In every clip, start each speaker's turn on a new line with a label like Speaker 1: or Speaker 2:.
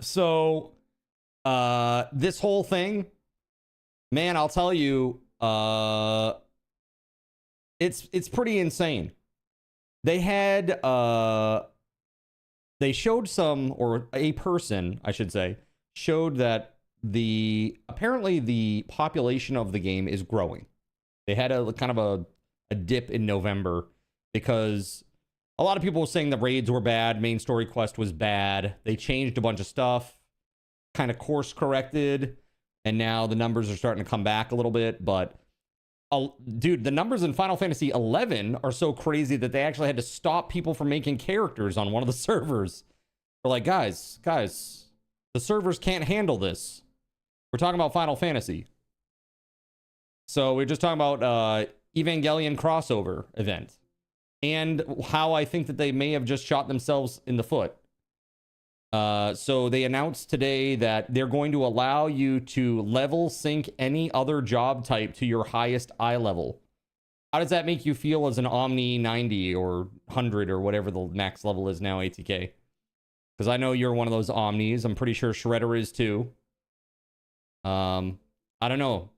Speaker 1: So, this whole thing, man, I'll tell you, it's pretty insane. They had, they showed some, or a person, I should say, showed that apparently the population of the game is growing. They had a kind of a dip in November because a lot of people were saying the raids were bad, main story quest was bad. They changed a bunch of stuff, kind of course corrected, and now the numbers are starting to come back a little bit. But dude, the numbers in Final Fantasy 11 are so crazy that they actually had to stop people from making characters on one of the servers. They're like, guys, the servers can't handle this. We're talking about Final Fantasy. So we're just talking about Evangelion crossover event, and how I think that they may have just shot themselves in the foot. So they announced today that they're going to allow you to level sync any other job type to your highest eye level. How does that make you feel as an Omni 90 or 100 or whatever the max level is now, ATK? Because I know you're one of those Omnis. I'm pretty sure Shredder is too. I don't know.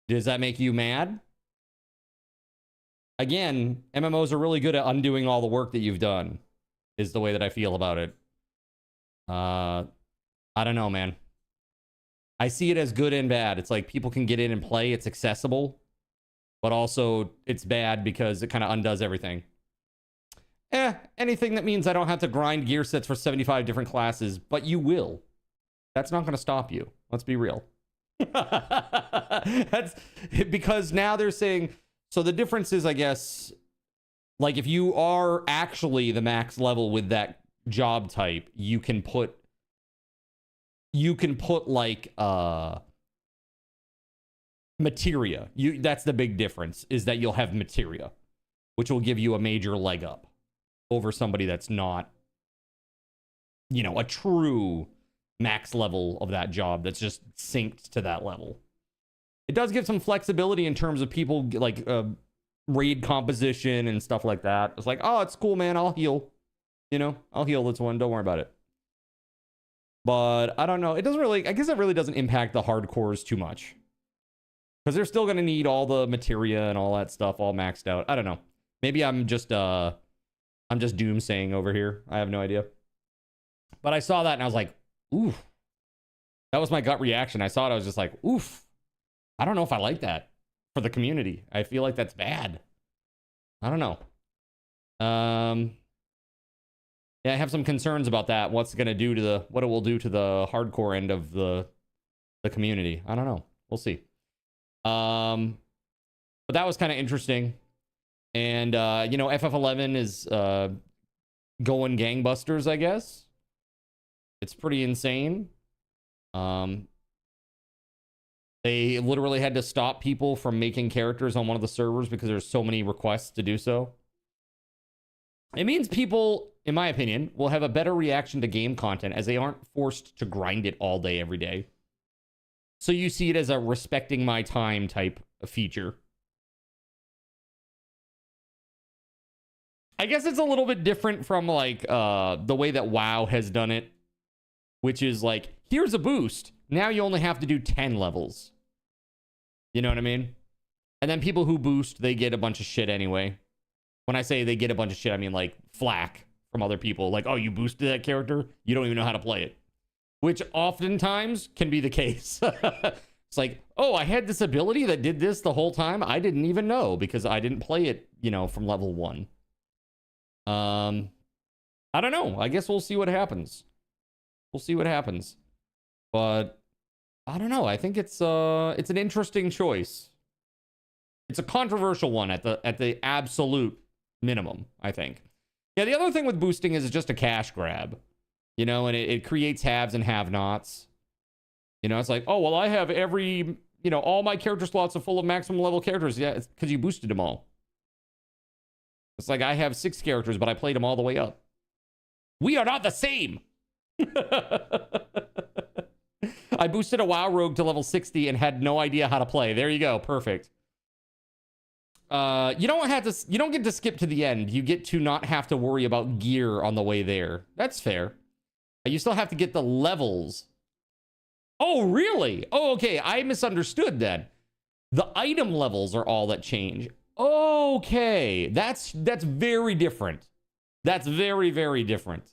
Speaker 1: Does that make you mad? Again, MMOs are really good at undoing all the work that you've done, is the way that I feel about it. I don't know, man. I see it as good and bad. It's like people can get in and play. It's accessible. But also, it's bad because it kind of undoes everything. Anything that means I don't have to grind gear sets for 75 different classes, but you will. That's not going to stop you. Let's be real. That's because now they're saying, so the difference is, I guess, like if you are actually the max level with that job type, you can put like materia. That's the big difference, is that you'll have materia, which will give you a major leg up over somebody that's not, a true max level of that job that's just synced to that level. It does give some flexibility in terms of people like raid composition and stuff like that. It's like, oh, it's cool, man. I'll heal. I'll heal this one. Don't worry about it. But I don't know. It doesn't really, I guess it really doesn't impact the hardcores too much. Because they're still going to need all the materia and all that stuff all maxed out. I don't know. Maybe I'm just doomsaying over here. I have no idea. But I saw that and I was like, oof. That was my gut reaction. I saw it. I was just like, oof. I don't know if I like that for the community. I feel like that's bad. I don't know. Yeah, I have some concerns about that. What's it going to do to what it will do to the hardcore end of the community. I don't know. We'll see. But that was kind of interesting. And, FF11 is going gangbusters, I guess. It's pretty insane. They literally had to stop people from making characters on one of the servers because there's so many requests to do so. It means people, in my opinion, will have a better reaction to game content as they aren't forced to grind it all day, every day. So you see it as a respecting my time type of feature. I guess it's a little bit different from like the way that WoW has done it, which is like, here's a boost. Now you only have to do 10 levels. You know what I mean? And then people who boost, they get a bunch of shit anyway. When I say they get a bunch of shit, I mean like flack from other people. Like, oh, you boosted that character? You don't even know how to play it. Which oftentimes can be the case. It's like, oh, I had this ability that did this the whole time. I didn't even know because I didn't play it, from level 1. I don't know. I guess we'll see what happens. We'll see what happens. But I don't know. I think it's an interesting choice. It's a controversial one at the absolute minimum, I think. Yeah, the other thing with boosting is it's just a cash grab. And it creates haves and have-nots. It's like, oh, well, I have every, all my character slots are full of maximum level characters. Yeah, it's because you boosted them all. It's like I have 6 characters, but I played them all the way up. We are not the same. I boosted a WoW rogue to level 60 and had no idea how to play. There you go. Perfect. You don't get to skip to the end. You get to not have to worry about gear on the way there. That's fair. You still have to get the levels. Oh, really? Oh, okay. I misunderstood then. The item levels are all that change. Okay. That's very different. That's very, very different.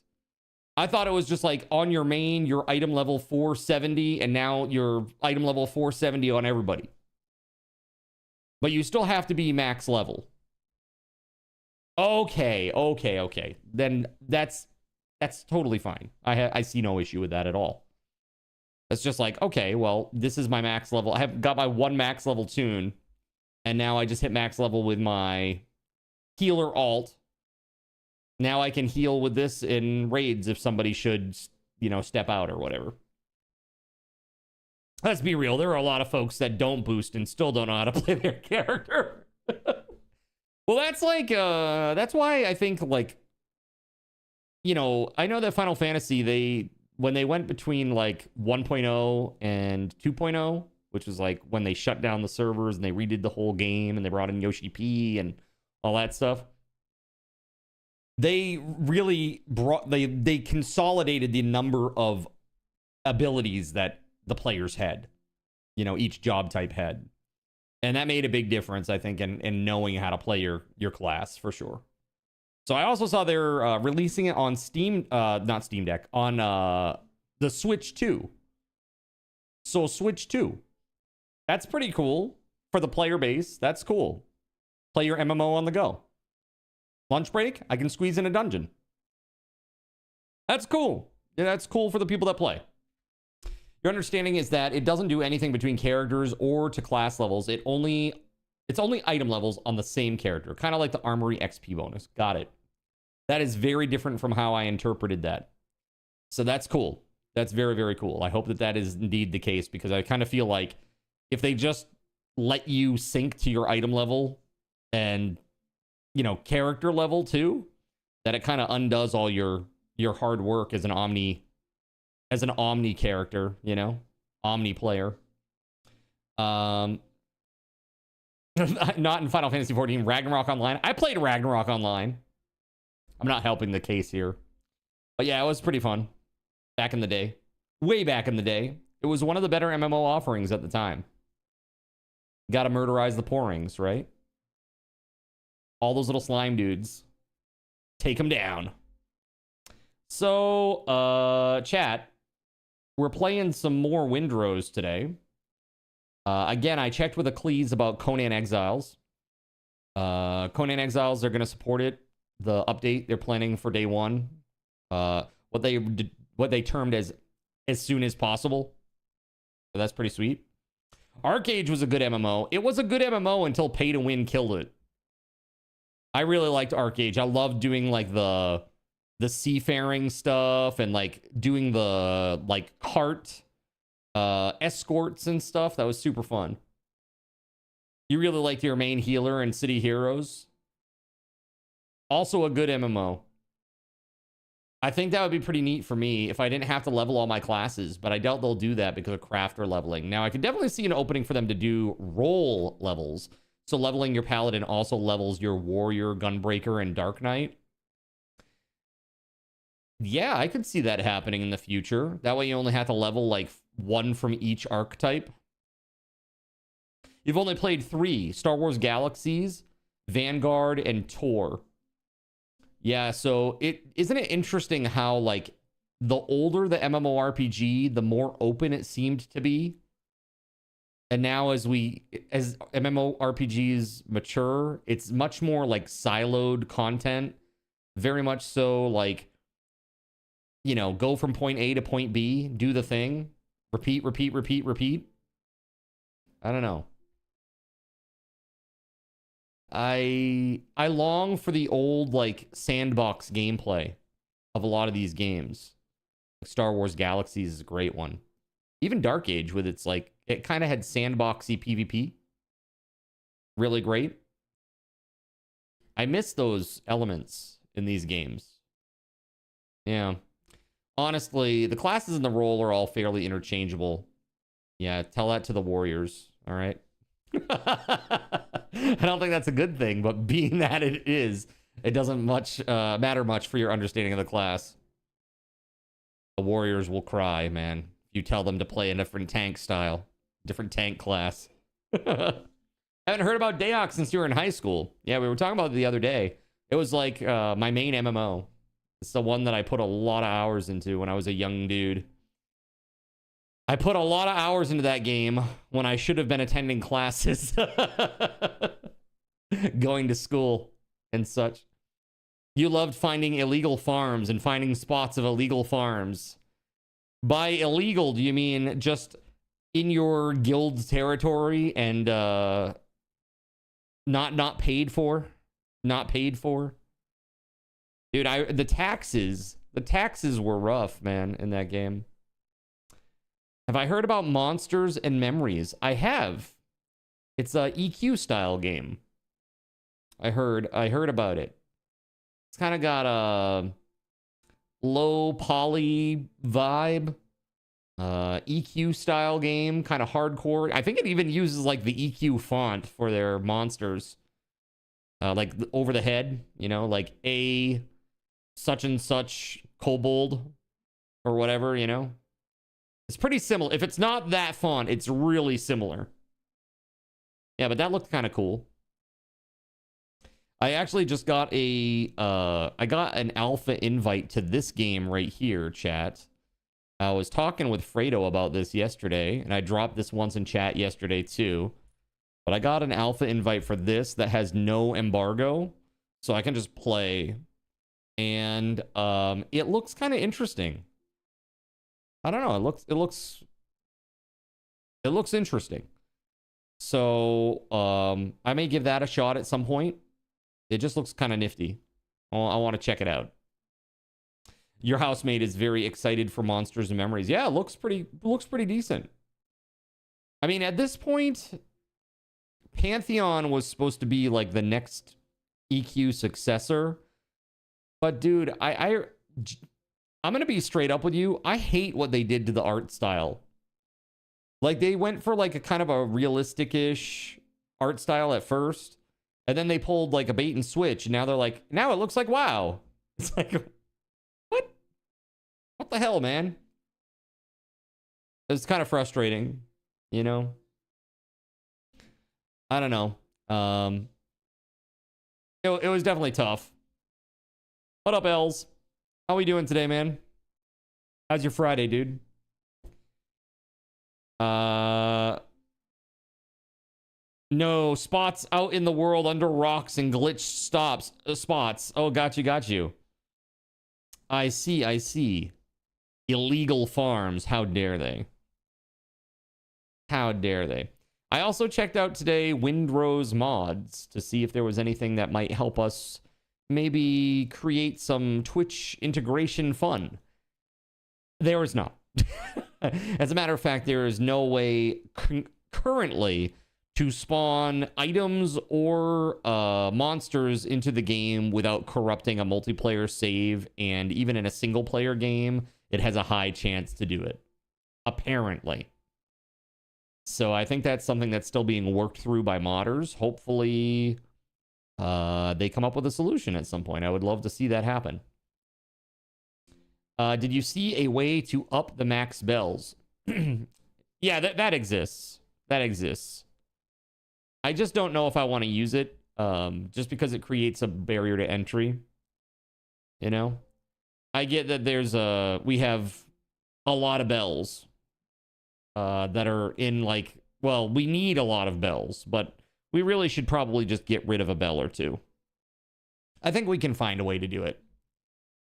Speaker 1: I thought it was just like on your main, your item level 470, and now your item level 470 on everybody. But you still have to be max level. Okay, okay, okay. Then that's totally fine. I see no issue with that at all. It's just like, okay, well, this is my max level. I have got my one max level tune, and now I just hit max level with my healer alt. Now I can heal with this in raids if somebody should, you know, step out or whatever. Let's be real. There are a lot of folks that don't boost and still don't know how to play their character. Well, that's like, that's why I think, like, you know, I know that Final Fantasy, when they went between, like, 1.0 and 2.0, which was, like, when they shut down the servers and they redid the whole game and they brought in Yoshi P and all that stuff, they really they consolidated the number of abilities that the players had, you know, each job type had. And that made a big difference, I think, in knowing how to play your class, for sure. So I also saw they're releasing it on Steam, not Steam Deck, on the Switch 2. So Switch 2. That's pretty cool for the player base. That's cool. Play your MMO on the go. Lunch break, I can squeeze in a dungeon. That's cool. Yeah, that's cool for the people that play. Your understanding is that it doesn't do anything between characters or to class levels. It's only item levels on the same character, kind of like the Armory XP bonus. Got it. That is very different from how I interpreted that. So that's cool. That's very, very cool. I hope that that is indeed the case, because I kind of feel like if they just let you sync to your item level and, you know, character level too, that it kind of undoes all your hard work as an Omni character, you know, Omni player. Not in Final Fantasy 14, Ragnarok Online. I played Ragnarok Online. I'm not helping the case here. But yeah, it was pretty fun. Back in the day. Way back in the day. It was one of the better MMO offerings at the time. Gotta murderize the pourings, right? All those little slime dudes. Take them down. So, chat. We're playing some more Windrose today. Again, I checked with Eccles about Conan Exiles. Conan Exiles, they're going to support it. The update they're planning for day one. What they termed as soon as possible. So that's pretty sweet. Arcade was a good MMO. It was a good MMO until pay to win killed it. I really liked Arcade. I loved doing like the seafaring stuff and like doing the like cart escorts and stuff. That was super fun. You really liked your main healer and City Heroes. Also a good MMO. I think that would be pretty neat for me if I didn't have to level all my classes, but I doubt they'll do that because of crafter leveling. Now, I could definitely see an opening for them to do role levels. So leveling your Paladin also levels your Warrior, Gunbreaker, and Dark Knight. Yeah, I could see that happening in the future. That way you only have to level like one from each archetype. You've only played 3: Star Wars Galaxies, Vanguard, and Tor. Yeah, so isn't it interesting how like the older the MMORPG, the more open it seemed to be. And now as MMORPGs mature, it's much more like siloed content. Very much so like, you know, go from point A to point B, do the thing, repeat, repeat, repeat, repeat. I don't know. I long for the old like sandbox gameplay of a lot of these games. Star Wars Galaxies is a great one. Even Dark Age with its like, it kind of had sandboxy PvP. Really great. I miss those elements in these games. Yeah. Honestly, the classes in the role are all fairly interchangeable. Yeah, tell that to the Warriors. All right. I don't think that's a good thing, but being that it is, it doesn't matter much for your understanding of the class. The warriors will cry, man. You tell them to play a different tank style, different tank class. Haven't heard about Dayox since you were in high school. Yeah, we were talking about it the other day. It was like my main MMO. It's the one that I put a lot of hours into when I was a young dude. I put a lot of hours into that game when I should have been attending classes. Going to school and such. You loved finding illegal farms and finding spots of illegal farms. By illegal, do you mean just in your guild's territory and not paid for? Not paid for? Dude, the taxes were rough, man, in that game. Have I heard about Monsters and Memories? I have. It's a EQ style game. I heard about it. It's kind of got a low poly vibe. EQ style game, kind of hardcore. I think it even uses like the EQ font for their monsters. Like over the head, you know, like a such and such kobold or whatever, you know. It's pretty similar. If it's not that font, it's really similar. Yeah, but that looked kind of cool. I actually just got I got an alpha invite to this game right here, chat. I was talking with Fredo about this yesterday, and I dropped this once in chat yesterday too. But I got an alpha invite for this that has no embargo, so I can just play. And it looks kind of interesting. I don't know. It looks interesting. So I may give that a shot at some point. It just looks kind of nifty. I want to check it out. Your housemate is very excited for Monsters and Memories. Yeah, it looks pretty decent. I mean, at this point, Pantheon was supposed to be like the next EQ successor. But dude, I'm going to be straight up with you. I hate what they did to the art style. Like, they went for like a kind of a realistic-ish art style at first. And then they pulled like a bait and switch. And now they're like, now it looks like WoW. It's like, what? What the hell, man? It's kind of frustrating, you know? I don't know. It was definitely tough. What up, Els? How we doing today, man? How's your Friday, dude? No, spots out in the world under rocks and glitched spots. Oh, got you. I see. Illegal farms. How dare they? How dare they? I also checked out today Windrose mods to see if there was anything that might help us maybe create some Twitch integration fun. There is not. As a matter of fact, there is no way currently to spawn items or monsters into the game without corrupting a multiplayer save, and even in a single player game, it has a high chance to do it. Apparently. So I think that's something that's still being worked through by modders. Hopefully, they come up with a solution at some point. I would love to see that happen. Did you see a way to up the max bells? Yeah, that exists. That exists. I just don't know if I want to use it, just because it creates a barrier to entry. You know? I get that we have a lot of bells that are in, like, well, we need a lot of bells, but we really should probably just get rid of a bell or two. I think we can find a way to do it.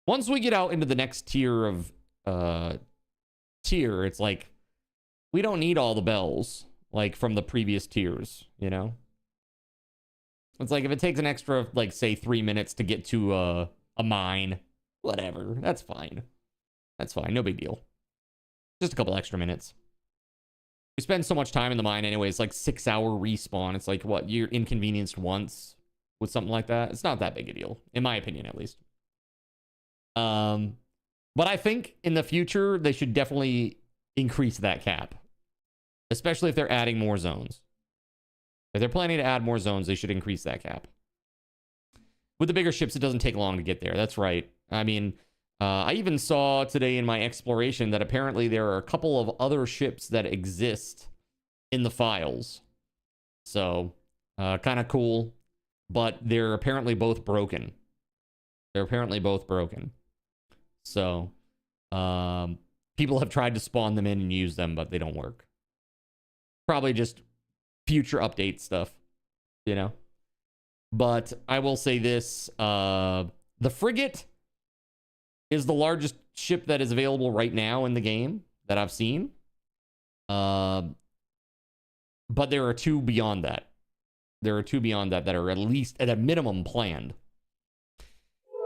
Speaker 1: Once we get out into the next tier of it's like we don't need all the bells like from the previous tiers, you know? It's like if it takes an extra, like, say 3 minutes to get to a mine, whatever, that's fine. That's fine, no big deal. Just a couple extra minutes. We spend so much time in the mine anyway. It's like 6-hour respawn. It's like, what, you're inconvenienced once with something like that? It's not that big a deal, in my opinion, at least. But I think in the future, they should definitely increase that cap. Especially if they're adding more zones. If they're planning to add more zones, they should increase that cap. With the bigger ships, it doesn't take long to get there. That's right. I mean, I even saw today in my exploration that apparently there are a couple of other ships that exist in the files. So, kind of cool. But they're apparently both broken. They're apparently both broken. So, people have tried to spawn them in and use them, but they don't work. Probably just future update stuff, you know? But I will say this, the frigate is the largest ship that is available right now in the game that I've seen. But there are two beyond that. There are two beyond that that are at least at a minimum planned.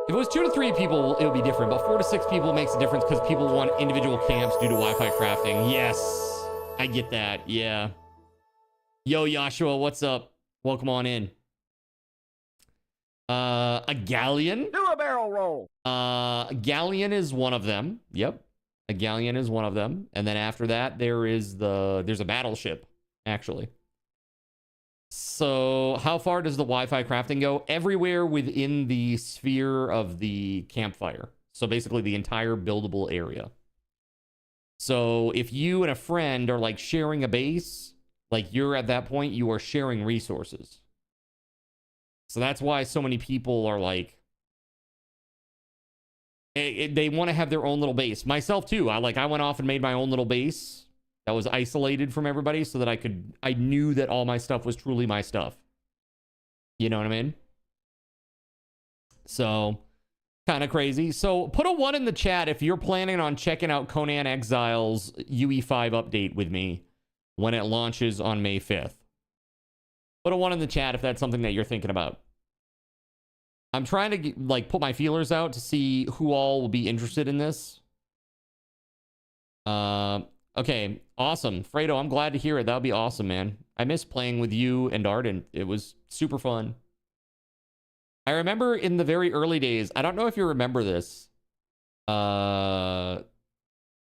Speaker 1: If it was 2 to 3 people, it would be different. But 4 to 6 people makes a difference because people want individual camps due to Wi-Fi crafting. Yes, I get that. Yeah. Yo, Joshua, what's up? Welcome on in. A galleon.
Speaker 2: Do a barrel roll.
Speaker 1: A galleon is one of them. Yep. A galleon is one of them. And then after that, there's a battleship, actually. So how far does the Wi-Fi crafting go? Everywhere within the sphere of the campfire. So basically the entire buildable area. So if you and a friend are like sharing a base, like you're at that point, you are sharing resources. So that's why so many people are like, they want to have their own little base. Myself too. I went off and made my own little base that was isolated from everybody so that I knew that all my stuff was truly my stuff. You know what I mean? So kind of crazy. So put a 1 in the chat if you're planning on checking out Conan Exile's UE5 update with me when it launches on May 5th. Put a 1 in the chat if that's something that you're thinking about. I'm trying to put my feelers out to see who all will be interested in this. Okay, awesome. Fredo, I'm glad to hear it. That would be awesome, man. I miss playing with you and Arden. It was super fun. I remember in the very early days, I don't know if you remember this, but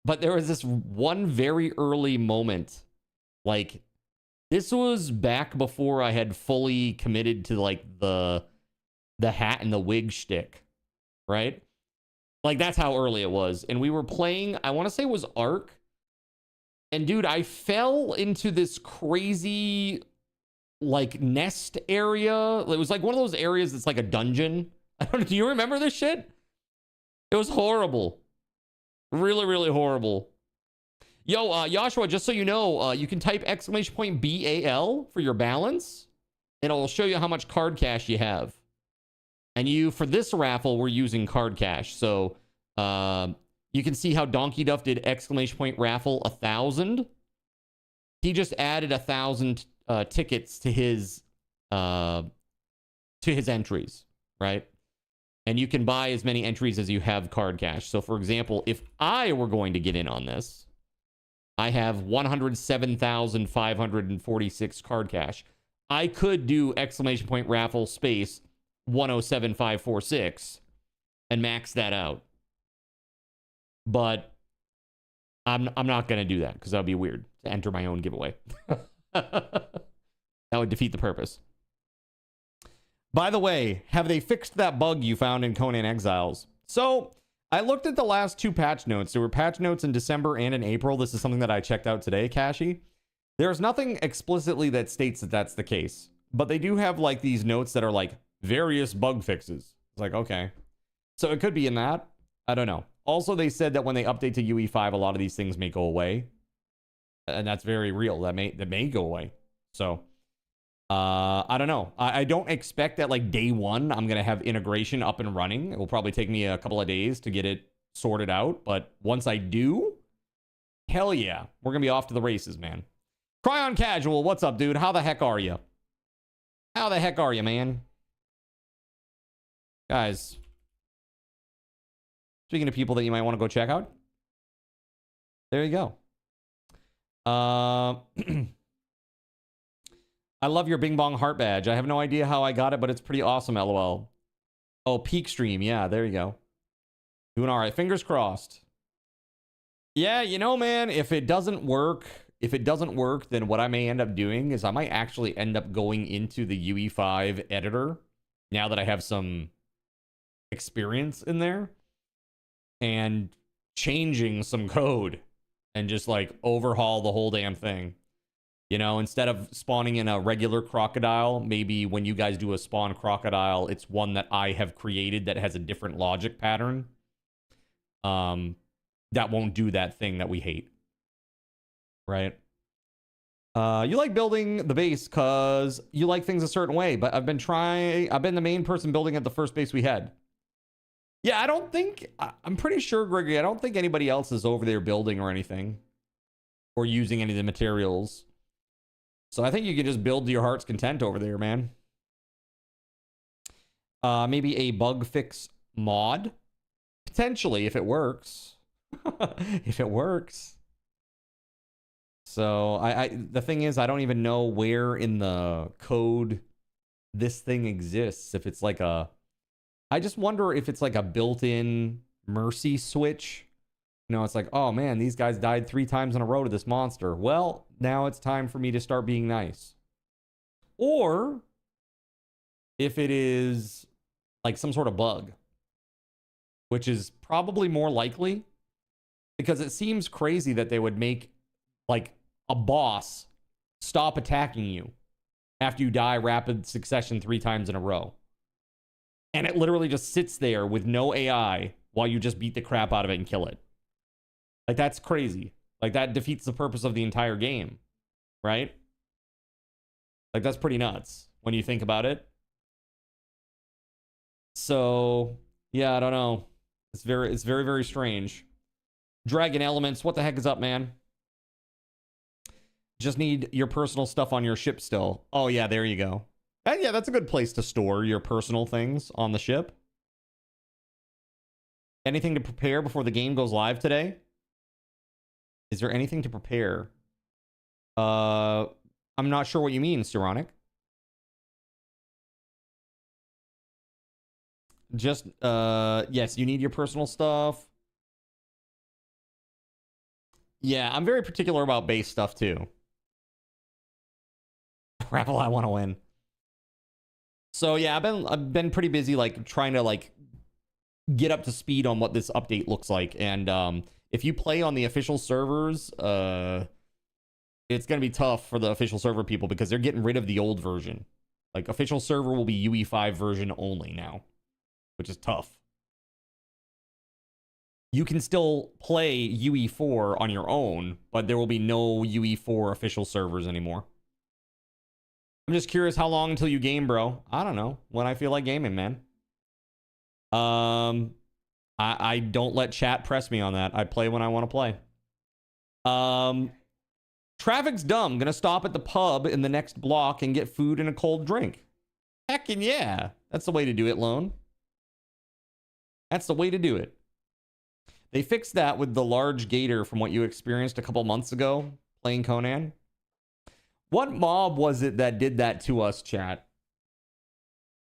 Speaker 1: there was this one very early moment. Like, this was back before I had fully committed to the hat and the wig shtick, right? Like, that's how early it was. And we were playing, I want to say it was Ark. And dude, I fell into this crazy, nest area. It was like one of those areas that's like a dungeon. I don't know, do you remember this shit? It was horrible. Really, really horrible. Yo, Joshua, just so you know, you can type !BAL for your balance. It'll show you how much card cash you have. And for this raffle, we're using card cash. So, you can see how Donkey Duff did !raffle 1,000. He just added 1,000 tickets to his entries, right? And you can buy as many entries as you have card cash. So, for example, if I were going to get in on this, I have 107,546 card cash. I could do !raffle space 107546 and max that out. But I'm not going to do that because that would be weird to enter my own giveaway. That would defeat the purpose. By the way, have they fixed that bug you found in Conan Exiles? So I looked at the last 2 patch notes. There were patch notes in December and in April. This is something that I checked out today, Kashi. There's nothing explicitly that states that that's the case. But they do have these notes that are various bug fixes. It's like, okay. So it could be in that. I don't know. Also, they said that when they update to UE5, a lot of these things may go away. And that's very real. That may go away. So, I don't know. I don't expect that day 1, I'm going to have integration up and running. It will probably take me a couple of days to get it sorted out. But once I do, hell yeah. We're going to be off to the races, man. Cryon Casual, what's up, dude? How the heck are you? How the heck are you, man? Guys, speaking of people that you might want to go check out, there you go. I love your Bing Bong Heart badge. I have no idea how I got it, but it's pretty awesome, LOL. Oh, Peak Stream. Yeah, there you go. Doing all right. Fingers crossed. Yeah, you know, man, if it doesn't work, then what I may end up doing is I might actually end up going into the UE5 editor now that I have some experience in there. and changing some code and just like overhaul the whole damn thing. You know, instead of spawning in a regular crocodile, maybe when you guys do a spawn crocodile, it's one that I have created that has a different logic pattern. That won't do that thing that we hate. Right? You like building the base because you like things a certain way, but I've been the main person building at the first base we had. Yeah, I'm pretty sure, Gregory, I don't think anybody else is over there building or anything. Or using any of the materials. So I think you can just build to your heart's content over there, man. Maybe a bug fix mod? Potentially, if it works. If it works. So, the thing is, I don't even know where in the code this thing exists. If it's like I just wonder if it's like a built-in mercy switch. You know, it's like, oh man, these guys died 3 times in a row to this monster. Well, now it's time for me to start being nice. Or if it is like some sort of bug, which is probably more likely because it seems crazy that they would make like a boss stop attacking you after you die rapid succession 3 times in a row. And it literally just sits there with no AI while you just beat the crap out of it and kill it. Like, that's crazy. Like, that defeats the purpose of the entire game, right? Like, that's pretty nuts when you think about it. So, yeah, I don't know. It's very, very strange. Dragon Elements, what the heck is up, man? Just need your personal stuff on your ship still. Oh, yeah, there you go. Yeah, that's a good place to store your personal things on the ship. Anything to prepare before the game goes live today? Is there anything to prepare? I'm not sure what you mean, Sironic. Just, yes, you need your personal stuff. Yeah, I'm very particular about base stuff, too. Raffle, I want to win. So, yeah, I've been pretty busy, like, trying to, like, get up to speed on what this update looks like. And, if you play on the official servers, it's going to be tough for the official server people because they're getting rid of the old version. Like, official server will be UE5 version only now, which is tough. You can still play UE4 on your own, but there will be no UE4 official servers anymore. I'm just curious how long until you game, bro. I don't know. When I feel like gaming, man. I don't let chat press me on that. I play when I want to play. Traffic's dumb. Gonna stop at the pub in the next block and get food and a cold drink. Heckin' yeah. That's the way to do it, Lone. That's the way to do it. They fixed that with the large gator from what you experienced a couple months ago playing Conan. What mob was it that did that to us, chat?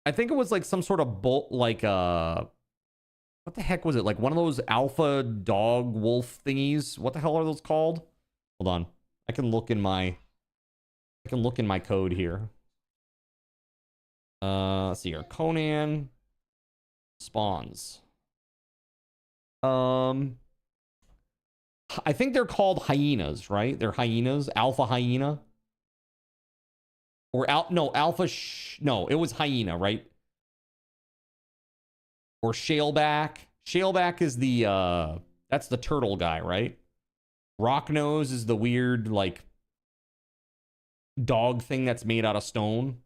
Speaker 1: I think it was like some sort of bolt, like what the heck was it? Like one of those alpha dog wolf thingies. What the hell are those called? Hold on. I can look in my code here. Let's see here. Conan spawns. I think they're called hyenas, right? They're hyenas. Alpha hyena. Or no, it was hyena, right? Or shaleback. Shaleback is the that's the turtle guy, right? Rocknose is the weird like dog thing that's made out of stone.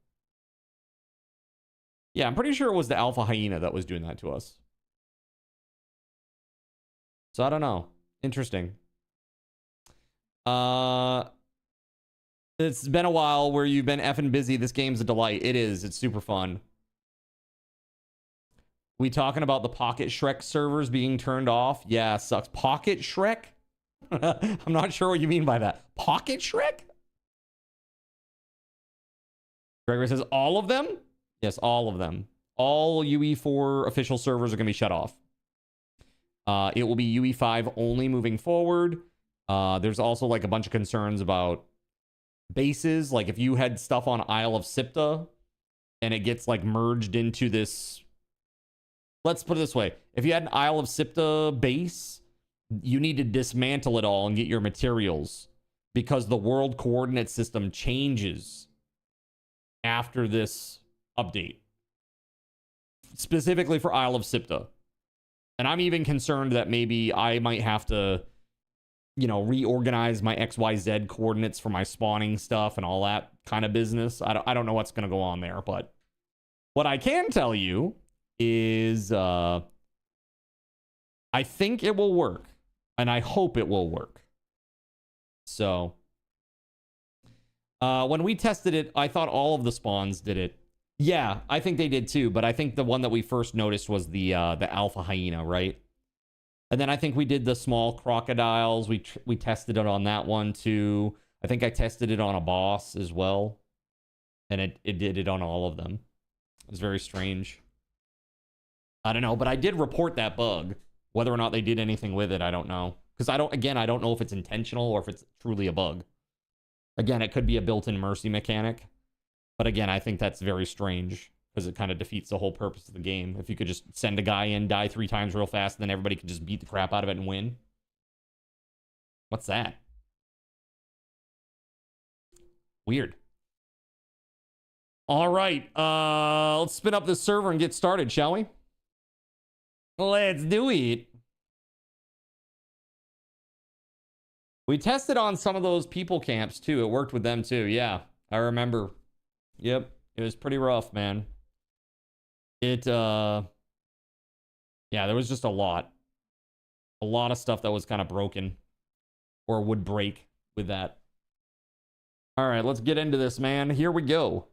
Speaker 1: Yeah, I'm pretty sure it was the alpha hyena that was doing that to us. So I don't know. Interesting. It's been a while where you've been effing busy. This game's a delight. It is. It's super fun. We talking about the Pocket Shrek servers being turned off? Yeah, sucks. Pocket Shrek? I'm not sure what you mean by that. Pocket Shrek? Gregory says all of them? Yes, all of them. All UE4 official servers are going to be shut off. It will be UE5 only moving forward. There's also like a bunch of concerns about bases. Like if you had stuff on Isle of Sipta and it gets like merged into this let's put it this way. If you had an Isle of Sipta base, you need to dismantle it all and get your materials because the world coordinate system changes after this update. Specifically for Isle of Sipta. And I'm even concerned that maybe I might have to, you know, reorganize my XYZ coordinates for my spawning stuff and all that kind of business. I don't know what's going to go on there, but what I can tell you is I think it will work, and I hope it will work. So when we tested it, I thought all of the spawns did it. Yeah, I think they did too, but I think the one that we first noticed was the alpha hyena, right? And then I think we did the small crocodiles. We tested it on that one too. I think I tested it on a boss as well. And it did it on all of them. It was very strange. I don't know, but I did report that bug. Whether or not they did anything with it, I don't know. Because I don't know if it's intentional or if it's truly a bug. Again, it could be a built-in mercy mechanic. But again, I think that's very strange. Because it kind of defeats the whole purpose of the game. If you could just send a guy in, die 3 times real fast, and then everybody could just beat the crap out of it and win. What's that? Weird. All right. Let's spin up this server and get started, shall we? Let's do it. We tested on some of those people camps, too. It worked with them, too. Yeah, I remember. Yep. It was pretty rough, man. Yeah, there was just a lot of stuff that was kind of broken or would break with that. All right, let's get into this, man. Here we go.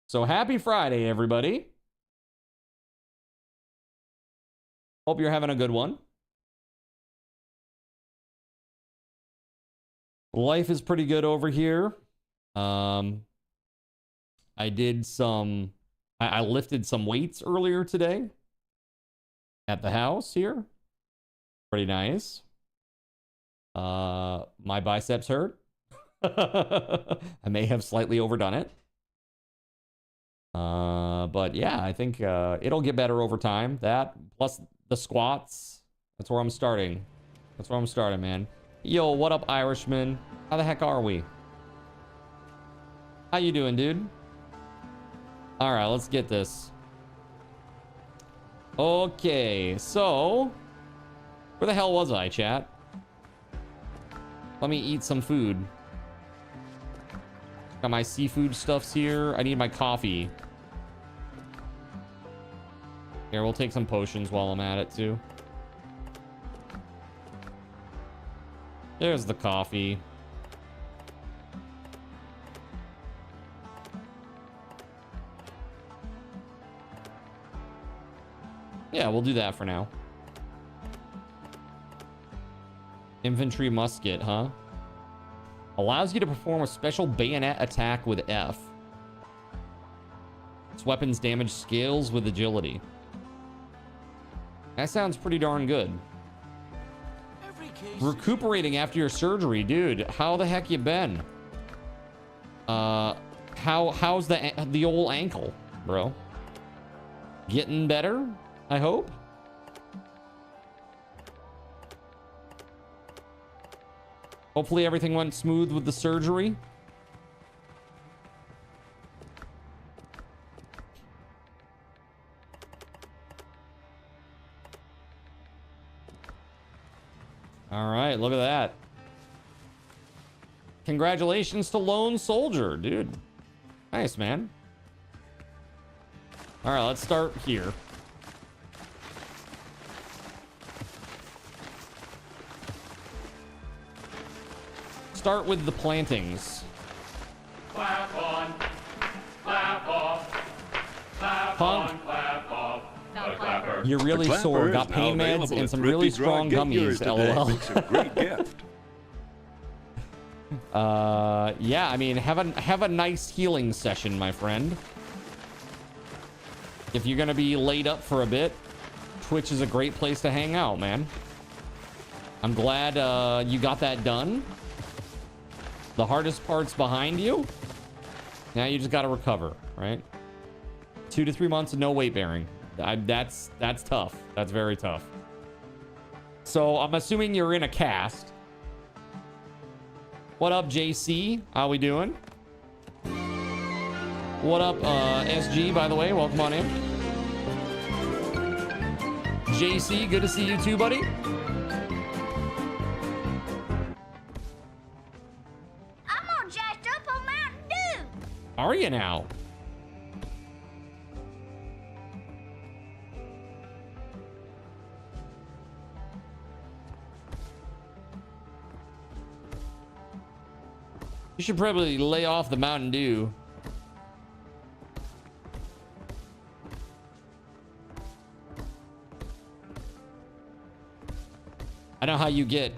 Speaker 1: So happy Friday, everybody. Hope you're having a good one. Life is pretty good over here. I lifted some weights earlier today at the house here. Pretty nice. My biceps hurt. I may have slightly overdone it. But yeah, I think it'll get better over time. That plus the squats. That's where I'm starting. That's where I'm starting, man. Yo, what up, Irishman? How the heck are we? How you doing, dude? All right, let's get this. Okay, so where the hell was I, chat? Let me eat some food. Got my seafood stuffs here. I need my coffee. Here, we'll take some potions while I'm at it, too. There's the coffee. Yeah, we'll do that for now. Infantry musket, huh? Allows you to perform a special bayonet attack with F. This weapon's damage scales with agility. That sounds pretty darn good. Recuperating after your surgery, dude. How the heck you been? How's the old ankle, bro? Getting better, I hope. Hopefully everything went smooth with the surgery. All right, look at that. Congratulations to Lone Soldier, dude. Nice, man. All right, let's start here. Start with the plantings.
Speaker 2: Clap on, clap off, clap
Speaker 1: Punk.
Speaker 2: on, clap off. The clapper.
Speaker 1: You're really
Speaker 3: The clapper
Speaker 1: sore.
Speaker 3: is
Speaker 1: Got
Speaker 3: now
Speaker 1: pain meds
Speaker 3: available
Speaker 1: and
Speaker 3: at
Speaker 1: some
Speaker 3: Thrifty
Speaker 1: really
Speaker 3: Drug.
Speaker 1: strong
Speaker 3: Get yours
Speaker 1: gummies.
Speaker 3: today.
Speaker 1: LOL.
Speaker 3: Makes a great gift.
Speaker 1: Yeah, I mean, have a nice healing session, my friend. If you're gonna be laid up for a bit, Twitch is a great place to hang out, man. I'm glad you got that done. The hardest part's behind you. Now you just got to recover, right? 2 to 3 months of no weight bearing. That's tough. That's very tough. So I'm assuming you're in a cast. What up, JC? How we doing? What up, SG, by the way? Welcome on in. JC, good to see you too, buddy.
Speaker 3: I'm all jacked up on Mountain Dew.
Speaker 1: Are you now? You should probably lay off the Mountain Dew. I know how you get.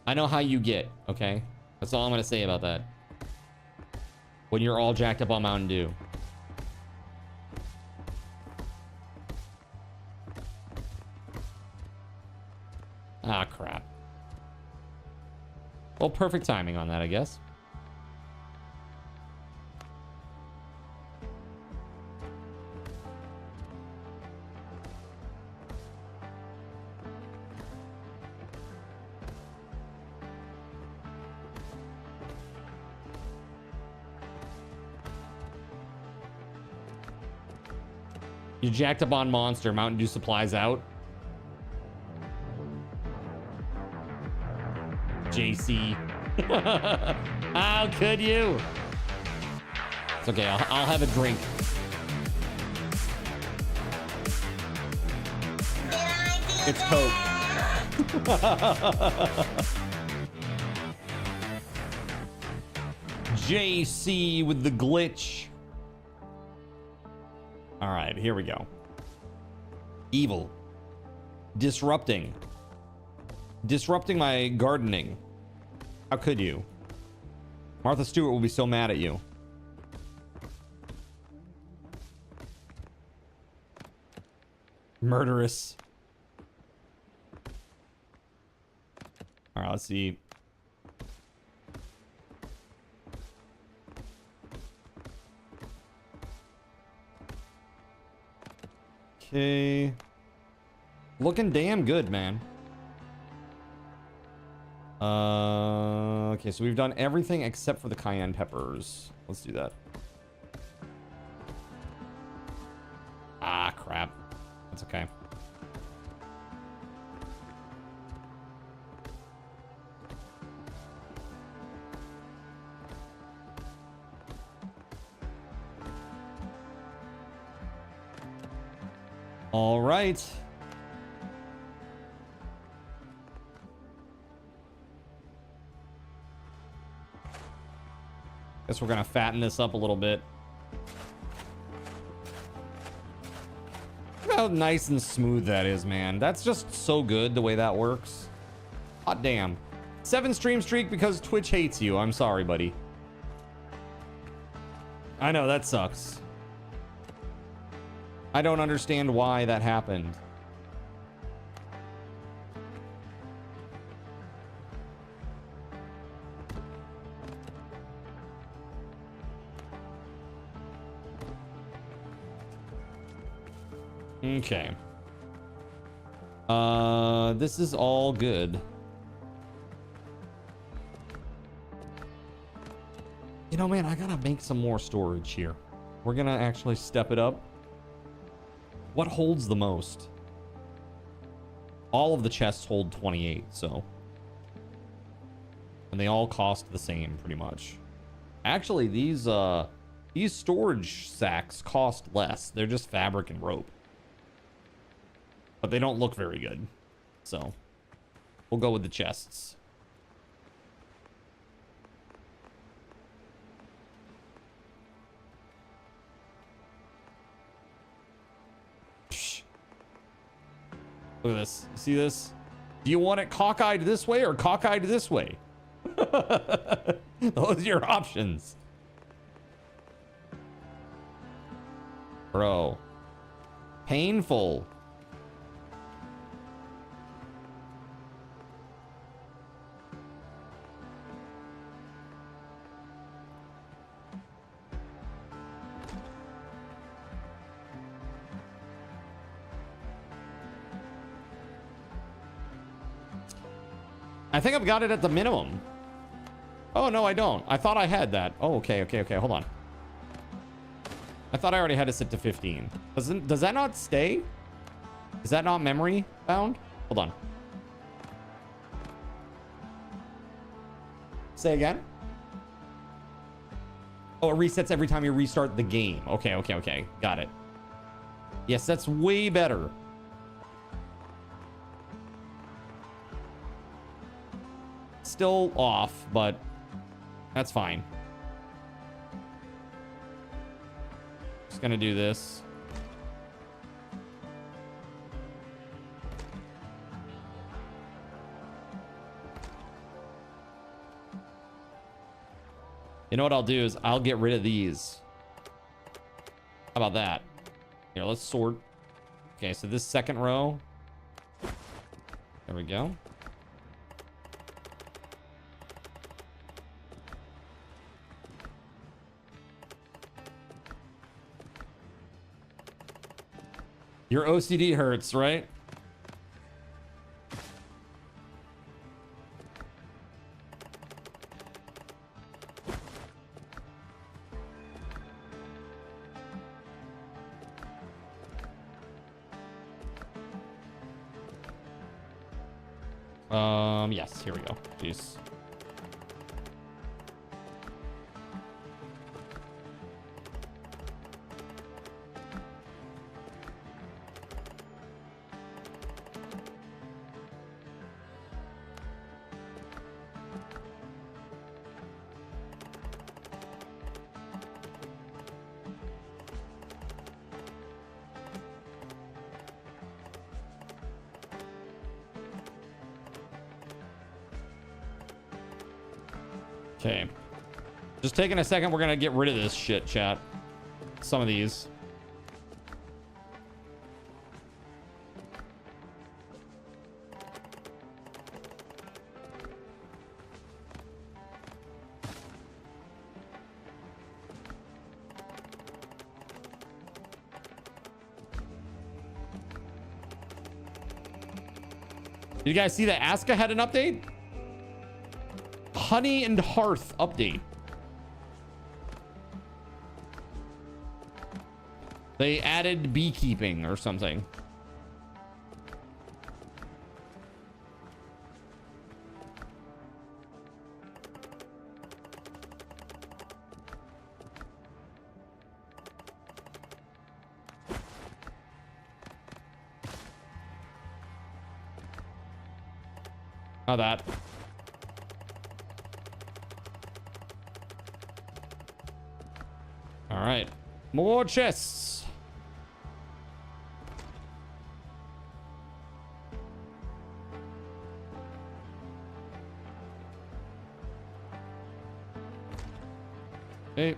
Speaker 1: I know how you get, okay? That's all I'm gonna say about that. When you're all jacked up on Mountain Dew. Ah, crap. Well, perfect timing on that, I guess. You jacked up on Monster. Mountain Dew supplies out. JC. How could you? It's okay. I'll have a drink. It's Coke. JC with the glitch. All right, here we go. Evil. Disrupting my gardening. How could you? Martha Stewart will be so mad at you. Murderous. All right, let's see. Okay. Looking damn good, man. Okay, so we've done everything except for the cayenne peppers. Let's do that. Ah, crap. That's okay. All right. Guess we're gonna fatten this up a little bit. Look how nice and smooth that is, man. That's just so good the way that works. Hot damn. 7 stream streak because Twitch hates you. I'm sorry, buddy. I know, that sucks. I don't understand why that happened. Okay. This is all good. You know, man, I gotta make some more storage here. We're gonna actually step it up. What holds the most? All of the chests hold 28, so. And they all cost the same, pretty much. Actually, these storage sacks cost less. They're just fabric and rope. But they don't look very good. So, we'll go with the chests. Look at this. You see this? Do you want it cockeyed this way or cockeyed this way? Those are your options. Bro. Painful. I think I've got it at the minimum. Oh, no, I don't. I thought I had that. Oh, okay. Hold on. I thought I already had it set to 15. Does that not stay? Is that not memory bound? Hold on. Say again? Oh, it resets every time you restart the game. Okay. Got it. Yes, that's way better. Still off, but that's fine. Just gonna do this. You know what I'll do is I'll get rid of these. How about that? Here, let's sort. Okay, so this second row. There we go. Your OCD hurts, right? Yes, here we go. Jeez. Okay. Just taking a second. We're going to get rid of this shit, chat. Some of these. You guys see that Aska had an update? Honey and Hearth update. They added beekeeping or something. How that? All right, more chests. Hey.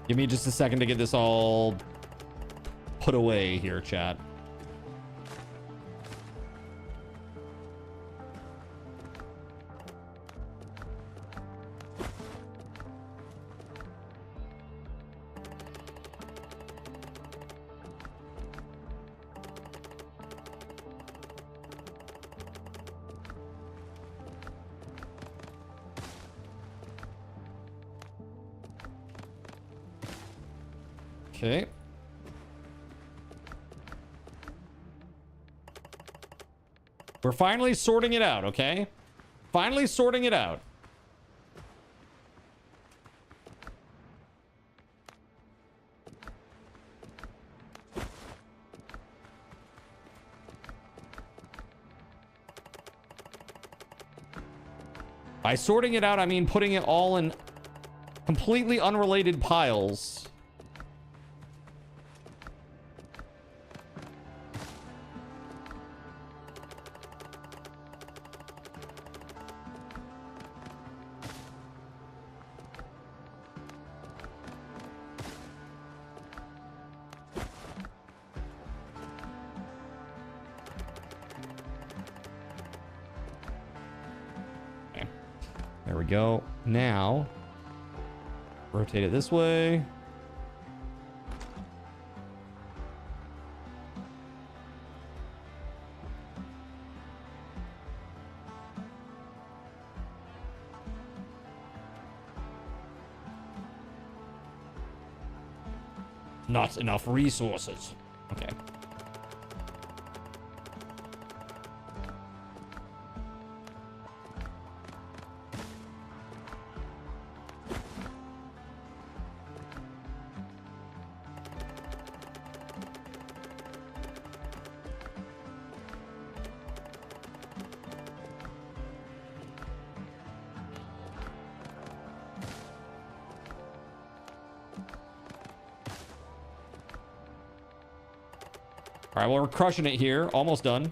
Speaker 1: Give me just a second to get this all put away here, chat. Okay. We're finally sorting it out, okay? Finally sorting it out. By sorting it out, I mean putting it all in completely unrelated piles. we go. Now, rotate it this way. Not enough resources. Okay. All right, well, we're crushing it here. Almost done.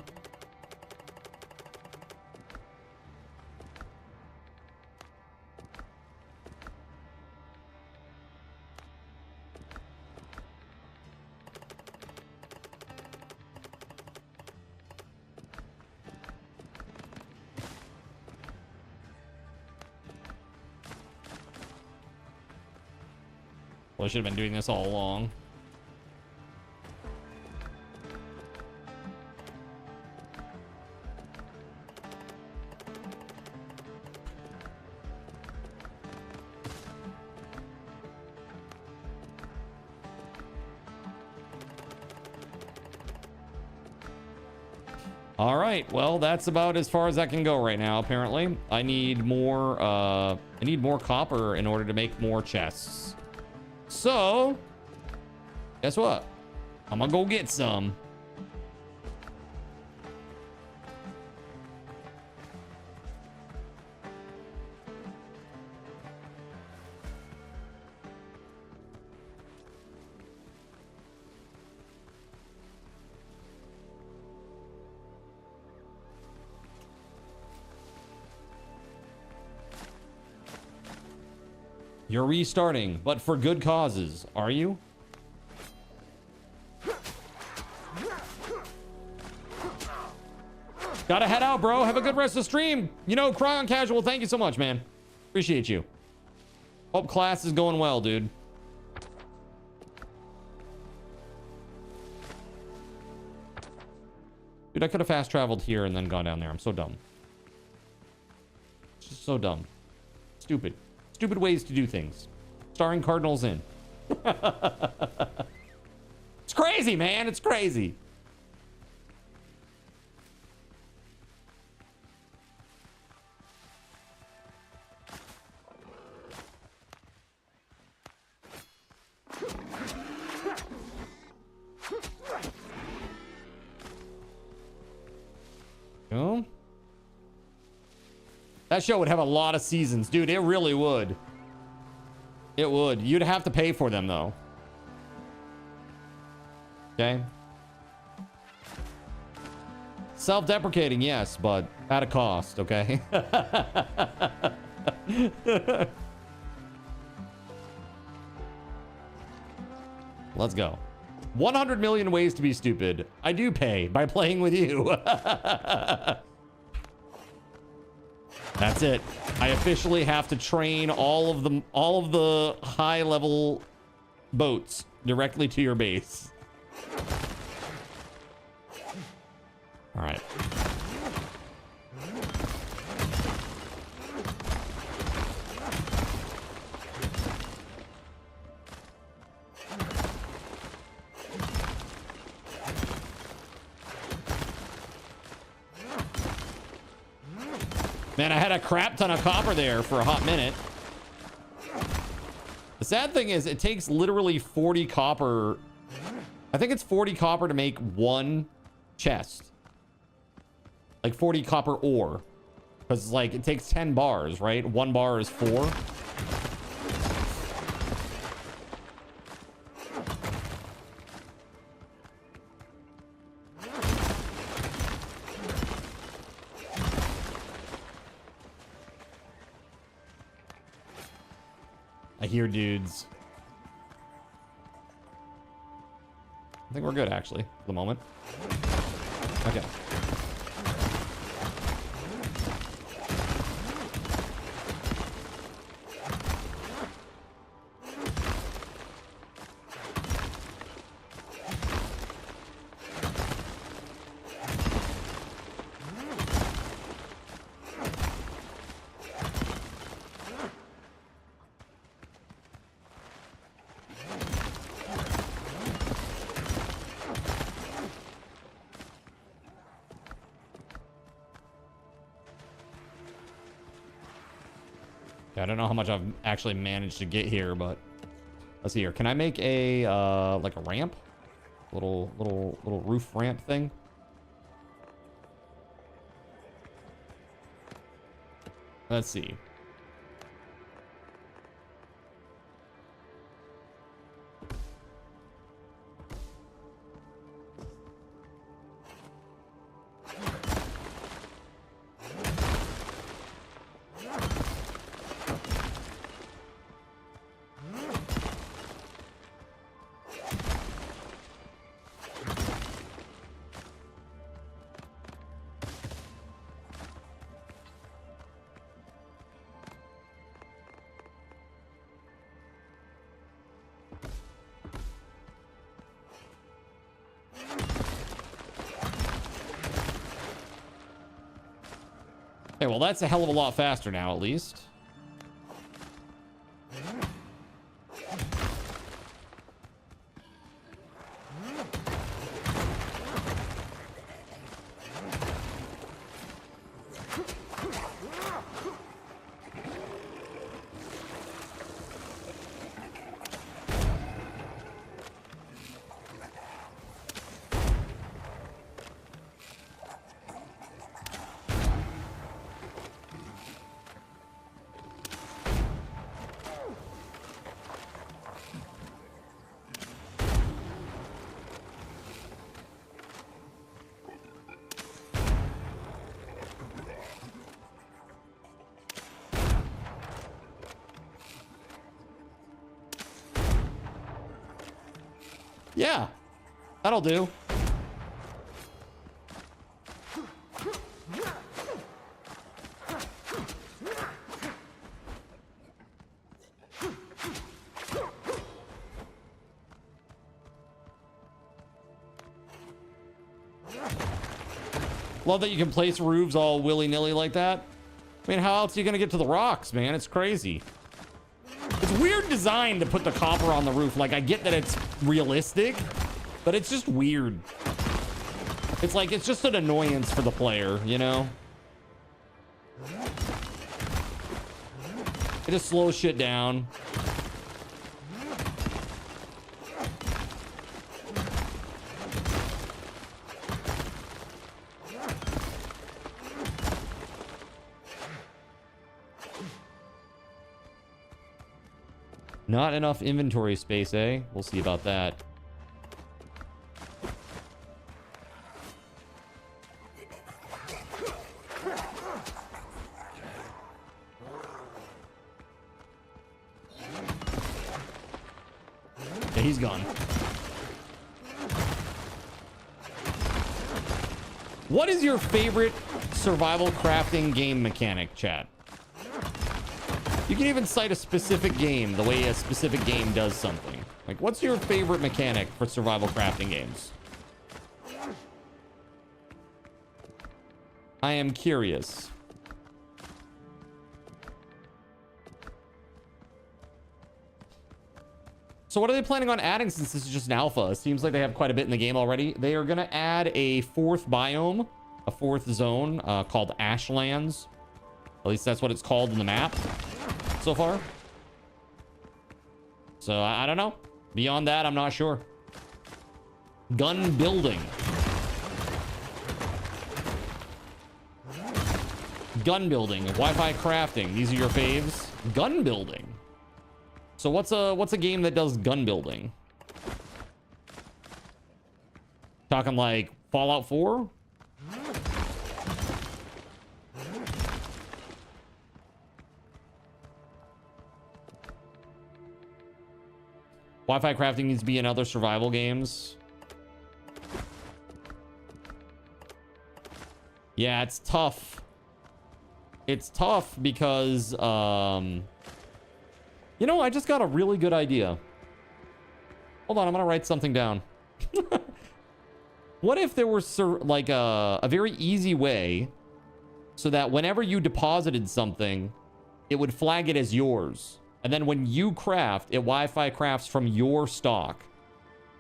Speaker 1: Well, I should have been doing this all along. All right, well, that's about as far as I can go right now, apparently. I need more copper in order to make more chests. So, guess what? I'm gonna go get some. You're restarting, but for good causes, are you? Gotta head out, bro. Have a good rest of the stream. You know, Cry on Casual, thank you so much, man. Appreciate you. Hope class is going well, dude. Dude, I could have fast traveled here and then gone down there. I'm so dumb. It's just so dumb. Stupid. Stupid ways to do things. Starring Cardinals in. It's crazy, man. It's crazy. Oh. That show would have a lot of seasons, dude. It really would. It would. You'd have to pay for them, though. Okay. Self-deprecating, yes, but at a cost, okay? Let's go. 100 million ways to be stupid. I do pay by playing with you. That's it. I officially have to train all of the high level boats directly to your base. All right. Man, I had a crap ton of copper there for a hot minute. The sad thing is it takes literally 40 copper. I think it's 40 copper to make one chest. Like 40 copper ore. Because like it takes 10 bars, right? One bar is 4. I hear dudes. I think we're good, actually, for the moment. Okay. I don't know how much I've actually managed to get here, but let's see here. Can I make a like a ramp? Little roof ramp thing? Let's see. Okay, well, that's a hell of a lot faster now, at least. Yeah, that'll do. Love that you can place roofs all willy-nilly like that. I mean, how else are you gonna get to the rocks, man? It's crazy. It's weird design to put the copper on the roof. Like, I get that it's realistic, but it's just weird. It's like, it's just an annoyance for the player, you know? It just slows shit down. Not enough inventory space, eh? We'll see about that. Yeah, he's gone. What is your favorite survival crafting game mechanic, chat? You can even cite a specific game, the way a specific game does something. Like, what's your favorite mechanic for survival crafting games? I am curious. So what are they planning on adding since this is just an alpha? It seems like they have quite a bit in the game already. They are going to add a fourth biome, a fourth zone called Ashlands. At least that's what it's called in the map so far. So I don't know. Beyond that, I'm not sure. Gun building. Gun building, Wi-Fi crafting. These are your faves. Gun building. So what's a game that does gun building? Talking like Fallout 4? Wi-Fi crafting needs to be in other survival games. Yeah, it's tough. It's tough because, you know, I just got a really good idea. Hold on, I'm gonna write something down. What if there were like a very easy way so that whenever you deposited something, it would flag it as yours. And then when you craft, it Wi-Fi crafts from your stock.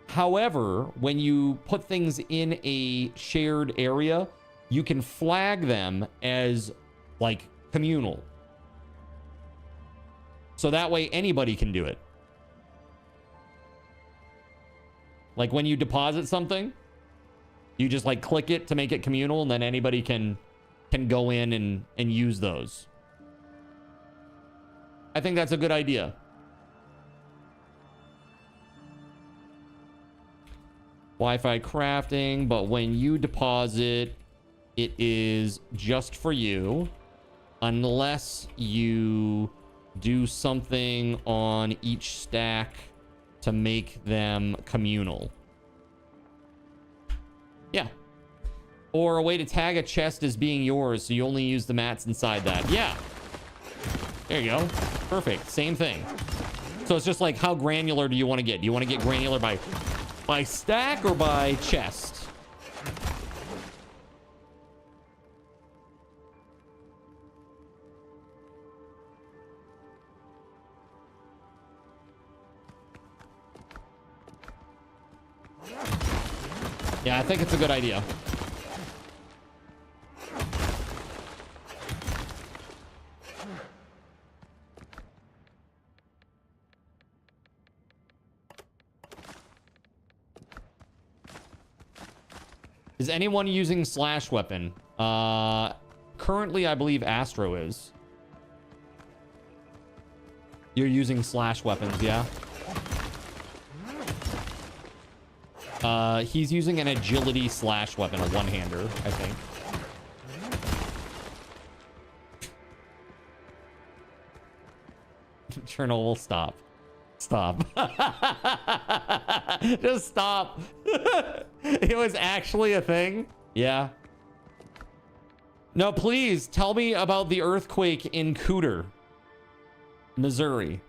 Speaker 1: However, when you put things in a shared area, you can flag them as like communal. So that way anybody can do it. Like when you deposit something, you just like click it to make it communal, and then anybody can go in and use those. I think that's a good idea. Wi-Fi crafting, but when you deposit, it is just for you unless you do something on each stack to make them communal. Yeah. Or a way to tag a chest as being yours, so you only use the mats inside that. Yeah. There you go. Perfect. Same thing. So it's just like, how granular do you want to get? Do you want to get granular by stack or by chest? Yeah, I think it's a good idea. Is anyone using slash weapon? Currently, I believe Astro is. You're using slash weapons, yeah? He's using an agility slash weapon, a one-hander, I think. Chernobyl, stop. Stop. Just stop. It was actually a thing? Yeah. No, please, tell me about the earthquake in Cooter, Missouri.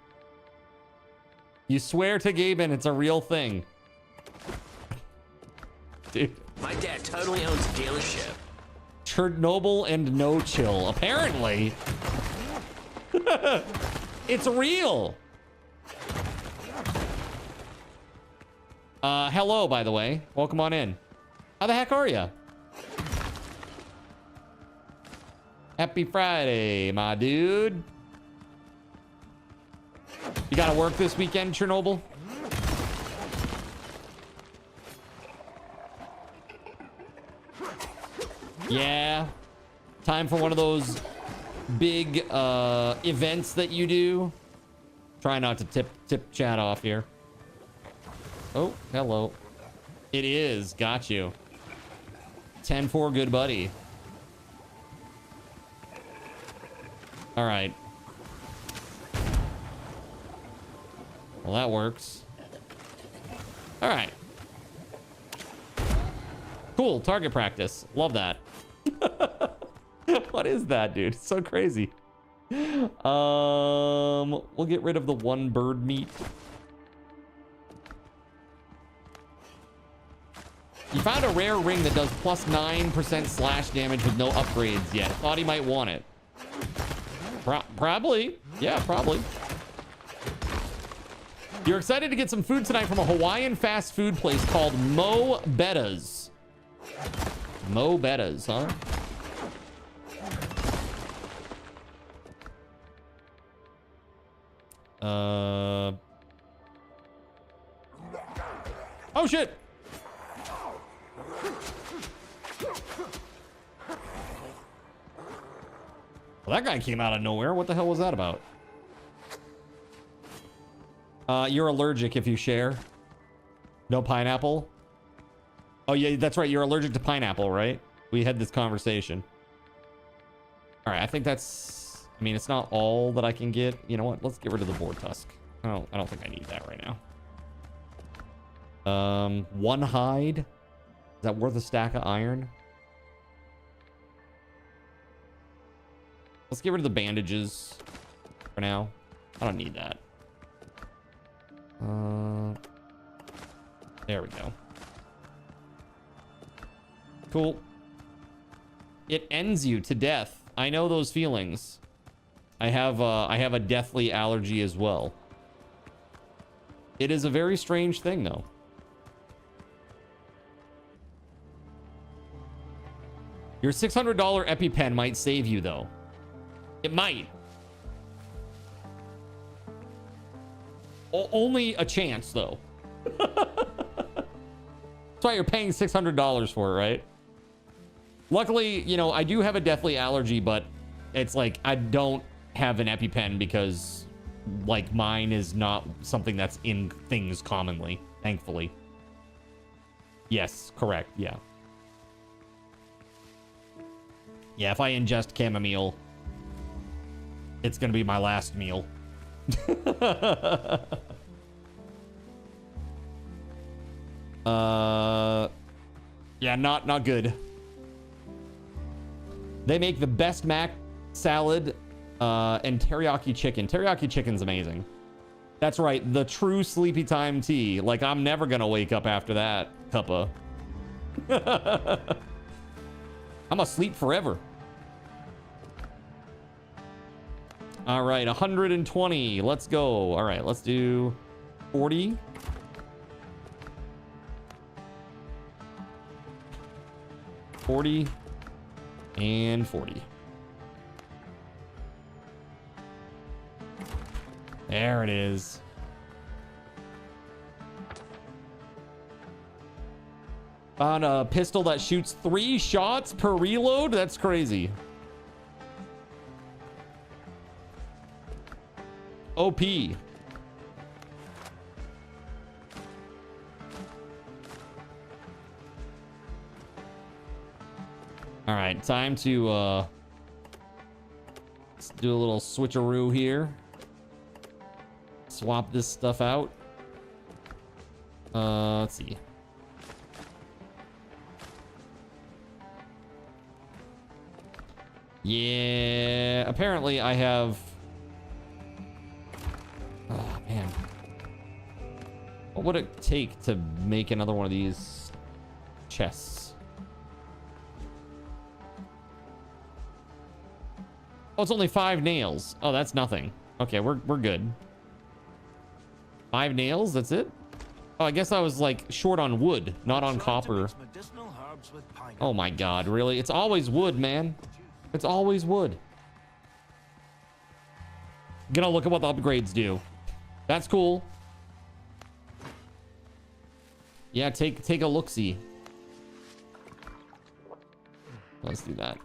Speaker 1: You swear to Gaben it's a real thing. Dude.
Speaker 4: My dad totally owns a dealership.
Speaker 1: Chernobyl and no chill. Apparently. It's real. Hello, by the way. Welcome on in. How the heck are you? Happy Friday, my dude. You gotta work this weekend, Chernobyl? Yeah. Time for one of those big events that you do. Try not to tip chat off here. Oh, hello. It is. Got you. 10-4, good buddy. All right. Well, that works. All right. Cool. Target practice. Love that. What is that, dude? It's so crazy. We'll get rid of the one bird meat. You found a rare ring that does plus 9% slash damage with no upgrades yet. Thought he might want it. Probably. Yeah, probably. You're excited to get some food tonight from a Hawaiian fast food place called Mo Betta's. Mo Betta's, huh? Oh, shit. Well, that guy came out of nowhere. What the hell was that about? You're allergic if you share. No pineapple? Oh, yeah, that's right. You're allergic to pineapple, right? We had this conversation. All right, I think that's... I mean, it's not all that I can get. You know what? Let's get rid of the boar tusk. I don't think I need that right now. One hide. Is that worth a stack of iron? Let's get rid of the bandages for now. I don't need that. There we go. Cool. It ends you to death. I know those feelings. I have a deathly allergy as well. It is a very strange thing, though. Your $600 EpiPen might save you, though. It might. Only a chance, though. That's why you're paying $600 for it, right? Luckily, you know, I do have a deathly allergy, but it's like I don't have an EpiPen because, like, mine is not something that's in things commonly, thankfully. Yes, correct, yeah. Yeah, if I ingest chamomile, it's gonna be my last meal. Yeah, not good. They make the best mac salad and teriyaki chicken. Teriyaki chicken's amazing. That's right, the true sleepy time tea. Like, I'm never gonna wake up after that cuppa. I'm asleep forever. All right, 120. Let's go. All right, let's do 40. And 40. There it is. Found a pistol that shoots 3 shots per reload? That's crazy. OP. All right, time to let's do a little switcheroo here. Swap this stuff out. Let's see. Yeah, apparently I have... Oh, man. What would it take to make another one of these chests? Oh, it's only 5 nails. Oh, that's nothing. Okay, we're good. 5 nails, that's it? Oh, I guess I was like short on wood, not on copper. Oh my god, really? It's always wood, man. It's always wood. Gonna look at what the upgrades do. That's cool. Yeah, take a look-see. Let's do that.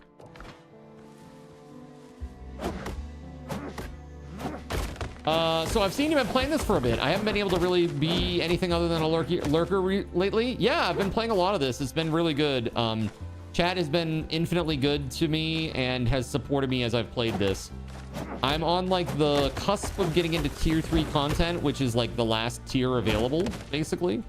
Speaker 1: So I've seen you've been playing this for a bit. I haven't been able to really be anything other than a lurker lately. Yeah, I've been playing a lot of this. It's been really good. Chat has been infinitely good to me and has supported me as I've played this. I'm on like the cusp of getting into tier 3 content, which is like the last tier available, basically.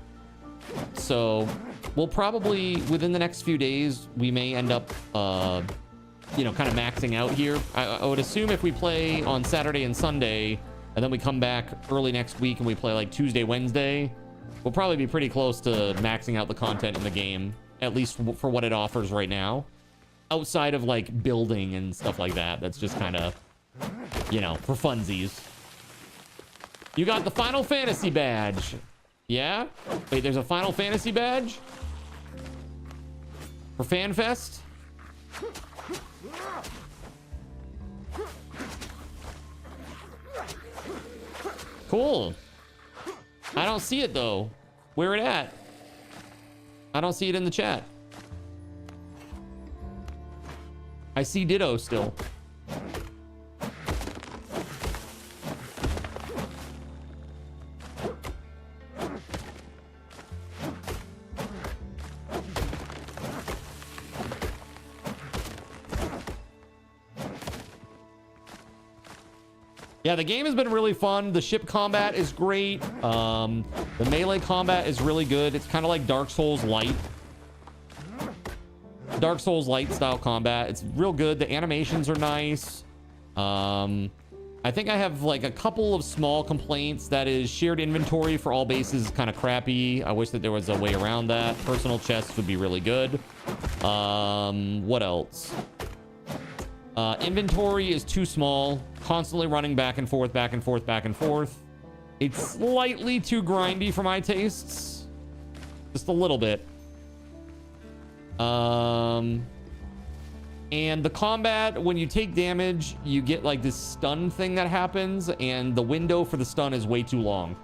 Speaker 1: So we'll probably, within the next few days, we may end up, you know, kind of maxing out here. I would assume if we play on Saturday and Sunday, and then we come back early next week and we play like Tuesday, Wednesday, we'll probably be pretty close to maxing out the content in the game, at least for what it offers right now. Outside of like building and stuff like that, that's just kind of, you know, for funsies. You got the Final Fantasy badge. Yeah? Wait, there's a Final Fantasy badge? For FanFest? Cool. I don't see it though. Where it at? I don't see it in the chat. I see Ditto still. Yeah, the game has been really fun. The ship combat is great. The melee combat is really good. It's kind of like Dark Souls Light. Dark Souls Light style combat. It's real good. The animations are nice. I think I have like a couple of small complaints. That is, shared inventory for all bases is kind of crappy. I wish that there was a way around that. Personal chests would be really good. What else? Inventory is too small. Constantly running back and forth, back and forth, back and forth. It's slightly too grindy for my tastes. Just a little bit. And the combat, when you take damage, you get like this stun thing that happens, and the window for the stun is way too long.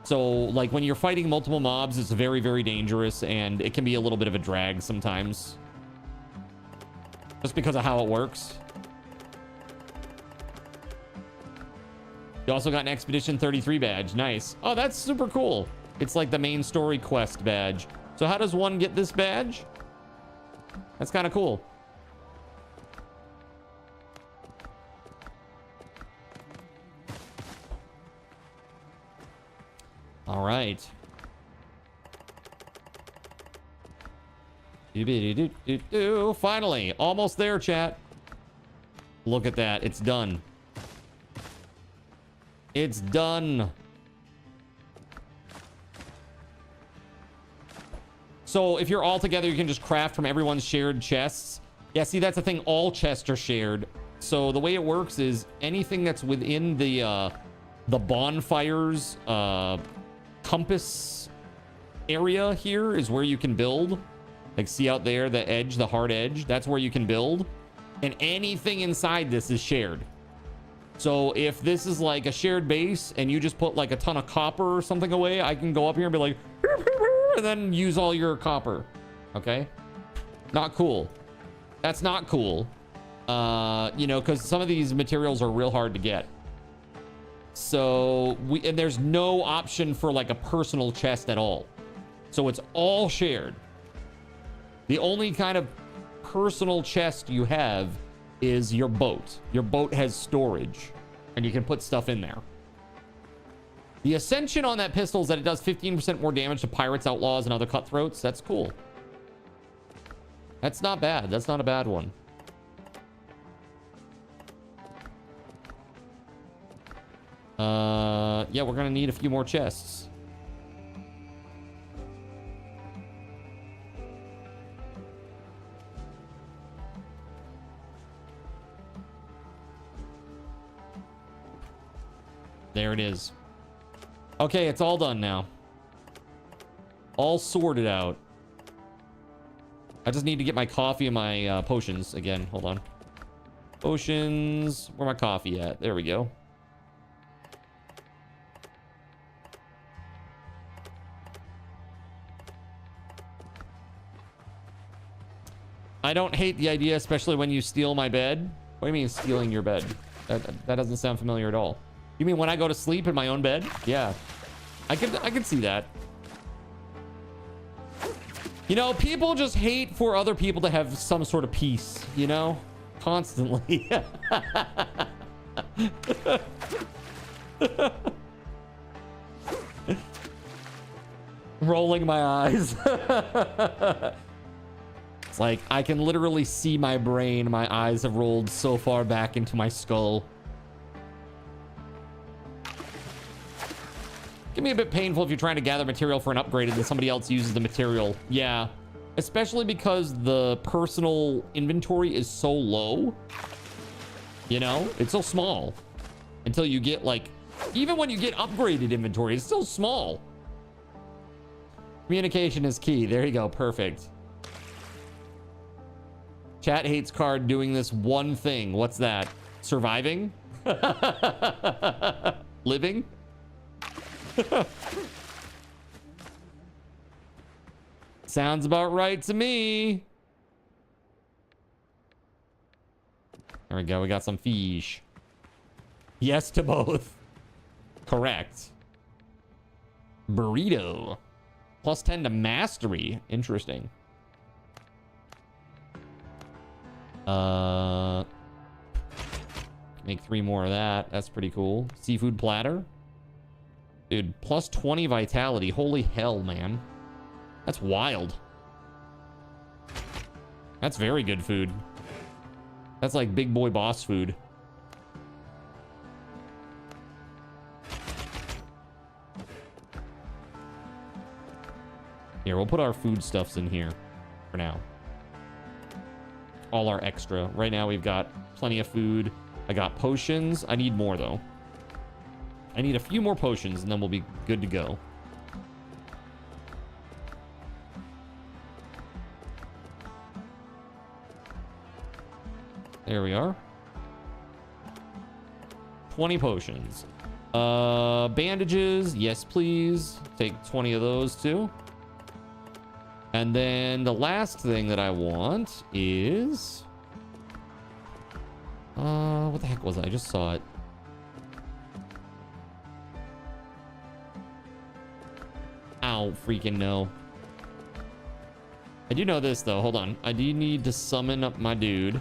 Speaker 1: So, like, when you're fighting multiple mobs, it's very, very dangerous, and it can be a little bit of a drag sometimes. Just because of how it works. You also got an Expedition 33 badge. Nice. Oh, that's super cool. It's like the main story quest badge. So how does one get this badge? That's kind of cool. All right. Finally, almost there, chat. Look at that. It's done. It's done. So if you're all together, you can just craft from everyone's shared chests. Yeah, see, that's the thing. All chests are shared. So the way it works is anything that's within the bonfires compass area here is where you can build. Like, see out there, the edge, the hard edge, that's where you can build. And anything inside this is shared. So if this is like a shared base and you just put like a ton of copper or something away, I can go up here and be like, and then use all your copper. Okay? Not cool. That's not cool. You know, because some of these materials are real hard to get. So and there's no option for like a personal chest at all. So it's all shared. The only kind of personal chest you have is your boat. Your boat has storage and you can put stuff in there. The Ascension on that pistol is that it does 15% more damage to pirates, outlaws, and other cutthroats. That's cool. That's not bad. That's not a bad one. Yeah, we're gonna need a few more chests. There it is. Okay, it's all done now. All sorted out. I just need to get my coffee and my potions again. Hold on. Potions. Where my coffee at? There we go. I don't hate the idea, especially when you steal my bed. What do you mean stealing your bed? That doesn't sound familiar at all. You mean when I go to sleep in my own bed? Yeah. I can see that. You know, people just hate for other people to have some sort of peace, you know? Constantly. Rolling my eyes. It's like I can literally see my brain. My eyes have rolled so far back into my skull. Can be a bit painful if you're trying to gather material for an upgrade and then somebody else uses the material. Yeah, especially because the personal inventory is so low. You know, it's so small until you get like, even when you get upgraded inventory, it's still small. Communication is key. There you go. Perfect. Chat hates Card doing this one thing. What's that? Surviving? Living? Sounds about right to me. There we go. We got some fish. Yes to both. Correct. Burrito. Plus 10 to mastery. Interesting. Make 3 more of that. That's pretty cool. Seafood platter. Dude, plus 20 vitality. Holy hell, man. That's wild. That's very good food. That's like big boy boss food. Here, we'll put our foodstuffs in here for now. All our extra. Right now we've got plenty of food. I got potions. I need more though. I need a few more potions and then we'll be good to go. There we are. 20 potions. Bandages, yes please. Take 20 of those too. And then the last thing that I want is... what the heck was it? I just saw it. Ow, freaking no. I do know this though, hold on. I do need to summon up my dude.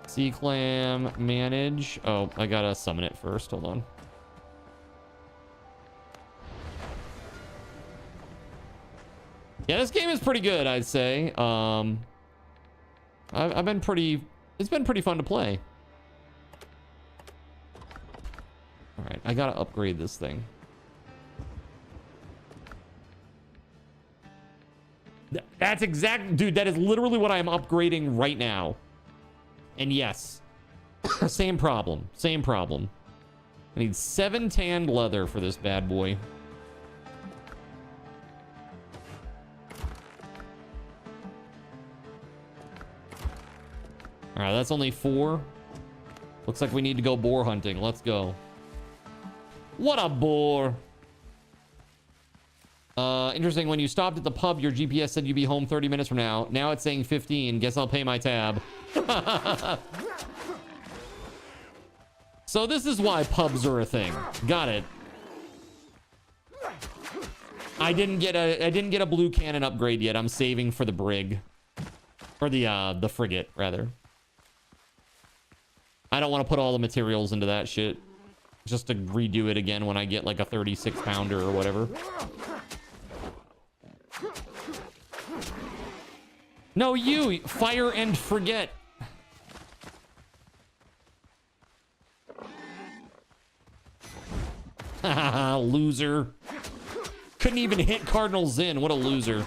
Speaker 1: C-clam, manage. Oh, I gotta summon it first, hold on. Yeah, this game is pretty good, I'd say. I've been pretty... It's been pretty fun to play. All right, I gotta upgrade this thing. That's exact... Dude, that is literally what I am upgrading right now. And yes, same problem. Same problem. I need 7 tanned leather for this bad boy. All right, that's only 4. Looks like we need to go boar hunting. Let's go. What a boar. Interesting. When you stopped at the pub, your GPS said you'd be home 30 minutes from now. Now it's saying 15. Guess I'll pay my tab. So this is why pubs are a thing. Got it. I didn't get a blue cannon upgrade yet. I'm saving for the brig. Or the frigate, rather. I don't want to put all the materials into that shit. Just to redo it again when I get like a 36 pounder or whatever. No, you fire and forget. Loser. Couldn't even hit Cardinal Zin. What a loser.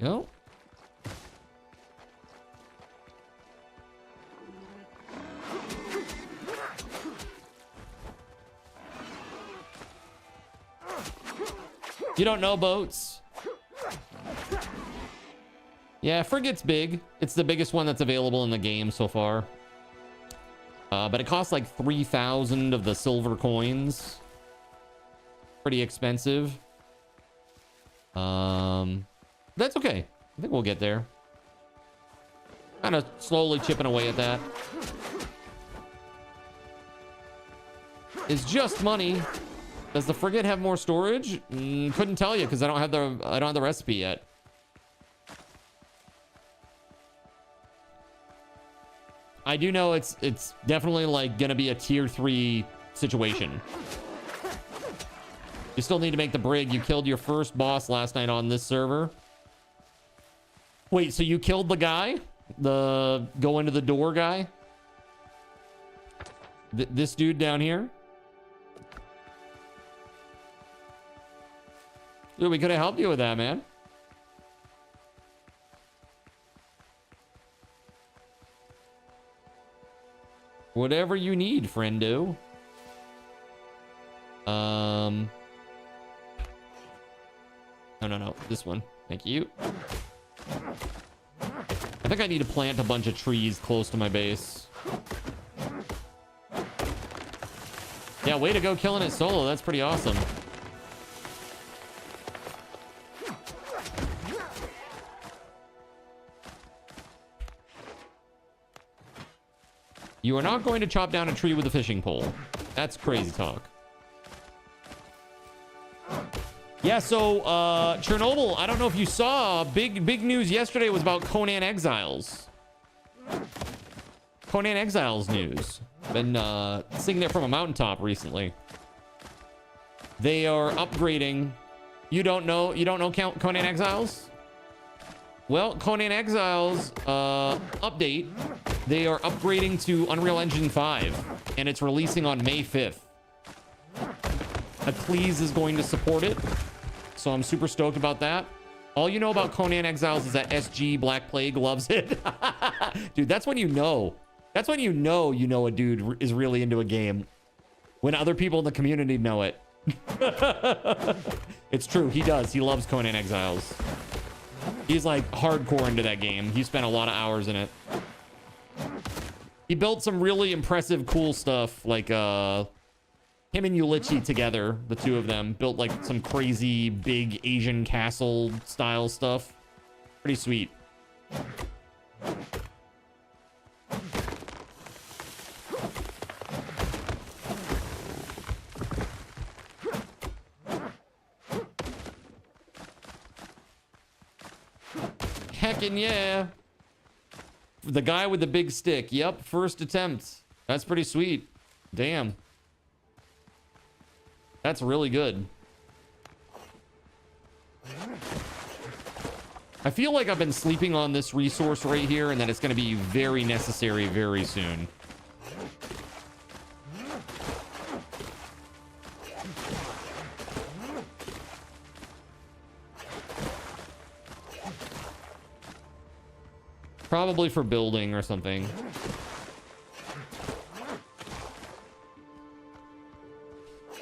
Speaker 1: Go. You don't know boats? Yeah, frigate's big. It's the biggest one that's available in the game so far. But it costs like 3,000 of the silver coins. Pretty expensive. That's okay. I think we'll get there. Kind of slowly chipping away at that. It's just money. Does the frigate have more storage? Couldn't tell you because I don't have the recipe yet. I do know it's definitely like gonna be a tier 3 situation. You still need to make the brig. You killed your first boss last night on this server. Wait, so you killed the guy? The go into the door guy? This dude down here? Dude, we could have helped you with that, man. Whatever you need, friendo. No. This one. Thank you. I think I need to plant a bunch of trees close to my base. Yeah, way to go killing it solo. That's pretty awesome. You are not going to chop down a tree with a fishing pole. That's crazy talk. Yeah, so Chernobyl, I don't know if you saw, big news yesterday was about Conan Exiles. Conan Exiles news. Been singing it from a mountaintop recently. They are upgrading. You don't know Conan Exiles? Well, Conan Exiles update. They are upgrading to Unreal Engine 5, and it's releasing on May 5th. Eccles is going to support it, so I'm super stoked about that. All you know about Conan Exiles is that SG Black Plague loves it. Dude, that's when you know. That's when you know a dude is really into a game. When other people in the community know it. It's true. He does. He loves Conan Exiles. He's like hardcore into that game. He spent a lot of hours in it. He built some really impressive, cool stuff. Like him and Ulichi together, the two of them, built like some crazy big Asian castle style stuff. Pretty sweet. Heckin' yeah. The guy with the big stick. Yep, first attempt. That's pretty sweet. Damn. That's really good. I feel like I've been sleeping on this resource right here and that it's going to be very necessary very soon. Probably for building or something.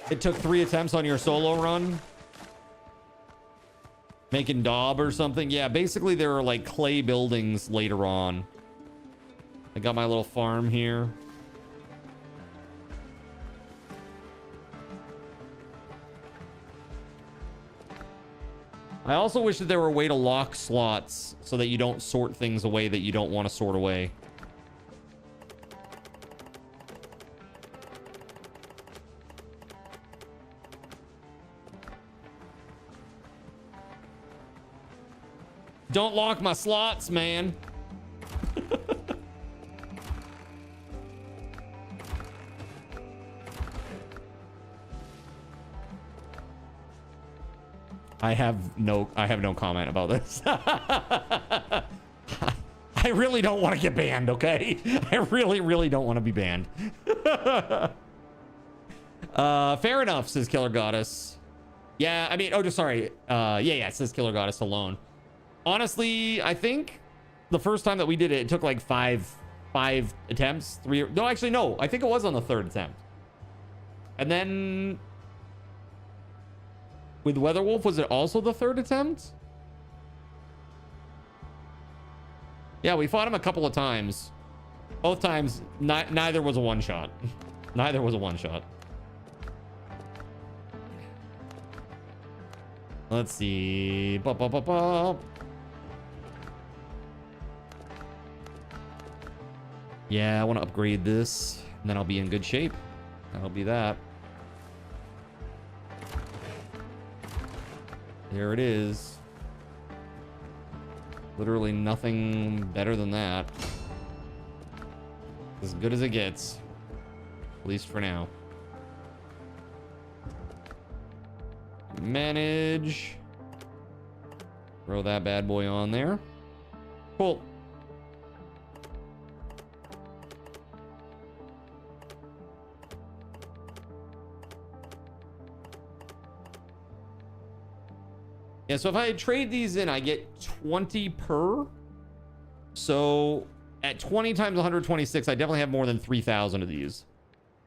Speaker 1: It took 3 attempts on your solo run. Making daub or something. Yeah, basically there are like clay buildings later on. I got my little farm here. I also wish that there were a way to lock slots so that you don't sort things away that you don't want to sort away. Don't lock my slots, man. I have no comment about this. I really don't want to get banned, okay? I really don't want to be banned. Fair enough, says Killer Goddess. Yeah, I mean, oh, just sorry. Yeah, it says Killer Goddess alone. Honestly, I think the first time that we did it, it took like five attempts. No, actually, no. I think it was on the 3rd attempt. And then with WeatherWolf, was it also the 3rd attempt? Yeah, we fought him a couple of times. Both times, neither was a one-shot. Neither was a one-shot. Let's see. Yeah, I want to upgrade this, and then I'll be in good shape. That'll be that. There it is. Literally nothing better than that. As good as it gets. At least for now. Manage. Throw that bad boy on there. Cool. Yeah, so if I trade these in, I get 20 per. So at 20 times 126, I definitely have more than 3,000 of these.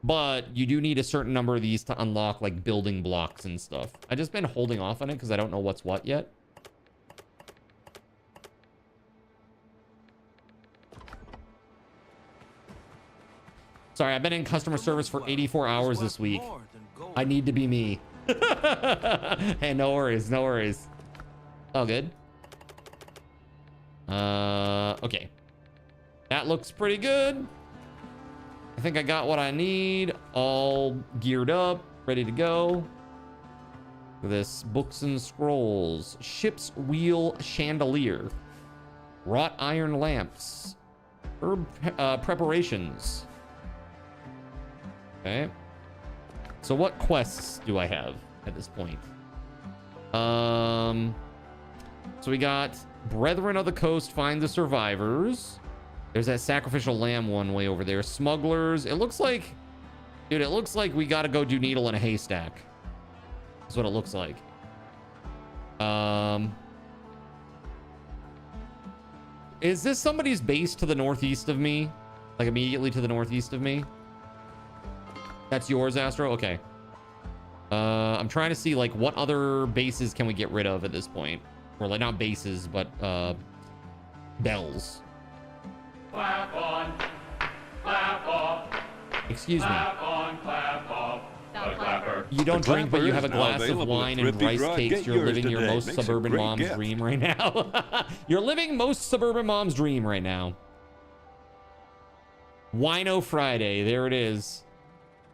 Speaker 1: But you do need a certain number of these to unlock like building blocks and stuff. I've just been holding off on it because I don't know what's what yet. Sorry, I've been in customer service for 84 hours this week. I need to be me. Hey, no worries, no worries. All good. Okay. That looks pretty good. I think I got what I need. All geared up, ready to go. Look at this. Books and scrolls. Ship's wheel chandelier. Wrought iron lamps. Herb preparations. Okay. So what quests do I have at this point? So we got Brethren of the Coast, find the survivors. There's that sacrificial lamb one way over there. Smugglers. It looks like, dude, it looks like we got to go do needle in a haystack. That's what it looks like. Is this somebody's base to the northeast of me? Like immediately to the northeast of me. That's yours, Astro? Okay. I'm trying to see like what other bases can we get rid of at this point. Or like not bases, but bells.
Speaker 2: Clap on, clap off.
Speaker 1: Excuse me.
Speaker 2: Clap on, clap off. The clapper.
Speaker 1: You don't
Speaker 5: The
Speaker 1: drink, but you have a
Speaker 5: clapper is
Speaker 1: glass
Speaker 5: now
Speaker 1: of
Speaker 5: available
Speaker 1: wine
Speaker 5: at
Speaker 1: and
Speaker 5: Thrifty
Speaker 1: rice
Speaker 5: Drug.
Speaker 1: cakes.
Speaker 5: Get
Speaker 1: You're
Speaker 5: yours
Speaker 1: living your
Speaker 5: today.
Speaker 1: most
Speaker 5: Makes a
Speaker 1: suburban
Speaker 5: great
Speaker 1: mom's
Speaker 5: gift.
Speaker 1: dream right now. You're living most suburban mom's dream right now. Wino Friday. There it is.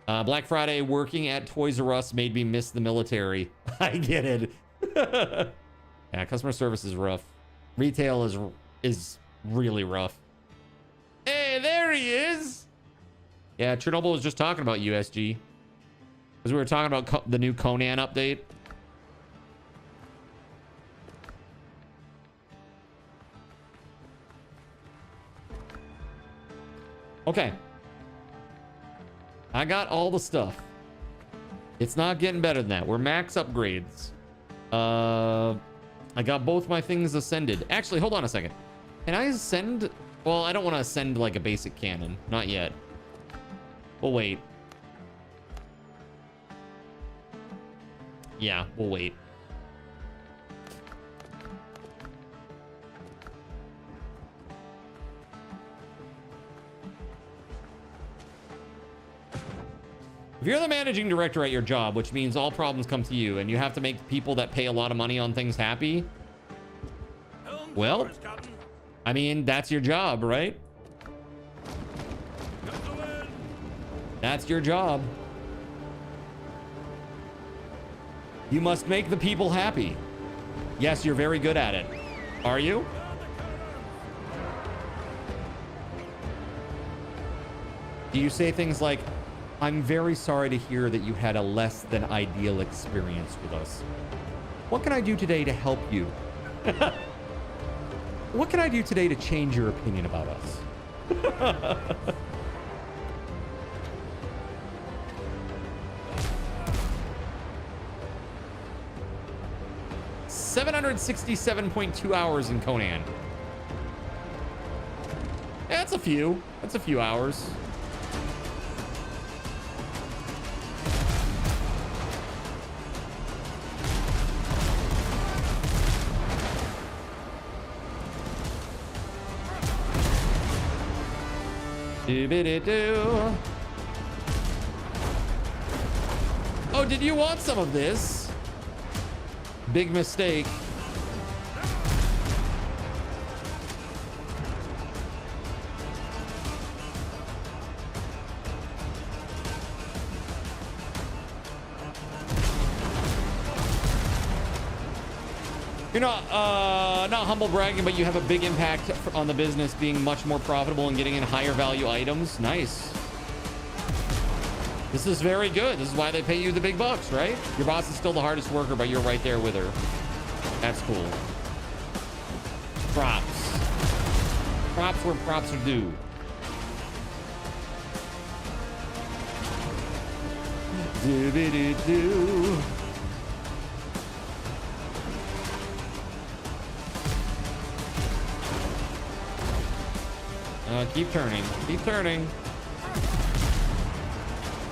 Speaker 1: Black Friday working at Toys R Us made me miss the military. I get it. Yeah, customer service is rough. Retail is really rough. Hey, there he is. Yeah, Chernobyl was just talking about USG. Because we were talking about the new Conan update. Okay. I got all the stuff. It's not getting better than that. We're max upgrades. I got both my things ascended. Actually, hold on a second. Can I ascend? Well, I don't want to ascend like a basic cannon. Not yet. We'll wait. Yeah, we'll wait. If you're the managing director at your job, which means all problems come to you, and you have to make people that pay a lot of money on things happy, well, I mean, that's your job, right? That's your job. You must make the people happy. Yes, you're very good at it. Are you? Do you say things like, I'm very sorry to hear that you had a less than ideal experience with us. What can I do today to help you? What can I do today to change your opinion about us? 767.2 hours in Conan. Yeah, that's a few. That's a few hours. Do-be-de-do. Oh, did you want some of this? Big mistake. You're not humble bragging, but you have a big impact on the business, being much more profitable and getting in higher value items. Nice. This is very good. This is why they pay you the big bucks, right? Your boss is still the hardest worker, but you're right there with her. That's cool. Props. Props where props are due. Do-be-do-do. Keep turning. Keep turning.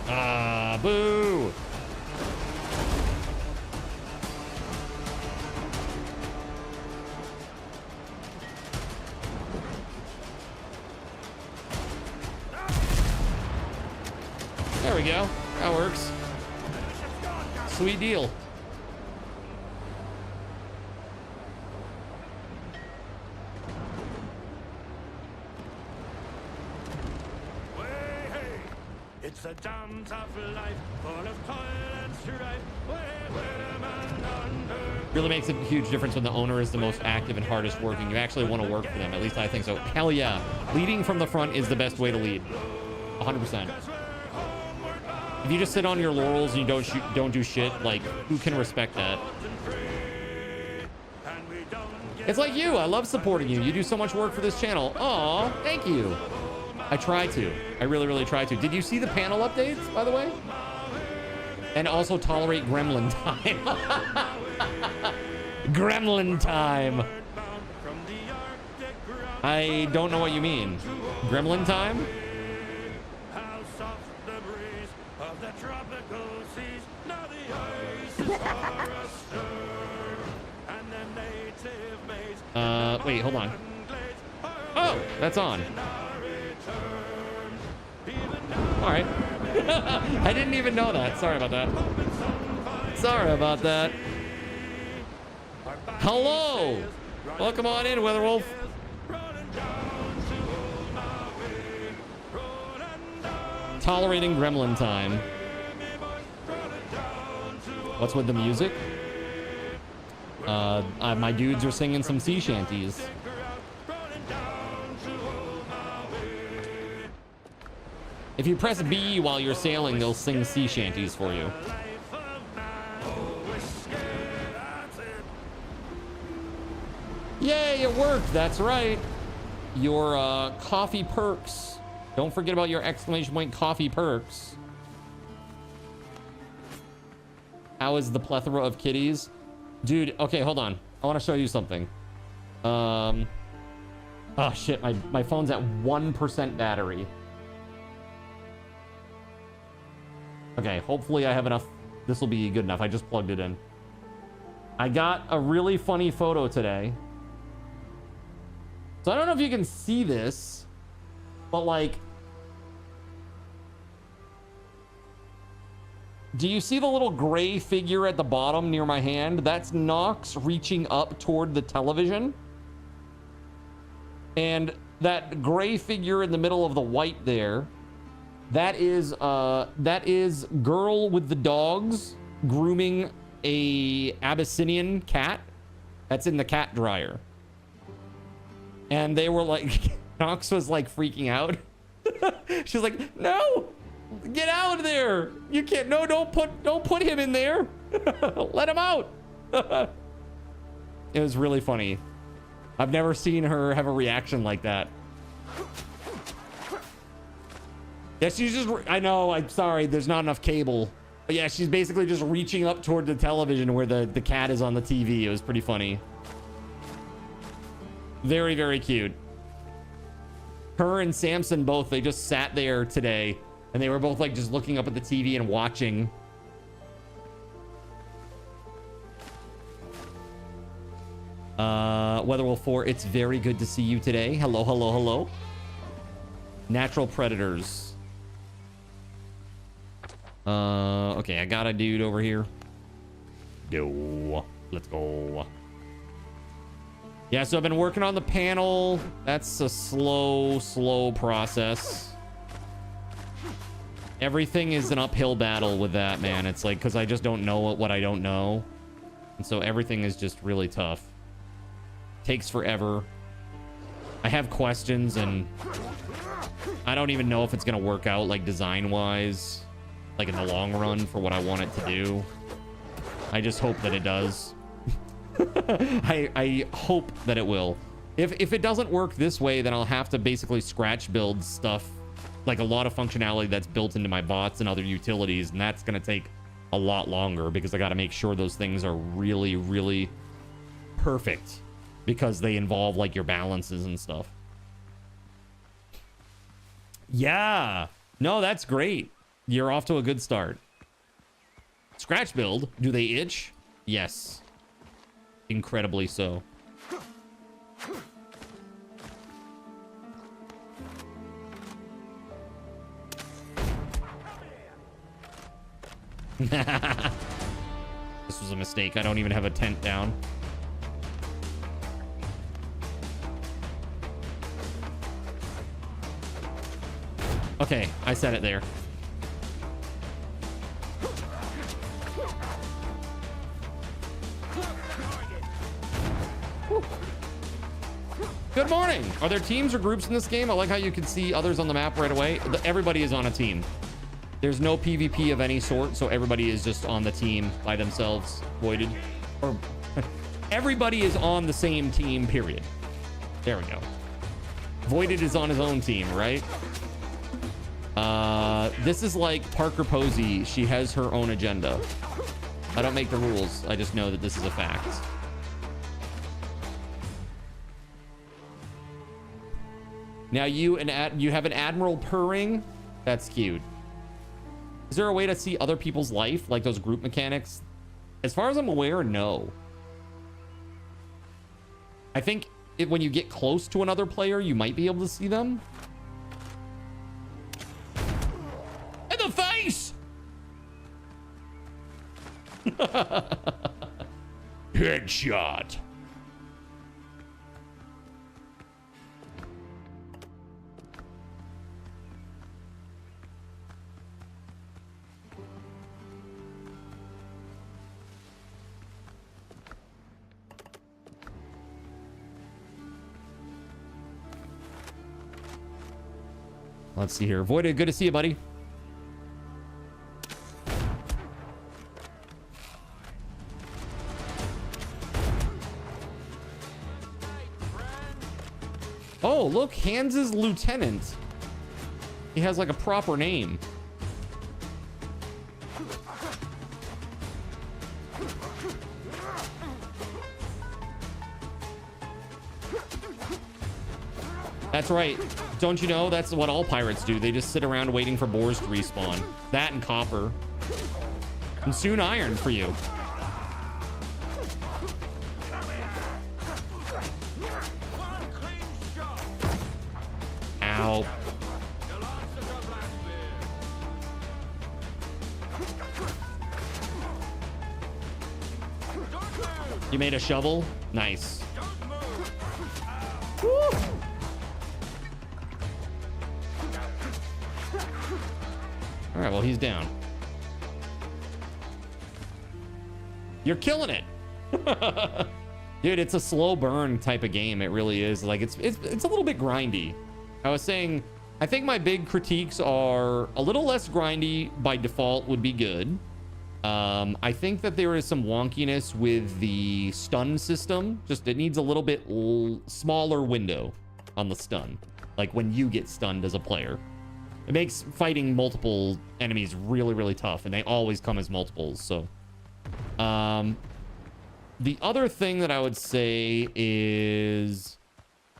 Speaker 1: Ah, boo. There we go. That works. Sweet deal.
Speaker 6: It's a damn tough life, full of toil and strife.
Speaker 1: Really makes a huge difference when the owner is the most active and hardest working. You actually want to work for them. At least I think so. Hell yeah. Leading from the front is the best way to lead. 100%. If you just sit on your laurels and you don't do shit, like, who can respect that? It's like you. I love supporting you. You do so much work for this channel. Aw, thank you. I try to. I really, really try to. Did you see the panel updates, by the way? And also tolerate gremlin time. Gremlin time. I don't know what you mean. Gremlin time?
Speaker 6: How soft the breeze of the tropical seas. Now the ice is far astir, and the native maids.
Speaker 1: Wait, hold on. Oh, that's on. All right. I didn't even know that. Sorry about that. Sorry about that. Hello. Welcome on in, WeatherWolf. Tolerating gremlin time. What's with the music? My dudes are singing some sea shanties. If you press B while you're sailing, they'll sing sea shanties for you. Yay, it worked. That's right. Your coffee perks. Don't forget about your exclamation point coffee perks. How is the plethora of kitties? Dude, okay, hold on. I want to show you something. Oh shit, my phone's at 1% battery. Okay, hopefully I have enough. This will be good enough. I just plugged it in. I got a really funny photo today. So I don't know if you can see this, but like, do you see the little gray figure at the bottom near my hand? That's Nox reaching up toward the television. And that gray figure in the middle of the white there, that is girl with the dogs grooming a Abyssinian cat that's in the cat dryer. And they were like, Nox was like freaking out. She's like, no, get out of there. You can't, no, don't put him in there. Let him out. It was really funny. I've never seen her have a reaction like that. Yeah, she's just, I know, I'm sorry, there's not enough cable. But yeah, she's basically just reaching up toward the television where the cat is on the TV. It was pretty funny. Very, very cute. Her and Samson both, they just sat there today and they were both like just looking up at the TV and watching. WeatherWolf4, it's very good to see you today. Hello, hello, hello. Natural predators. Okay, I got a dude over here. Yo, let's go. Yeah, so I've been working on the panel. That's a slow process. Everything is an uphill battle with that, man. It's like, because I just don't know what I don't know. And so everything is just really tough. Takes forever. I have questions and I don't even know if it's going to work out like design-wise, like in the long run for what I want it to do. I just hope that it does. I hope that it will. If it doesn't work this way, then I'll have to basically scratch build stuff, like a lot of functionality that's built into my bots and other utilities, and that's going to take a lot longer because I got to make sure those things are really, really perfect because they involve like your balances and stuff. Yeah. No, that's great. You're off to a good start. Scratch build. Do they itch? Yes. Incredibly so. This was a mistake. I don't even have a tent down. Okay, I set it there. Good morning. Are there teams or groups in this game? I like how you can see others on the map right away. Everybody is on a team. There's no PvP of any sort, so everybody is just on the team by themselves. Voided. Or everybody is on the same team, period. There we go. Voided is on his own team, right? This is like Parker Posey. She has her own agenda. I don't make the rules. I just know that this is a fact. Now you have an admiral purring. That's cute. Is there a way to see other people's life, like those group mechanics? As far as I'm aware, no. I think when you get close to another player, you might be able to see them. In the face! Headshot. Let's see here. Voided, good to see you, buddy. Oh, look, Hans's lieutenant. He has like a proper name. That's right. Don't you know that's what all pirates do? They just sit around waiting for boars to respawn. That and copper. And soon iron for you. Ow. You made a shovel? Nice. Woo! All right, well, he's down. You're killing it. Dude, it's a slow burn type of game. It really is. Like, it's a little bit grindy. I was saying, I think my big critiques are a little less grindy by default would be good. I think that there is some wonkiness with the stun system. Just it needs a little bit smaller window on the stun. Like when you get stunned as a player. It makes fighting multiple enemies really, really tough, and they always come as multiples. So, the other thing that I would say is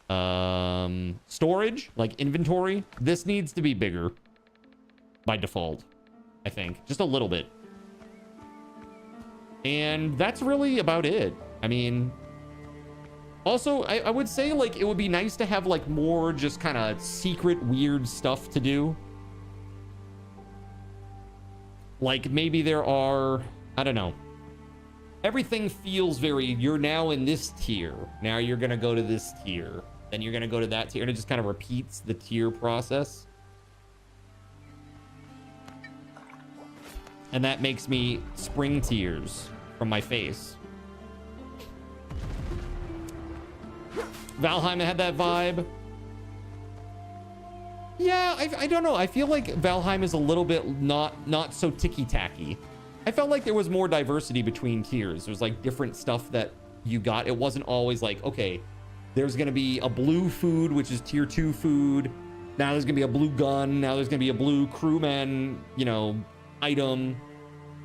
Speaker 1: storage, like inventory. This needs to be bigger by default, I think, just a little bit. And that's really about it. I mean, also, I would say, like, it would be nice to have, like, more just kind of secret, weird stuff to do. Like, maybe there are, I don't know. Everything feels very, you're now in this tier. Now you're going to go to this tier. Then you're going to go to that tier. And it just kind of repeats the tier process. And that makes me spring tears from my face. Valheim had that vibe. Yeah, I don't know. I feel like Valheim is a little bit not so ticky-tacky. I felt like there was more diversity between tiers. There's like different stuff that you got. It wasn't always like, okay, there's going to be a blue food, which is tier 2 food. Now there's going to be a blue gun. Now there's going to be a blue crewman, you know, item,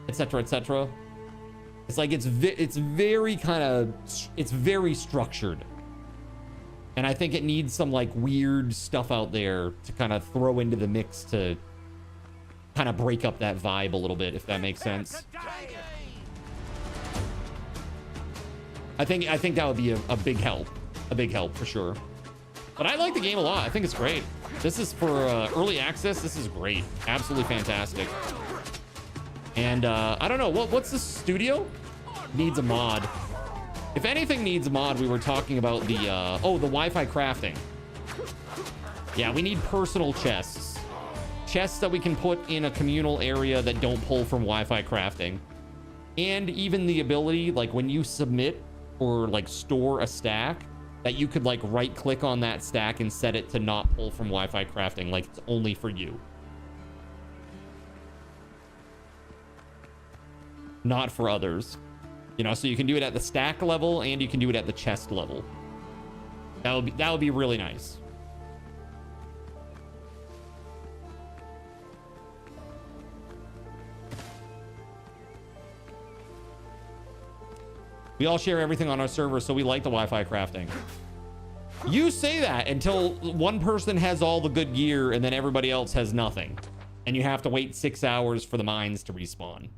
Speaker 1: etc., etc. It's like it's very structured. And I think it needs some like weird stuff out there to kind of throw into the mix to kind of break up that vibe a little bit, if that makes sense. I think that would be a big help for sure. But I like the game a lot. I think it's great. This is for early access. This is great. Absolutely fantastic. And I don't know, what's the studio? Needs a mod. If anything needs a mod, we were talking about the the Wi-Fi crafting. Yeah, we need personal chests. Chests that we can put in a communal area that don't pull from Wi-Fi crafting. And even the ability, like when you submit or like store a stack, that you could like right click on that stack and set it to not pull from Wi-Fi crafting, like it's only for you. Not for others. You know, so you can do it at the stack level and you can do it at the chest level. That would be really nice. We all share everything on our server, so we like the Wi-Fi crafting. You say that until one person has all the good gear and then everybody else has nothing. And you have to wait 6 hours for the mines to respawn.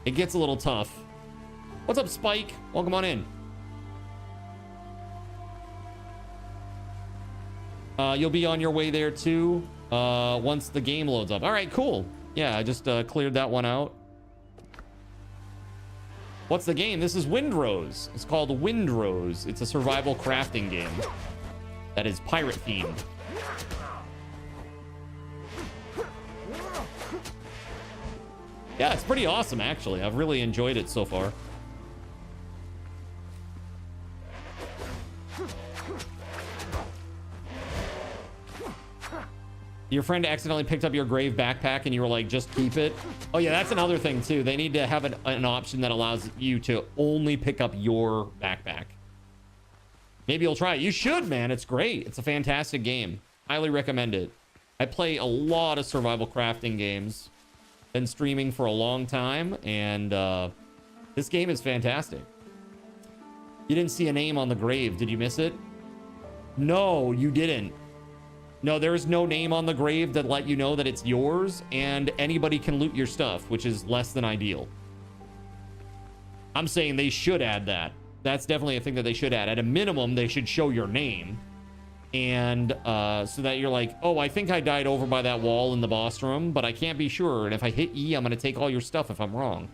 Speaker 1: It gets a little tough. What's up, Spike? Welcome on in. You'll be on your way there too once the game loads up. All right, cool. Yeah, I just cleared that one out. What's the game? This is Windrose. It's called Windrose. It's a survival crafting game that is pirate themed. Yeah, it's pretty awesome, actually. I've really enjoyed it so far. Your friend accidentally picked up your grave backpack and you were like, just keep it. Oh yeah, that's another thing too. They need to have an option that allows you to only pick up your backpack. Maybe you'll try it. You should, man. It's great. It's a fantastic game. Highly recommend it. I play a lot of survival crafting games. Been streaming for a long time, and this game is fantastic. You didn't see a name on the grave. Did you miss it? No, you didn't. No, there's no name on the grave that let you know that it's yours, and anybody can loot your stuff, which is less than ideal. I'm saying they should add that. That's definitely a thing that they should add. At a minimum, they should show your name, and so that you're like, oh, I think I died over by that wall in the boss room, but I can't be sure, and if I hit E, I'm going to take all your stuff if I'm wrong.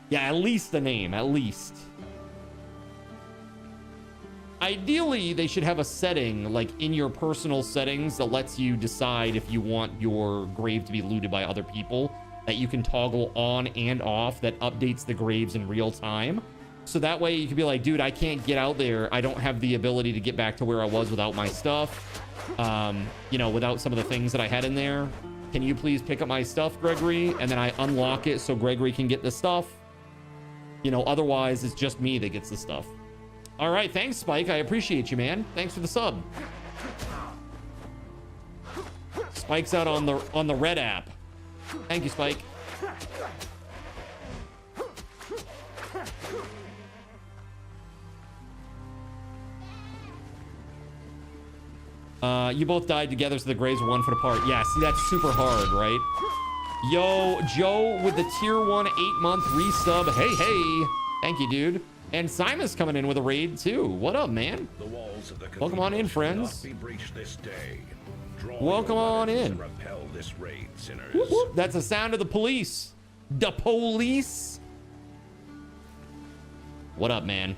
Speaker 1: Yeah, at least the name, at least. Ideally, they should have a setting, like in your personal settings, that lets you decide if you want your grave to be looted by other people, that you can toggle on and off, that updates the graves in real time. So that way you can be like, dude, I can't get out there. I don't have the ability to get back to where I was without my stuff. You know, without some of the things that I had in there. Can you please pick up my stuff, Gregory? And then I unlock it so Gregory can get the stuff. You know, otherwise it's just me that gets the stuff. All right, thanks, Spike. I appreciate you, man. Thanks for the sub. Spike's out on the red app. Thank you, Spike. You both died together, so the graves are 1 foot apart. Yeah, see, that's super hard, right? Yo, Joe with the tier 1 8-month resub. Hey, hey. Thank you, dude. And Simon's coming in with a raid too. What up, man?
Speaker 7: The walls of the
Speaker 1: welcome on in, friends.
Speaker 7: be breached this day.
Speaker 1: Welcome on in.
Speaker 7: Repel this raid, sinners.
Speaker 1: Whoop, whoop. That's the sound of the police. The police. What up, man?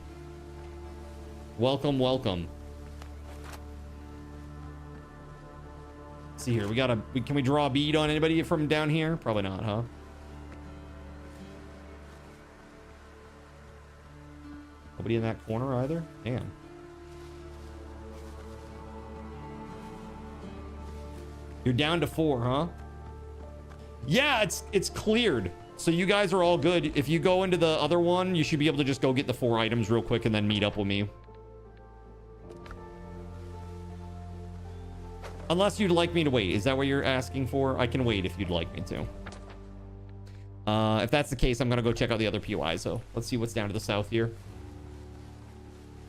Speaker 1: Welcome, welcome. Let's see here. Can we draw a bead on anybody from down here? Probably not, huh? Nobody in that corner either? Damn. You're down to 4, huh? Yeah, it's cleared. So you guys are all good. If you go into the other one, you should be able to just go get the 4 items real quick and then meet up with me. Unless you'd like me to wait. Is that what you're asking for? I can wait if you'd like me to. If that's the case, I'm gonna go check out the other POIs. So let's see what's down to the south here.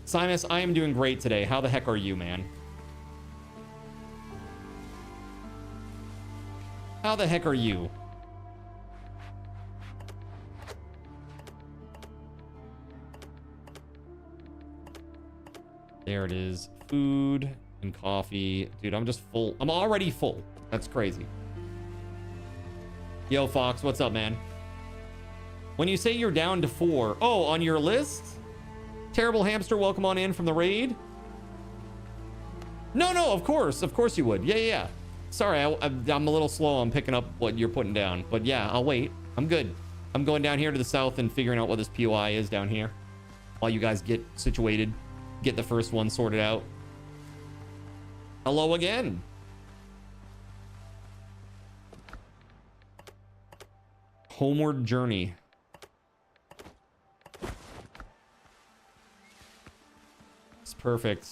Speaker 1: Simus, I am doing great today. How the heck are you, man? How the heck are you? There it is. Food and coffee. Dude, I'm just full. I'm already full. That's crazy. Yo, Fox, what's up, man? When you say you're down to 4, oh, on your list? Terrible Hamster, welcome on in from the raid. No, of course you would. Yeah. Sorry, I'm a little slow on picking up what you're putting down, but yeah, I'll wait. I'm good. I'm going down here to the south and figuring out what this POI is down here while you guys get situated, get the first one sorted out. Hello again. Homeward journey. Perfect.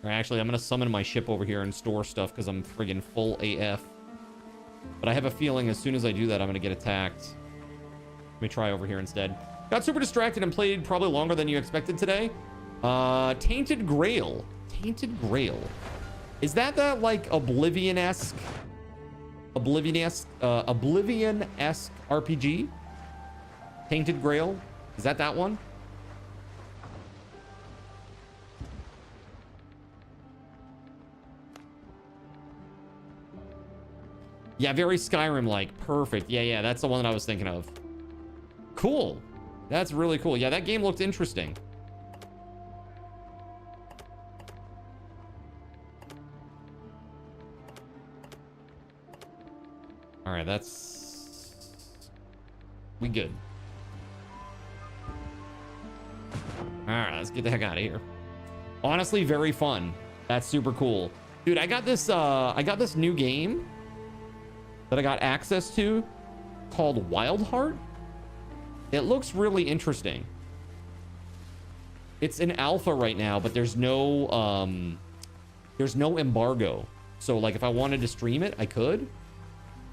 Speaker 1: Or actually, I'm gonna summon my ship over here and store stuff because I'm friggin' full AF. But I have a feeling as soon as I do that, I'm gonna get attacked. Let me try over here instead. Got super distracted and played probably longer than you expected today. Tainted Grail. Tainted Grail. Is that like Oblivion-esque RPG? Tainted Grail? Is that one? Yeah, very Skyrim-like. Perfect. Yeah, that's the one that I was thinking of. Cool. That's really cool. Yeah, that game looked interesting. All right, we good. All right, let's get the heck out of here. Honestly, very fun. That's super cool. Dude, I got this new game that I got access to called Wild Heart. It looks really interesting. It's in alpha right now, but there's no embargo. So like if I wanted to stream it, I could.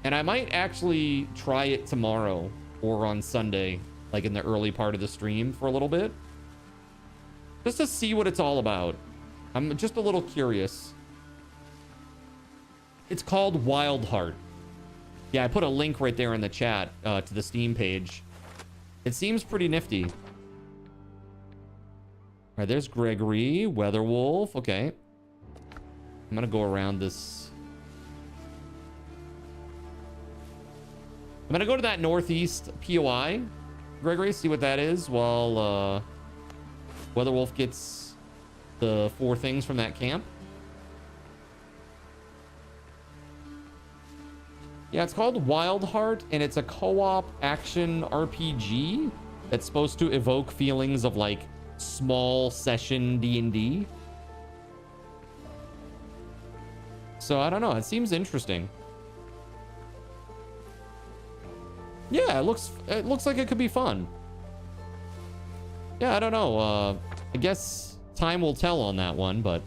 Speaker 1: And I might actually try it tomorrow or on Sunday, like in the early part of the stream for a little bit. Just to see what it's all about. I'm just a little curious. It's called Wild Heart. Yeah, I put a link right there in the chat to the Steam page. It seems pretty nifty. All right, there's Gregory, WeatherWolf. Okay. I'm gonna go around this. I'm gonna go to that northeast POI, Gregory, see what that is, while WeatherWolf gets the 4 things from that camp. Yeah, it's called Wild Heart, and it's a co-op action RPG that's supposed to evoke feelings of like small session D&D. So I don't know, it seems interesting. Yeah, it looks like it could be fun. Yeah, I don't know. I guess time will tell on that one, but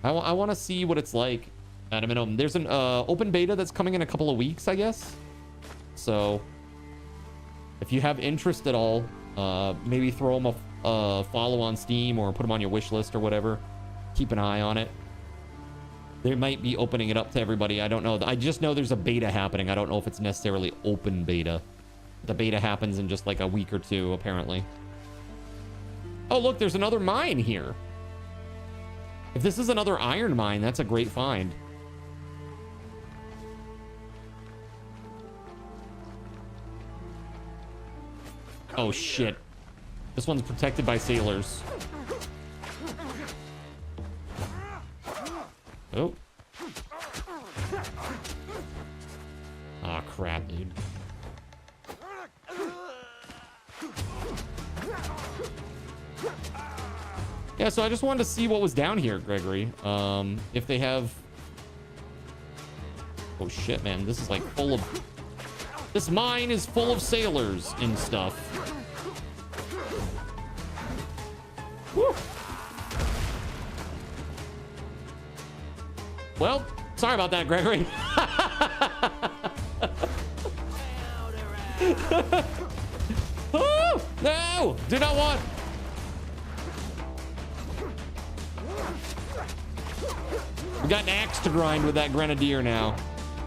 Speaker 1: I want to see what it's like at a minimum. There's an open beta that's coming in a couple of weeks, I guess. So if you have interest at all, maybe throw them a follow on Steam or put them on your wish list or whatever. Keep an eye on it. They might be opening it up to everybody. I don't know. I just know there's a beta happening. I don't know if it's necessarily open beta. The beta happens in just like a week or two, apparently. Oh, look, there's another mine here. If this is another iron mine, that's a great find. Oh, shit. This one's protected by sailors. Oh. Aw, crap, dude. Yeah, so I just wanted to see what was down here, Gregory. If they have... Oh, shit, man. This is, like, full of... This mine is full of sailors and stuff. Woo! Well, sorry about that, Gregory. Oh, no, do not want. We got an axe to grind with that grenadier now.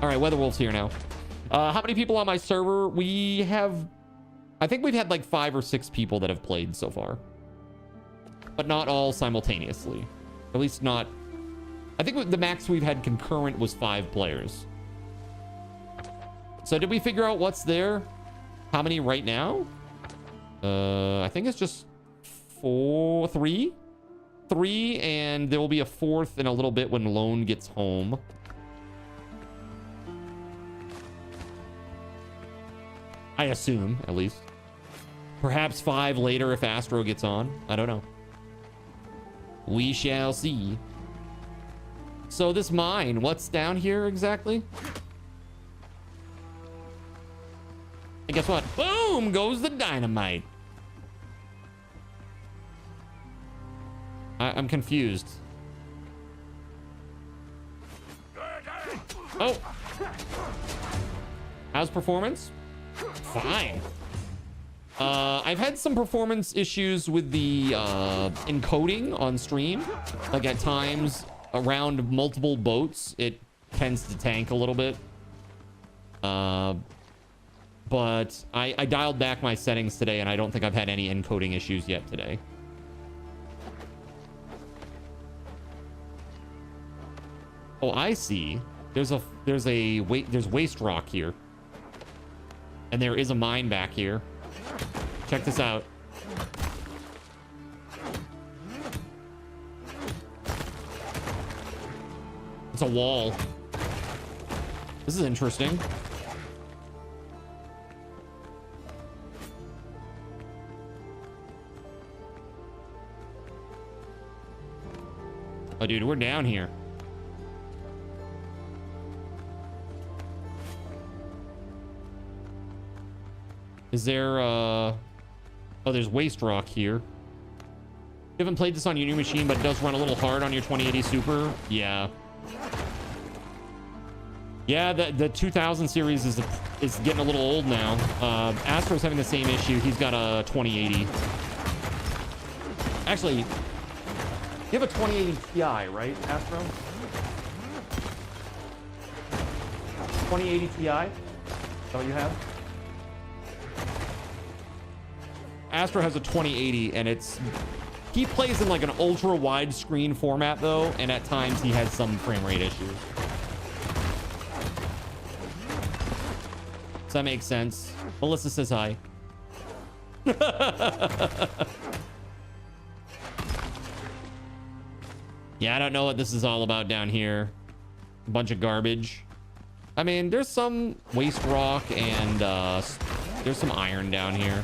Speaker 1: All right, WeatherWolf's here now. How many people on my server? We have, I think we've had like 5 or 6 people that have played so far, but not all simultaneously. At least not. I think the max we've had concurrent was 5 players. So did we figure out what's there? How many right now? I think it's just 3, and there will be a 4th in a little bit when Lone gets home. I assume, at least. Perhaps 5 later if Astro gets on. I don't know. We shall see. So this mine, what's down here exactly? And guess what? Boom goes the dynamite. I'm confused. Oh. How's performance? Fine. I've had some performance issues with the encoding on stream. Like at times around multiple boats, it tends to tank a little bit. But I dialed back my settings today, and I don't think I've had any encoding issues yet today. Oh, I see. There's waste rock here. And there is a mine back here. Check this out. It's a wall. This is interesting. Oh, dude, we're down here. Is there, oh, there's waste rock here. You haven't played this on your new machine, but it does run a little hard on your 2080 Super. Yeah. Yeah, the 2000 series is getting a little old now. Astro's having the same issue. He's got a 2080. Actually, you have a 2080 Ti, right, Astro? 2080 Ti? Is that what you have? Astro has a 2080, and he plays in like an ultra wide screen format though, and at times he has some frame rate issues. Does that make sense? Melissa says hi. Yeah, I don't know what this is all about down here. A bunch of garbage. I mean, there's some waste rock and there's some iron down here.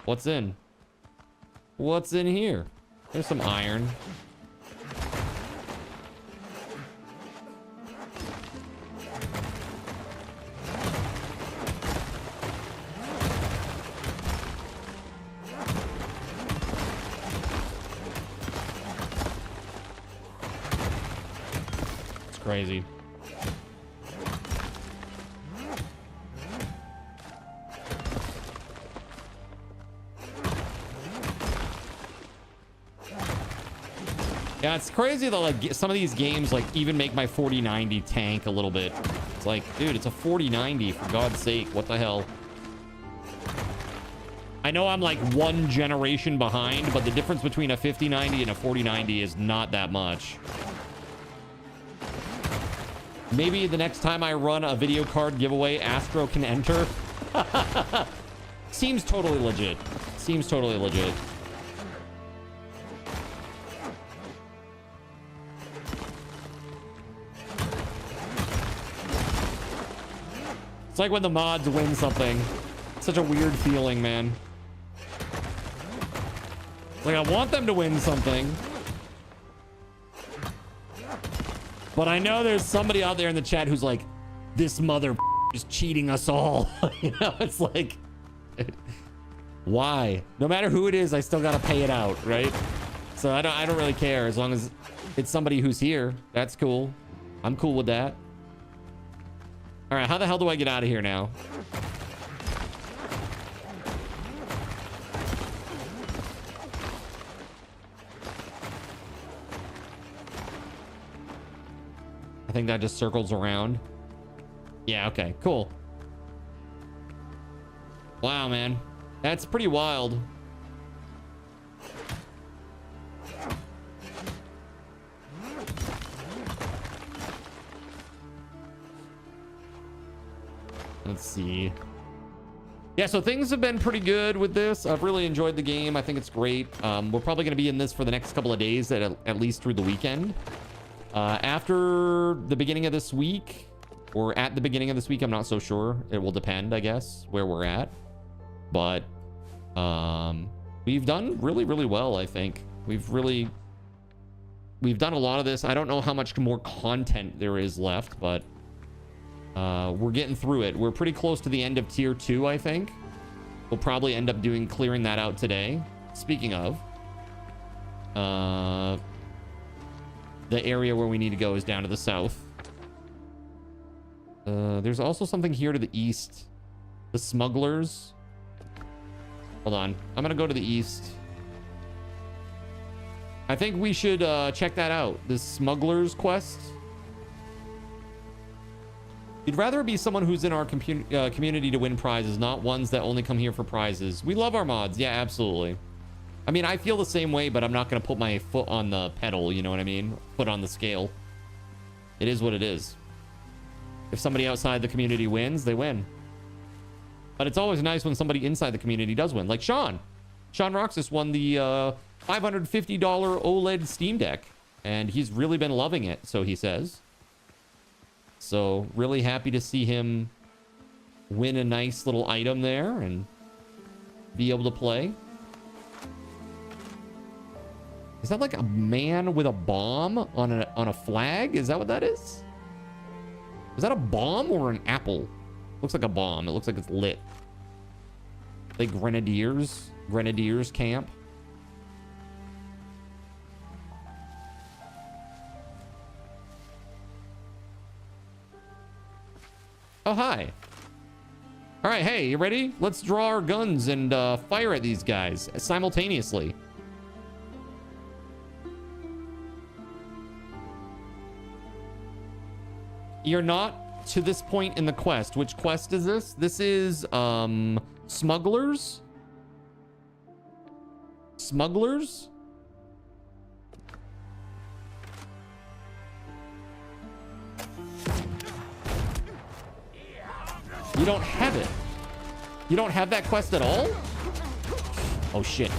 Speaker 1: What's in? What's in here? There's some iron. It's crazy. Yeah, it's crazy that like some of these games like even make my 4090 tank a little bit. It's like, dude, it's a 4090 for God's sake. What the hell? I know I'm like one generation behind, but the difference between a 5090 and a 4090 is not that much. Maybe the next time I run a video card giveaway, Astro can enter. Seems totally legit. Seems totally legit. It's like when the mods win something. It's such a weird feeling, man. Like, I want them to win something. But I know there's somebody out there in the chat who's like, this mother is cheating us all. You know, it's like, why? No matter who it is, I still gotta pay it out, right? So I don't really care as long as it's somebody who's here. That's cool. I'm cool with that. All right, how the hell do I get out of here now? I think that just circles around. Yeah, okay, cool. Wow, man. That's pretty wild. Let's see. Yeah, so things have been pretty good with this. I've really enjoyed the game. I think it's great. We're probably going to be in this for the next couple of days, at least through the weekend. After the beginning of this week, or at the beginning of this week, I'm not so sure. It will depend, I guess, where we're at. But we've done really, really well, I think. We've done a lot of this. I don't know how much more content there is left, but we're getting through it. We're pretty close to the end of tier 2, I think. We'll probably end up clearing that out today. Speaking of, the area where we need to go is down to the south. There's also something here to the east. The smugglers. Hold on. I'm gonna go to the east. I think we should check that out. The smugglers quest. You'd rather be someone who's in our community to win prizes, not ones that only come here for prizes. We love our mods. Yeah, absolutely. I mean, I feel the same way, but I'm not going to put my foot on the pedal. You know what I mean? Foot on the scale. It is what it is. If somebody outside the community wins, they win. But it's always nice when somebody inside the community does win. Like Sean. Sean Roxas won the $550 OLED Steam Deck. And he's really been loving it, so he says. So really happy to see him win a nice little item there and be able to play. Is that like a man with a bomb on a flag? Is that what that is? Is that a bomb or an apple? Looks like a bomb. It looks like it's lit. Like Grenadiers camp. Oh, hi. All right, hey, you ready? Let's draw our guns and fire at these guys simultaneously. You're not to this point in the quest. Which quest is this? This is smugglers. Smugglers? You don't have it. You don't have that quest at all? Oh, shit.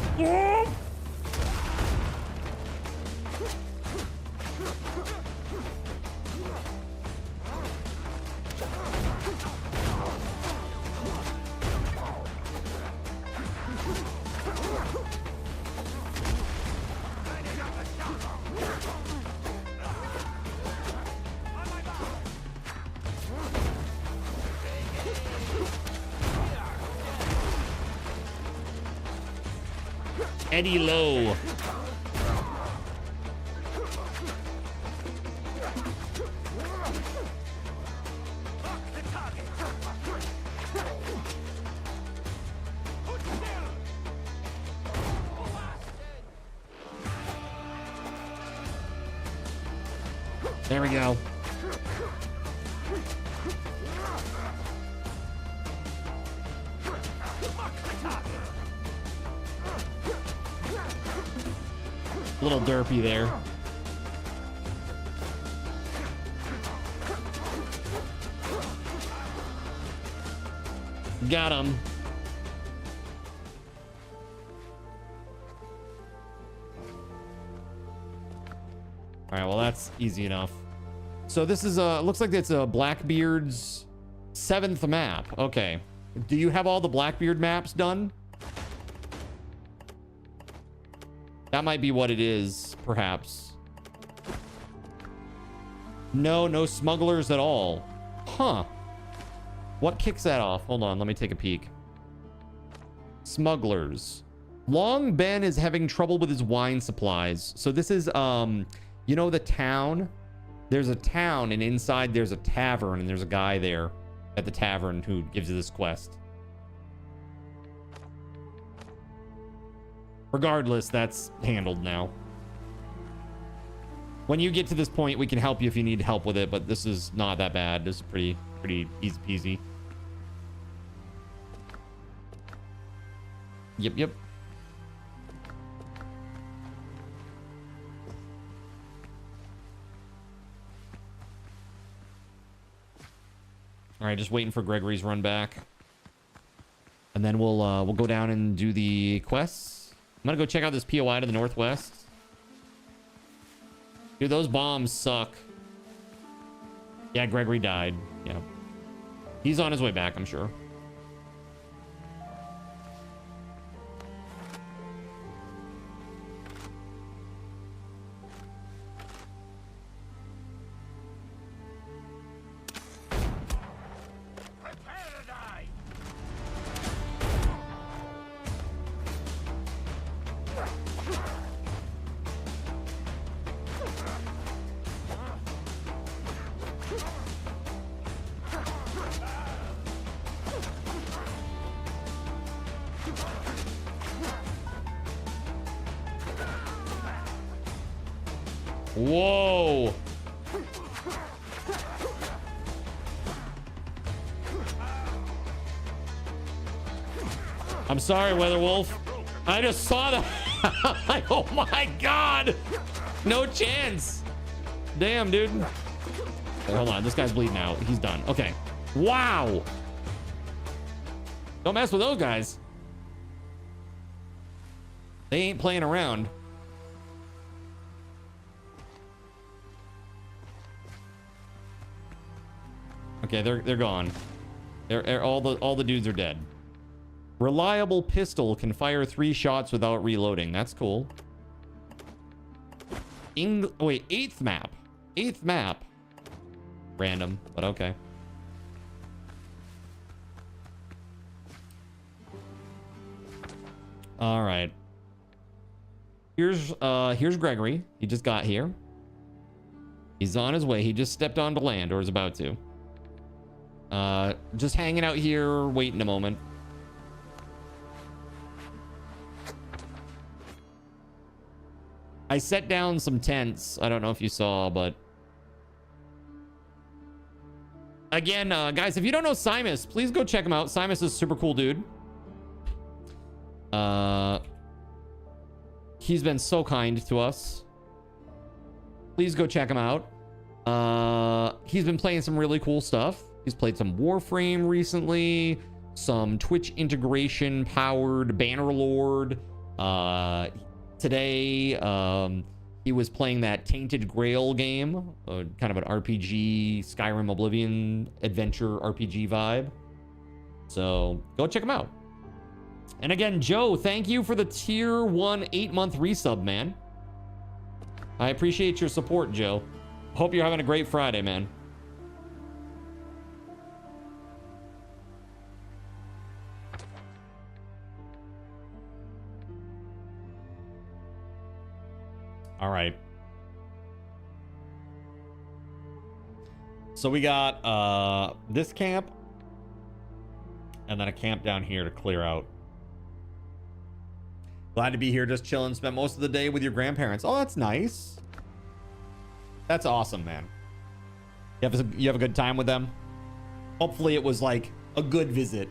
Speaker 1: Eddie Lowe. There we go. Little derpy there. Got him. All right, well, that's easy enough. So this is looks like it's a Blackbeard's 7th map. Okay. Do you have all the Blackbeard maps done? That might be what it is, perhaps. No smugglers at all. Huh. What kicks that off? Hold on, let me take a peek. Smugglers. Long Ben is having trouble with his wine supplies. So this is, you know the town? There's a town, and inside there's a tavern, and there's a guy there at the tavern who gives you this quest. Regardless, that's handled now. When you get to this point, we can help you if you need help with it, but this is not that bad. This is pretty easy peasy. Yep. All right, just waiting for Gregory's run back. And then we'll go down and do the quests. I'm gonna go check out this POI to the northwest. Dude, those bombs suck. Yeah, Gregory died. Yeah. He's on his way back, I'm sure. Whoa. I'm sorry, WeatherWolf. I just saw that. Like, oh my God. No chance. Damn, dude. Wait, hold on. This guy's bleeding out. He's done. Okay. Wow. Don't mess with those guys. They ain't playing around. Okay, they're gone. They're all the dudes are dead. Reliable pistol can fire 3 shots without reloading. That's cool. Wait, 8th map. 8th map. Random, but okay. All right. Here's Gregory. He just got here. He's on his way. He just stepped onto land, or is about to. Just hanging out here, waiting a moment. I set down some tents. I don't know if you saw, but again, guys, if you don't know Simus, please go check him out. Simus is a super cool dude. He's been so kind to us. Please go check him out. He's been playing some really cool stuff. He's played some Warframe recently, some Twitch integration powered Bannerlord. Today, he was playing that Tainted Grail game, kind of an RPG, Skyrim Oblivion adventure RPG vibe. So go check him out. And again, Joe, thank you for the tier 1 8-month resub, man. I appreciate your support, Joe. Hope you're having a great Friday, man. All right. So we got this camp and then a camp down here to clear out. Glad to be here, just chilling. Spent most of the day with your grandparents. Oh, that's nice. That's awesome, man. You have a good time with them? Hopefully it was like a good visit.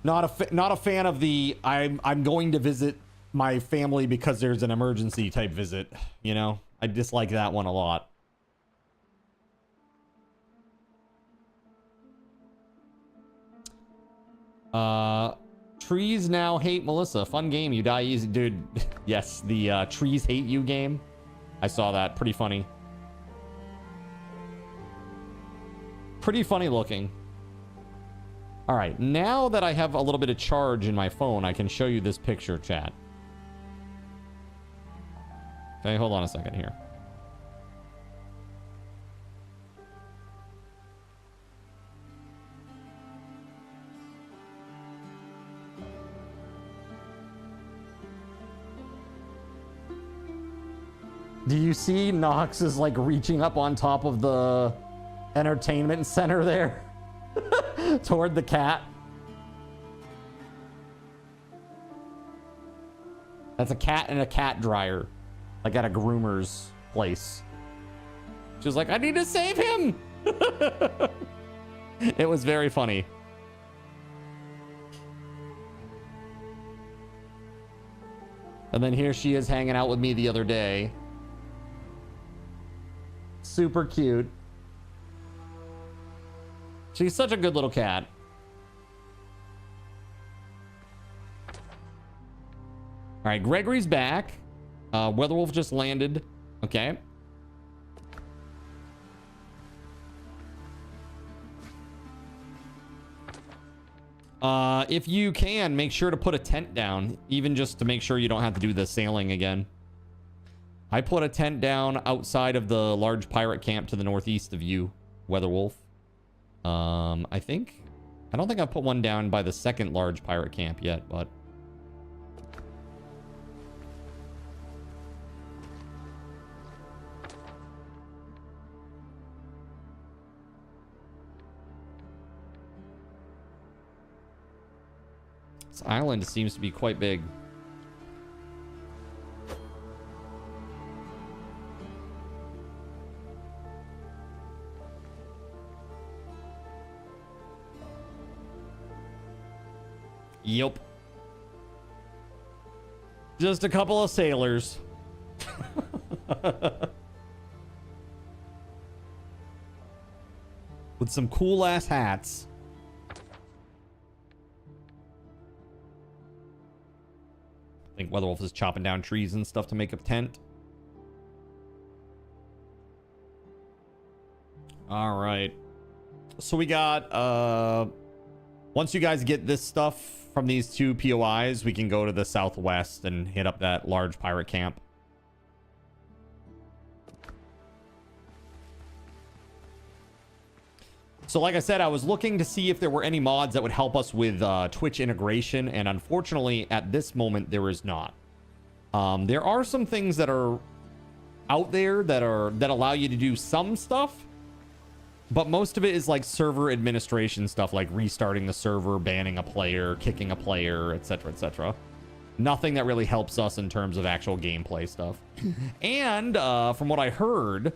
Speaker 1: Not a fan of the I'm going to visit my family because there's an emergency type visit, you know? I dislike that one a lot. Trees now hate Melissa. Fun game. You die easy. Dude, yes, the trees hate you game. I saw that. Pretty funny. Pretty funny looking. All right, now that I have a little bit of charge in my phone, I can show you this picture, chat. Okay, hold on a second here. Do you see Nox is like reaching up on top of the entertainment center there toward the cat? That's a cat in a cat dryer, like at a groomer's place. She was like, I need to save him. It was very funny. And then here she is hanging out with me the other day. Super cute. She's such a good little cat. All right, Gregory's back. WeatherWolf just landed. Okay. If you can, make sure to put a tent down, even just to make sure you don't have to do the sailing again. I put a tent down outside of the large pirate camp to the northeast of you, WeatherWolf. I don't think I've put one down by the second large pirate camp yet, but this island seems to be quite big. Yup. Just a couple of sailors. With some cool ass hats. I think WeatherWolf is chopping down trees and stuff to make a tent. All right. So we got, once you guys get this stuff from these two POIs, we can go to the southwest and hit up that large pirate camp. So like I said, I was looking to see if there were any mods that would help us with Twitch integration, and unfortunately, at this moment, there is not. There are some things that are out there that allow you to do some stuff, but most of it is like server administration stuff, like restarting the server, banning a player, kicking a player, etc., etc. Nothing that really helps us in terms of actual gameplay stuff. And from what I heard,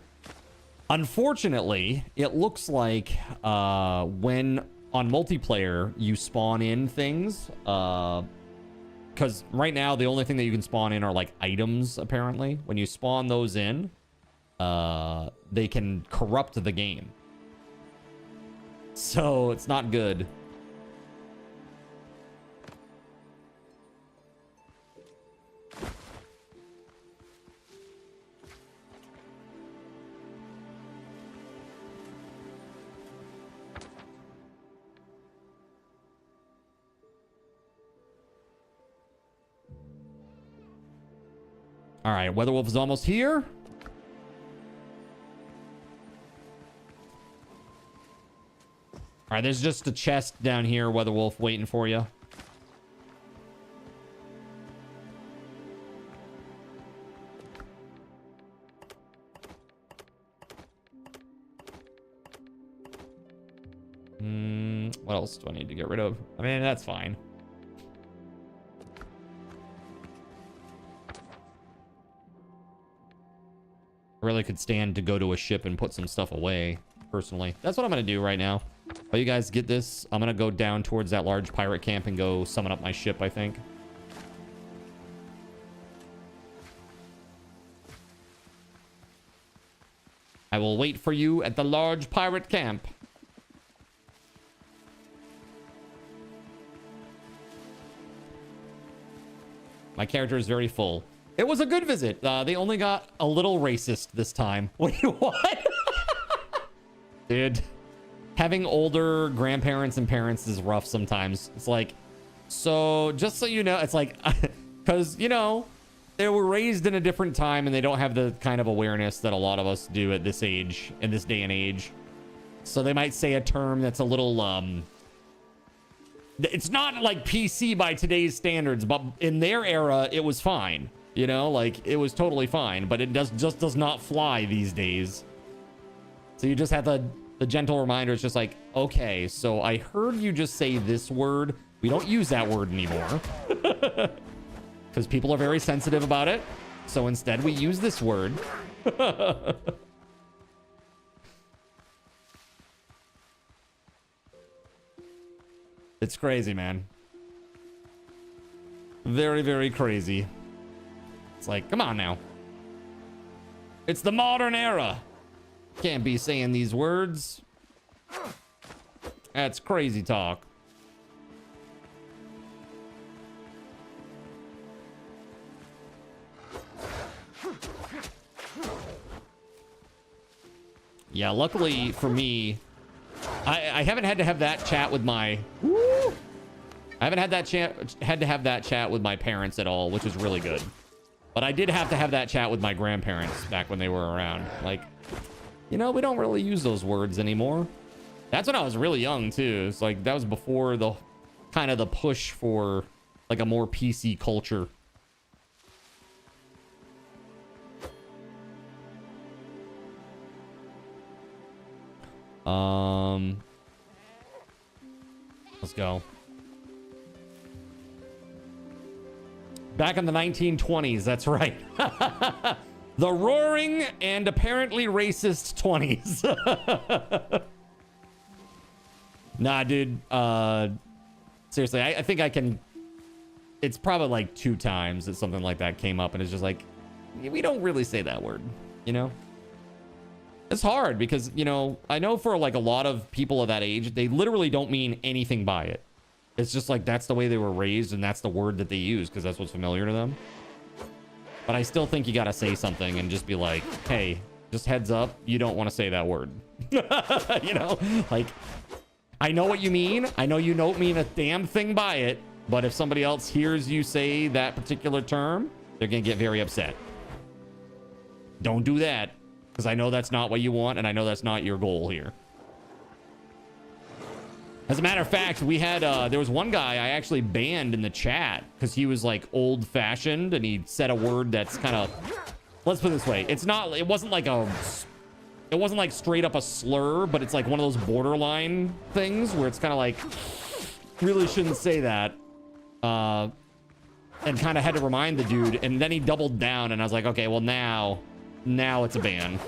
Speaker 1: unfortunately, it looks like when on multiplayer you spawn in things, because right now the only thing that you can spawn in are like items, apparently. When you spawn those in, they can corrupt the game. So it's not good. All right, WeatherWolf is almost here. All right, there's just a chest down here, WeatherWolf, waiting for you. What else do I need to get rid of? I mean, that's fine. I really could stand to go to a ship and put some stuff away, personally. That's what I'm going to do right now. While you guys get this, I'm going to go down towards that large pirate camp and go summon up my ship, I think. I will wait for you at the large pirate camp. My character is very full. It was a good visit. They only got a little racist this time. Wait, what? Dude, having older grandparents and parents is rough sometimes. It's like, so just so you know, it's like, because, you know, they were raised in a different time and they don't have the kind of awareness that a lot of us do at this age, in this day and age. So they might say a term that's a little, it's not like PC by today's standards, but in their era, it was fine. You know, like, it was totally fine, but it just does not fly these days. So you just have the gentle reminder. It's just like, okay, so I heard you just say this word. We don't use that word anymore. Because people are very sensitive about it. So instead, we use this word. It's crazy, man. Very, very crazy. It's like, come on now. It's the modern era. Can't be saying these words. That's crazy talk. Yeah, luckily for me, I haven't had to have that chat with my... Woo! I haven't had to have that chat with my parents at all, which is really good. But I did have to have that chat with my grandparents back when they were around. Like, you know, we don't really use those words anymore. That's when I was really young, too. It's like, that was before the kind of the push for, like, a more PC culture. Let's go. Back in the 1920s, that's right. The roaring and apparently racist 20s. Nah, dude. Seriously, I think I can... It's probably like 2 times that something like that came up, and it's just like, we don't really say that word, you know? It's hard because, you know, I know for like a lot of people of that age, they literally don't mean anything by it. It's just like that's the way they were raised, and that's the word that they use because that's what's familiar to them. But I still think you got to say something and just be like, hey, just heads up, you don't want to say that word. You know, like, I know what you mean. I know you don't mean a damn thing by it. But if somebody else hears you say that particular term, they're going to get very upset. Don't do that. Because I know that's not what you want, and I know that's not your goal here. As a matter of fact, we had, there was one guy I actually banned in the chat because he was like old fashioned and he said a word that's kind of, let's put it this way. It wasn't like straight up a slur, but it's like one of those borderline things where it's kind of like, really shouldn't say that. And kind of had to remind the dude, and then he doubled down, and I was like, okay, well now it's a ban.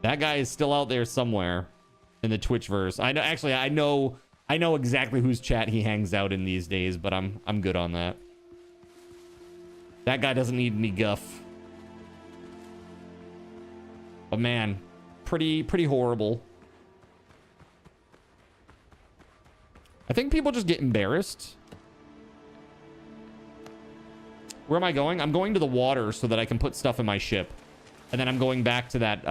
Speaker 1: That guy is still out there somewhere in the Twitchverse. I know exactly whose chat he hangs out in these days, but I'm good on that. That guy doesn't need any guff. But man, pretty horrible. I think people just get embarrassed. Where am I going? I'm going to the water so that I can put stuff in my ship. And then I'm going back to that,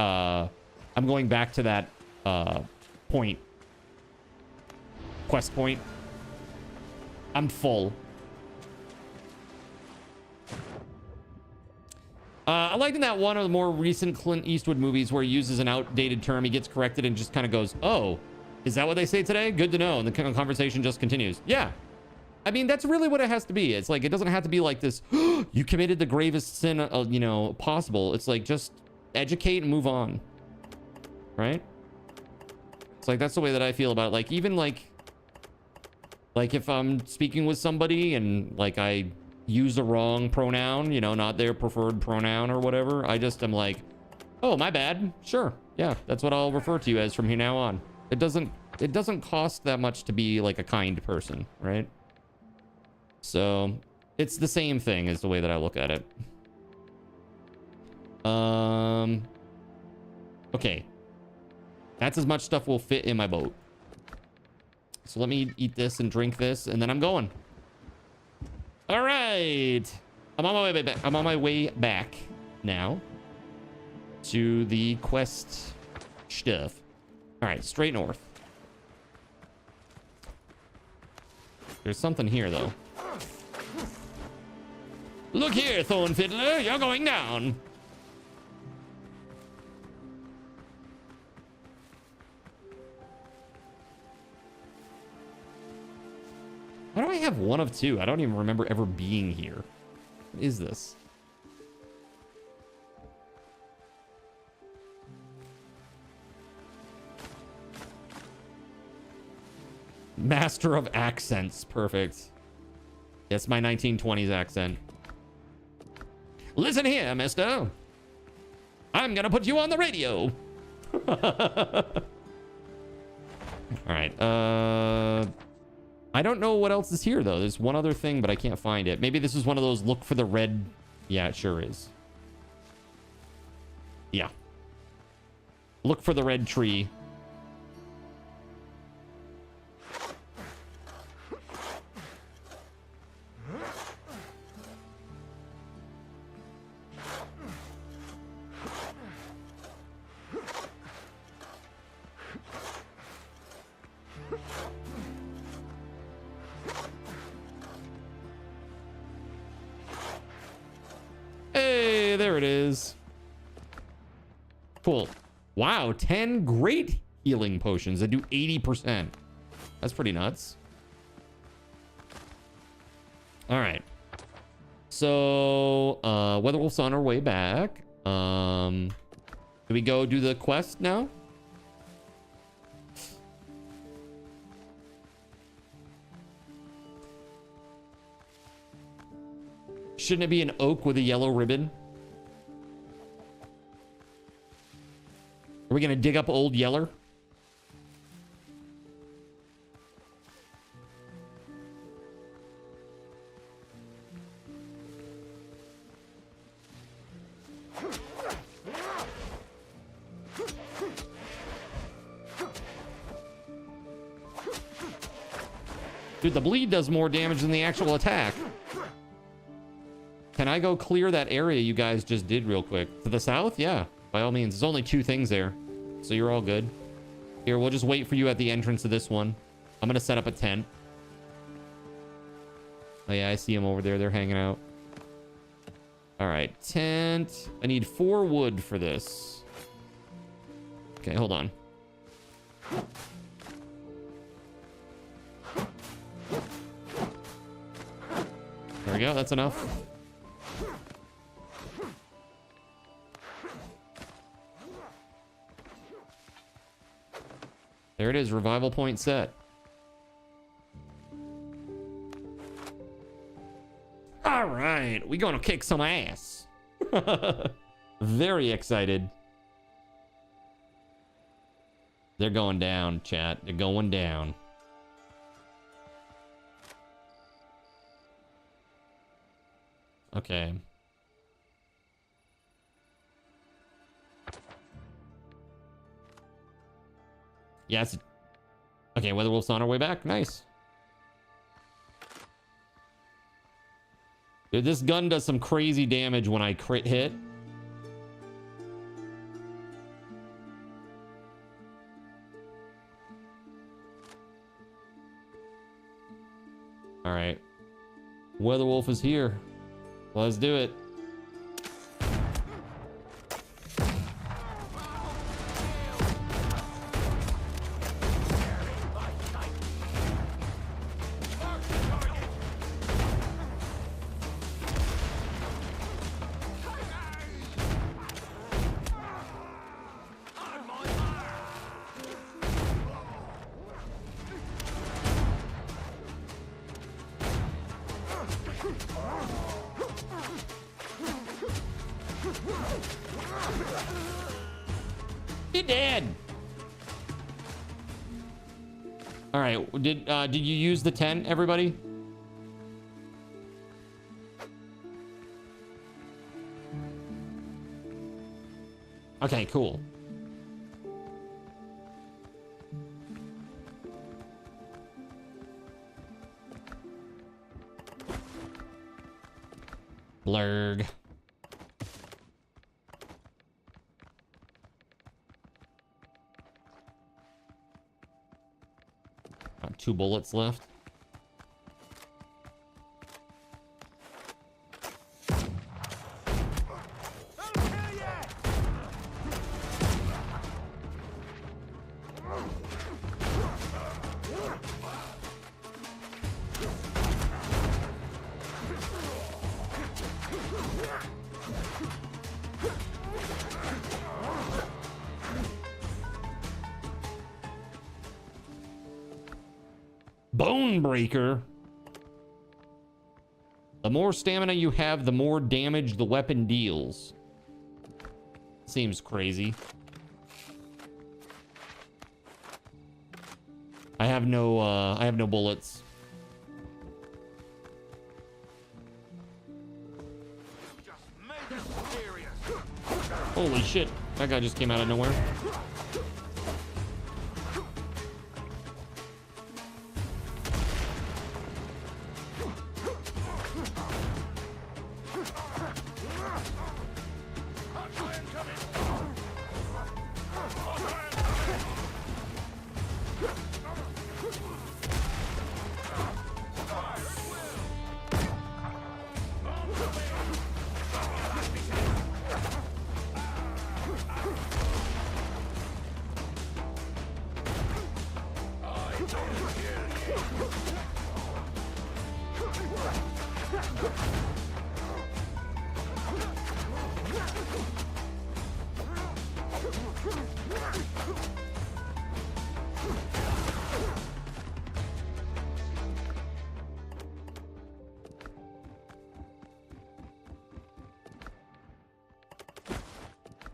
Speaker 1: point. Quest point. I'm full. I liked in that one of the more recent Clint Eastwood movies where he uses an outdated term, he gets corrected and just kind of goes, oh, is that what they say today? Good to know. And the conversation just continues. Yeah. I mean, that's really what it has to be. It's like, it doesn't have to be like this, you committed the gravest sin, you know, possible. It's like, just educate and move on. Right? It's like, that's the way that I feel about it. Like, even like if I'm speaking with somebody and like I use the wrong pronoun, you know, not their preferred pronoun or whatever, I just am like, oh, my bad. Sure. Yeah, that's what I'll refer to you as from here now on. It doesn't cost that much to be like a kind person, right? So it's the same thing is the way that I look at it. Okay. That's as much stuff will fit in my boat. So let me eat this and drink this, and then I'm going. All right. I'm on my way back. I'm on my way back now to the quest stuff. All right, straight north. There's something here, though. Look here, Thorn Fiddler, you're going down. Why do I have one of two? I don't even remember ever being here. What is this? Master of accents. Perfect. It's my 1920s accent. Listen here, mister. I'm gonna put you on the radio. All right. I don't know what else is here, though. There's one other thing, but I can't find it. Maybe this is one of those look for the red. Yeah, it sure is. Yeah. Look for the red tree. Hey, there it is. Cool. Wow, 10 great healing potions that do 80%. That's pretty nuts. All right. So, WeatherWolf's on our way back. Do we go do the quest now? Shouldn't it be an oak with a yellow ribbon? Are we gonna dig up old Yeller? Dude, the bleed does more damage than the actual attack. Can I go clear that area you guys just did real quick? To the south? Yeah, by all means. There's only 2 things there, so you're all good. Here, we'll just wait for you at the entrance of this one. I'm going to set up a tent. Oh, yeah, I see them over there. They're hanging out. All right, tent. I need 4 wood for this. Okay, hold on. There we go. That's enough. There it is. Revival point set. All right. We gonna kick some ass. Very excited. They're going down, chat. They're going down. Okay. Yes. Okay, WeatherWolf's on our way back. Nice. Dude, this gun does some crazy damage when I crit hit. All right. WeatherWolf is here. Let's do it. He dead. All right. Did you use the tent, everybody? Okay, cool. Blurg. 2 bullets left. Bone Breaker. The more stamina you have, the more damage the weapon deals. Seems crazy. I have no bullets. Holy shit. That guy just came out of nowhere.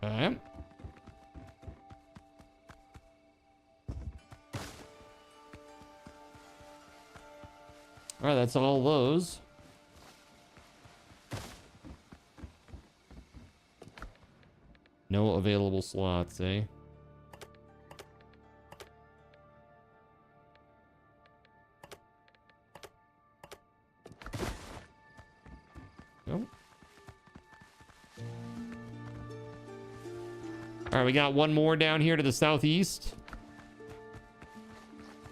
Speaker 1: Alright. Alright, that's all those. No available slots, eh? All right, we got one more down here to the southeast.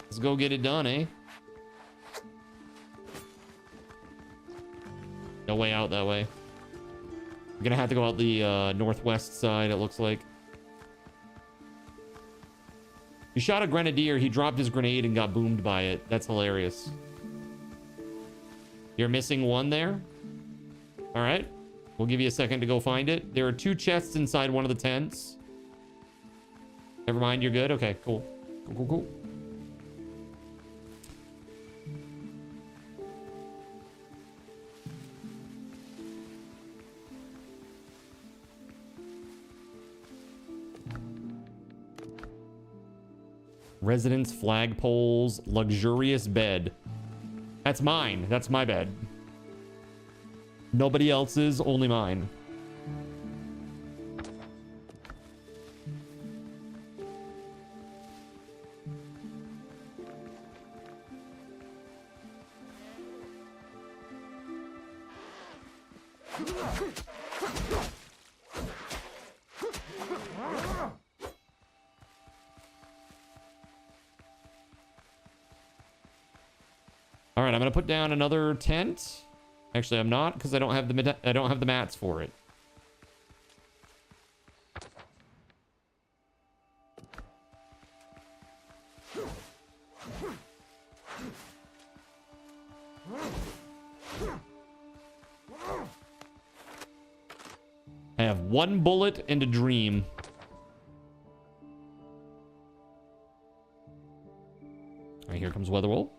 Speaker 1: Let's go get it done, eh? No way out that way. We're gonna have to go out the northwest side, it looks like. You shot a grenadier, he dropped his grenade and got boomed by it. That's hilarious. You're missing one there? All right. We'll give you a second to go find it. There are 2 chests inside one of the tents. Never mind, you're good? Okay, cool. Cool. Residence flagpoles, luxurious bed. That's mine. That's my bed. Nobody else's, only mine. All right, I'm gonna put down another tent. Actually, I'm not, because I don't have the mats for it. I have 1 bullet and a dream. All right, here comes WeatherWolf.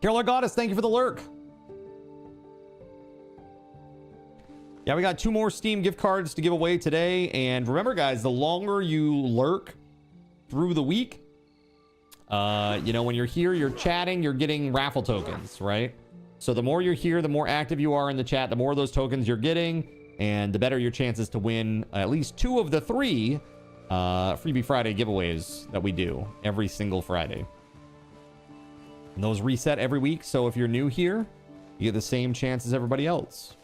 Speaker 1: Carolina Goddess, thank you for the lurk. Yeah, we got 2 more Steam gift cards to give away today. And remember, guys, the longer you lurk through the week, you know, when you're here, you're chatting, you're getting raffle tokens, right? So the more you're here, the more active you are in the chat, the more of those tokens you're getting, and the better your chances to win at least 2 of the 3 Freebie Friday giveaways that we do every single Friday. And those reset every week, so if you're new here, you get the same chance as everybody else.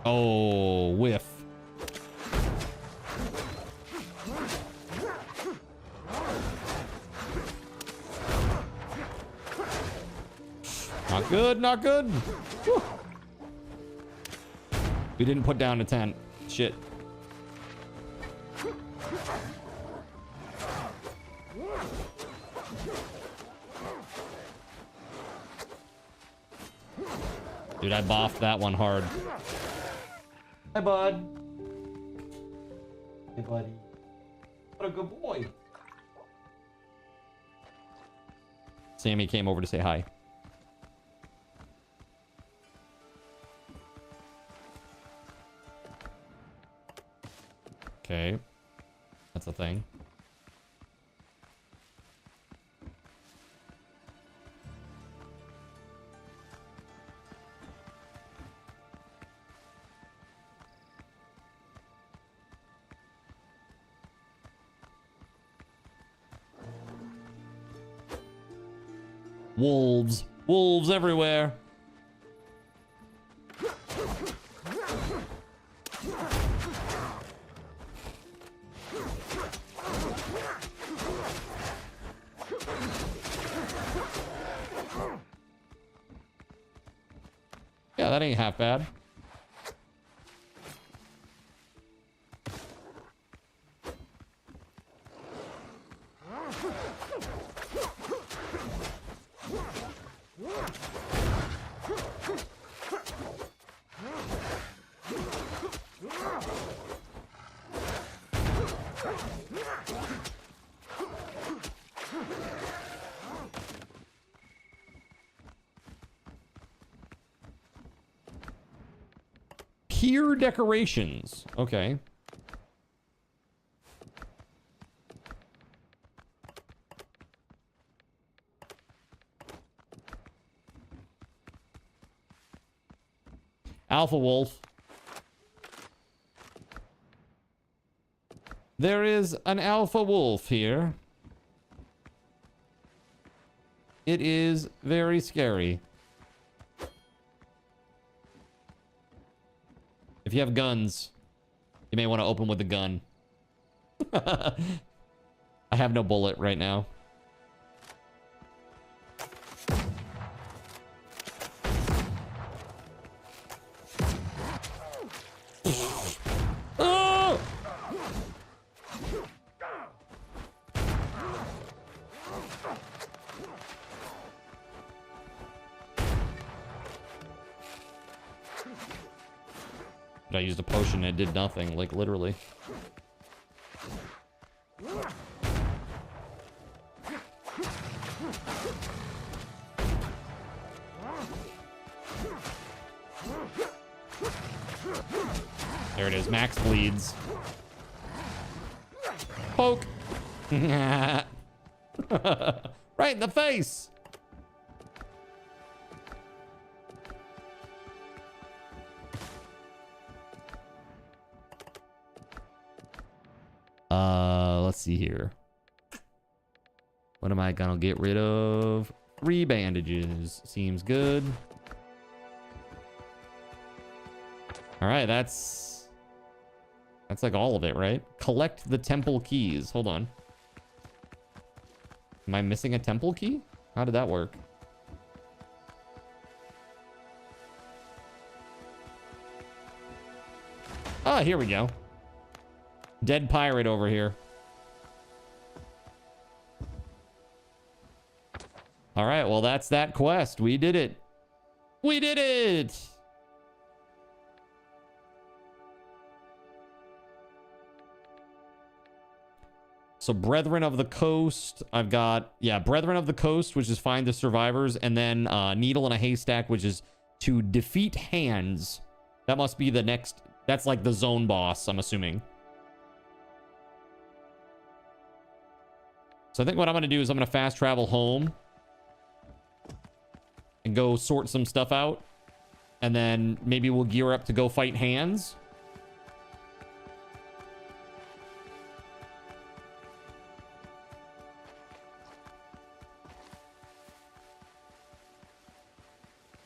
Speaker 1: Oh, whiff. Not good, not good. Whew. We didn't put down a tent. Shit. Dude, I boffed that one hard. Hi, bud. Hey, buddy. What a good boy. Sammy came over to say hi. Okay. That's a thing. Wolves. Wolves everywhere. Yeah, that ain't half bad. Pier decorations. Okay. Alpha Wolf. There is an Alpha Wolf here. It is very scary. If you have guns, you may want to open with a gun. I have no bullet right now. Oh! I used a potion and it did nothing, like literally. There it is, max bleeds. Poke. Right in the face. Let's see here. What am I gonna get rid of? 3 bandages. Seems good. All right, that's like all of it, right? Collect the temple keys. Hold on. Am I missing a temple key? How did that work? Ah, here we go. Dead pirate over here. All right, well, that's that quest. We did it. We did it! So, Brethren of the Coast. I've got, yeah, Brethren of the Coast, which is find the survivors. And then Needle in a Haystack, which is to defeat Hands. That must be the next... That's like the zone boss, I'm assuming. So I think what I'm going to do is I'm going to fast travel home. And go sort some stuff out. And then maybe we'll gear up to go fight Hands.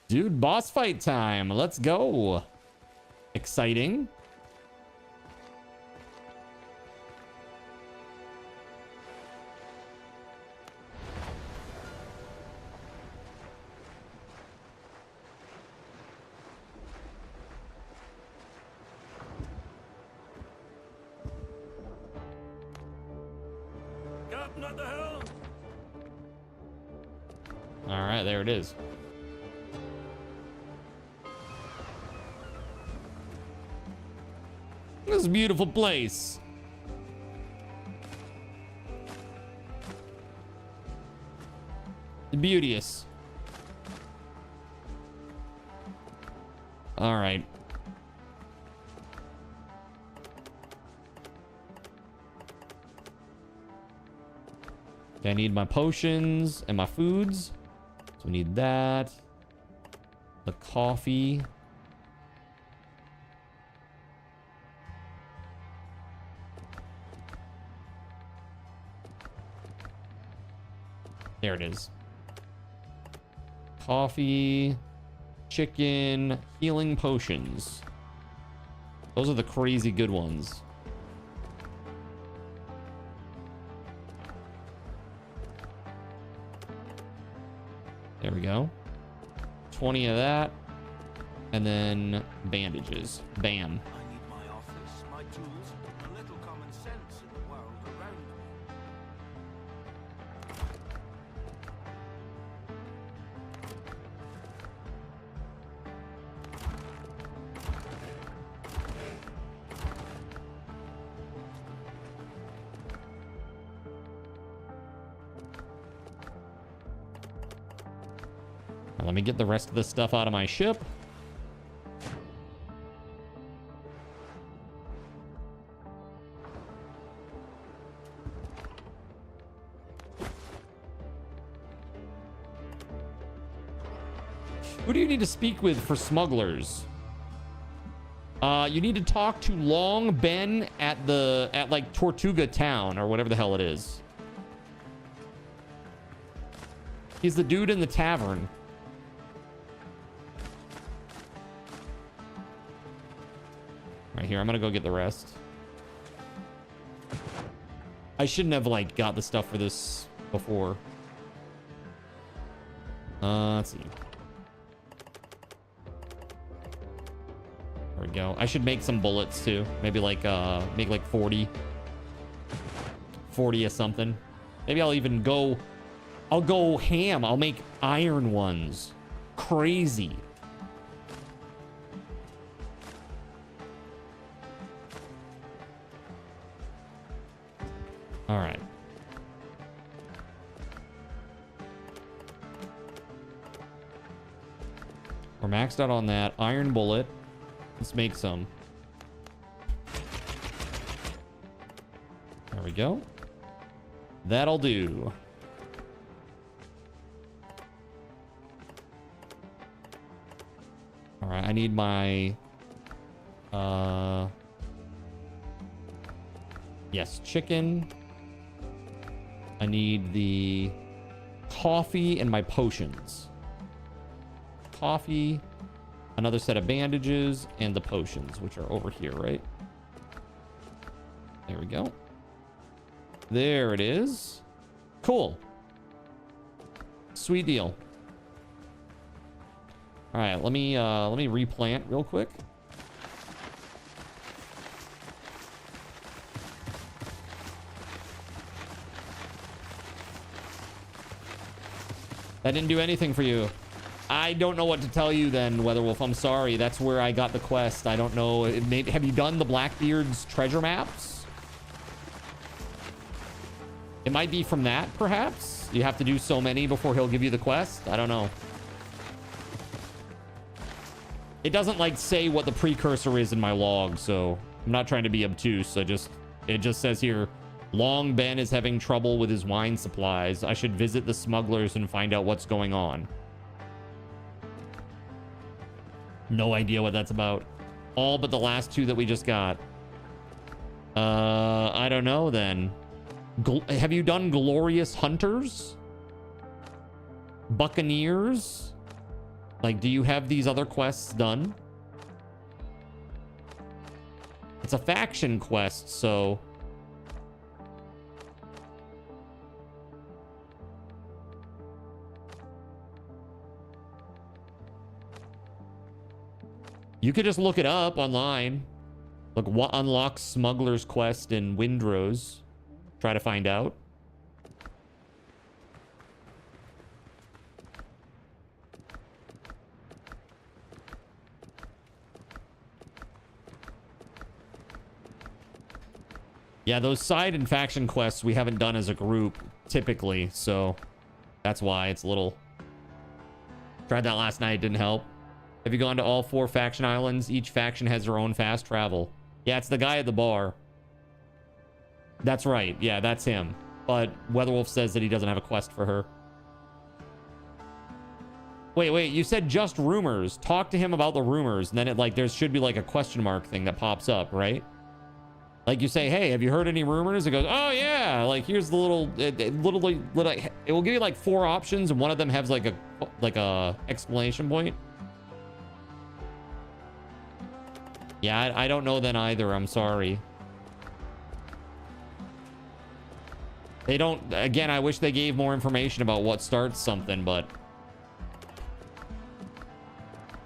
Speaker 1: Dude, boss fight time. Let's go. Exciting.
Speaker 6: Captain, at the helm.
Speaker 1: All right, there it is. This is a beautiful place. Beauteous. All right. Okay, I need my potions and my foods. So we need that. The coffee. There it is. Coffee, chicken, healing potions. Those are the crazy good ones. There we go. 20 of that. And then bandages. Bam.
Speaker 5: I need my office, my tools, a little common sense in the world around me.
Speaker 1: Let me get the rest of the stuff out of my ship. Who do you need to speak with for smugglers? You need to talk to Long Ben at like Tortuga Town or whatever the hell it is. He's the dude in the tavern. Right here, I'm gonna go get the rest. I shouldn't have, like, got the stuff for this before. Let's see. There we go. I should make some bullets, too. Maybe, like, make, like, 40. 40 of something. Maybe I'll even go... I'll go ham. I'll make iron ones. Crazy. All right. We're maxed out on that. Iron bullet. Let's make some. There we go. That'll do. All right, I need my... Yes, chicken. I need the coffee and my potions. Coffee, another set of bandages, and the potions, which are over here, right? There we go. There it is. Cool. Sweet deal. All right, let me replant real quick. That didn't do anything for you. I don't know what to tell you then, Weatherwolf. I'm sorry. That's where I got the quest. I don't know. Have you done the Blackbeard's treasure maps? It might be from that, perhaps. You have to do so many before he'll give you the quest. I don't know. It doesn't, like, say what the precursor is in my log, so I'm not trying to be obtuse. It just says here, Long Ben is having trouble with his wine supplies. I should visit the smugglers and find out what's going on. No idea what that's about. All but the last two that we just got. I don't know then. Have you done Glorious Hunters? Buccaneers? Like, do you have these other quests done? It's a faction quest, so... You could just look it up online. Look, what unlocks Smuggler's Quest in Windrose. Try to find out. Yeah, those side and faction quests we haven't done as a group, typically, so that's why it's a little... Tried that last night, didn't help. Have you gone to all 4 faction islands? Each faction has their own fast travel. Yeah, it's the guy at the bar. That's right. Yeah, that's him. But Weatherwolf says that he doesn't have a quest for her. Wait. You said just rumors. Talk to him about the rumors. And then it, like, there should be, like, a question mark thing that pops up, right? Like, you say, hey, have you heard any rumors? It goes, oh, yeah. Like, here's the little... It will give you, like, 4 options, and one of them has, like a exclamation point. Yeah, I don't know then either. I'm sorry. They don't... Again, I wish they gave more information about what starts something, but...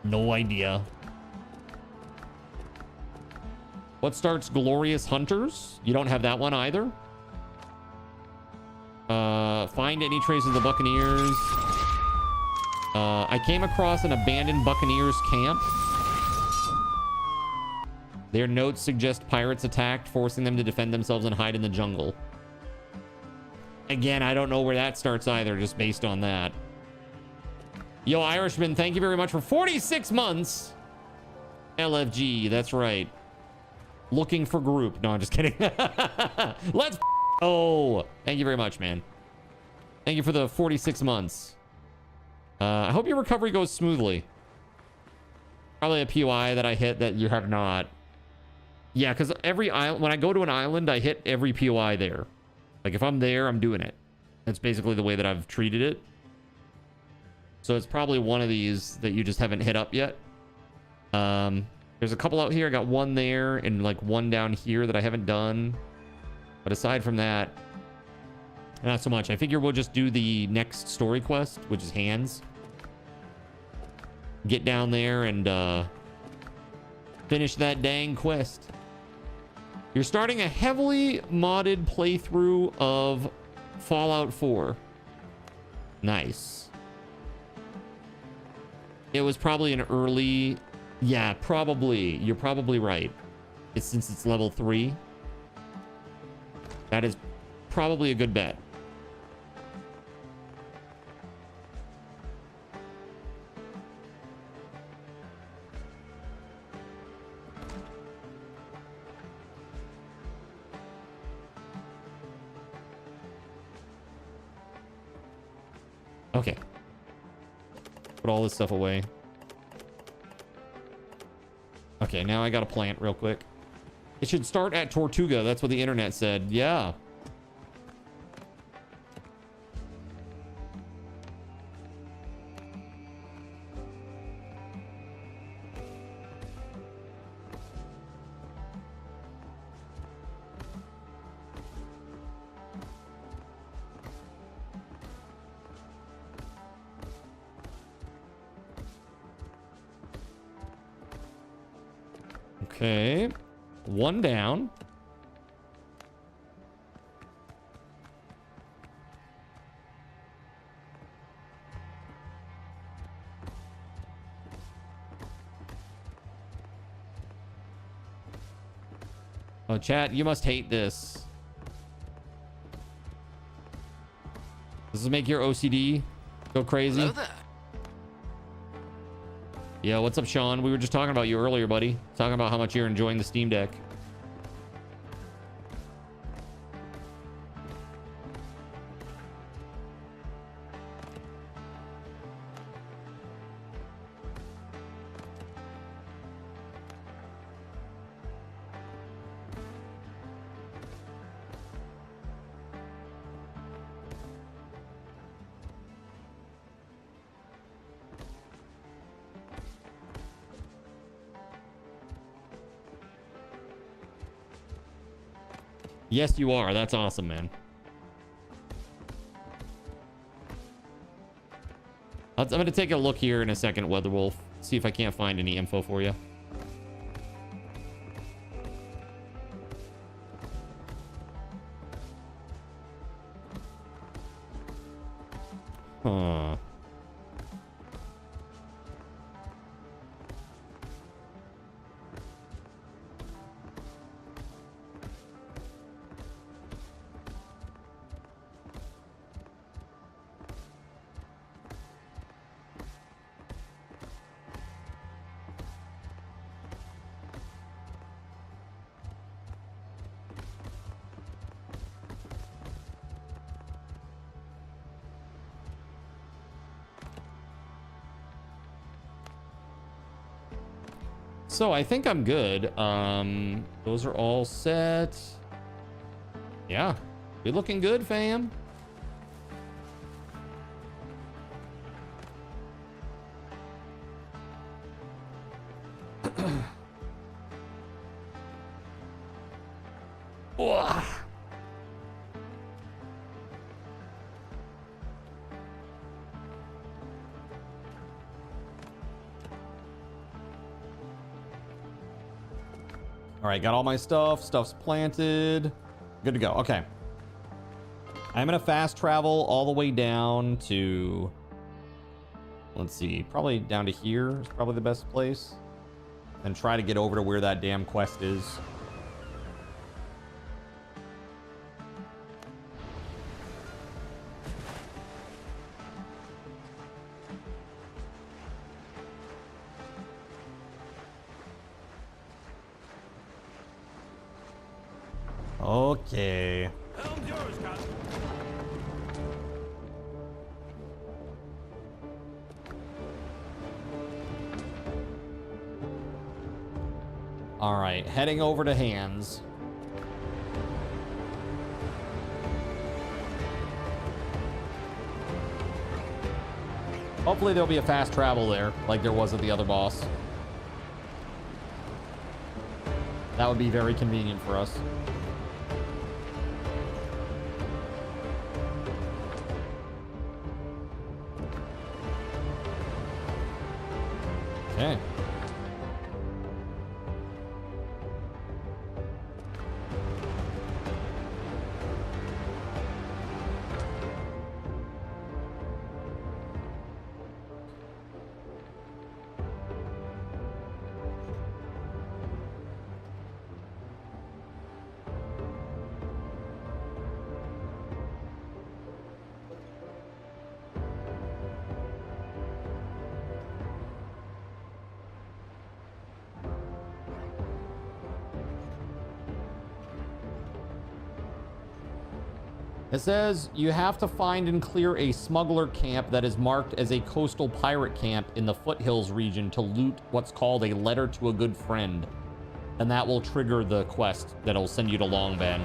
Speaker 1: No idea. What starts Glorious Hunters? You don't have that one either? Find any traces of the Buccaneers. I came across an abandoned Buccaneers camp. Their notes suggest pirates attacked, forcing them to defend themselves and hide in the jungle. Again, I don't know where that starts either, just based on that. Yo, Irishman, thank you very much for 46 months. LFG, that's right. Looking for group. No, I'm just kidding. Let's... Oh, thank you very much, man. Thank you for the 46 months. I hope your recovery goes smoothly. Probably a POI that I hit that you have not. Yeah, because every island, when I go to an island, I hit every POI there. Like, if I'm there, I'm doing it. That's basically the way that I've treated it. So it's probably one of these that you just haven't hit up yet. There's a couple out here. I got one there and like one down here that I haven't done. But aside from that, not so much. I figure we'll just do the next story quest, which is hands. Get down there and finish that dang quest. You're starting a heavily modded playthrough of Fallout 4. Nice. It was probably an early... Yeah, probably. You're probably right. Since it's level 3. That is probably a good bet. Okay. Put all this stuff away. Okay, now I gotta plant real quick. It should start at Tortuga. That's what the internet said. Yeah. Okay, one down. Oh, chat, you must hate this. Does this make your OCD go crazy?
Speaker 4: Hello there.
Speaker 1: Yeah, what's up, Sean? We were just talking about you earlier, buddy. Talking about how much you're enjoying the Steam Deck. Yes, you are. That's awesome, man. I'm going to take a look here in a second, WeatherWolf. See if I can't find any info for you. Huh. So I think I'm good. Those are all set. Yeah, we looking good, fam. All right, got all my stuff. Stuff's planted. Good to go. Okay. I'm going to fast travel all the way down to... Let's see. Probably down to here is probably the best place. And try to get over to where that damn quest is. Okay.
Speaker 6: Helm's yours, Captain.
Speaker 1: All right, heading over to hands. Hopefully there'll be a fast travel there, like there was at the other boss. That would be very convenient for us. Okay. It says you have to find and clear a smuggler camp that is marked as a coastal pirate camp in the foothills region to loot what's called a letter to a good friend. And that will trigger the quest that'll send you to Long Bend.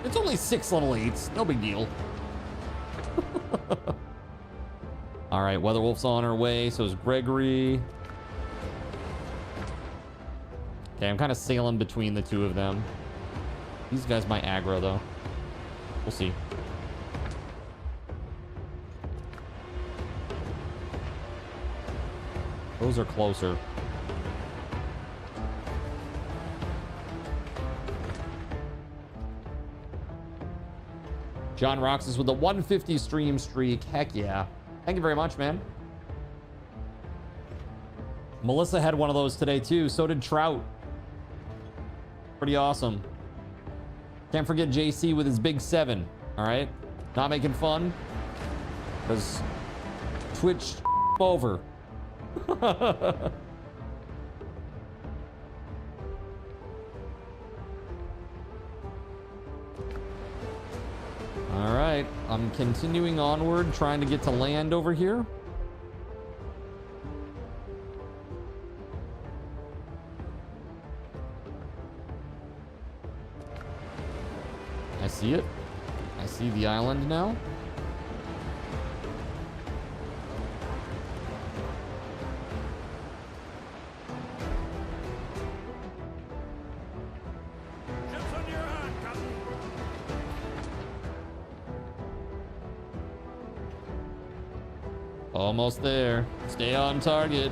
Speaker 1: It's only 6 level 8s, no big deal. All right, Weatherwolf's on her way. So is Gregory. Okay, I'm kind of sailing between the two of them. These guys might aggro, though. We'll see. Those are closer. John Roxas with the 150 stream streak. Heck yeah. Thank you very much, man. Melissa had one of those today, too. So did Trout. Pretty awesome. Can't forget JC with his big 7. All right? Not making fun. Because Twitch over. All right, I'm continuing onward, trying to get to land over here. I see it. I see the island now. Almost there. Stay on target.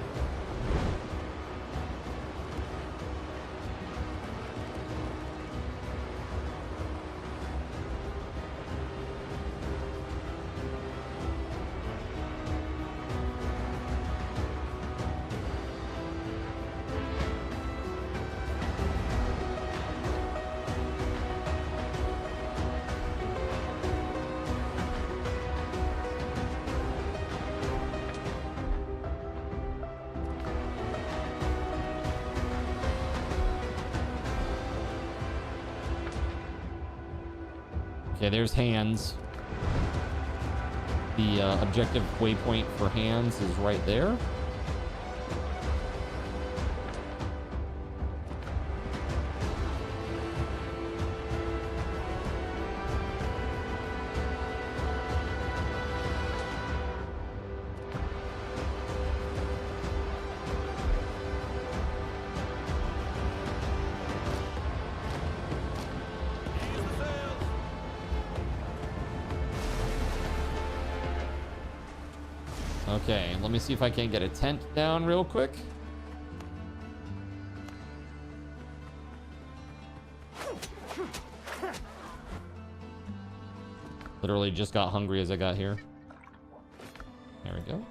Speaker 1: Okay, there's hands. The objective waypoint for hands is right there. Okay, let me see if I can get a tent down real quick. Literally just got hungry as I got here. There we go.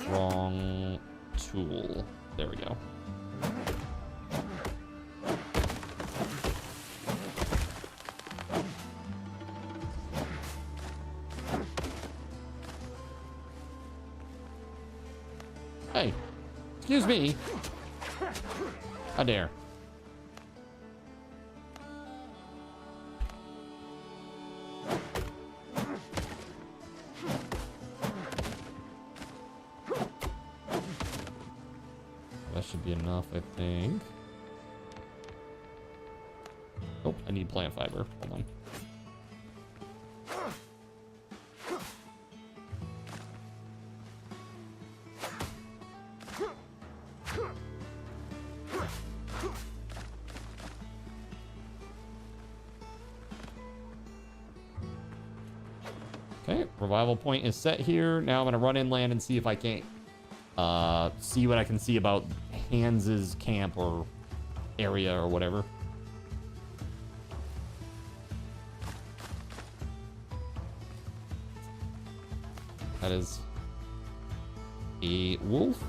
Speaker 1: Wrong tool. There we go. Hey, excuse me. How dare. should be enough, I think. Oh, I need plant fiber. Hold on. Okay, revival point is set here. Now I'm gonna run inland and see if I can't see what I can see about Hans's camp or area or whatever. That is a wolf.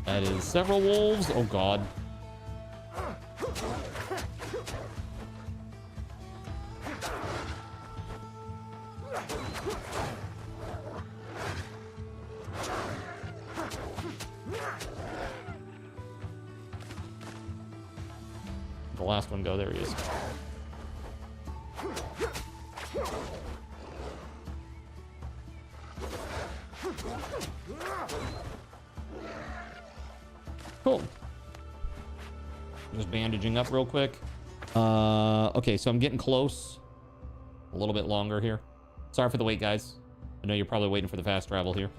Speaker 1: That is several wolves. Oh god. The last one go. There he is. Cool. Just bandaging up real quick. Okay, so I'm getting close. A little bit longer here. Sorry for the wait, guys. I know you're probably waiting for the fast travel here.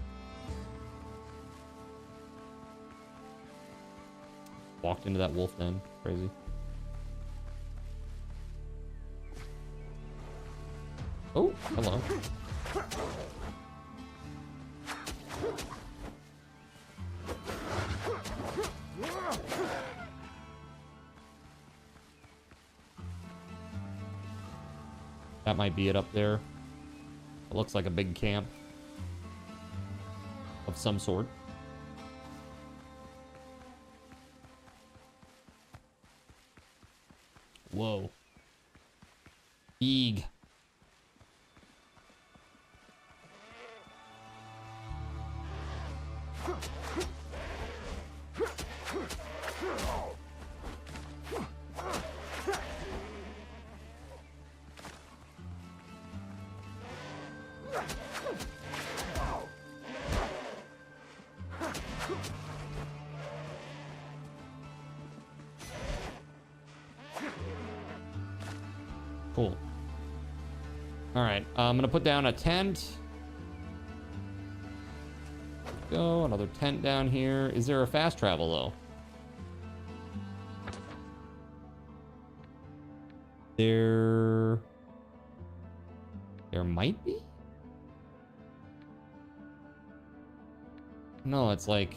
Speaker 1: Walked into that wolf den. Crazy. Oh, hello. That might be it up there. It looks like a big camp of some sort. Whoa. Big. Cool. All right, I'm gonna put down a tent. Go, another tent down here. Is there a fast travel though? There might be? No, it's like,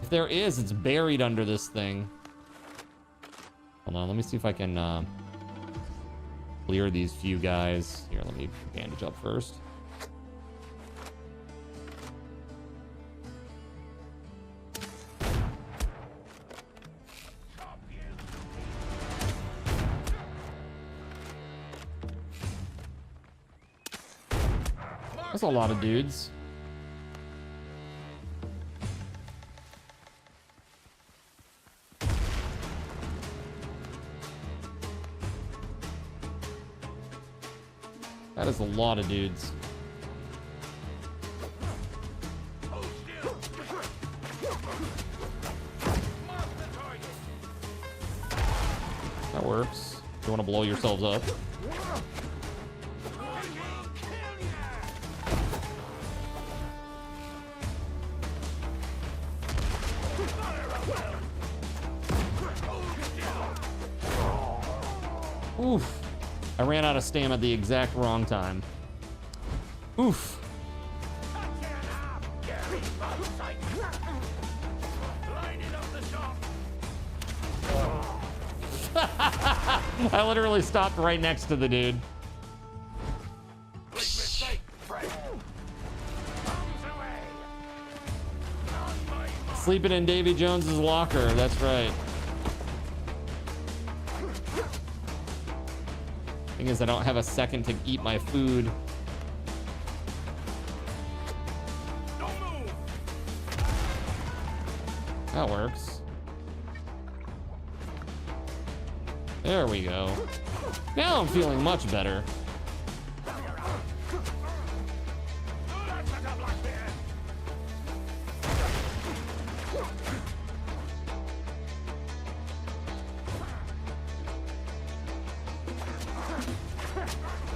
Speaker 1: if there is, it's buried under this thing. Hold on, let me see if I can clear these few guys. Here, let me bandage up first. That's a lot of dudes. That is a lot of dudes. That works. You want to blow yourselves up. Oof. I ran out of stam at the exact wrong time. Oof. I literally stopped right next to the dude. Sleeping in Davy Jones's locker, that's right. Thing is, I don't have a second to eat my food. That works. There we go. Now I'm feeling much better.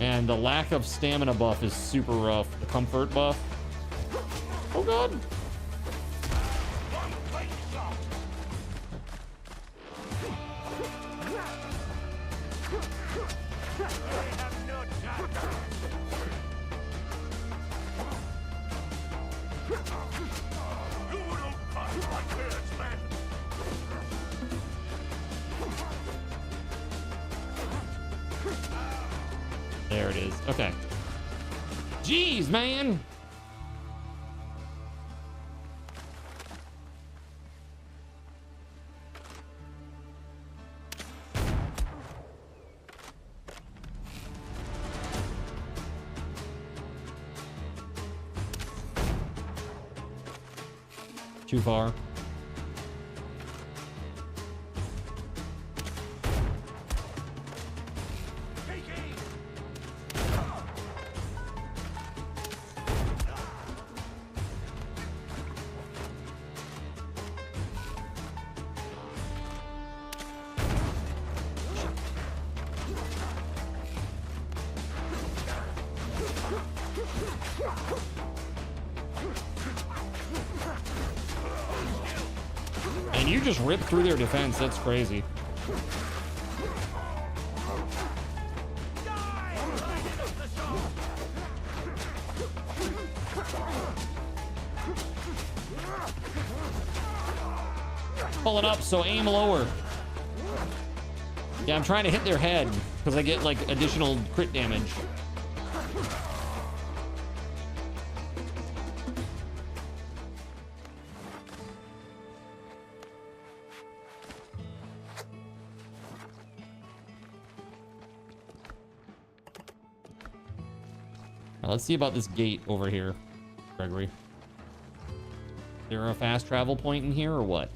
Speaker 1: And the lack of stamina buff is super rough. The comfort buff. Oh god. There it is. Okay. Jeez, man. Too far. And you just ripped through their defense. That's crazy. Pull it up, so aim lower. Yeah, I'm trying to hit their head because I get like additional crit damage. Now, let's see about this gate over here, Gregory. Is there a fast travel point in here or what?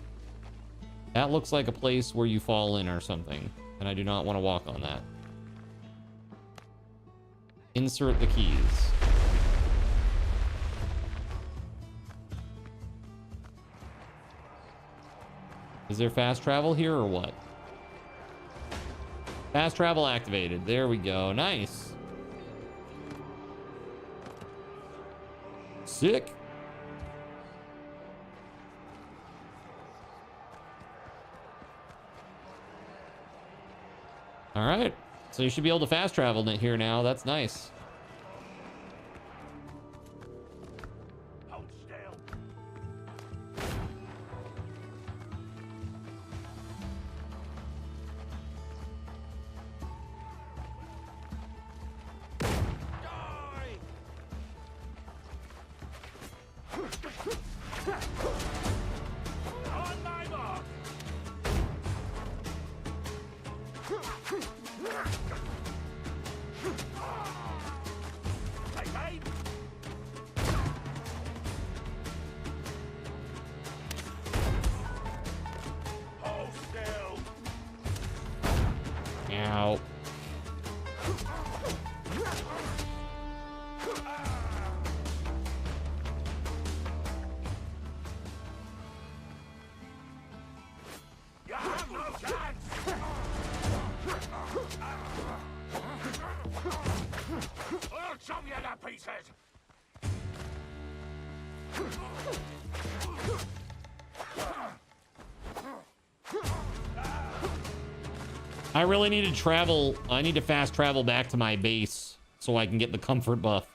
Speaker 1: That looks like a place where you fall in or something, and I do not want to walk on that. Insert the keys. Is there fast travel here or what? Fast travel activated. There we go. Nice. Sick. All right. So you should be able to fast travel here now. That's nice. Ow.
Speaker 6: You have no chance! I'll chop you to pieces!
Speaker 1: I really need to travel. I need to fast travel back to my base so I can get the comfort buff.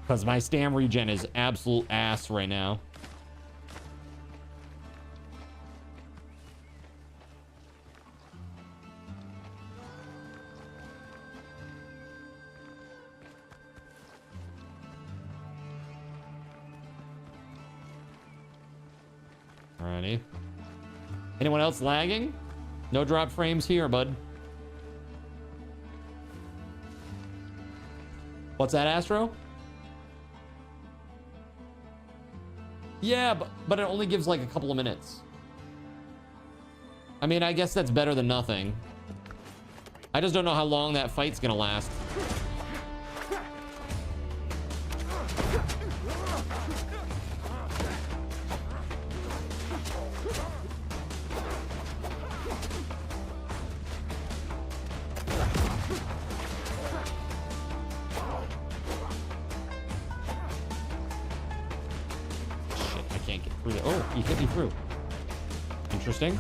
Speaker 1: Because my stam regen is absolute ass right now. Alrighty. Anyone else lagging? No drop frames here, bud. What's that, Astro? Yeah, but it only gives like a couple of minutes. I mean, I guess that's better than nothing. I just don't know how long that fight's gonna last. through there. Oh, he hit me through. Interesting.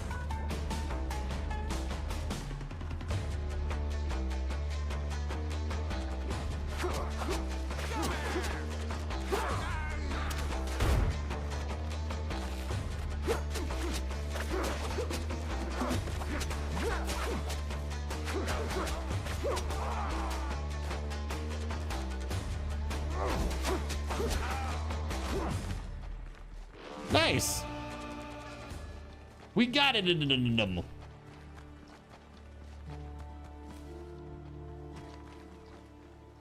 Speaker 1: Nice. We got it. All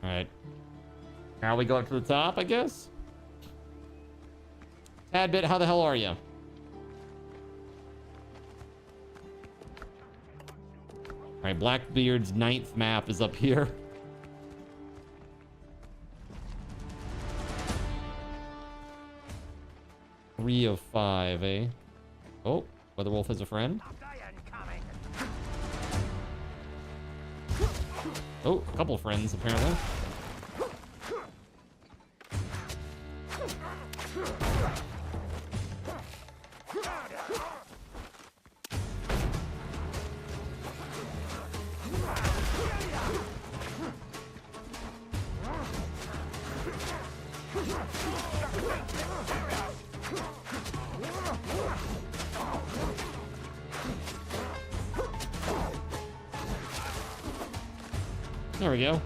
Speaker 1: right. Now we go up to the top, I guess. Tadbit, how the hell are you? All right, Blackbeard's 9th map is up here. Three of 5, eh? Oh, WeatherWolf has a friend. Oh, a couple of friends, apparently. There we go.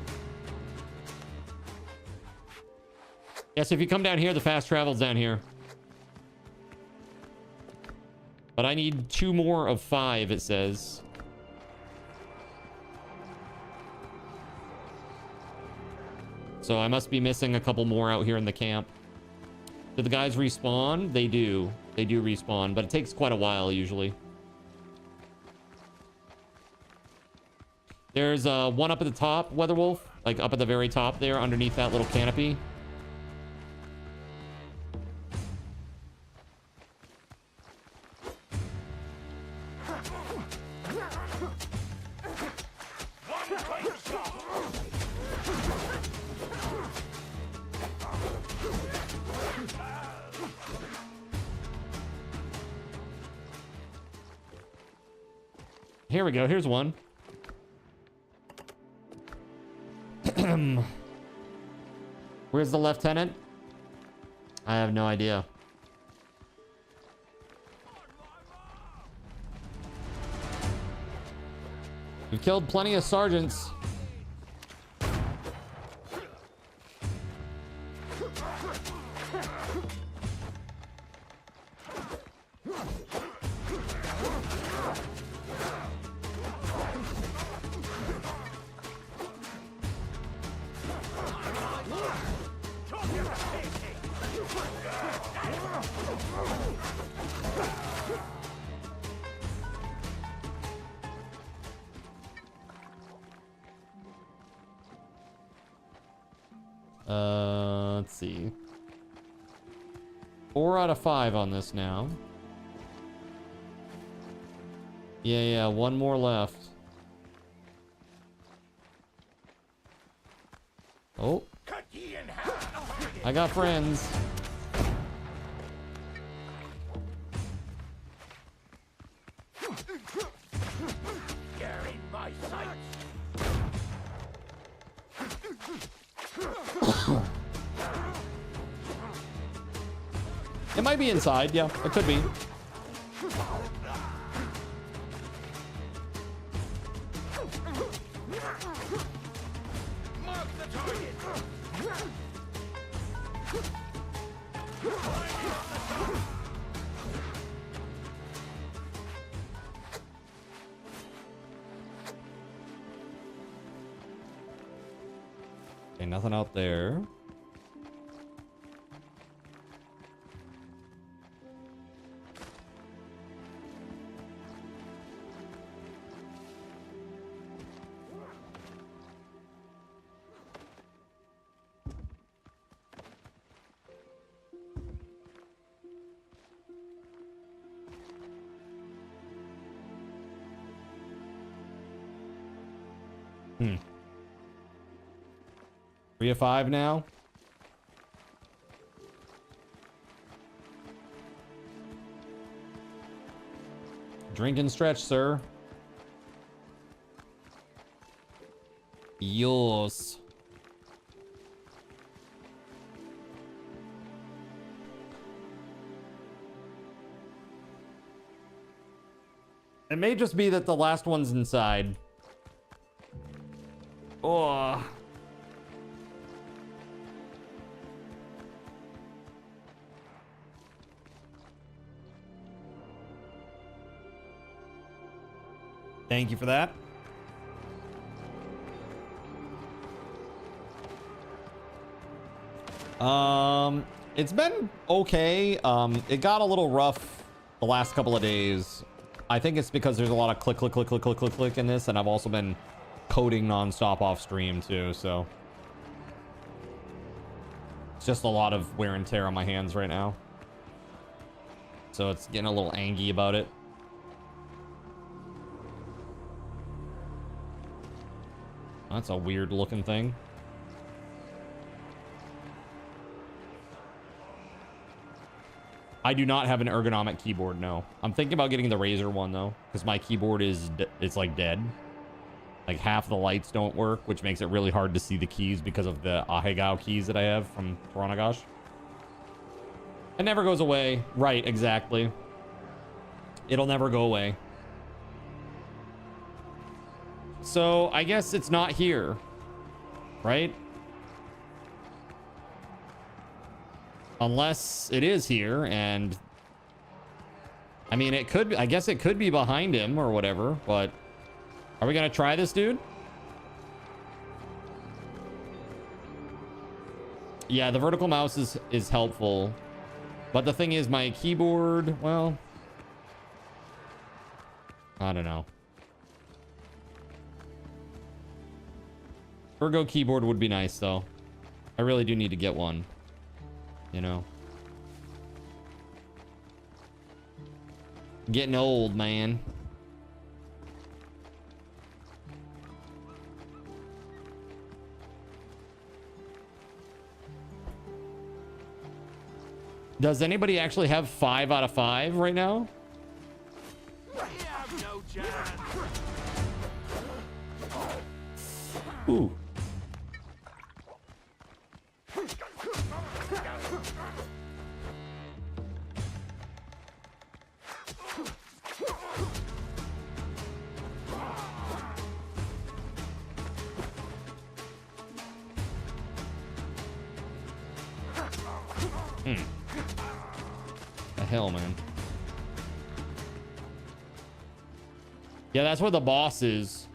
Speaker 1: Yes, if you come down here, the fast travel's down here. But I need 2 more of 5, it says. So I must be missing a couple more out here in the camp. Do the guys respawn? They do. They do respawn, but it takes quite a while usually. There's one up at the top, WeatherWolf. Like up at the very top there, underneath that little canopy. Here we go. Here's one. Where's the lieutenant? I have no idea. We've killed plenty of sergeants. Let's see. 4 out of 5 on this now. Yeah, one more left. Oh. I got friends. It might be inside, yeah, it could be. Okay, nothing out there. Hmm. 3 of 5 now. Drink and stretch, sir. Yours. It may just be that the last one's inside. Oh. Thank you for that. It's been okay. It got a little rough the last couple of days. I think it's because there's a lot of click, click, click, click, click, click, click in this, and I've also been coding nonstop off stream too, so it's just a lot of wear and tear on my hands right now. So it's getting a little angry about it. That's a weird looking thing. I do not have an ergonomic keyboard, no. I'm thinking about getting the Razer one though, because my keyboard it's like dead. Like half the lights don't work, which makes it really hard to see the keys because of the Ahegao keys that I have from Toranagosh. It never goes away. Right, exactly. It'll never go away. So I guess it's not here, right? Unless it is here, and I mean, it could, I guess it could be behind him or whatever, but are we gonna try this, dude? Yeah, the vertical mouse is helpful, but the thing is my keyboard, well, I don't know. Ergo keyboard would be nice though. I really do need to get one. You know, getting old, man. Does anybody actually have 5 out of 5 right now? Ooh. The hell, man. Yeah, that's where the boss is.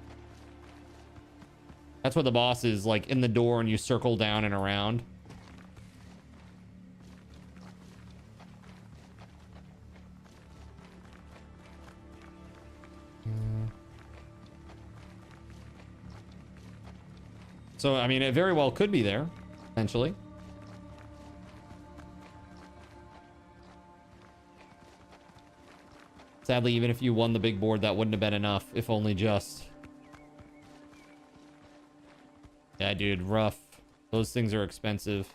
Speaker 1: That's where the boss is, like in the door, and you circle down and around. So, I mean, it very well could be there, potentially. Sadly, even if you won the big board, that wouldn't have been enough, if only just. Yeah, dude, rough. Those things are expensive.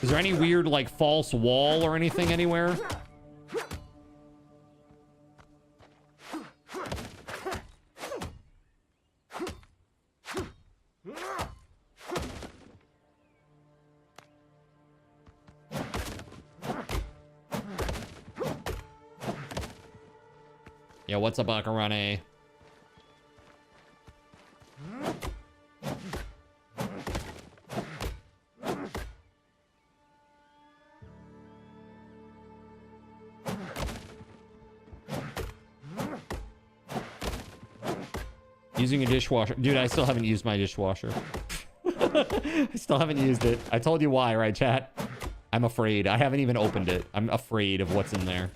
Speaker 1: Is there any weird, like, false wall or anything anywhere? Yeah, what's up, Akarane? Using a dishwasher. Dude, I still haven't used my dishwasher. I still haven't used it. I told you why, right, chat? I'm afraid. I haven't even opened it. I'm afraid of what's in there.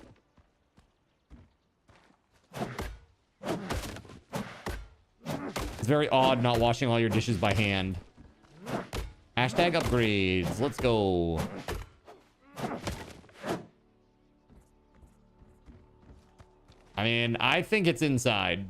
Speaker 1: It's very odd not washing all your dishes by hand. Hashtag upgrades. Let's go. I mean, I think it's inside.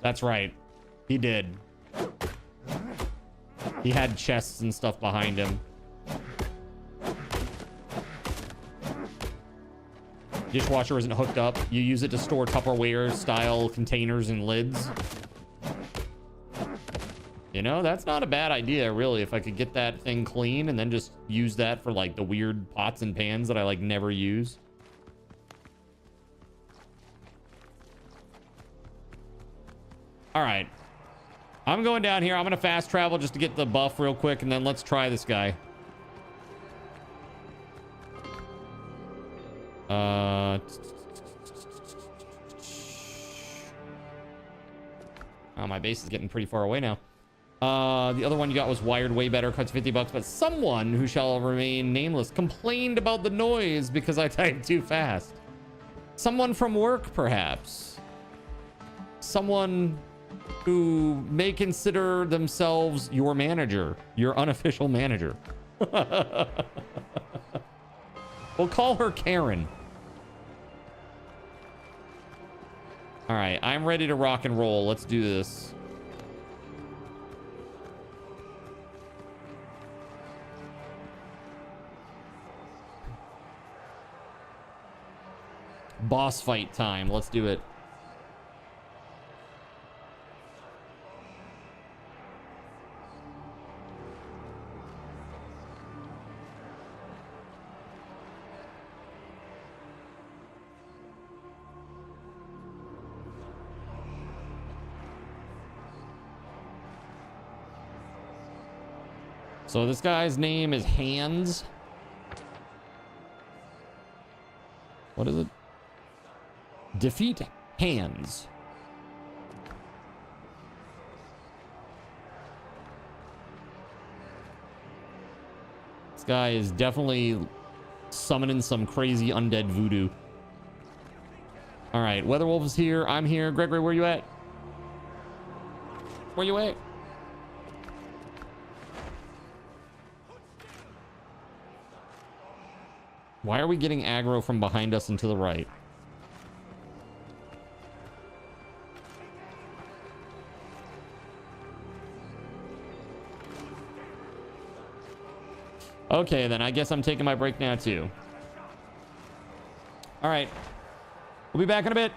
Speaker 1: That's right. He did. He had chests and stuff behind him. Dishwasher isn't hooked up. You use it to store Tupperware style containers and lids. You know, that's not a bad idea, really. If I could get that thing clean and then just use that for like the weird pots and pans that I like never use. All right, I'm going down here. I'm going to fast travel just to get the buff real quick, and then let's try this guy. Oh, my base is getting pretty far away now. The other one you got was wired way better, cuts $50, but someone who shall remain nameless complained about the noise because I typed too fast. Someone from work, perhaps. Someone who may consider themselves your manager, your unofficial manager. We'll call her Karen. All right, I'm ready to rock and roll. Let's do this. Boss fight time. Let's do it. So this guy's name is Hands. What is it? Defeat Hands. This guy is definitely summoning some crazy undead voodoo. All right, WeatherWolf is here. I'm here. Gregory, where you at? Where you at? Why are we getting aggro from behind us and to the right? Okay, then I guess I'm taking my break now too. All right. We'll be back in a bit.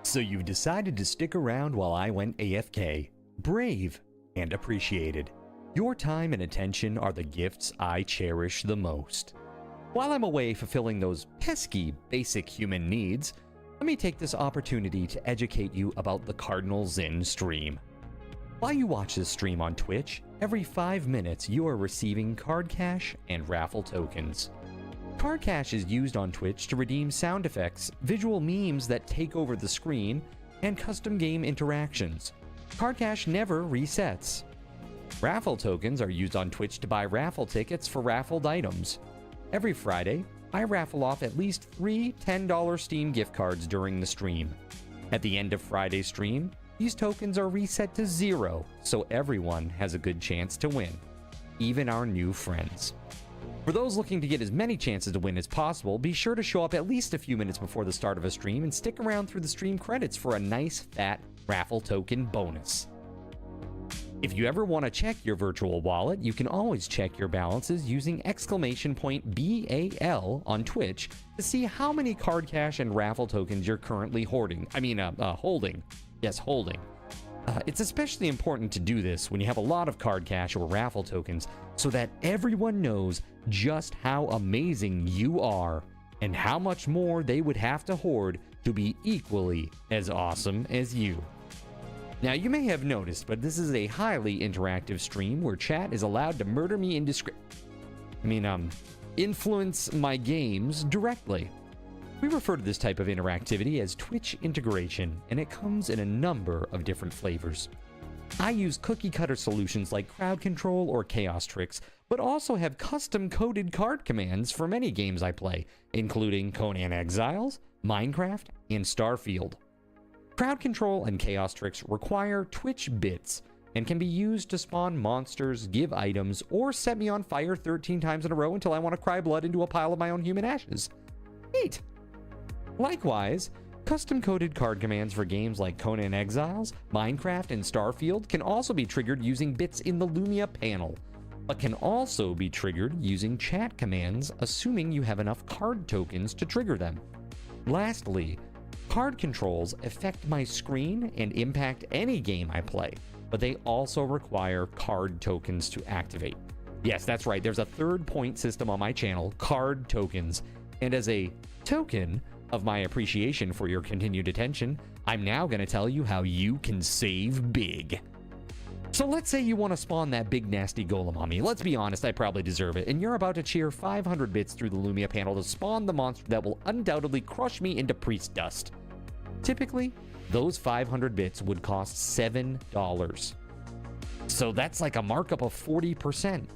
Speaker 8: So you've decided to stick around while I went AFK. Brave and appreciated. Your time and attention are the gifts I cherish the most. While I'm away fulfilling those pesky basic human needs, let me take this opportunity to educate you about the Cardinal Zin stream. While you watch this stream on Twitch, every 5 minutes you are receiving card cash and raffle tokens. Card cash is used on Twitch to redeem sound effects, visual memes that take over the screen, and custom game interactions. Card cash never resets. Raffle tokens are used on Twitch to buy raffle tickets for raffled items. Every Friday, I raffle off at least 3 $10 Steam gift cards during the stream. At the end of Friday's stream, these tokens are reset to 0, so everyone has a good chance to win, even our new friends. For those looking to get as many chances to win as possible, be sure to show up at least a few minutes before the start of a stream and stick around through the stream credits for a nice fat raffle token bonus. If you ever want to check your virtual wallet, you can always check your balances using !BAL on Twitch to see how many card cash and raffle tokens you're currently holding. Yes, holding. It's especially important to do this when you have a lot of card cash or raffle tokens so that everyone knows just how amazing you are and how much more they would have to hoard to be equally as awesome as you. Now, you may have noticed, but this is a highly interactive stream where chat is allowed to murder me influence my games directly. We refer to this type of interactivity as Twitch integration, and it comes in a number of different flavors. I use cookie-cutter solutions like crowd control or chaos tricks, but also have custom-coded card commands for many games I play, including Conan Exiles, Minecraft, and Starfield. Crowd control and chaos tricks require Twitch bits and can be used to spawn monsters, give items, or set me on fire 13 times in a row until I want to cry blood into a pile of my own human ashes. Neat! Likewise, custom-coded card commands for games like Conan Exiles, Minecraft, and Starfield can also be triggered using bits in the Lumia panel, but can also be triggered using chat commands, assuming you have enough card tokens to trigger them. Lastly, card controls affect my screen and impact any game I play, but they also require card tokens to activate. Yes, that's right, there's a third point system on my channel, card tokens, and as a token of my appreciation for your continued attention, I'm now going to tell you how you can save big. So let's say you want to spawn that big nasty golem on me. Let's be honest, I probably deserve it. And you're about to cheer 500 bits through the Lumia panel to spawn the monster that will undoubtedly crush me into priest dust. Typically, those 500 bits would cost $7. So that's like a markup of 40%.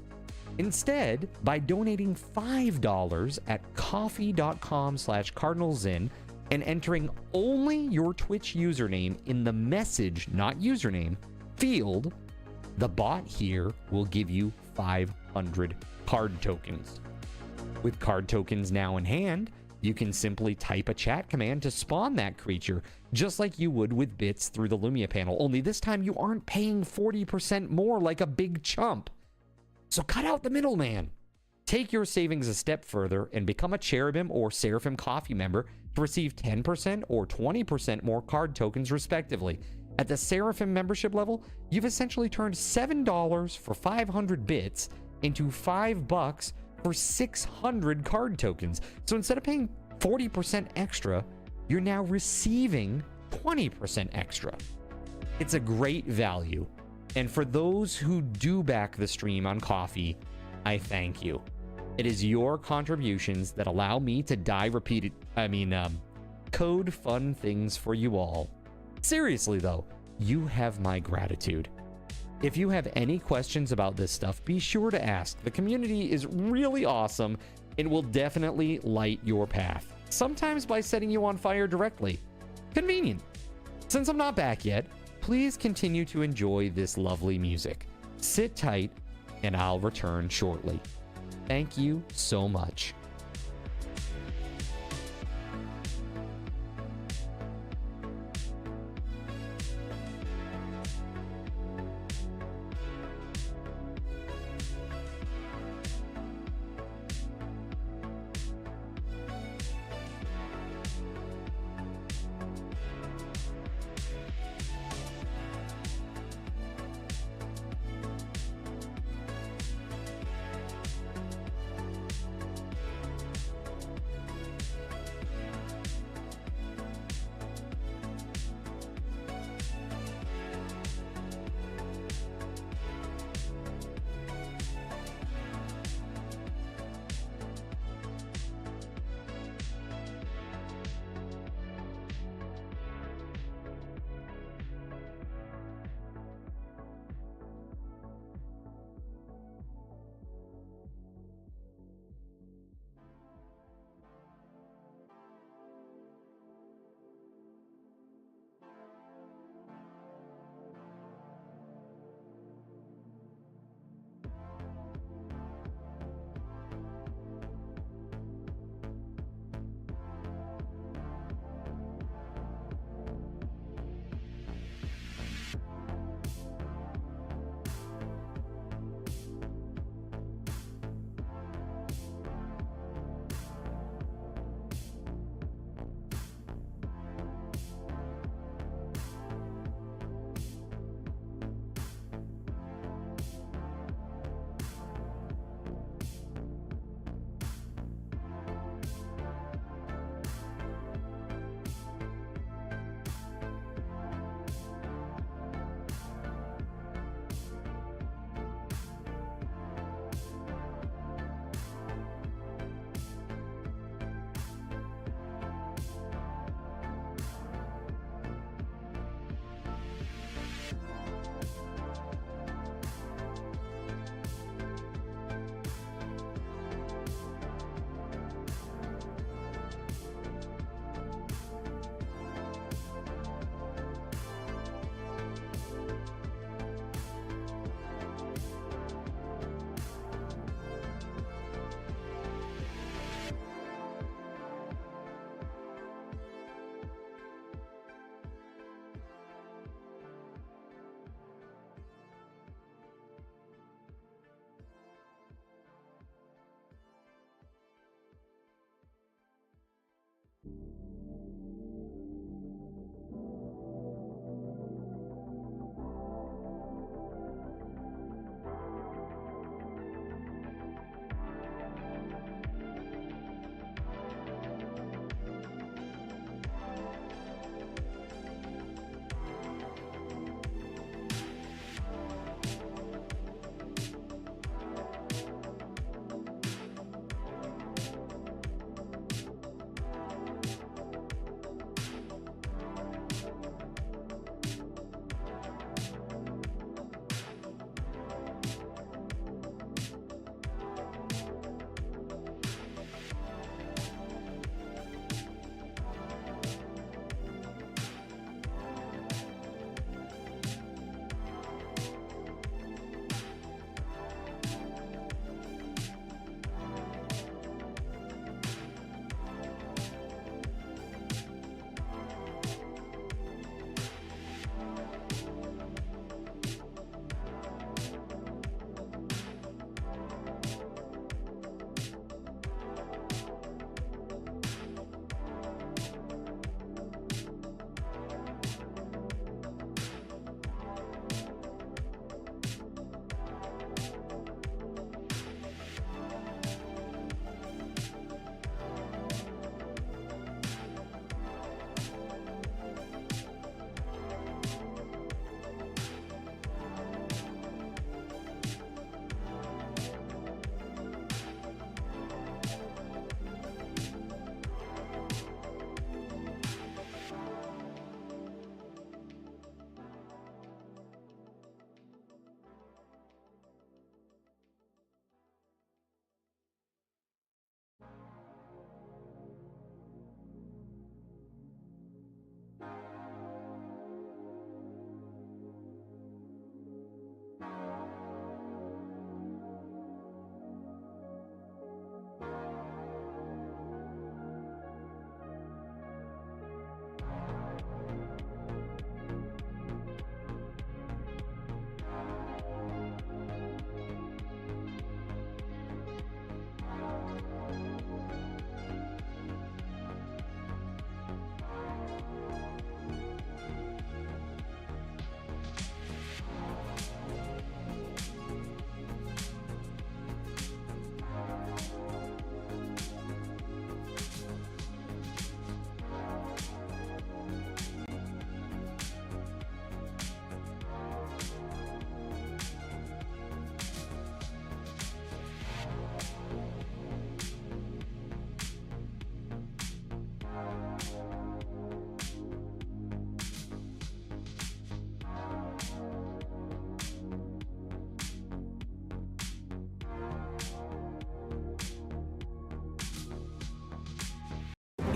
Speaker 8: Instead, by donating $5 at coffee.com/cardinalzin and entering only your Twitch username in the message, not username, field, the bot here will give you 500 card tokens. With card tokens now in hand, you can simply type a chat command to spawn that creature, just like you would with bits through the Lumia panel, only this time you aren't paying 40% more like a big chump. So cut out the middleman. Take your savings a step further and become a Cherubim or Seraphim Coffee member to receive 10% or 20% more card tokens respectively. At the Seraphim membership level, you've essentially turned $7 for 500 bits into $5 for 600 card tokens. So instead of paying 40% extra, you're now receiving 20% extra. It's a great value. And for those who do back the stream on Coffee, I thank you. It is your contributions that allow me to code fun things for you all. Seriously though, you have my gratitude. If you have any questions about this stuff, be sure to ask. The community is really awesome and will definitely light your path. Sometimes by setting you on fire directly. Convenient. Since I'm not back yet, please continue to enjoy this lovely music. Sit tight, and I'll return shortly. Thank you so much.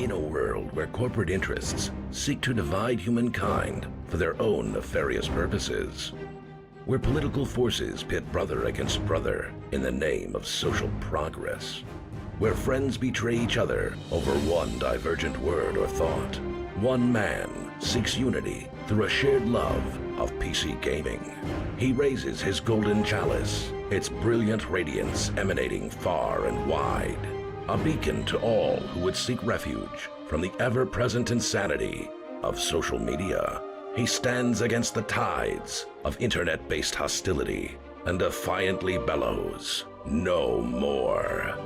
Speaker 7: In a world where corporate interests seek to divide humankind for their own nefarious purposes, where political forces pit brother against brother in the name of social progress, where friends betray each other over one divergent word or thought, one man seeks unity through a shared love of PC gaming. He raises his golden chalice, its brilliant radiance emanating far and wide, a beacon to all who would seek refuge from the ever-present insanity of social media. He stands against the tides of internet-based hostility and defiantly bellows, "No more."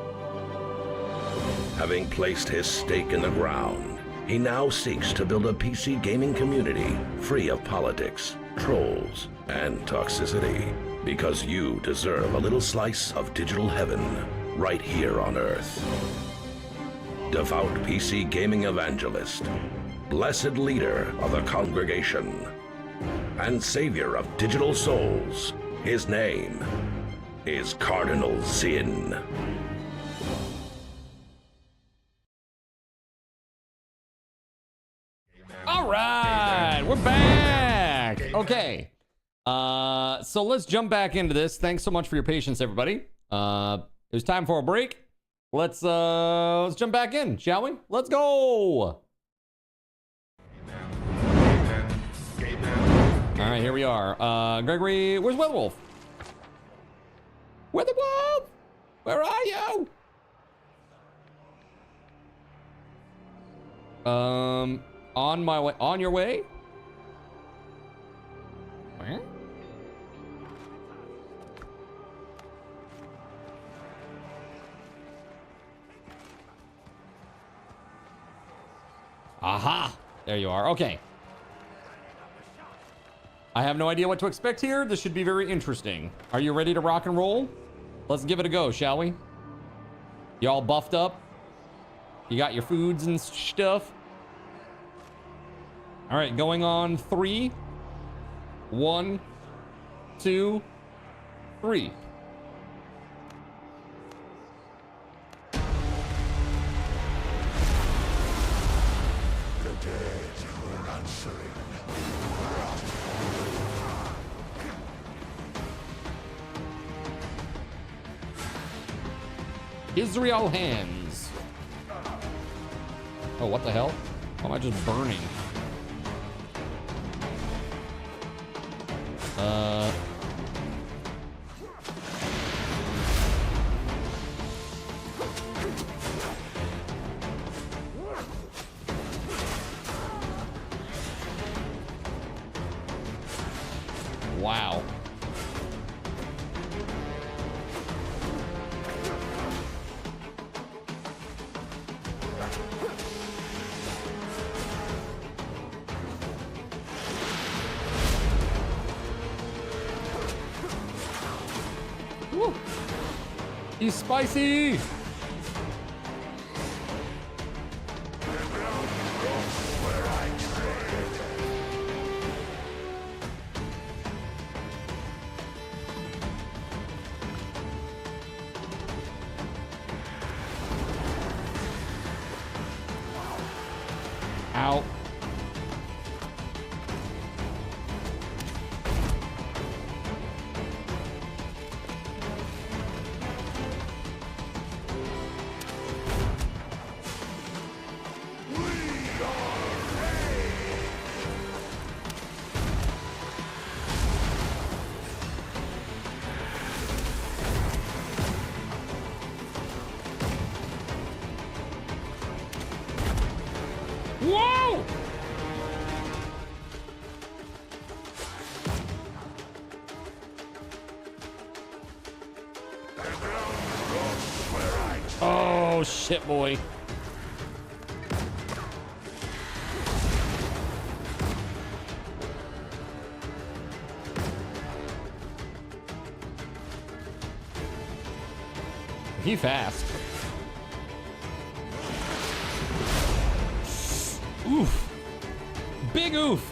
Speaker 7: Having placed his stake in the ground, he now seeks to build a PC gaming community free of politics, trolls, and toxicity, because you deserve a little slice of digital heaven right here on Earth. Devout PC gaming evangelist, blessed leader of the congregation, and savior of digital souls, his name is Cardinal Zin.
Speaker 1: All right, we're back. Okay, so let's jump back into this. Thanks so much for your patience, everybody. It was time for a break. Let's jump back in, shall we? Let's go. All right, here we are. Gregory, where's WeatherWolf? WeatherWolf, where are you? On my way. On your way? Where? Aha! There you are. Okay. I have no idea what to expect here. This should be very interesting. Are you ready to rock and roll? Let's give it a go, shall we? You all buffed up? You got your foods and stuff? All right, going on 3. 1, 2, 3. Israel hands. Oh, what the hell? Why am I just burning? Wow. Woo. He's spicy. Ow. Whoa! Oh, shit, boy. He fast. Oof. Big oof.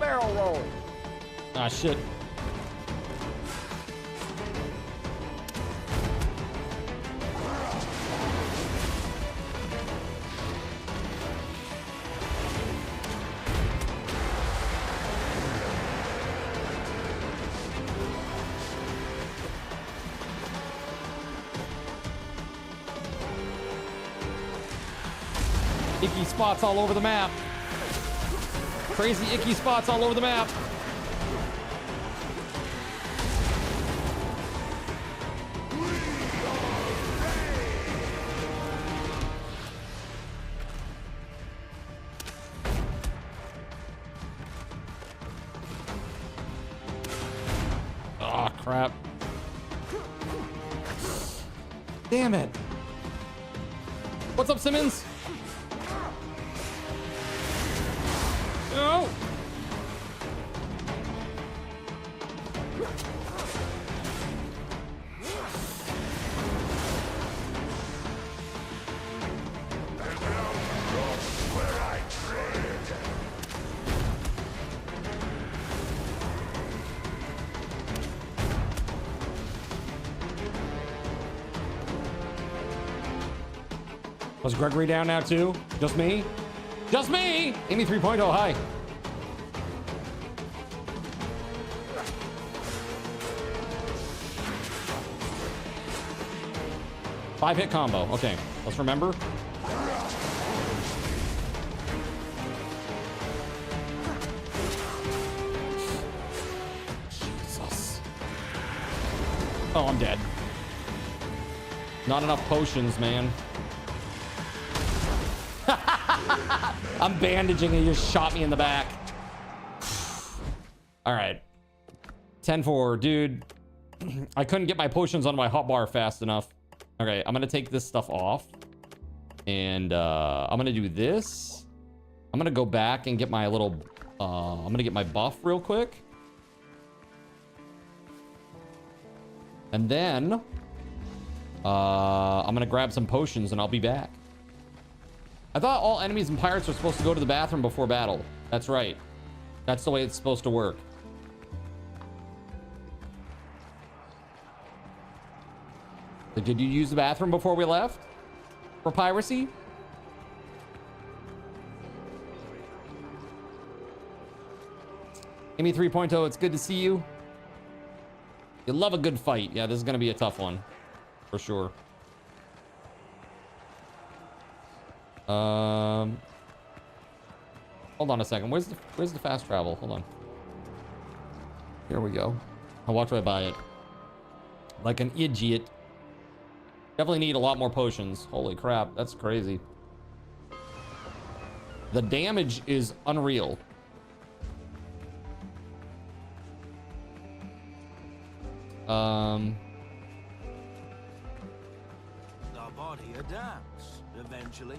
Speaker 9: barrel roll.
Speaker 1: Ah, shit. Icky spots all over the map. Crazy icky spots all over the map. Oh, crap. Damn it. What's up, Simmons? No. Was Gregory down now too? Just me? Just me! Amy 3.0, hi. Five-hit combo. Okay, let's remember. Jesus. Oh, I'm dead. Not enough potions, man. I'm bandaging and he just shot me in the back. All right. 10-4, dude. I couldn't get my potions on my hotbar fast enough. Okay, I'm gonna take this stuff off. And I'm gonna do this. I'm gonna go back and get my little... I'm gonna get my buff real quick. And then... I'm gonna grab some potions and I'll be back. I thought all enemies and pirates were supposed to go to the bathroom before battle. That's right. That's the way it's supposed to work. Did you use the bathroom before we left? For piracy? Amy 3.0, it's good to see you. You love a good fight. Yeah, this is gonna be a tough one. For sure. Hold on a second. Where's the fast travel? Hold on. Here we go. I'll watch right by it. Like an idiot. Definitely need a lot more potions. Holy crap, that's crazy. The damage is unreal.
Speaker 5: The body adapts eventually.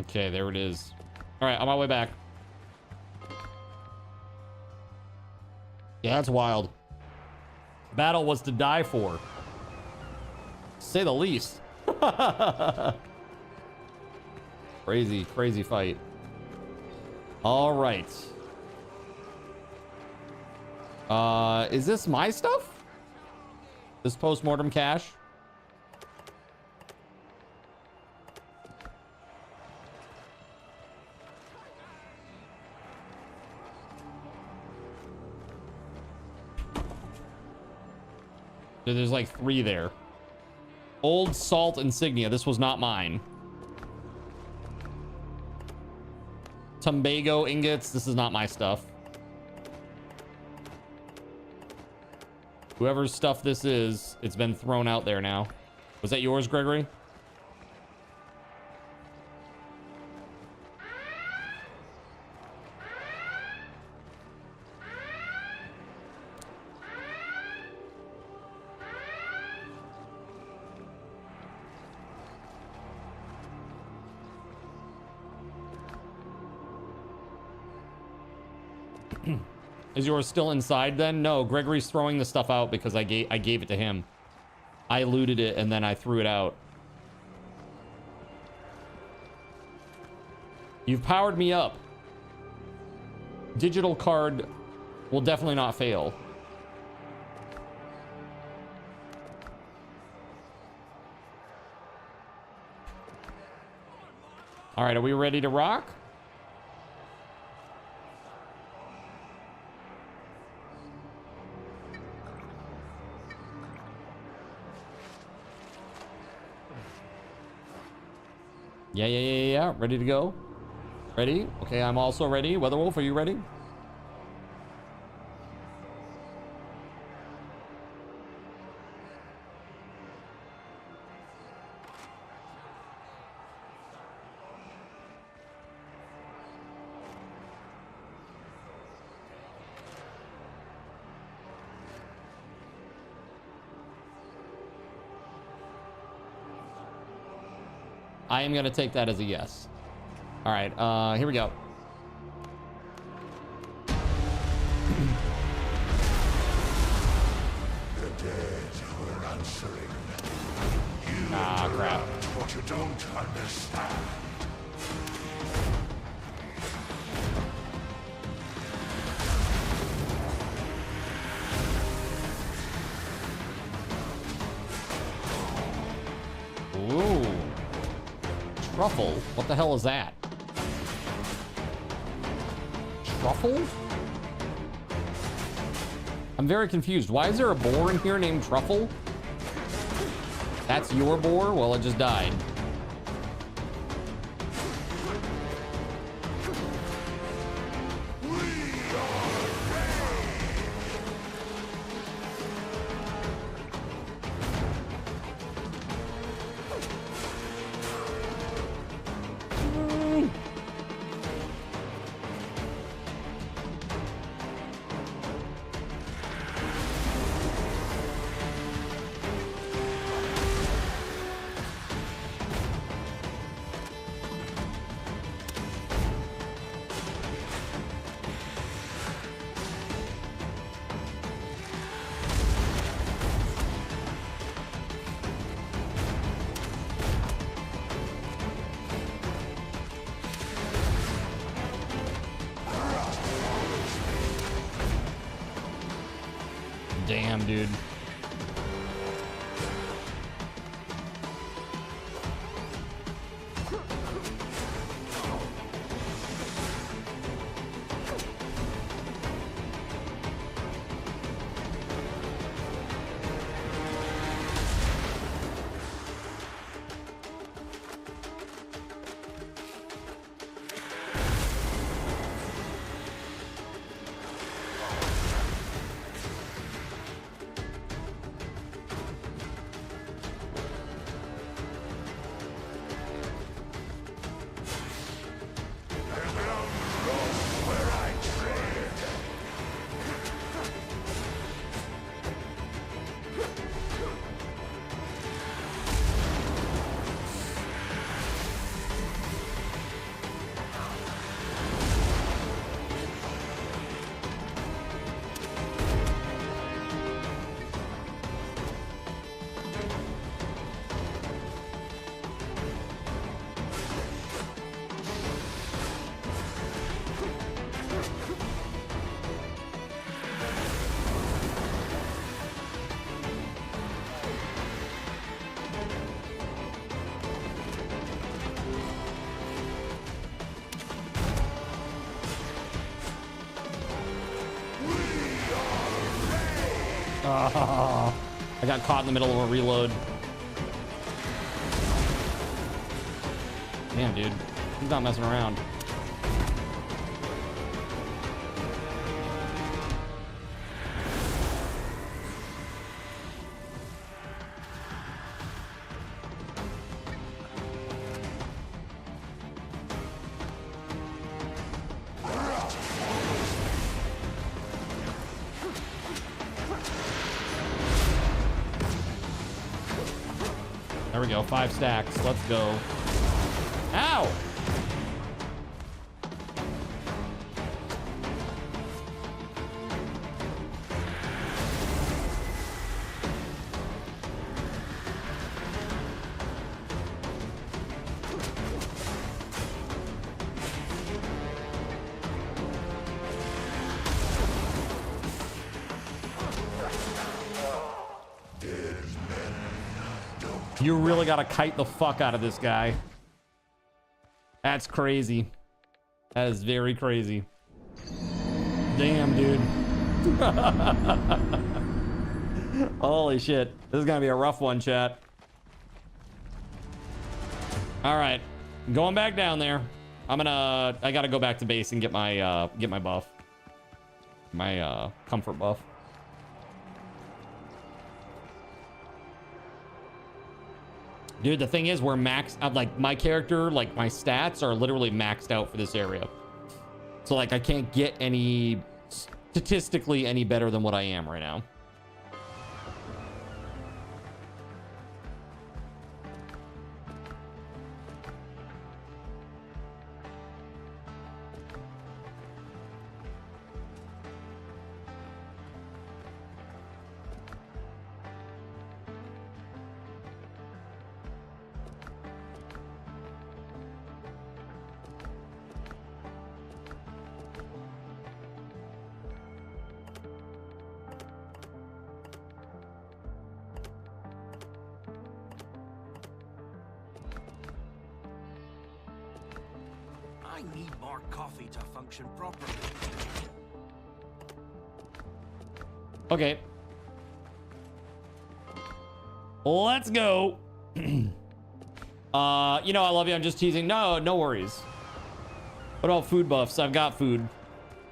Speaker 1: Okay, there it is. All right, on my way back. Yeah, that's wild. Battle was to die for. To say the least. Crazy, crazy fight. All right. Is this my stuff? This post-mortem cache? There's like 3 there. Old salt insignia. This was not mine. Tumbago ingots. This is not my stuff. Whoever's stuff this is, it's been thrown out there now. Was that yours, Gregory? Is yours still inside then? No, Gregory's throwing the stuff out because I gave it to him. I looted it and then I threw it out. You've powered me up. Digital card will definitely not fail. All right, are we ready to rock? Yeah. Ready to go? Ready? Okay, I'm also ready. WeatherWolf, are you ready? I am gonna take that as a yes. All right, here we go.
Speaker 6: The dead were answering.
Speaker 1: Ah, crap.
Speaker 6: What you don't understand.
Speaker 1: Ooh. Truffle? What the hell is that? Truffle? I'm very confused. Why is there a boar in here named Truffle? That's your boar? Well, it just died. Damn, dude. Oh, I got caught in the middle of a reload. Damn, dude. He's not messing around. There we go, 5 stacks. Let's go. Ow! You really gotta kite the fuck out of this guy. That's crazy. That is very crazy. Damn, dude. Holy shit. This is gonna be a rough one, chat. All right, going back down there. I gotta go back to base and get my buff. My comfort buff. Dude, the thing is, we're maxed out. Like, my character, like, my stats are literally maxed out for this area. So, like, I can't get any, statistically, any better than what I am right now.
Speaker 5: I need more coffee to function properly.
Speaker 1: Okay. Let's go. You know, I love you. I'm just teasing. No, no worries. What about food buffs? I've got food.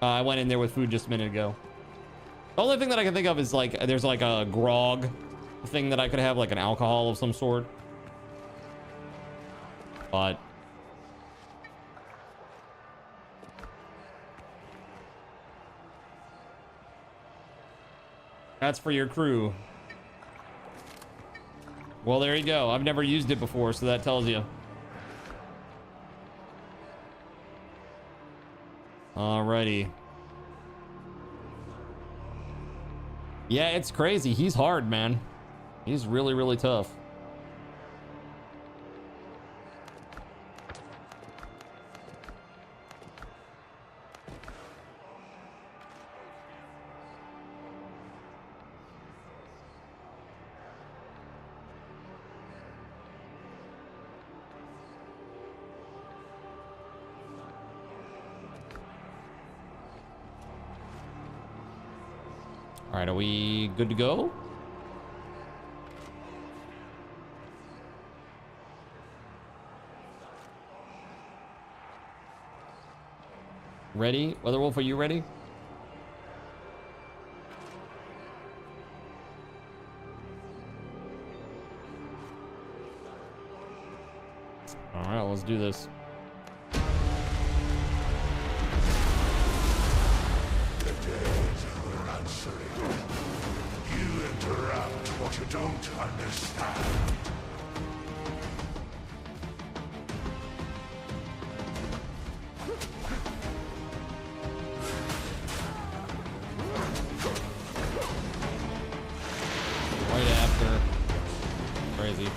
Speaker 1: I went in there with food just a minute ago. The only thing that I can think of is like, there's like a grog thing that I could have, like an alcohol of some sort. But that's for your crew. Well, there you go. I've never used it before, so that tells you. Alrighty. Yeah, it's crazy. He's hard, man. He's really, really tough. All right, are we good to go? Ready? WeatherWolf, are you ready? All right, let's do this.
Speaker 6: You interrupt what you don't understand.
Speaker 1: Right after. Crazy.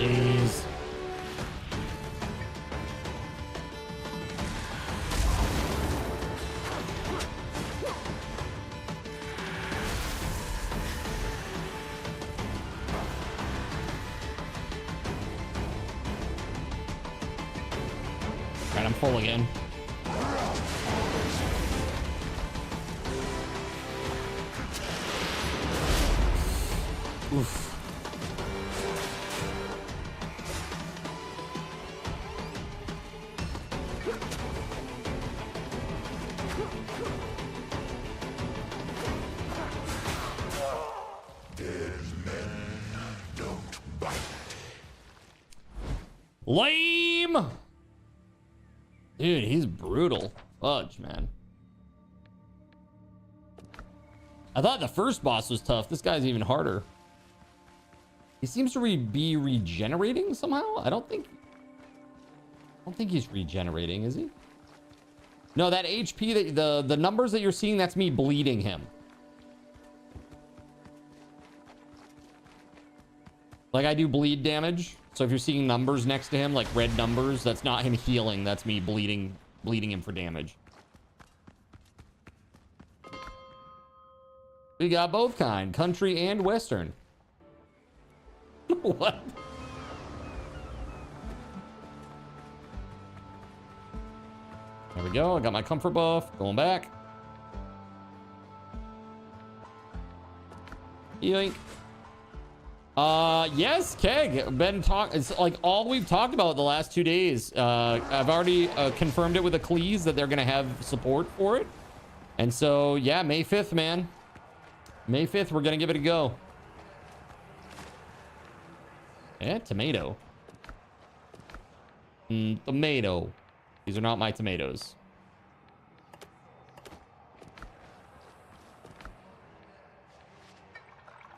Speaker 1: Jeez. Alright, I'm full again. Oof. Lame. Dude, he's brutal. Fudge, man. I thought the first boss was tough. This guy's even harder. He seems to be regenerating somehow. I don't think he's regenerating, is he? No, that HP, the numbers that you're seeing, that's me bleeding him. Like, I do bleed damage. So if you're seeing numbers next to him, like red numbers, that's not him healing. That's me bleeding him for damage. We got both kind, country and western. What? There we go. I got my comfort buff. Going back. Yoink. Yes, Keg. It's like all we've talked about the last 2 days. I've already confirmed it with Eccles that they're gonna have support for it. And so, yeah, May 5th, man. May 5th, we're gonna give it a go. Yeah, tomato. Tomato. These are not my tomatoes.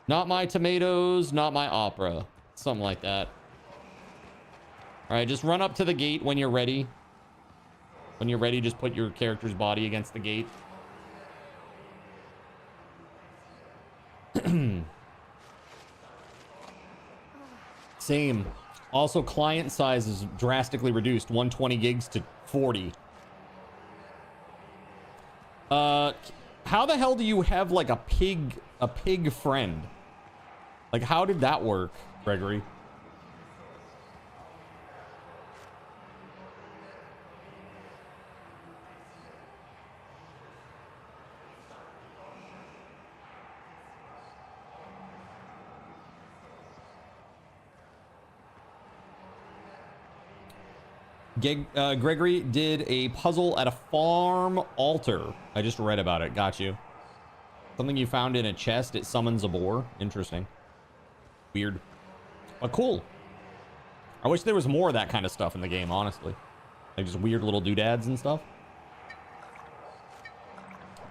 Speaker 1: Not my tomatoes, not my opera. Something like that. All right, just run up to the gate when you're ready. When you're ready, just put your character's body against the gate. Same. Also, client size is drastically reduced. 120 gigs to 40. How the hell do you have like a pig friend? Like, how did that work, Gregory? Gregory did a puzzle at a farm altar. I just read about it. Got you. Something you found in a chest. It summons a boar. Interesting. Weird. But cool. I wish there was more of that kind of stuff in the game, honestly. Like just weird little doodads and stuff.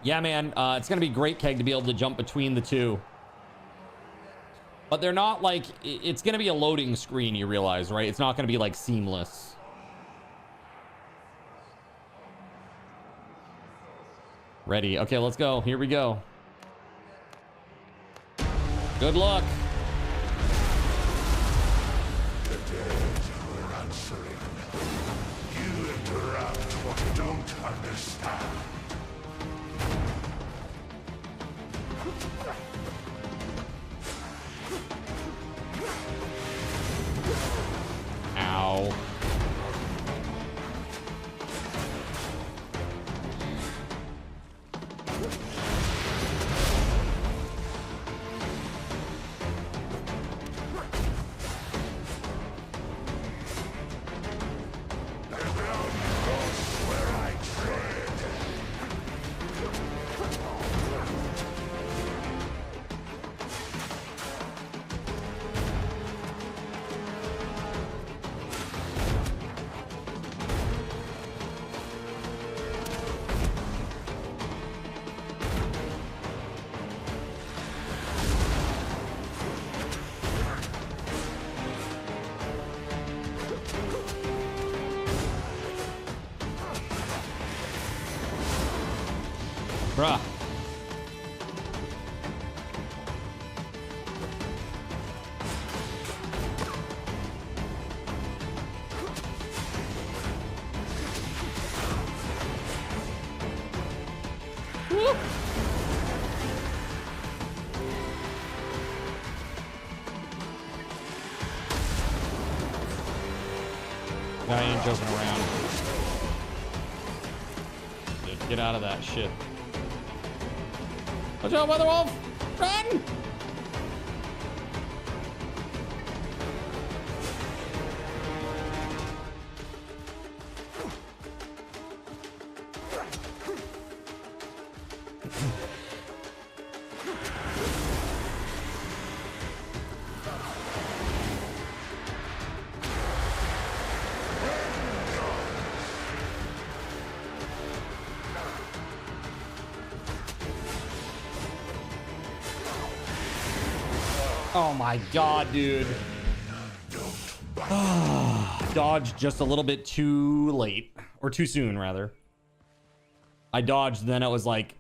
Speaker 1: Yeah, man. It's going to be great, Keg, to be able to jump between the two. But they're not like... It's going to be a loading screen, you realize, right? It's not going to be like seamless. Ready. Okay, let's go. Here we go. Good luck.
Speaker 9: The dead are answering. You interrupt what you don't understand.
Speaker 1: Ow. Bruh. Woo. I ain't joking around. Dude, get out of that shit. Watch out, WeatherWolf! Run! Oh my god, dude. Dodged just a little bit too late. Or too soon, rather. I dodged, then it was like...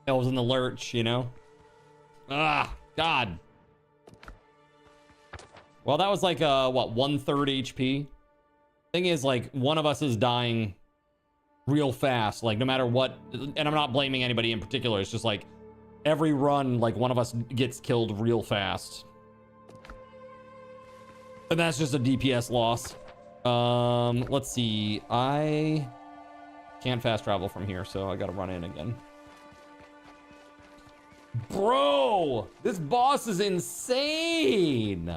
Speaker 1: I was in the lurch, you know? Ah, god. Well, that was like, what, 1/3 HP? Thing is, like, one of us is dying real fast. Like, no matter what... And I'm not blaming anybody in particular. It's just like, every run, like, one of us gets killed real fast. And that's just a DPS loss. Let's see. I can't fast travel from here, so I gotta run in again. Bro! This boss is insane!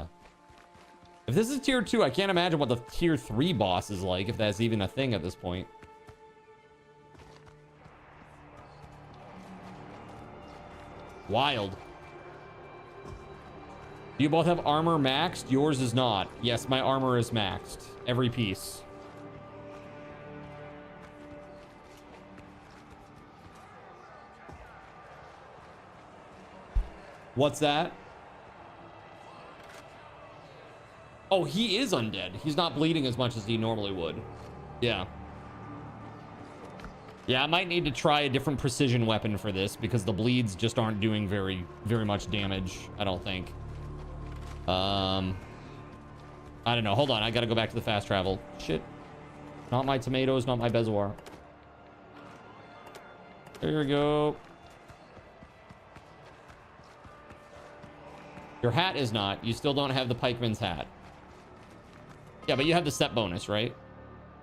Speaker 1: If this is tier 2, I can't imagine what the tier 3 boss is like, if that's even a thing at this point. Wild. Do you both have armor maxed? Yours is not. Yes, my armor is maxed. Every piece. What's that? Oh, he is undead. He's not bleeding as much as he normally would. Yeah. Yeah, I might need to try a different precision weapon for this because the bleeds just aren't doing very much damage, I don't think. I don't know. Hold on. I gotta go back to the fast travel. Shit. Not my tomatoes, not my bezoar. There we go. Your hat is not. You still don't have the pikeman's hat. Yeah, but you have the set bonus, right?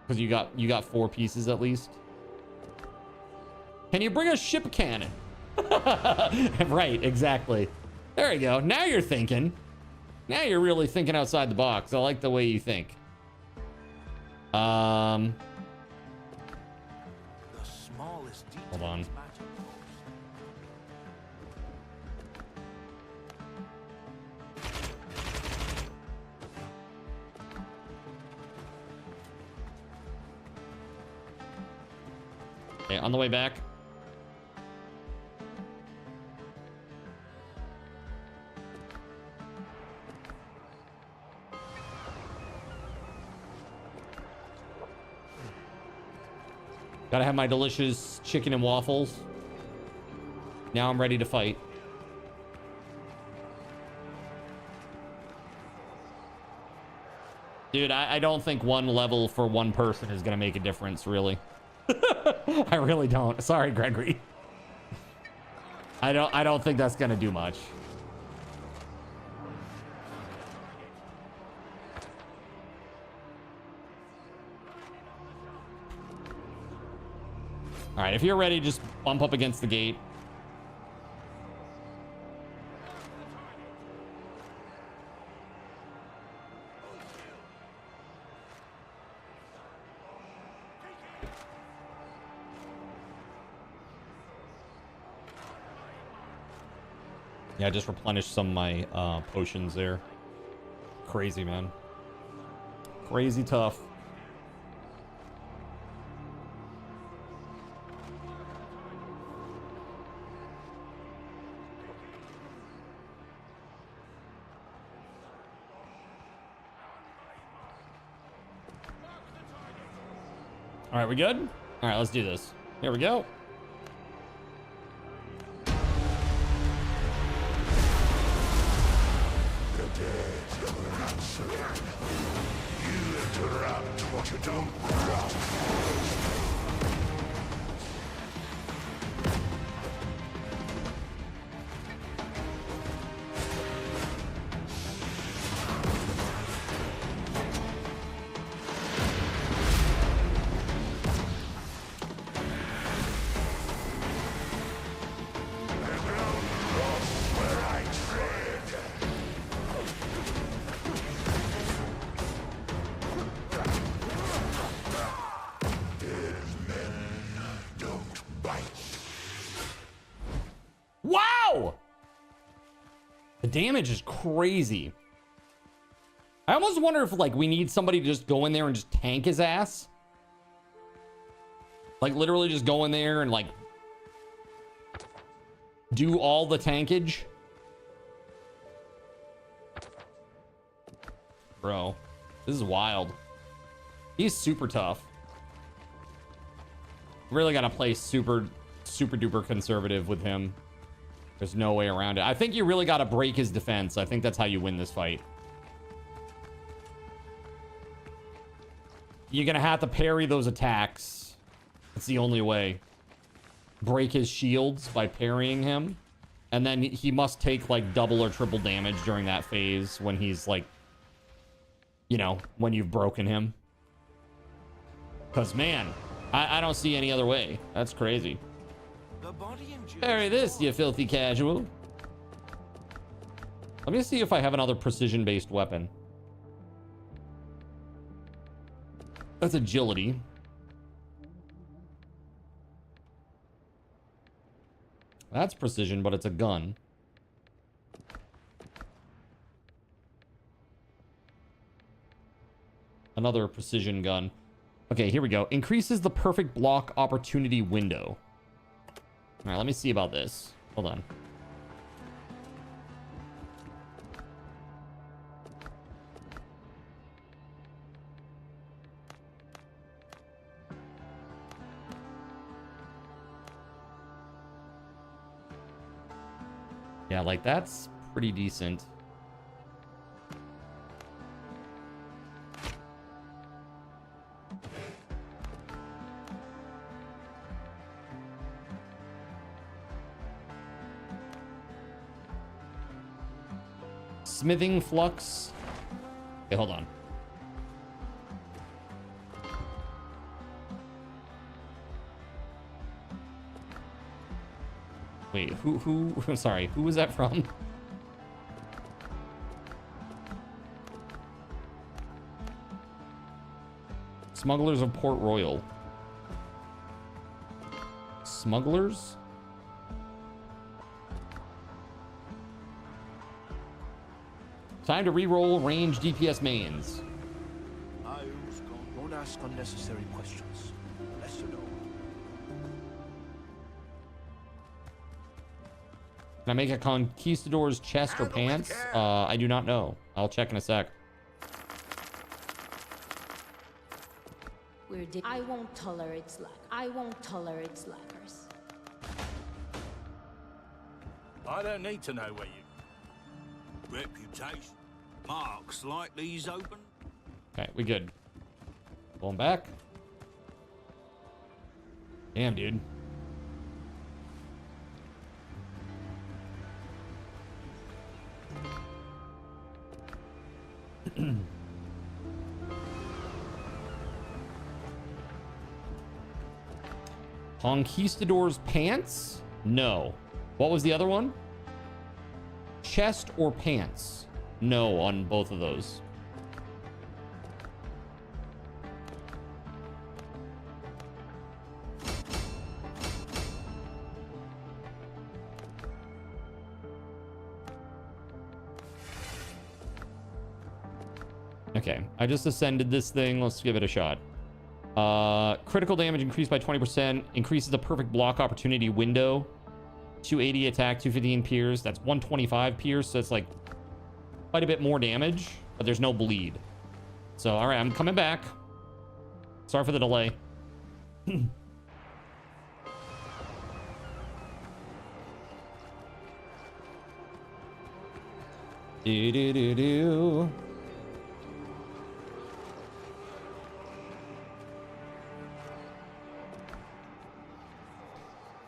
Speaker 1: Because you got 4 pieces at least. Can you bring a ship cannon? Right, exactly. There you go. Now you're thinking. Now you're really thinking outside the box. I like the way you think.
Speaker 5: The smallest
Speaker 1: Hold on.
Speaker 5: details matter
Speaker 1: Okay, on the way back. Gotta have my delicious chicken and waffles. Now I'm ready to fight. Dude, I don't think one level for one person is gonna make a difference, really. I really don't. Sorry, Gregory. I don't think that's gonna do much. All right, if you're ready, just bump up against the gate. Yeah, just replenish some of my potions there. Crazy, man. Crazy tough. All right, we good? All right, let's do this. Here we go.
Speaker 9: The dead are answering. You interrupt what you don't grasp.
Speaker 1: Wow! The damage is crazy. I almost wonder if, like, we need somebody to just go in there and just tank his ass. Like, literally just go in there and, like, do all the tankage. Bro, this is wild. He's super tough. Really gotta play super duper conservative with him. There's no way around it. I think you really gotta break his defense. I think that's how you win this fight. You're gonna have to parry those attacks. It's the only way. Break his shields by parrying him. And then he must take like double or triple damage during that phase when he's like, you know, when you've broken him. Because, man, I don't see any other way. That's crazy. Parry this, you filthy casual. Let me see if I have another precision-based weapon. That's agility. That's precision, but it's a gun. Another precision gun. Okay, here we go. Increases the perfect block opportunity window. All right, let me see about this. Hold on. Yeah, like that's pretty decent. Smithing flux. Okay, hold on. Wait, who, I'm sorry, who was that from? Smugglers of Port Royal. Smugglers? Time to re-roll range DPS mains.
Speaker 5: Don't ask unnecessary questions. Unless you know.
Speaker 1: Can I make a conquistador's chest or pants? I do not know. I'll check in a sec.
Speaker 10: I won't tolerate slack. I won't tolerate slackers.
Speaker 5: I don't need to know where you... Reputation. Marks like these open.
Speaker 1: Okay, we good. Going back. Damn, dude. Conquistador's pants? No. What was the other one? Chest or pants? No on both of those. Okay, I just ascended this thing. Let's give it a shot. Critical damage increased by 20%. Increases the perfect block opportunity window. 280 attack, 215 pierce. That's 125 pierce. So it's like quite a bit more damage, but there's no bleed. So, all right, I'm coming back. Sorry for the delay. Do.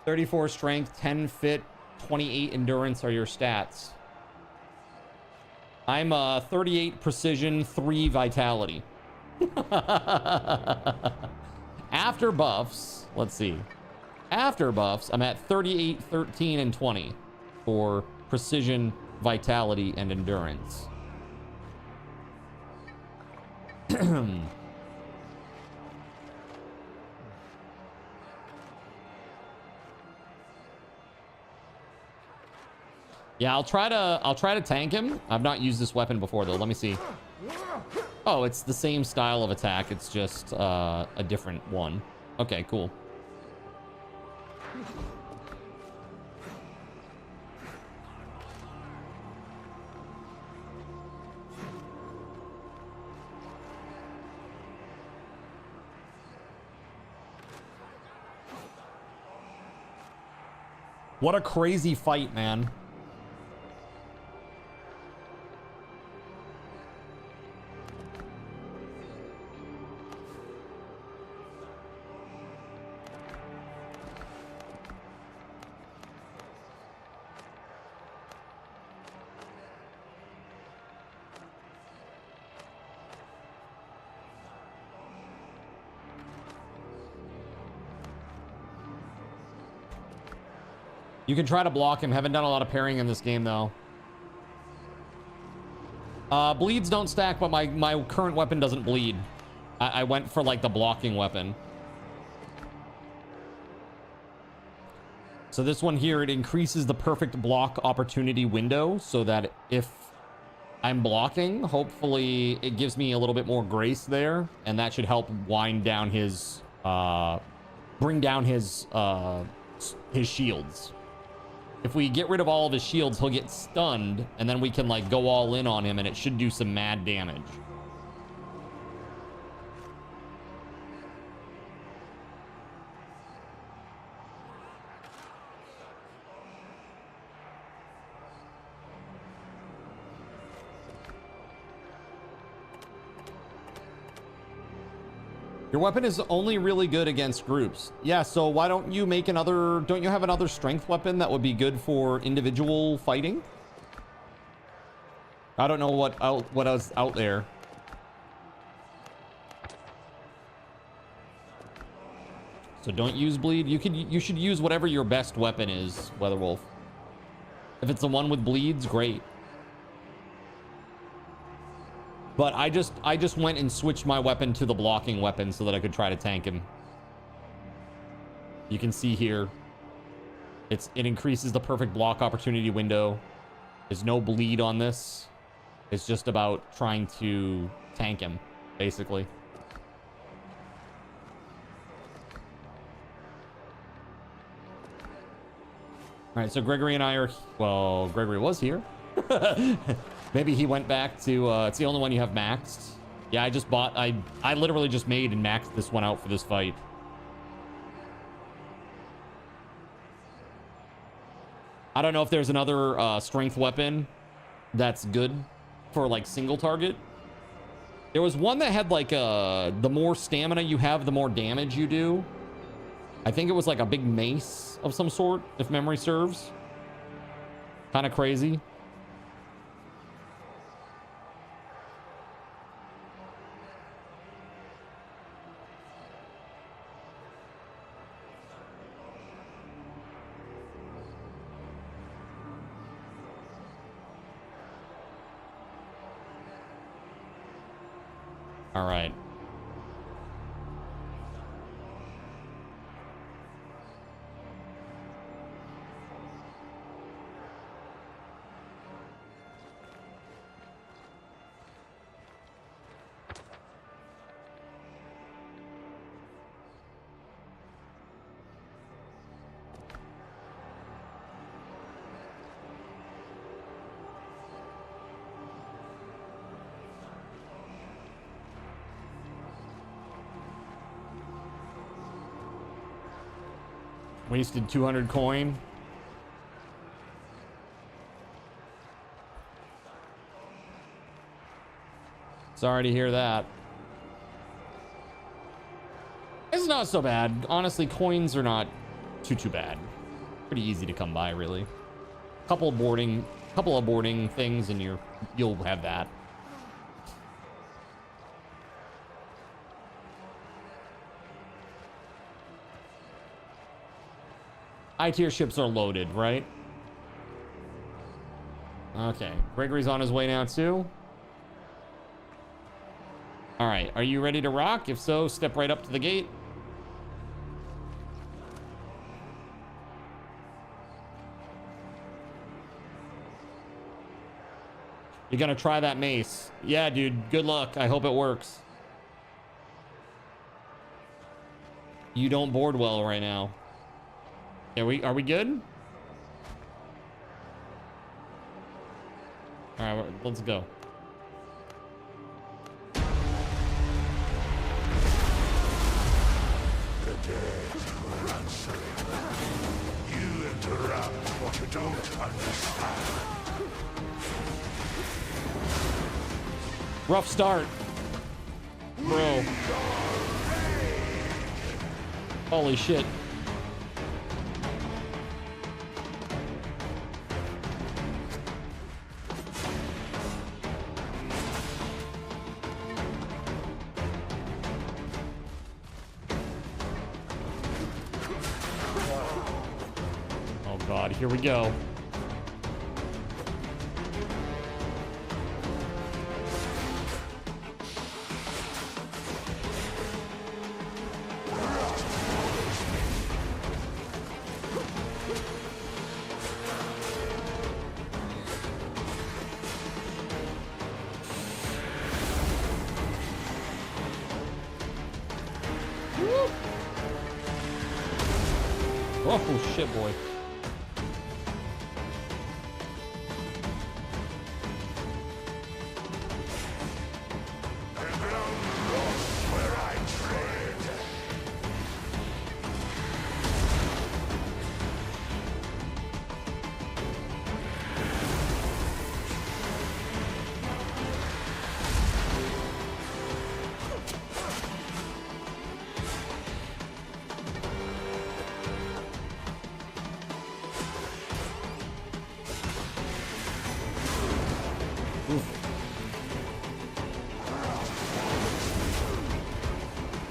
Speaker 1: 34 strength, 10 fit, 28 endurance are your stats. I'm 38 precision, 3 vitality. After buffs, let's see. After buffs, I'm at 38, 13, and 20 for precision, vitality, and endurance. Yeah, I'll try to tank him. I've not used this weapon before though. Let me see. Oh, it's the same style of attack. It's just a different one. Okay, cool. What a crazy fight, man. You can try to block him. Haven't done a lot of parrying in this game, though. Bleeds don't stack, but my current weapon doesn't bleed. I went for, like, the blocking weapon. So this one here, it increases the perfect block opportunity window so that if I'm blocking, hopefully it gives me a little bit more grace there, and that should help wind down his, bring down his shields. If we get rid of all of his shields, he'll get stunned, and then we can, like, go all in on him, and it should do some mad damage. Your weapon is only really good against groups. Yeah, so why don't you make another... Don't you have another strength weapon that would be good for individual fighting? I don't know what else out there. So don't use bleed. You should use whatever your best weapon is, WeatherWolf. If it's the one with bleeds, great. But I just went and switched my weapon to the blocking weapon so that I could try to tank him. You can see here, it increases the perfect block opportunity window. There's no bleed on this. It's just about trying to tank him, basically. All right, so Gregory and I are, well, Gregory was here. Maybe he went back to, it's the only one you have maxed. Yeah, I just bought, I literally just made and maxed this one out for this fight. I don't know if there's another strength weapon that's good for, like, single target. There was one that had, like, the more stamina you have, the more damage you do. I think it was like a big mace of some sort, if memory serves. Kind of crazy. All right. Wasted 200 coin. Sorry to hear that. It's not so bad. Honestly, coins are not too bad. Pretty easy to come by, really. Couple of boarding things and you'll have that. I-tier ships are loaded, right? Okay. Gregory's on his way now, too. All right. Are you ready to rock? If so, step right up to the gate. You're gonna try that mace. Yeah, dude. Good luck. I hope it works. You don't board well right now. Are we good? All right, let's go.
Speaker 9: You interrupt don't understand.
Speaker 1: Rough start. Bro. Holy shit. Oh God, here we go. Oh shit, boy.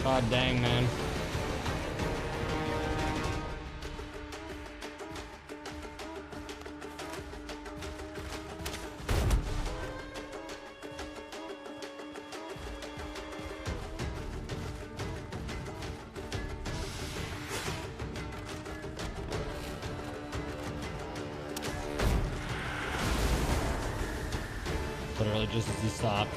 Speaker 1: God dang, man. Literally just as he stopped.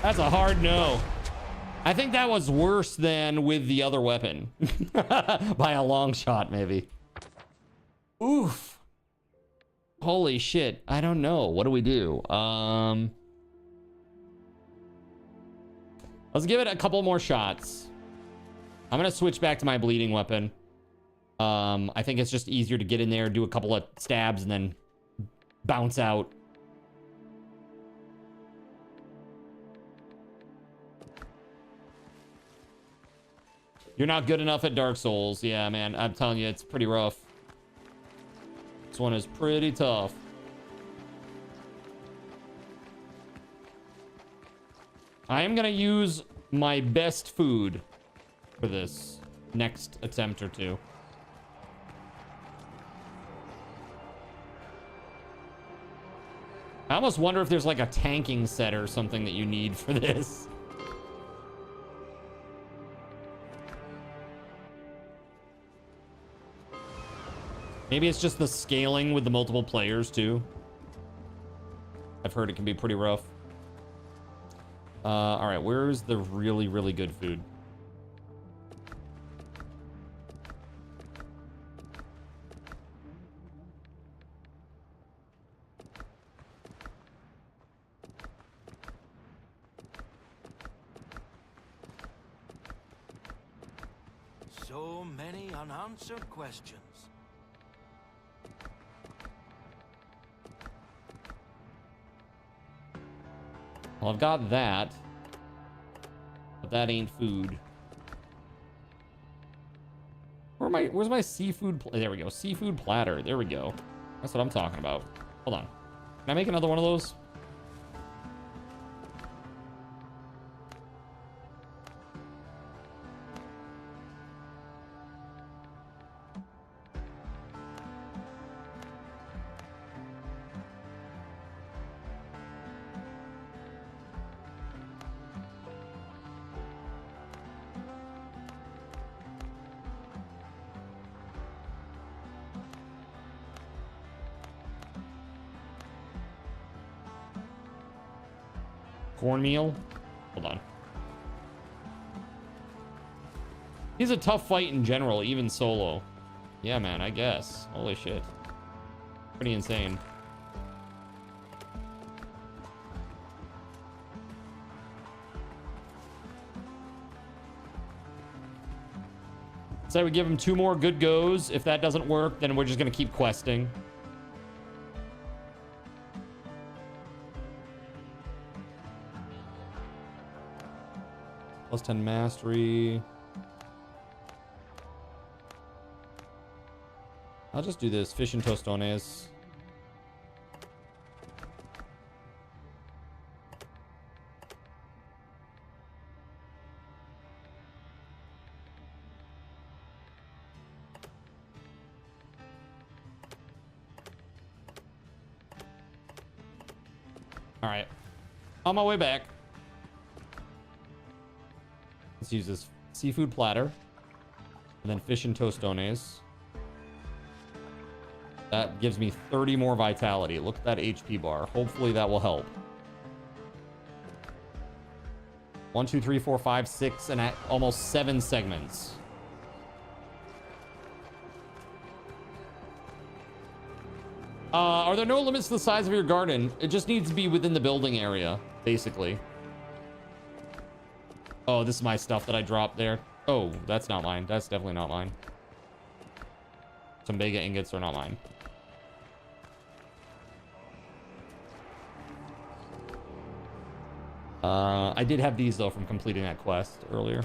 Speaker 1: That's a hard no. I think that was worse than with the other weapon. By a long shot, maybe. Oof. Holy shit. I don't know. What do we do? Let's give it a couple more shots. I'm gonna switch back to my bleeding weapon. I think it's just easier to get in there, do a couple of stabs, and then bounce out. You're not good enough at Dark Souls. Yeah, man. I'm telling you, it's pretty rough. This one is pretty tough. I am going to use my best food for this next attempt or two. I almost wonder if there's like a tanking set or something that you need for this. Maybe it's just the scaling with the multiple players too. I've heard it can be pretty rough. All right, where's the really, really good food?
Speaker 5: So many unanswered questions.
Speaker 1: Well, I've got that, but that ain't food. Where's my seafood? There we go. Seafood platter. There we go. That's what I'm talking about. Hold on. Can I make another one of those? Cornmeal. Hold on. He's a tough fight in general, even solo. Yeah, man, I guess. Holy shit. Pretty insane. So we give him 2 more good goes. If that doesn't work, then we're just gonna keep questing. Plus 10 mastery. I'll just do this. Fish and tostones. All right. On my way back. Let's use this seafood platter. And then fish and tostones. That gives me 30 more vitality. Look at that HP bar. Hopefully that will help. 1, 2, 3, 4, 5, 6, and at almost 7 segments. Are there no limits to the size of your garden? It just needs to be within the building area, basically. Oh, this is my stuff that I dropped there. Oh, that's not mine. That's definitely not mine. Some Vega ingots are not mine. I did have these, though, from completing that quest earlier.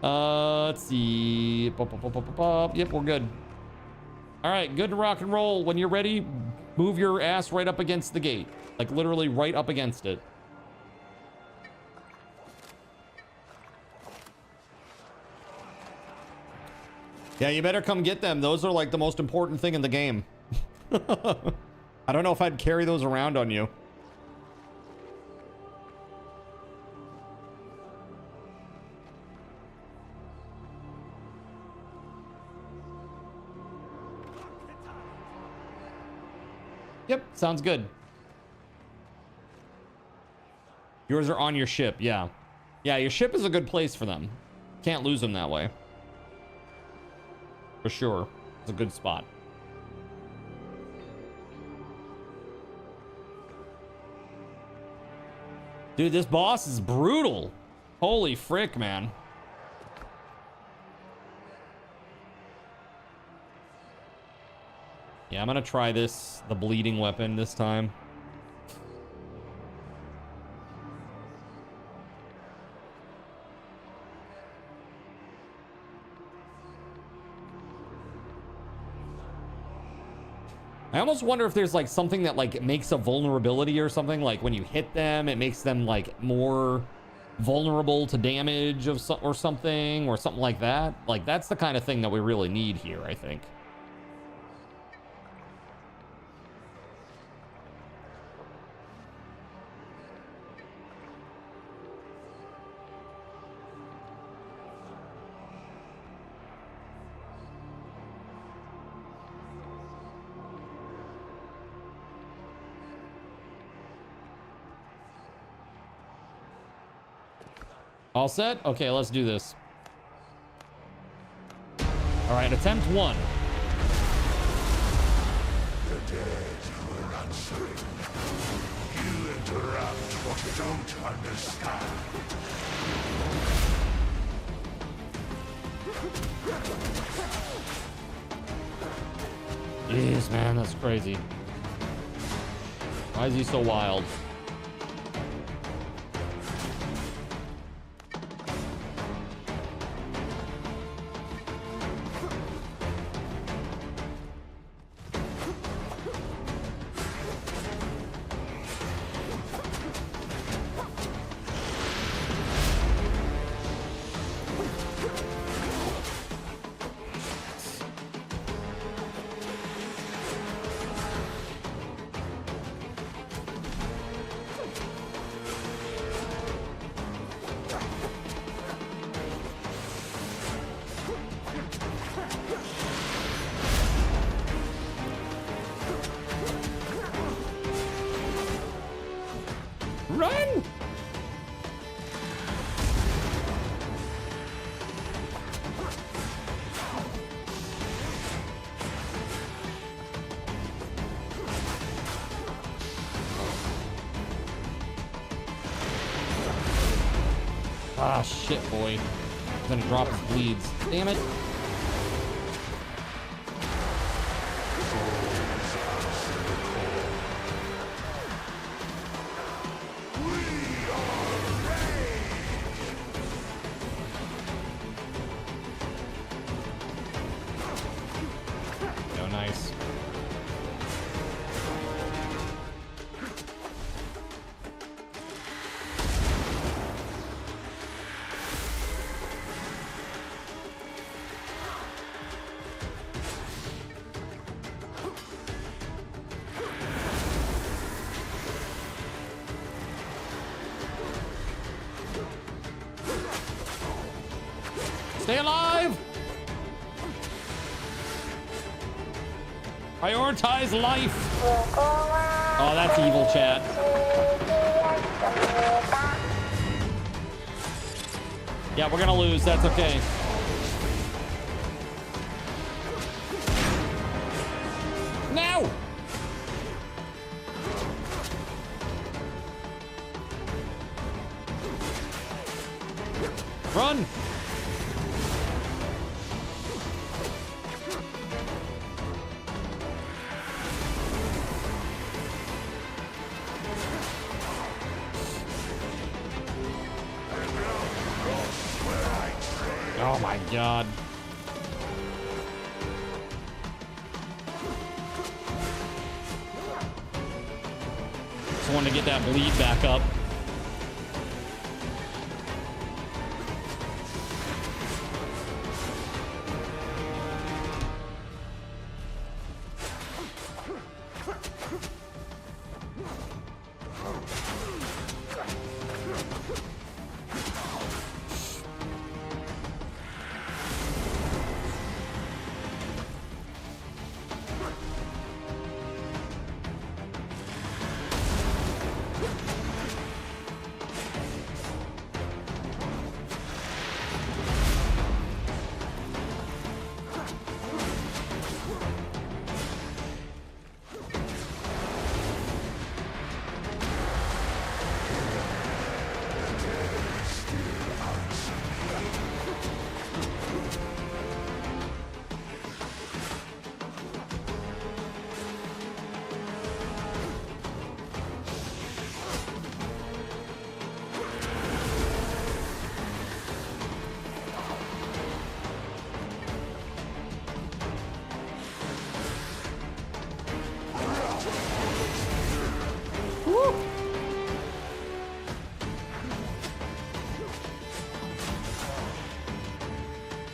Speaker 1: Let's see. Yep, we're good. All right, good to rock and roll. When you're ready, move your ass right up against the gate. Like, literally right up against it. Yeah, you better come get them. Those are, like, the most important thing in the game. I don't know if I'd carry those around on you. Yep, sounds good. Yours are on your ship, yeah. Yeah, your ship is a good place for them. Can't lose them that way. For sure. It's a good spot. Dude, this boss is brutal. Holy frick, man. Yeah, I'm gonna try this, the bleeding weapon this time. I almost wonder if there's like something that like makes a vulnerability or something, like when you hit them, it makes them like more vulnerable to damage or something like that. Like that's the kind of thing that we really need here, I think. All set? Okay, let's do this. All right, attempt 1.
Speaker 9: The dead were answering. You interrupt what you don't understand.
Speaker 1: Jeez, man, that's crazy. Why is he so wild? Ah, shit, boy. He's gonna drop his bleeds. Damn it. Oh, nice. Stay alive! Prioritize life! Oh, that's evil, chat. Yeah, we're gonna lose. That's okay. No! Run! Oh my god. Just wanted to get that bleed back up.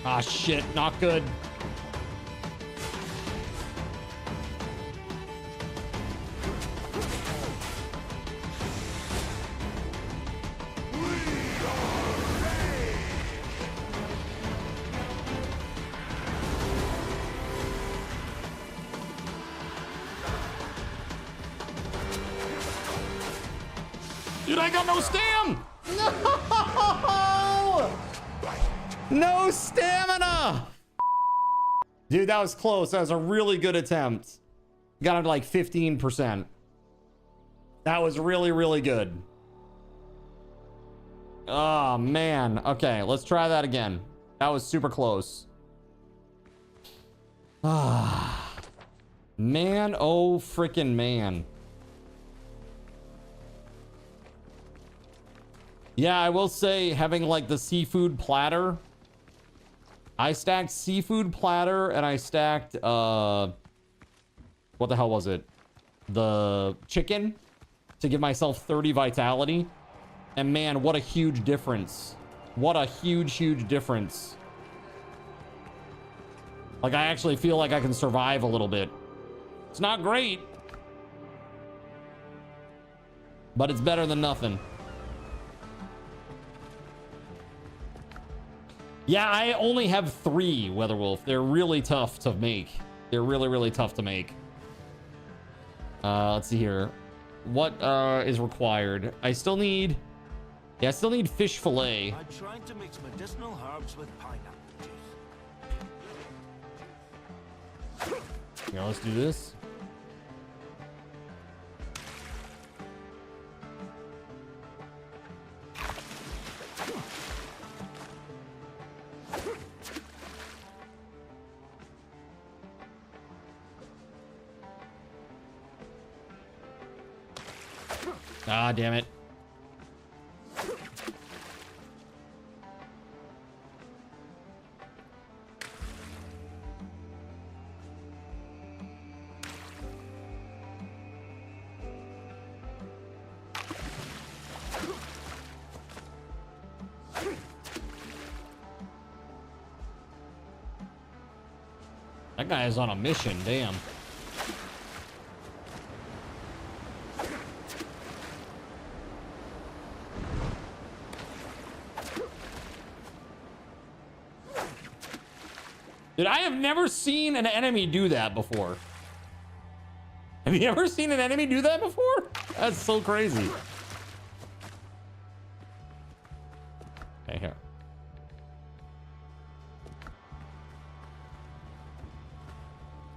Speaker 1: Ah, shit, not good. Dude, I got no stam! No! No stamina! Dude, that was close. That was a really good attempt. Got it to like 15%. That was really, really good. Oh, man. Okay, let's try that again. That was super close. Ah. Man, oh freaking man. Yeah, I will say having like the seafood platter. I stacked seafood platter and I stacked, what the hell was it? The chicken to give myself 30 vitality. And man, what a huge difference. What a huge, huge difference. Like, I actually feel like I can survive a little bit. It's not great, but it's better than nothing. Yeah, I only have 3, WeatherWolf. They're really tough to make. They're really, really tough to make. Let's see here. What is required? I still need... Yeah, I still need fish fillet.
Speaker 5: I'm trying to mix medicinal herbs with pineapple juice.
Speaker 1: Yeah, let's do this. Ah, damn it. That guy is on a mission, damn. Dude, I have never seen an enemy do that before. Have you ever seen an enemy do that before? That's so crazy. Okay, here.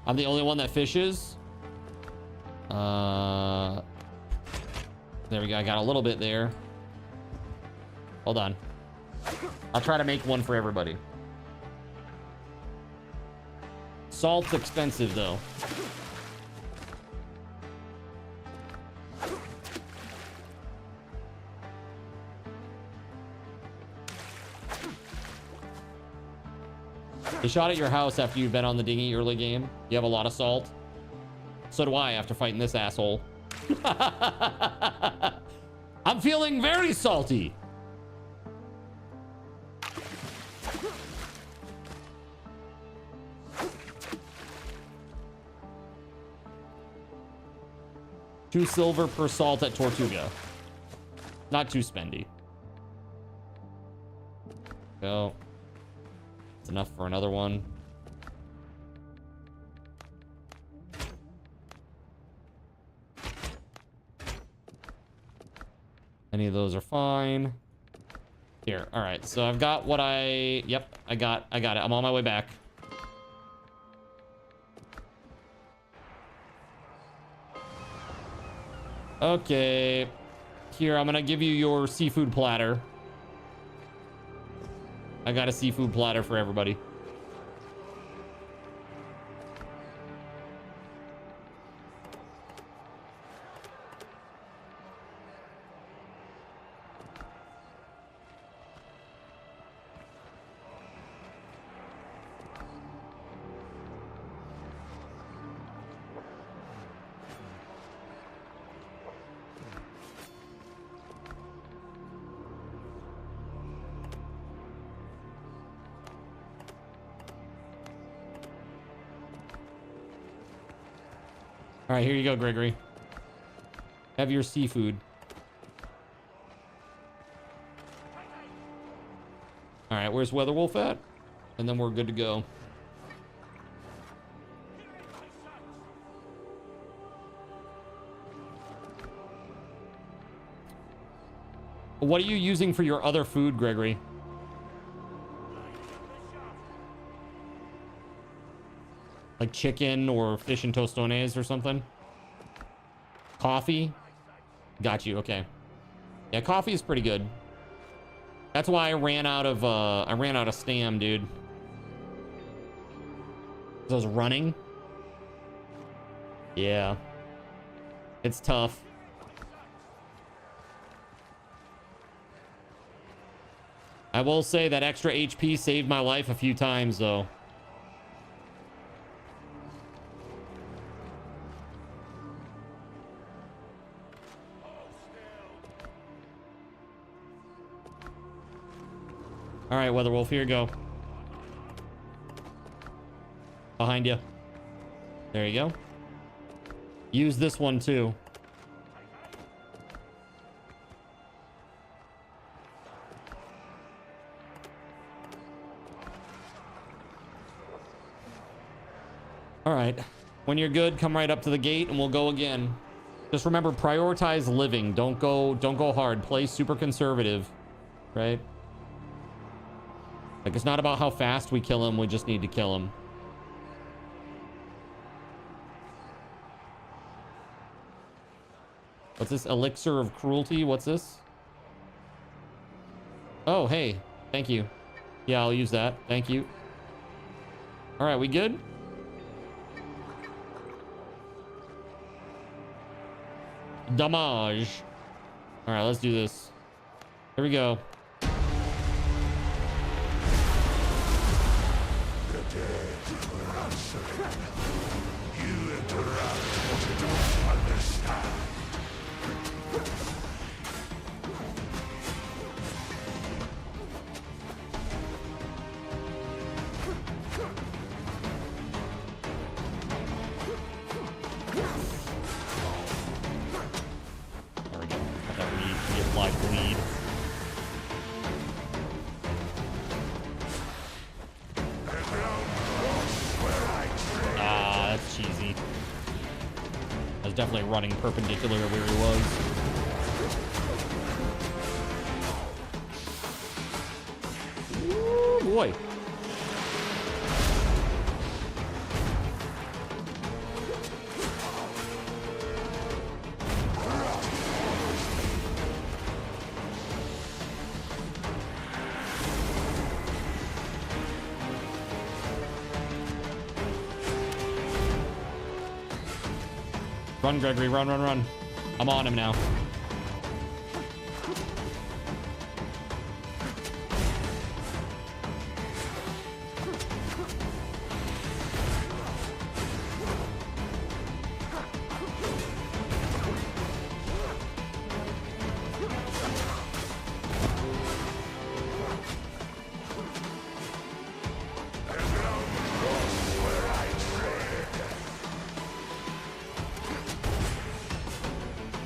Speaker 1: I'm the only one that fishes. There we go. I got a little bit there. Hold on. I'll try to make one for everybody. Salt's expensive, though. They shot at your house after you've been on the dinghy early game. You have a lot of salt. So do I after fighting this asshole. I'm feeling very salty. $2 silver per salt at Tortuga. Not too spendy. Go. It's enough for another one. Any of those are fine. Here. All right. So I've got what I... Yep. I got it. I'm on my way back. Okay. Here, I'm gonna give you your seafood platter. I got a seafood platter for everybody. All right, here you go, Gregory. Have your seafood. All right, where's WeatherWolf at? And then we're good to go. What are you using for your other food, Gregory? Like chicken or fish and tostones or something? Coffee? Got you, okay. Yeah, coffee is pretty good. That's why I ran out of Stam, dude. 'Cause I was running. Yeah. It's tough. I will say that extra HP saved my life a few times, though. All right, WeatherWolf, here you go. Behind you. There you go. Use this one too. All right. When you're good, come right up to the gate and we'll go again. Just remember, prioritize living. Don't go hard. Play super conservative, right? Like, it's not about how fast we kill him. We just need to kill him. What's this? Elixir of cruelty? What's this? Oh, hey. Thank you. Yeah, I'll use that. Thank you. All right, we good? Damage. All right, let's do this. Here we go.
Speaker 9: You interrupt what you don't understand.
Speaker 1: There we go. Got that reapplied bleed. Ah, that's cheesy. I was definitely running perpendicular to where he was. Ooh, boy. Run, Gregory, run, run, run. I'm on him now.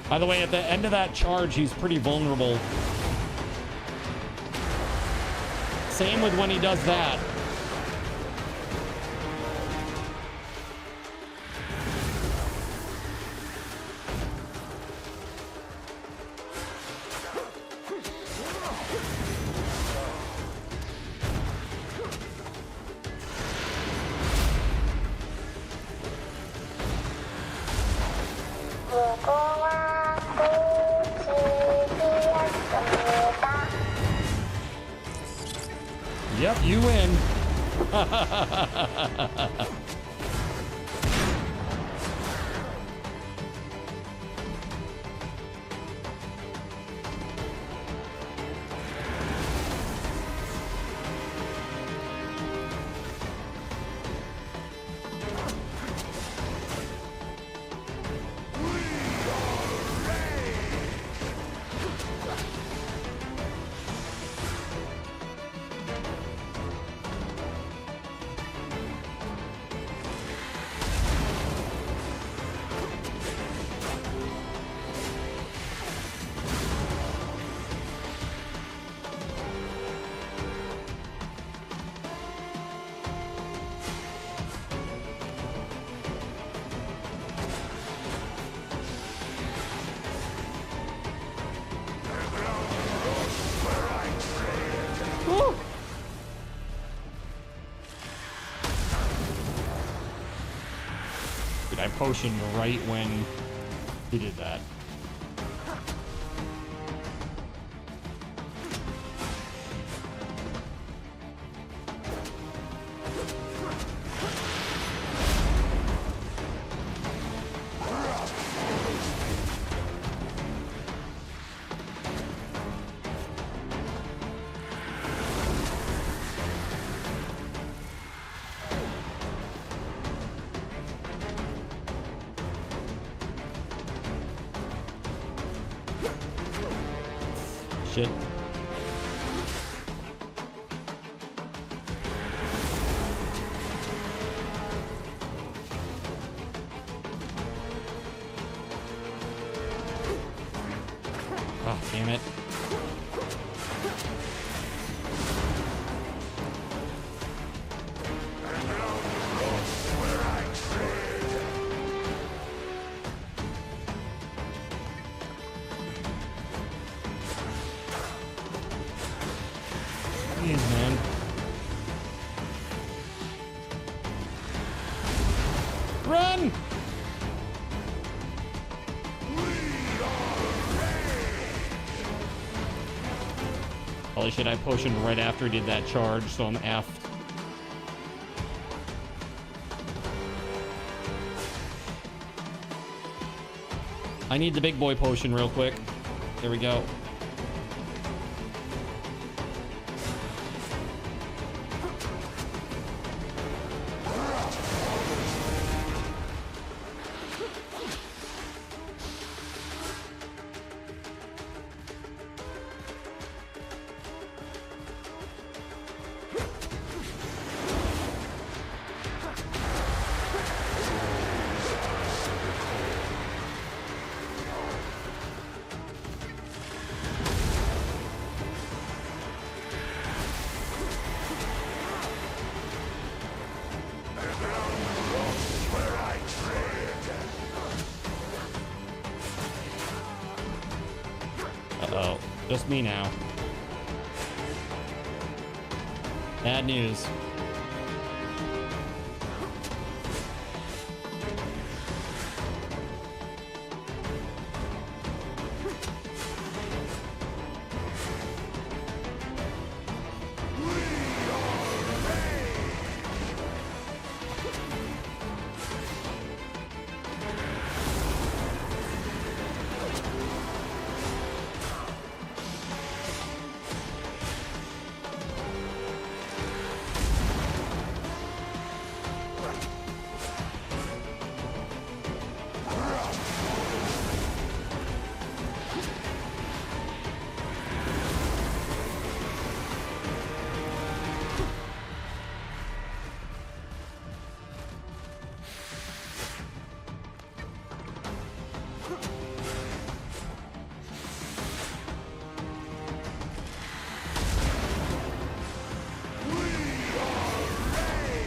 Speaker 1: By the way, at the end of that charge, he's pretty vulnerable. Same with when he does that. Yep, you win. Dude, I potioned right when he did that. Shit. Oh, damn it. Jeez, man. Run! Holy shit, I potioned right after he did that charge, so I'm effed. I need the big boy potion real quick. Here we go. Uh-oh. Just me now. Bad news.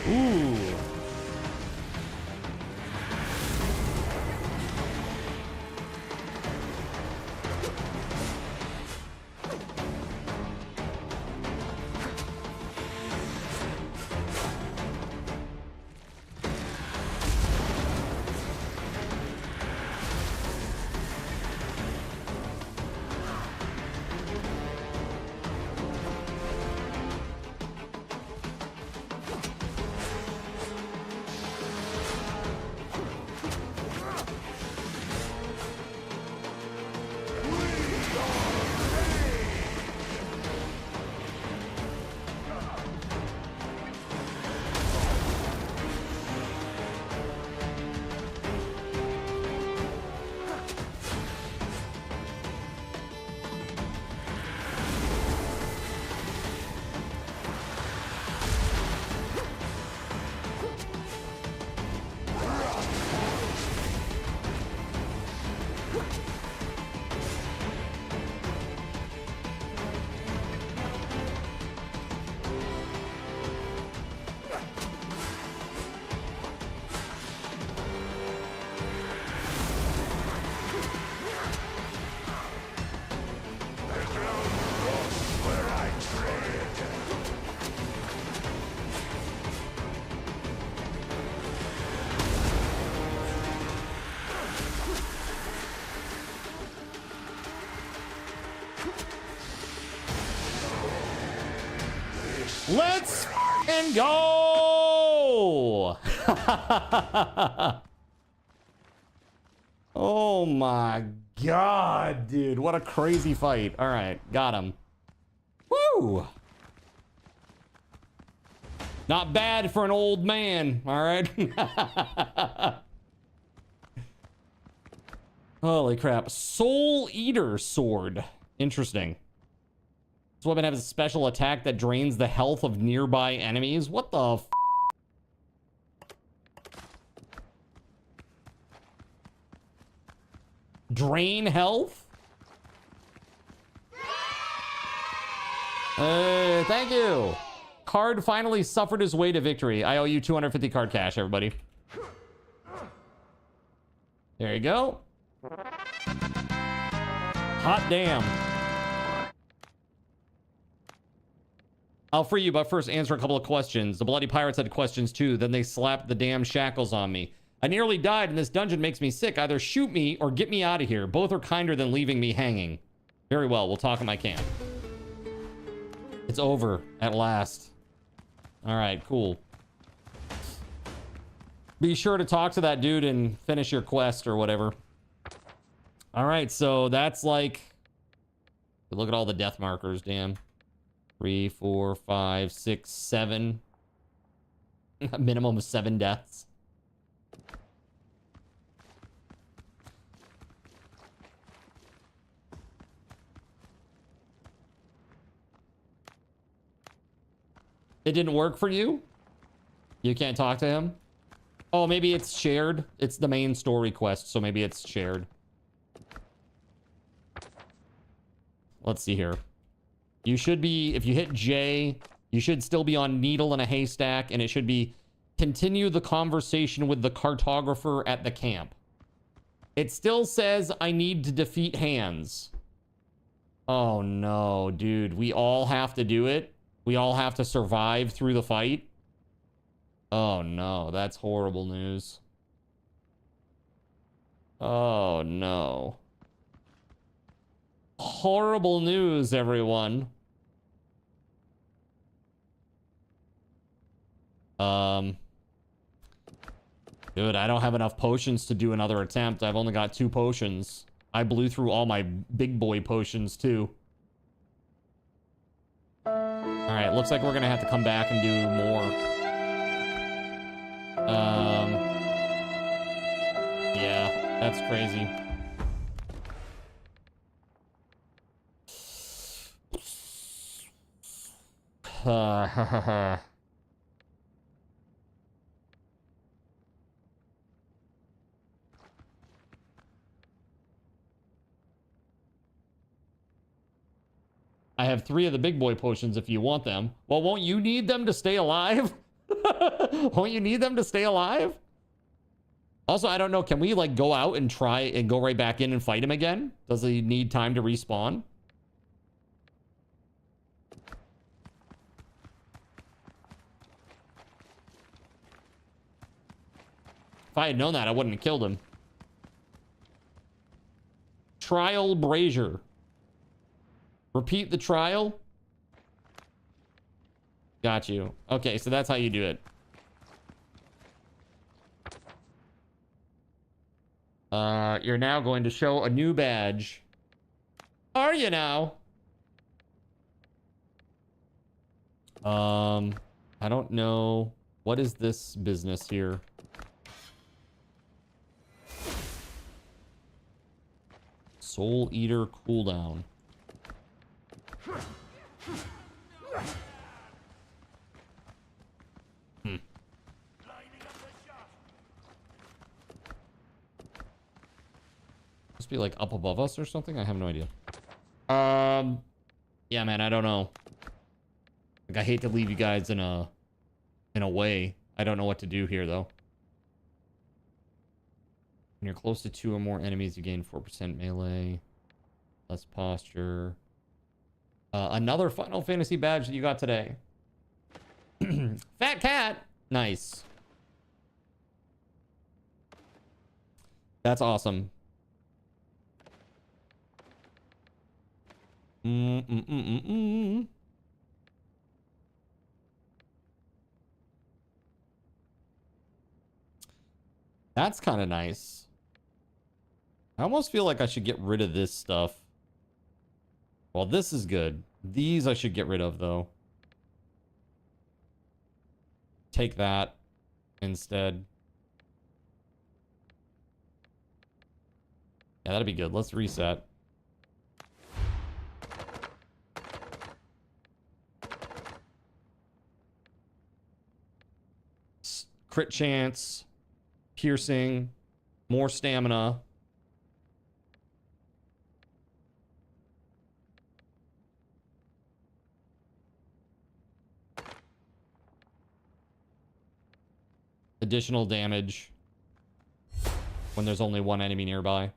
Speaker 1: Ooh. Let's and go. Oh my god, dude. What a crazy fight. All right, got him. Woo. Not bad for an old man, all right? Holy crap. Soul Eater Sword. Interesting. This weapon has a special attack that drains the health of nearby enemies. What the f? Drain health? Thank you. Card finally suffered his way to victory. I owe you 250 card cash, everybody. There you go. Hot damn. I'll free you, but first answer a couple of questions. The Bloody Pirates had questions too. Then they slapped the damn shackles on me. I nearly died, and this dungeon makes me sick. Either shoot me or get me out of here. Both are kinder than leaving me hanging. Very well. We'll talk in my camp. It's over at last. All right, cool. Be sure to talk to that dude and finish your quest or whatever. All right, so that's like Look at all the death markers, damn. 3, 4, 5, 6, 7. A minimum of 7 deaths. It didn't work for you? You can't talk to him? Oh, maybe it's shared. It's the main story quest, so maybe it's shared. Let's see here. You should be, if you hit J, you should still be on Needle in a Haystack, and it should be continue the conversation with the cartographer at the camp. It still says I need to defeat Hands. Oh no, dude. We all have to do it. We all have to survive through the fight. Oh no, that's horrible news. Oh no. Horrible news, everyone. Dude, I don't have enough potions to do another attempt. I've only got 2 potions. I blew through all my big boy potions too. Alright, looks like we're gonna have to come back and do more. Yeah, that's crazy. I have 3 of the big boy potions if you want them. Well, won't you need them to stay alive? Won't you need them to stay alive? Also, I don't know. Can we like go out and try and go right back in and fight him again? Does he need time to respawn? If I had known that, I wouldn't have killed him. Trial Brazier. Repeat the trial. Got you. Okay, so that's how you do it. You're now going to show a new badge. Are you now? I don't know. What is this business here? Soul Eater cooldown. Must be like up above us or something. I have no idea. Yeah, man, I don't know. Like, I hate to leave you guys in a way. I don't know what to do here though. When you're close to 2 or more enemies, you gain 4% melee, less posture. Another Final Fantasy badge that you got today. Fat cat. Nice. That's awesome. That's kind of nice. I almost feel like I should get rid of this stuff. Well, this is good. These I should get rid of, though. Take that instead. Yeah, that'd be good. Let's reset. Crit chance. Piercing. More stamina. Additional damage when there's only 1 enemy nearby.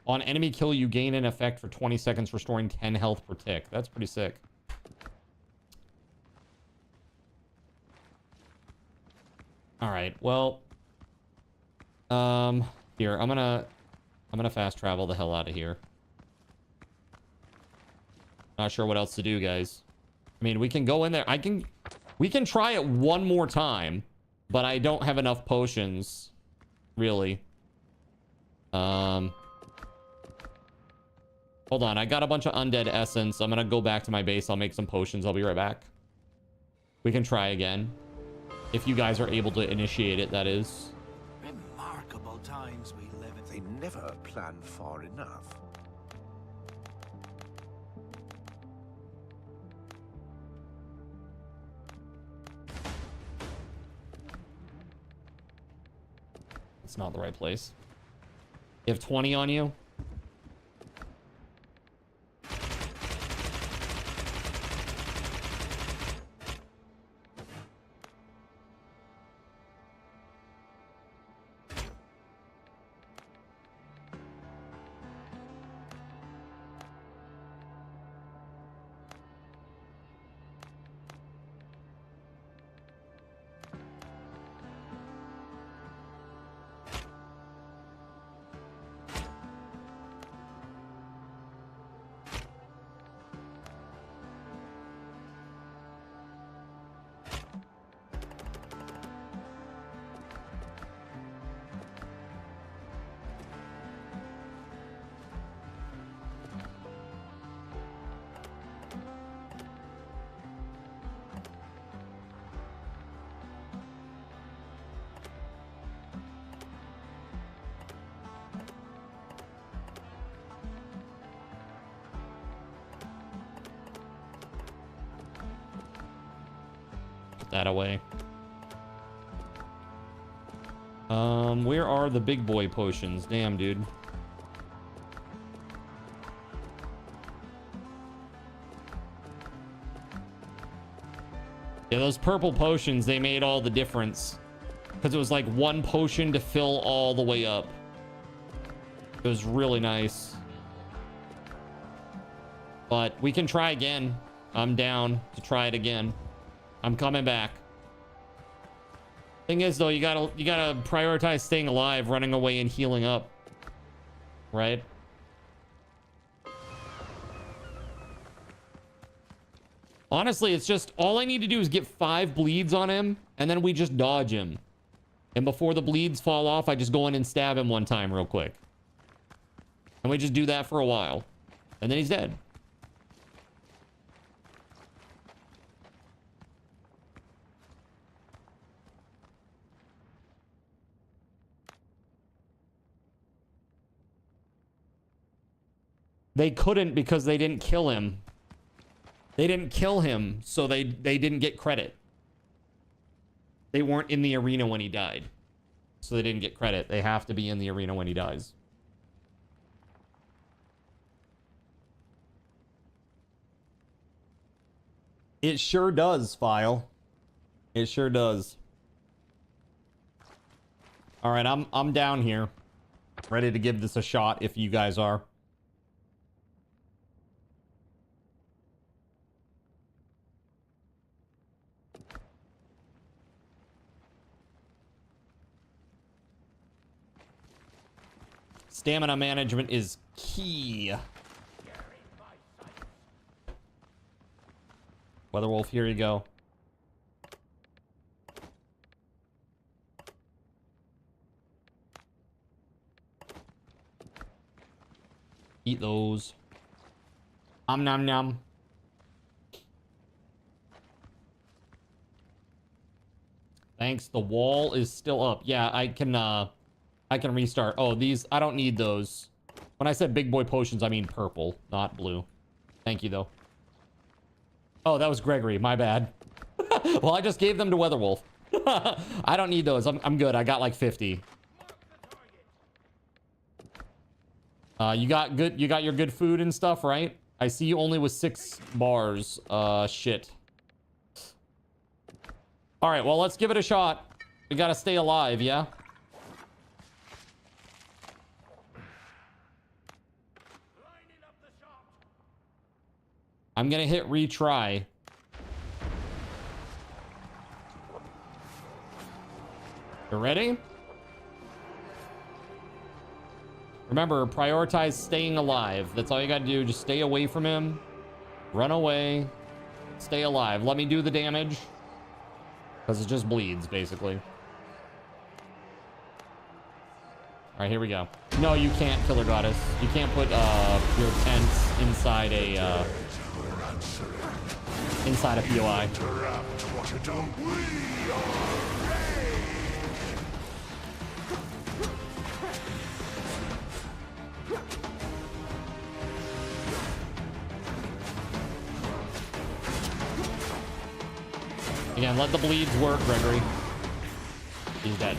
Speaker 1: On enemy kill, you gain an effect for 20 seconds, restoring 10 health per tick. That's pretty sick. All right, well, here, I'm gonna fast travel the hell out of here. Not sure what else to do, guys. I mean, we can go in there. We can try it one more time, but I don't have enough potions, really. Hold on, I got a bunch of undead essence. I'm gonna go back to my base. I'll make some potions. I'll be right back. We can try again. If you guys are able to initiate it, that is.
Speaker 5: Remarkable times we live in.
Speaker 9: They never plan far enough.
Speaker 1: It's not the right place. You have 20 on you? That away. Where are the big boy potions? Damn, dude. Yeah, those purple potions, they made all the difference. Because it was like one potion to fill all the way up. It was really nice. But we can try again. I'm down to try it again. I'm coming back. Thing is, though, you gotta prioritize staying alive, running away, and healing up. Right? Honestly, it's just all I need to do is get 5 bleeds on him, and then we just dodge him. And before the bleeds fall off, I just go in and stab him one time real quick. And we just do that for a while. And then he's dead. They couldn't because they didn't kill him. They didn't kill him, so they didn't get credit. They weren't in the arena when he died. So they didn't get credit. They have to be in the arena when he dies. It sure does, File. It sure does. All right, I'm down here. Ready to give this a shot if you guys are. Stamina management is key. WeatherWolf, here you go. Eat those. Nom nom. Thanks. The wall is still up. Yeah, I can restart. Oh, these, I don't need those. When I said big boy potions, I mean purple, not blue. Thank you, though. Oh, that was Gregory. My bad. Well, I just gave them to WeatherWolf. I don't need those. I'm good. I got like 50. You got your good food and stuff, right? I see you only with 6 bars. Shit. All right, well, let's give it a shot. We gotta stay alive, yeah? I'm gonna hit retry. You ready? Remember, prioritize staying alive. That's all you gotta do. Just stay away from him. Run away. Stay alive. Let me do the damage. Because it just bleeds, basically. Alright, here we go. No, you can't, Killer Goddess. You can't put your tents inside a POI. Again, let the bleeds work, Gregory. He's dead.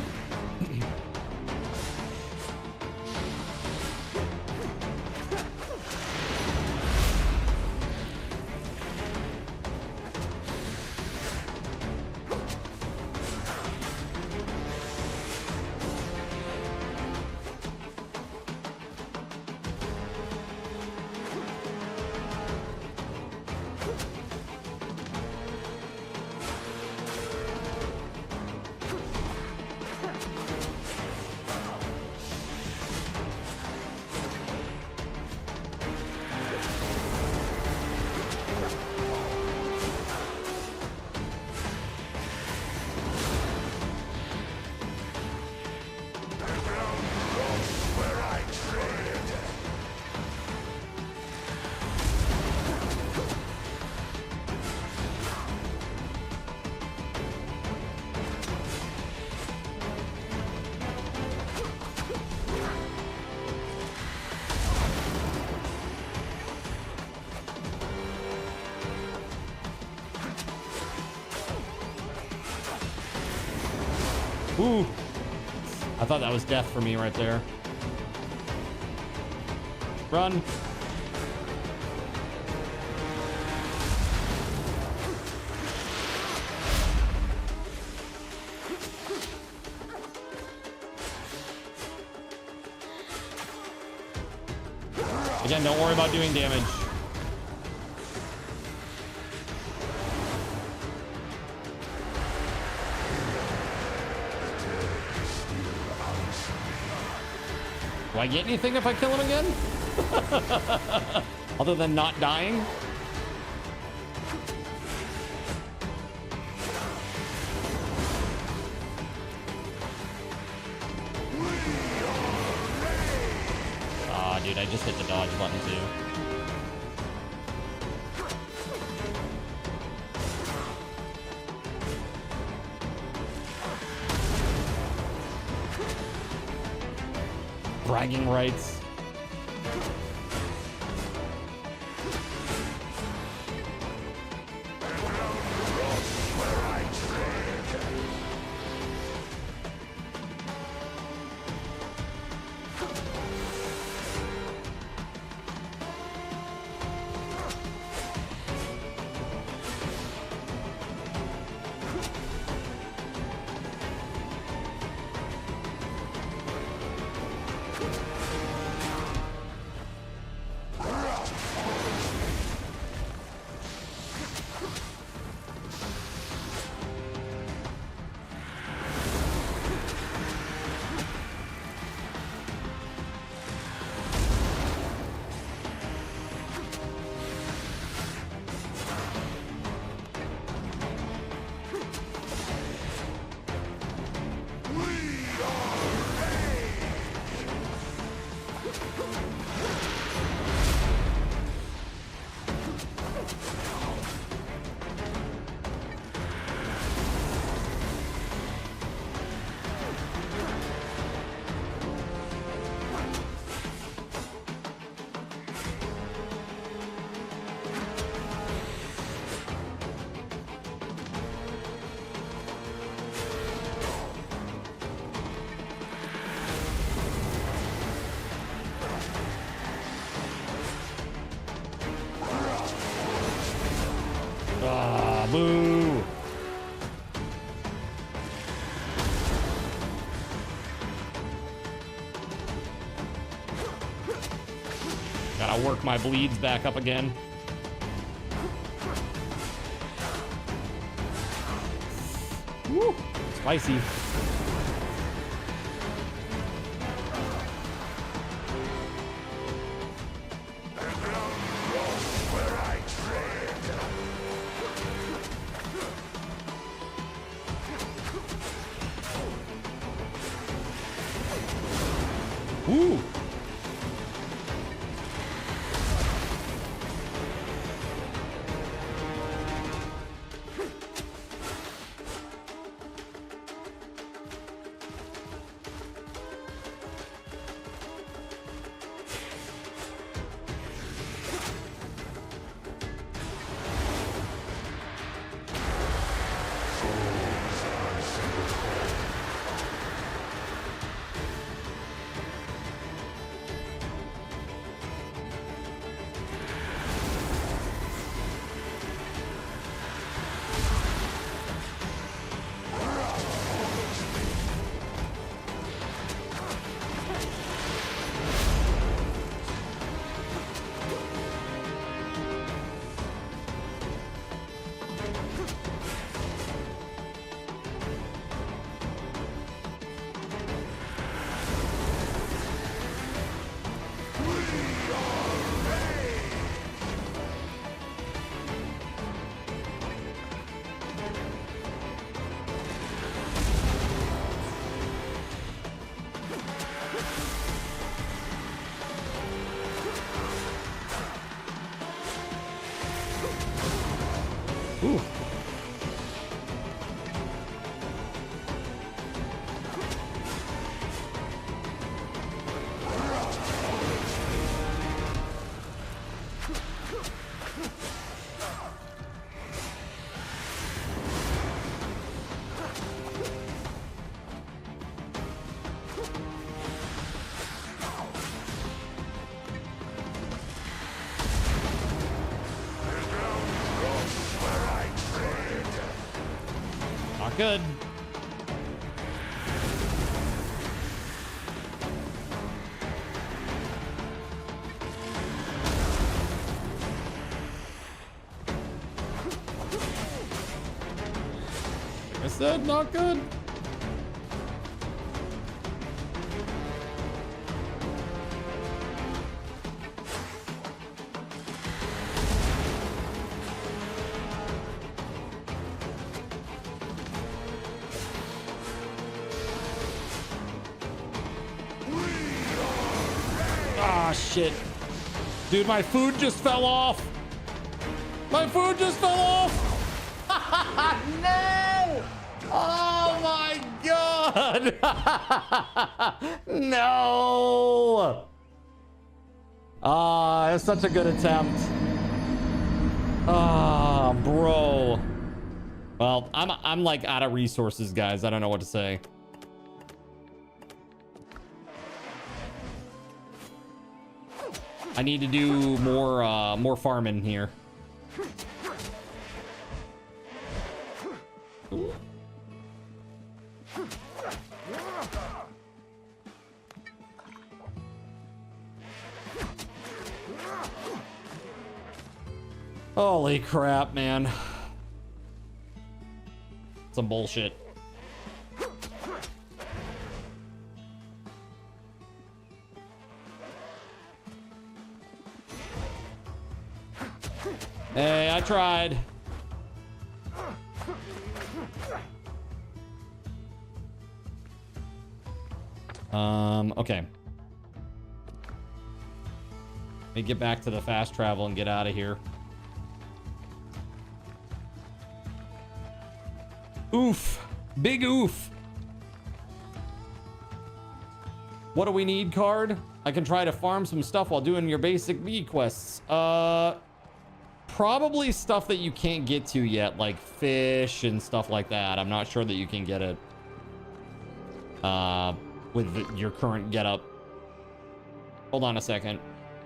Speaker 1: Ooh. I thought that was death for me right there. Run. Again, don't worry about doing damage. Do I get anything if I kill him again? Other than not dying? Aw, dude, I just hit the dodge button too. Bragging rights. Ah, boo. Gotta work my bleeds back up again. Woo, spicy.
Speaker 9: Where I trade.
Speaker 1: Ooh. Ooh. Not good. Like I said, not good. Ah, shit. Dude, my food just fell off. My food just fell off. No! Oh my god! No! Ah, it's such a good attempt. Ah, bro. Well, I'm like out of resources, guys. I don't know what to say. I need to do more farming here. Ooh. Holy crap, man. Some bullshit. Hey, I tried. Okay. Let me get back to the fast travel and get out of here. Oof. Big oof. What do we need, card? I can try to farm some stuff while doing your basic bee quests. Probably stuff that you can't get to yet, like fish and stuff like that. I'm not sure that you can get it with your current getup. Hold on a second.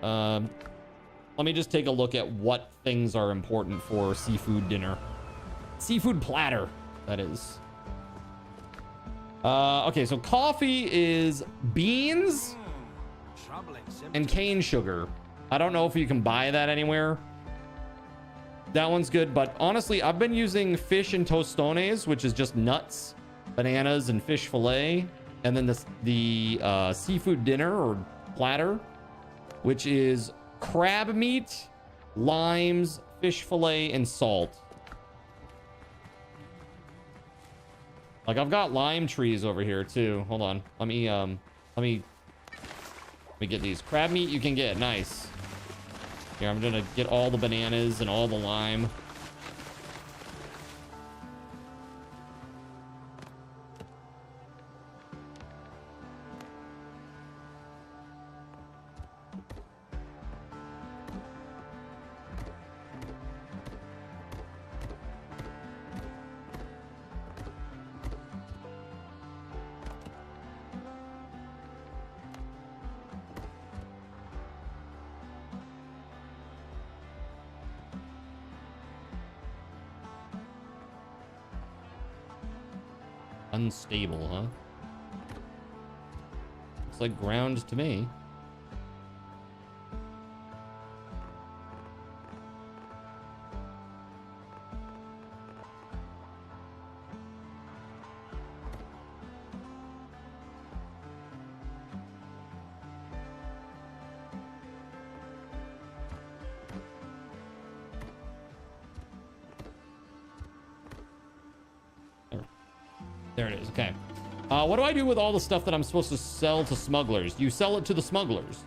Speaker 1: Let me just take a look at what things are important for seafood dinner. Seafood platter, that is. Okay, so coffee is beans and cane sugar. I don't know if you can buy that anywhere. That one's good, but honestly, I've been using fish and tostones, which is just nuts, bananas, and fish fillet, and then the seafood dinner or platter, which is crab meat, limes, fish fillet, and salt. Like, I've got lime trees over here too. Hold on, let me We get these. Crab meat you can get. Nice. Here, I'm gonna get all the bananas and all the lime. Unstable, huh? Looks like ground to me. There it is. Okay. What do I do with all the stuff that I'm supposed to sell to smugglers? You sell it to the smugglers.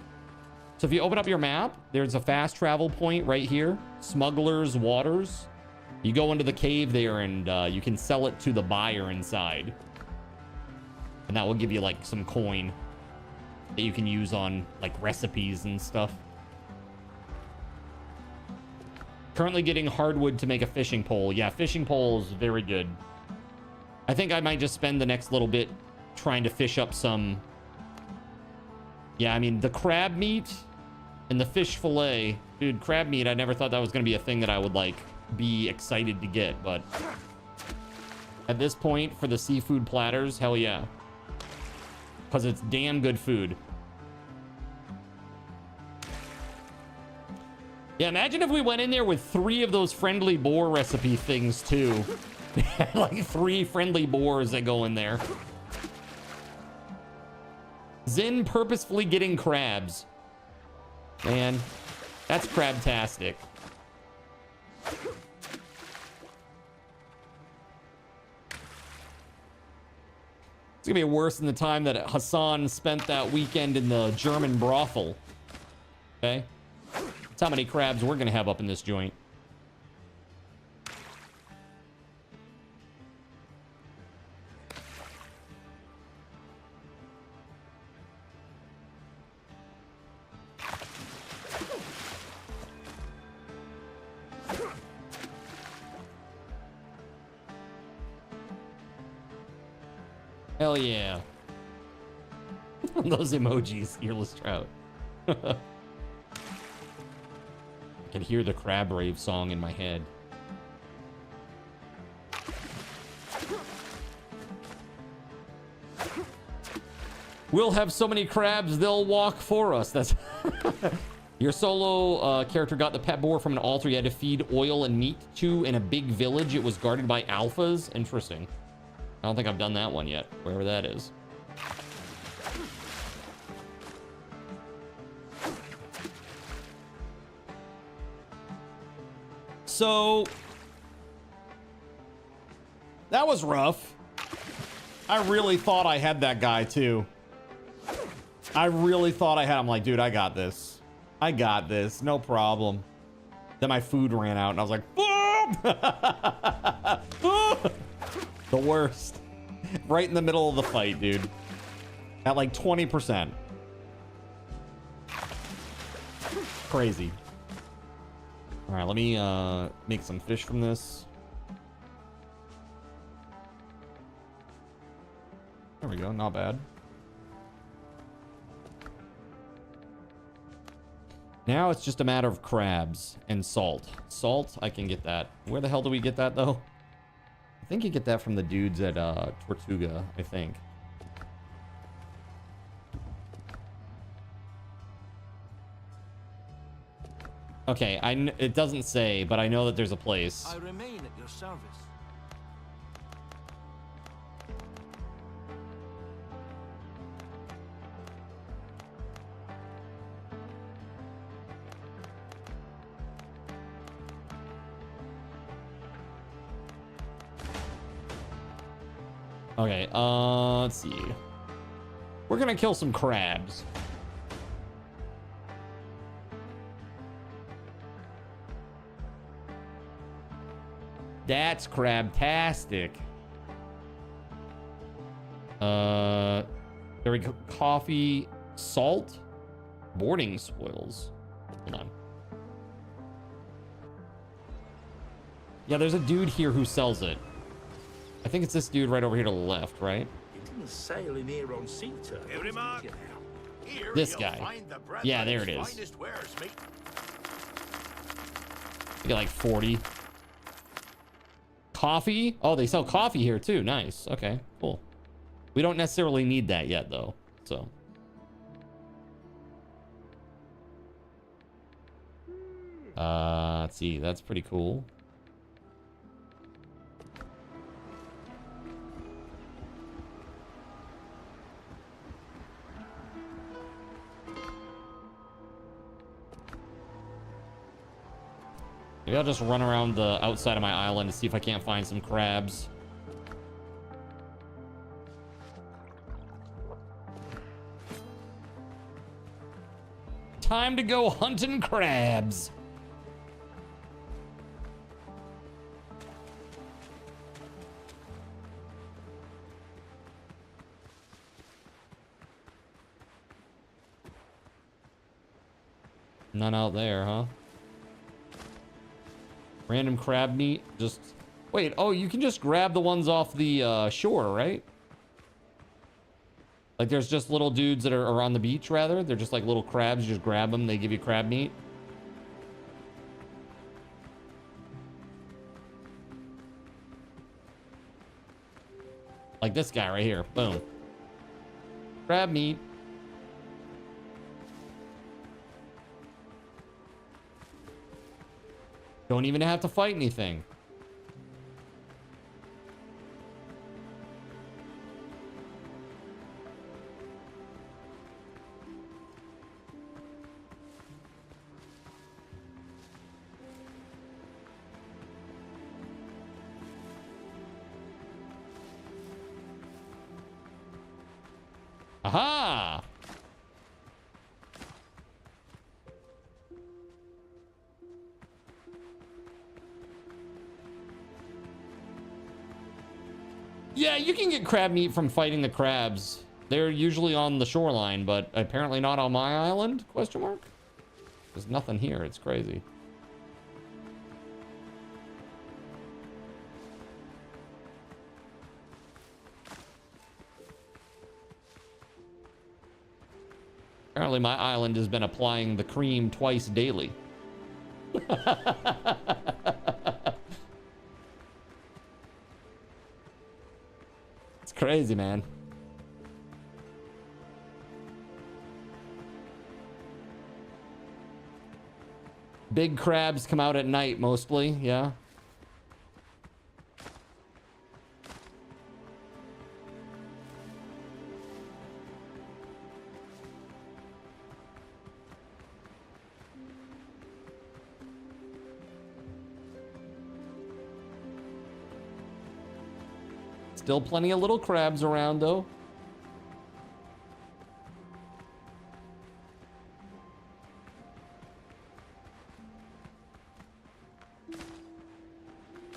Speaker 1: So if you open up your map, there's a fast travel point right here. Smugglers Waters. You go into the cave there and you can sell it to the buyer inside. And that will give you like some coin that you can use on like recipes and stuff. Currently getting hardwood to make a fishing pole. Yeah, fishing pole is very good. I think I might just spend the next little bit trying to fish up some. Yeah, I mean, the crab meat and the fish fillet. Dude, crab meat, I never thought that was going to be a thing that I would, like, be excited to get. But at this point, for the seafood platters, hell yeah. Because it's damn good food. Yeah, imagine if we went in there with 3 of those friendly boar recipe things, too. Like 3 friendly boars that go in there. Zin purposefully getting crabs. Man, that's crabtastic. It's gonna be worse than the time that Hassan spent that weekend in the German brothel. Okay? That's how many crabs we're gonna have up in this joint. Hell yeah. Those emojis, earless trout. I can hear the crab rave song in my head. We'll have so many crabs, they'll walk for us. That's your solo character got the pet boar from an altar you had to feed oil and meat to in a big village. It was guarded by alphas. Interesting. I don't think I've done that one yet, wherever that is. So that was rough. I really thought I had that guy too. I really thought I had him. Like, dude, I got this. I got this. No problem. Then my food ran out and I was like, boom! The worst. Right in the middle of the fight, dude. At like 20%. Crazy. All right, let me make some fish from this. There we go, not bad. Now it's just a matter of crabs and salt. Salt, I can get that. Where the hell do we get that, though? I think you get that from the dudes at Tortuga, I think. Okay, it doesn't say, but I know that there's a place.
Speaker 5: I remain at your service.
Speaker 1: Okay, let's see. We're gonna kill some crabs. That's crabtastic. There we go. Coffee, salt, boarding spoils. Hold on. Yeah, there's a dude here who sells it. I think it's this dude right over here to the left, right?
Speaker 9: It didn't sail in here on sea turtles.
Speaker 5: Hey, remark. Here
Speaker 1: This
Speaker 5: you'll
Speaker 1: guy.
Speaker 5: find the bread
Speaker 1: Yeah, there
Speaker 5: latter's
Speaker 1: it is.
Speaker 5: finest wares, mate.
Speaker 1: You get like 40. Coffee? Oh, they sell coffee here too. Nice. Okay, cool. We don't necessarily need that yet though, so. Let's see. That's pretty cool. Maybe I'll just run around the outside of my island to see if I can't find some crabs. Time to go hunting crabs. None out there, huh? Random crab meat. Just wait. Oh, you can just grab the ones off the shore, right? Like there's just little dudes that are on the beach, rather. They're just like little crabs. You just grab them. They give you crab meat. Like this guy right here. Boom. Crab meat. Don't even have to fight anything. Aha! Yeah, you can get crab meat from fighting the crabs. They're usually on the shoreline, but apparently not on my island? Question mark? There's nothing here. It's crazy. Apparently my island has been applying the cream twice daily. It's crazy, man. Big crabs come out at night mostly, yeah. Still plenty of little crabs around, though.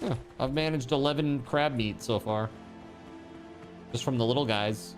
Speaker 1: Yeah, I've managed 11 crab meat so far. Just from the little guys.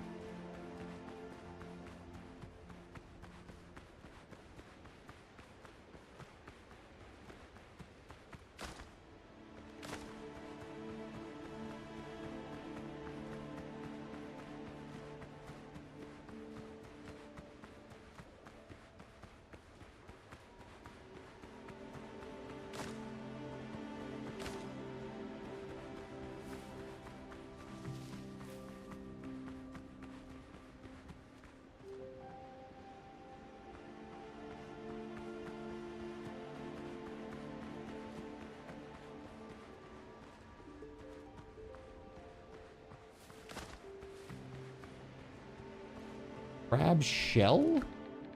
Speaker 1: Crab shell? What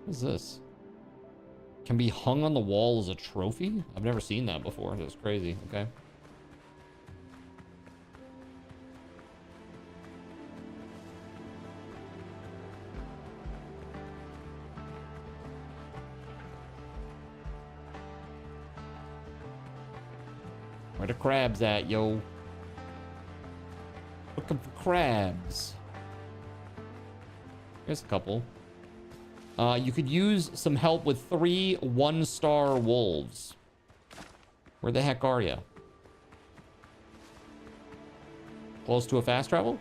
Speaker 1: is this? Can be hung on the wall as a trophy? I've never seen that before. That's crazy. Okay. Where the crabs at, yo? Looking for crabs. There's a couple. You could use some help with 3 1-star wolves. Where the heck are you? Close to a fast travel?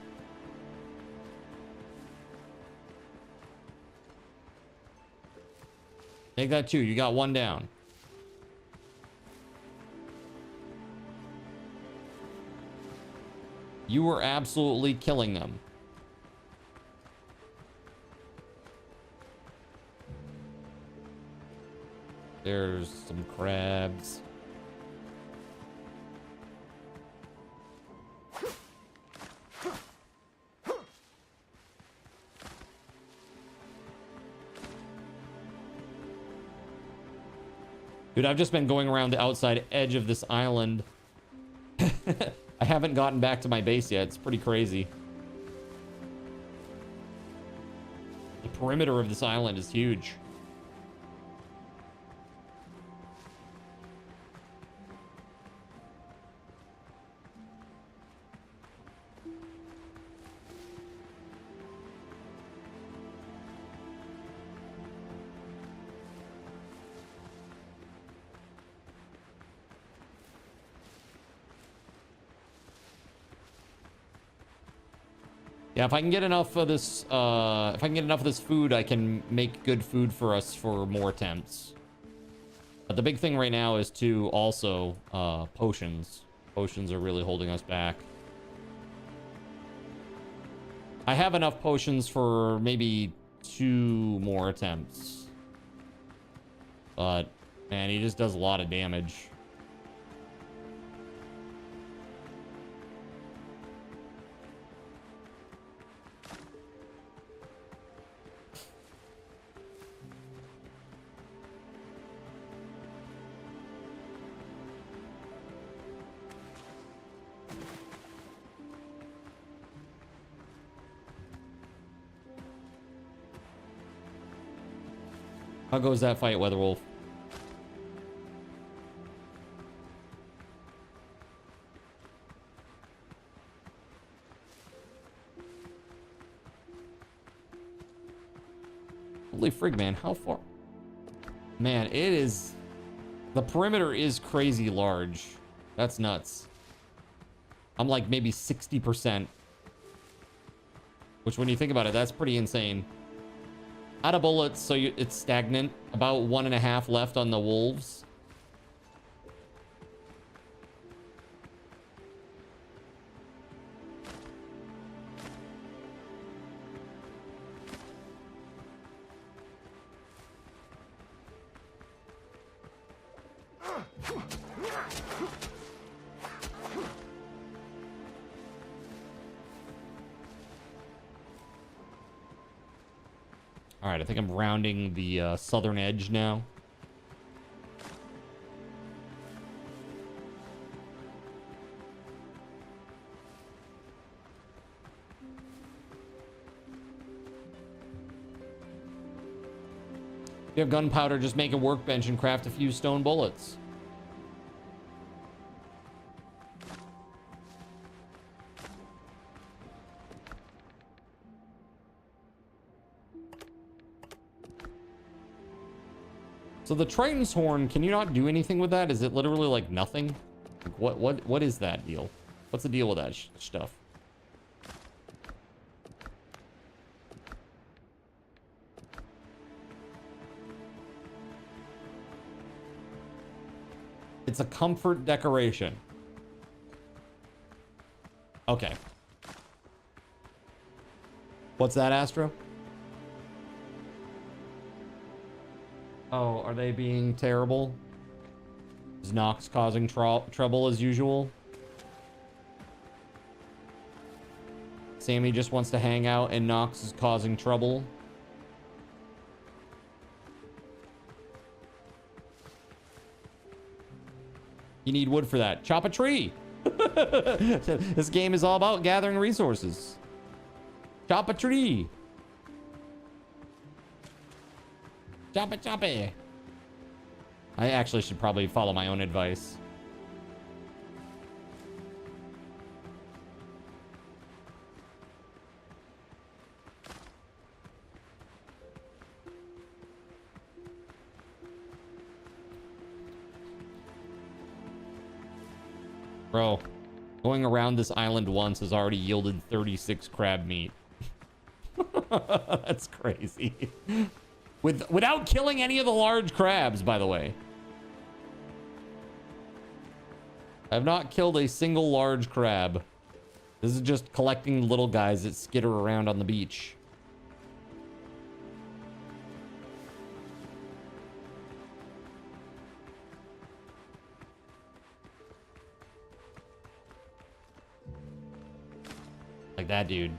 Speaker 1: Take that 2. You got 1 down. You were absolutely killing them. There's some crabs. Dude, I've just been going around the outside edge of this island. I haven't gotten back to my base yet. It's pretty crazy. The perimeter of this island is huge. Yeah, if I can get enough of this, if I can get enough of this food, I can make good food for us for more attempts. But the big thing right now is to also potions. Potions are really holding us back. I have enough potions for maybe 2 more attempts. But man, he just does a lot of damage. How goes that fight, WeatherWolf? Holy frig, man. How far? Man, it is... The perimeter is crazy large. That's nuts. I'm like maybe 60%. Which, when you think about it, that's pretty insane. Out of bullets, so it's stagnant. About 1.5 left on the wolves. All right, I think I'm rounding the southern edge now. If you have gunpowder, just make a workbench and craft a few stone bullets. So the Triton's horn, can you not do anything with that? Is it literally like nothing? Like what is that deal? What's the deal with that stuff? It's a comfort decoration. Okay. What's that, Astro? Oh, are they being terrible? Is Nox causing trouble as usual? Sammy just wants to hang out and Nox is causing trouble. You need wood for that. Chop a tree. This game is all about gathering resources. Chop a tree. Chop it, chop it. I actually should probably follow my own advice. Bro, going around this island once has already yielded 36 crab meat. That's crazy. Without killing any of the large crabs, by the way. I've not killed a single large crab. This is just collecting little guys that skitter around on the beach. Like that dude.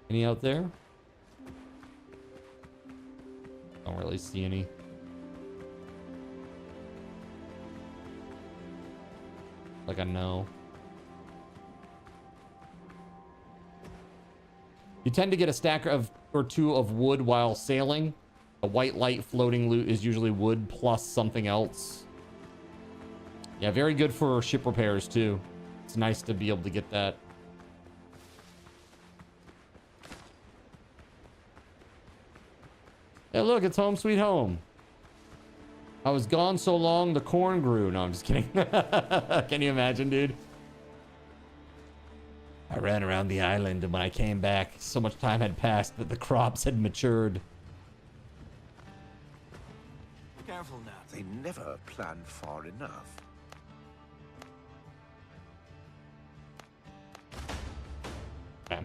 Speaker 1: Any out there? Don't really see any. Like I know. You tend to get a stack or two of wood while sailing. A white light floating loot is usually wood plus something else. Yeah, very good for ship repairs too. It's nice to be able to get that. Hey, look, it's home sweet home. I was gone so long, the corn grew. No, I'm just kidding. Can you imagine, dude? I ran around the island, and when I came back, so much time had passed that the crops had matured.
Speaker 5: Careful now.
Speaker 9: They never plan far enough.
Speaker 1: Okay.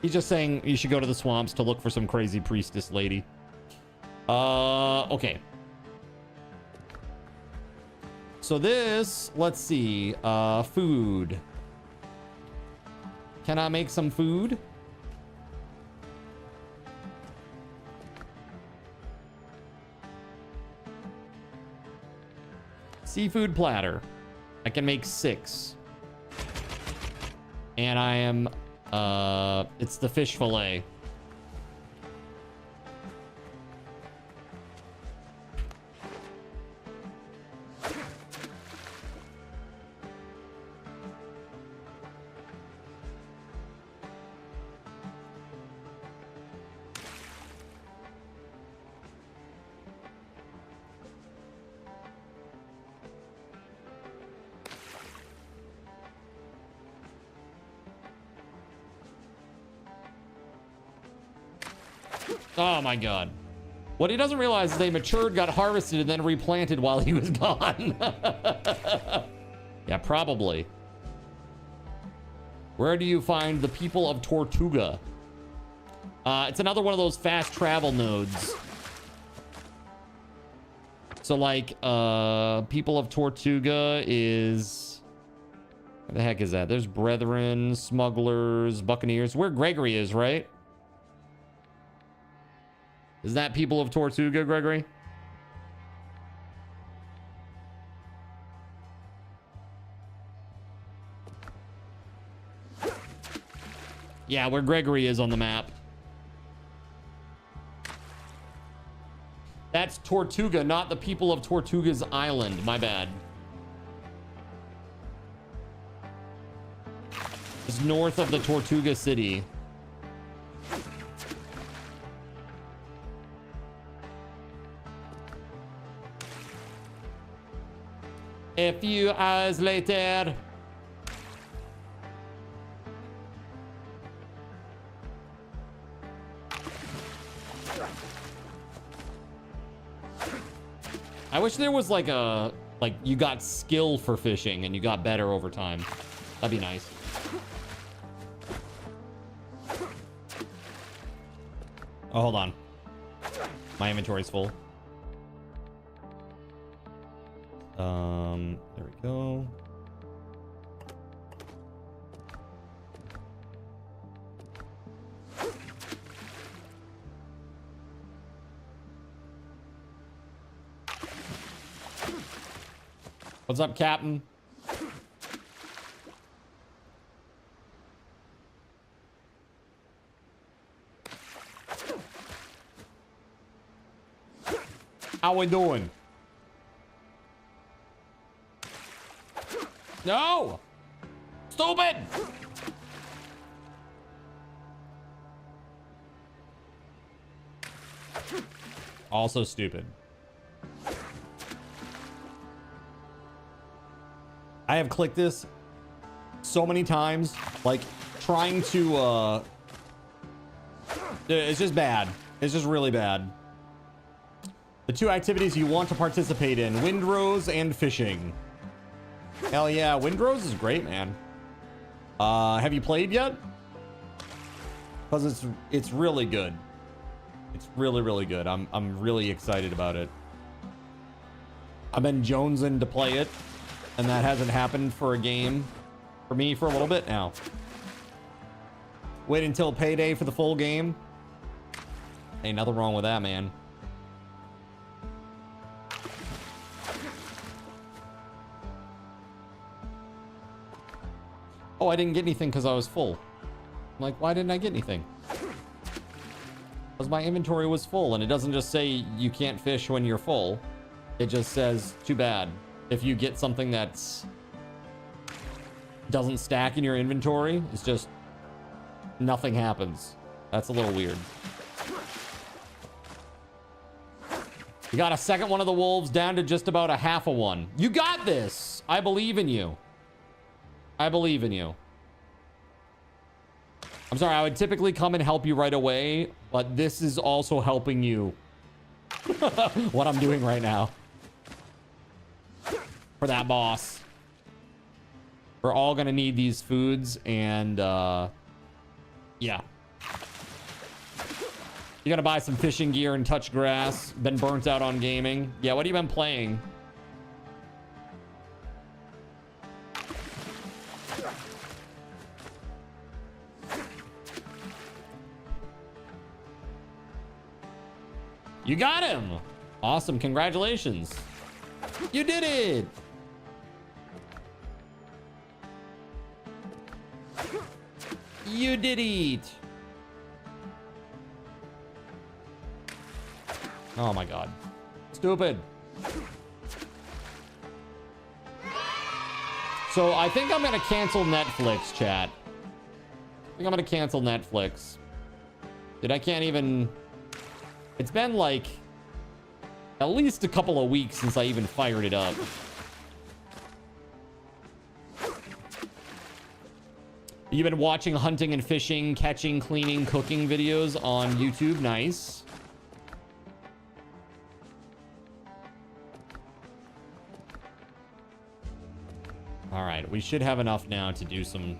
Speaker 1: He's just saying you should go to the swamps to look for some crazy priestess lady. Okay. So this, let's see, food. Can I make some food? Seafood platter. I can make 6. And I am, it's the fish fillet. Oh my god. What he doesn't realize is they matured, got harvested, and then replanted while he was gone. Yeah, probably. Where do you find the people of Tortuga? It's another one of those fast travel nodes. So like, people of Tortuga is... Where the heck is that? There's Brethren, Smugglers, Buccaneers. Where Gregory is, right? Is that people of Tortuga, Gregory? Yeah, where Gregory is on the map. That's Tortuga, not the people of Tortuga's island. My bad. It's north of the Tortuga city. A few hours later. I wish there was like a, you got skill for fishing and you got better over time. That'd be nice. Oh, hold on. My inventory's full. There we go. What's up, Captain? How we doing? No! Stupid! Also stupid. I have clicked this so many times, like trying to it's just bad. It's just really bad. The two activities you want to participate in: windrows and fishing. Hell yeah, windrows is great, man. Have you played yet? Because it's really good. It's really, really good. I'm really excited about it. I've been jonesing to play it, and that hasn't happened for a game for me for a little bit now. Wait until payday for the full game. Ain't nothing wrong with that, man. Oh, I didn't get anything because I was full. I'm like, why didn't I get anything? Because my inventory was full, and it doesn't just say you can't fish when you're full. It just says, too bad. If you get something that's doesn't stack in your inventory, it's just nothing happens. That's a little weird. You got a second one of the wolves, down to just about a half a one. You got this. I believe in you. I believe in you. I'm sorry, I would typically come and help you right away, but this is also helping you. What I'm doing right now. For that boss. We're all gonna need these foods, and yeah. You gotta buy some fishing gear and touch grass. Been burnt out on gaming. Yeah, what have you been playing? You got him! Awesome, congratulations. You did it! You did it! Oh my god. Stupid. So I think I'm gonna cancel Netflix, chat. I think I'm gonna cancel Netflix. Dude, I can't even... It's been like at least a couple of weeks since I even fired it up. You've been watching hunting and fishing, catching, cleaning, cooking videos on YouTube. Nice. All right, we should have enough now to do some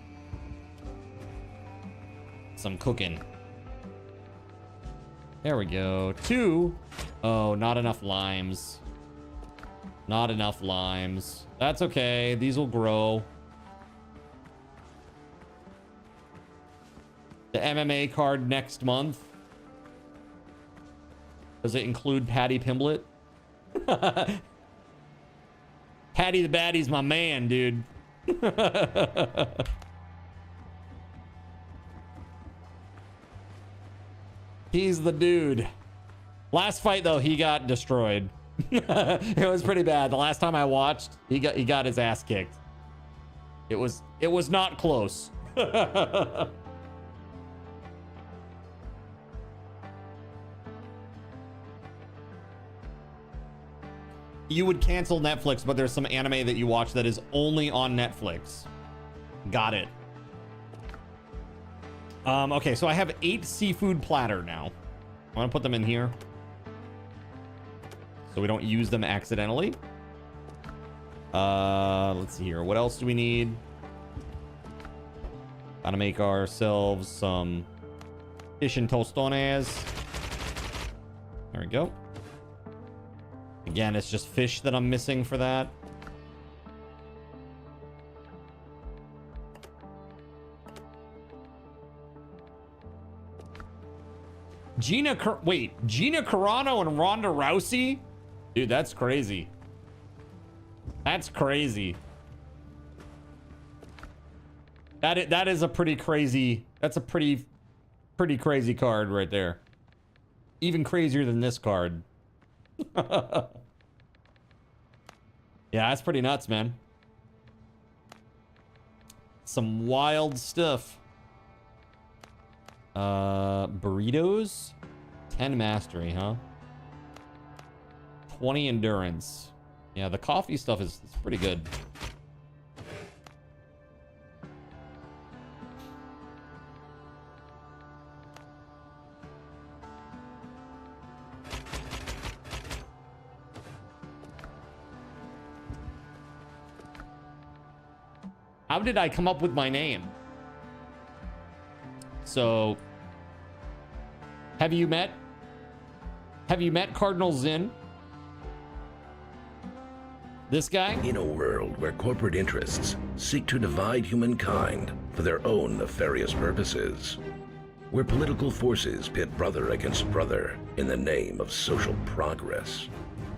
Speaker 1: cooking. There we go. 2. Oh, not enough limes. Not enough limes. That's okay. These will grow. The MMA card next month. Does it include Patty Pimblett? Patty the Baddie's my man, dude. He's the dude. Last fight though, he got destroyed. It was pretty bad. The last time I watched, he got his ass kicked. It was not close. You would cancel Netflix, but there's some anime that you watch that is only on Netflix. Got it. Okay, so I have 8 seafood platter now. I'm gonna put them in here so we don't use them accidentally. Let's see here. What else do we need? Gotta make ourselves some fish and tostones. There we go. Again, it's just fish that I'm missing for that. Gina Carano and Ronda Rousey? Dude, that's crazy. That's crazy. That is a pretty crazy... That's a pretty crazy card right there. Even crazier than this card. Yeah, that's pretty nuts, man. Some wild stuff. Burritos? 10 mastery, huh? 20 endurance. Yeah, the coffee stuff is pretty good. How did I come up with my name? So, have you met Cardinal Zin? This guy?
Speaker 7: In a world where corporate interests seek to divide humankind for their own nefarious purposes, where political forces pit brother against brother in the name of social progress,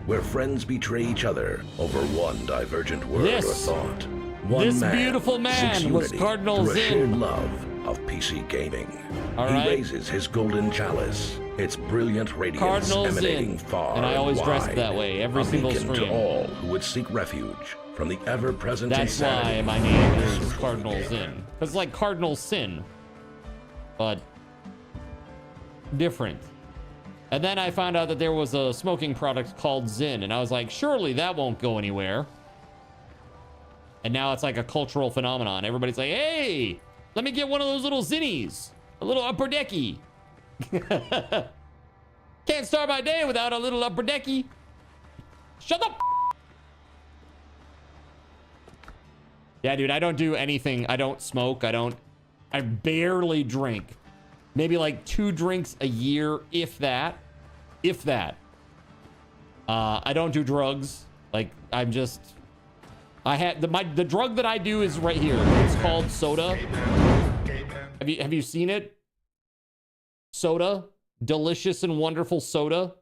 Speaker 7: where friends betray each other over one divergent word or thought,
Speaker 1: This beautiful man was Cardinal
Speaker 7: through a shared
Speaker 1: Zin.
Speaker 7: love of PC gaming.
Speaker 1: All
Speaker 7: He
Speaker 1: right.
Speaker 7: raises his golden chalice, its brilliant radiance
Speaker 1: Cardinal
Speaker 7: emanating
Speaker 1: Zin.
Speaker 7: far
Speaker 1: And I always
Speaker 7: and
Speaker 1: dress
Speaker 7: wide,
Speaker 1: that way, every
Speaker 7: a
Speaker 1: single
Speaker 7: beacon
Speaker 1: stream.
Speaker 7: to all who would seek refuge from the ever-present
Speaker 1: That's why
Speaker 7: insanity
Speaker 1: my name
Speaker 7: of
Speaker 1: is
Speaker 7: social
Speaker 1: Cardinal
Speaker 7: gaming.
Speaker 1: Zin. It's like Cardinal Sin, but different. And then I found out that there was a smoking product called Zin, and I was like, surely that won't go anywhere. And now it's like a cultural phenomenon. Everybody's like, hey, let me get one of those little Zinnies, a little upper decky. Can't start my day without a little upper decky. Shut up. Yeah, dude, I don't do anything. I don't smoke. I barely drink. Maybe like 2 drinks a year, if that. If that. I don't do drugs. Like, I'm just... I had the drug that I do is right here. It's called soda. Have you seen it? Soda, delicious and wonderful soda.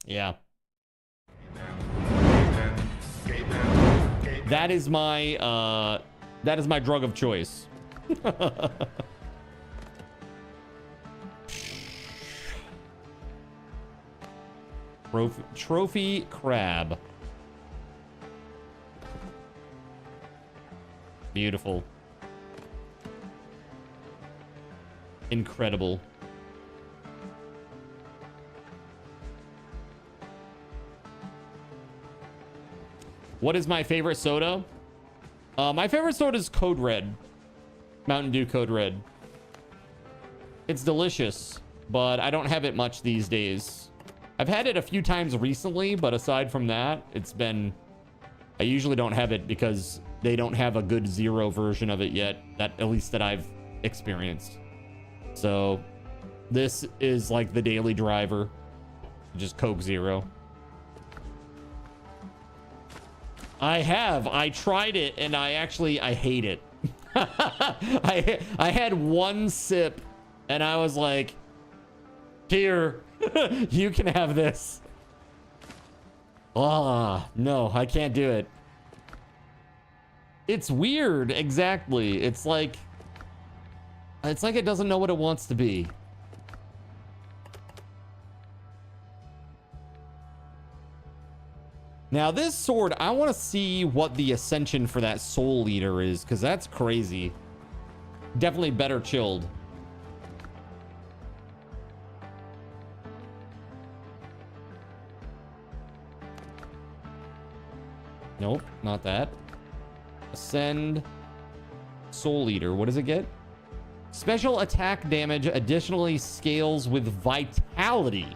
Speaker 1: Yeah. That is my drug of choice. Trophy crab. Beautiful. Incredible. What is my favorite soda? My favorite soda is Code Red. Mountain Dew Code Red. It's delicious, but I don't have it much these days. I've had it a few times recently, but aside from that, it's been... I usually don't have it because they don't have a good zero version of it yet, at least that I've experienced. So this is like the daily driver, just Coke Zero. I tried it and I hate it. I had one sip and I was like, here, you can have this. Ah, no, I can't do it. It's weird, exactly. It's like it doesn't know what it wants to be. Now this sword, I want to see what the ascension for that soul eater is, because that's crazy. Definitely better chilled. Nope, not that. Ascend Soul Eater. What does it get? Special attack damage additionally scales with vitality.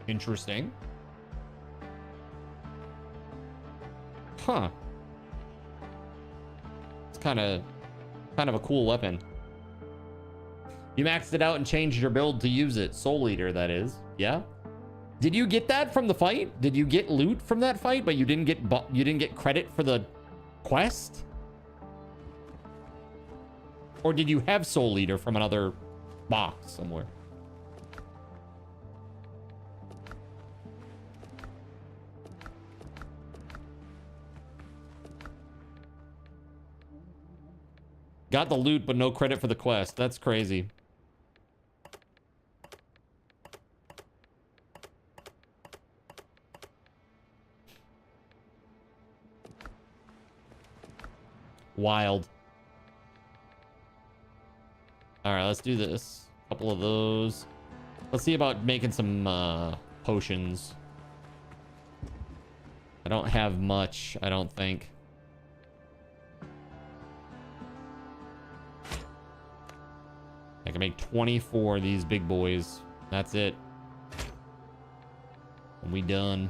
Speaker 1: Interesting. Huh. It's kind of a cool weapon. You maxed it out and changed your build to use it. Soul Eater, that is. Yeah. Did you get that from the fight? Did you get loot from that fight, but you didn't get credit for the quest? Or did you have Soul Eater from another box somewhere? Got the loot, but no credit for the quest. That's crazy. Wild. All right, let's do this. A couple of those. Let's see about making some potions. I don't have much, I don't think. I can make 24 of these big boys. That's it. And we done.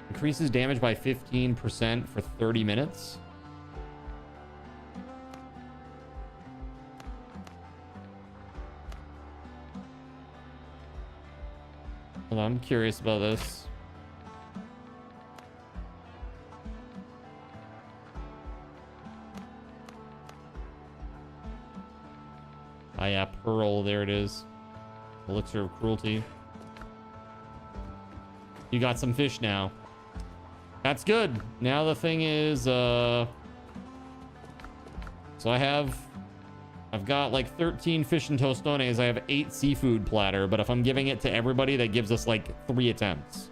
Speaker 1: Increases damage by 15% for 30 minutes. Well, I'm curious about this. Ah, yeah, Pearl, there it is. Elixir of Cruelty. You got some fish now. That's good. Now the thing is, so I've got like 13 fish and tostones. I have 8 seafood platter, but if I'm giving it to everybody, that gives us like 3 attempts.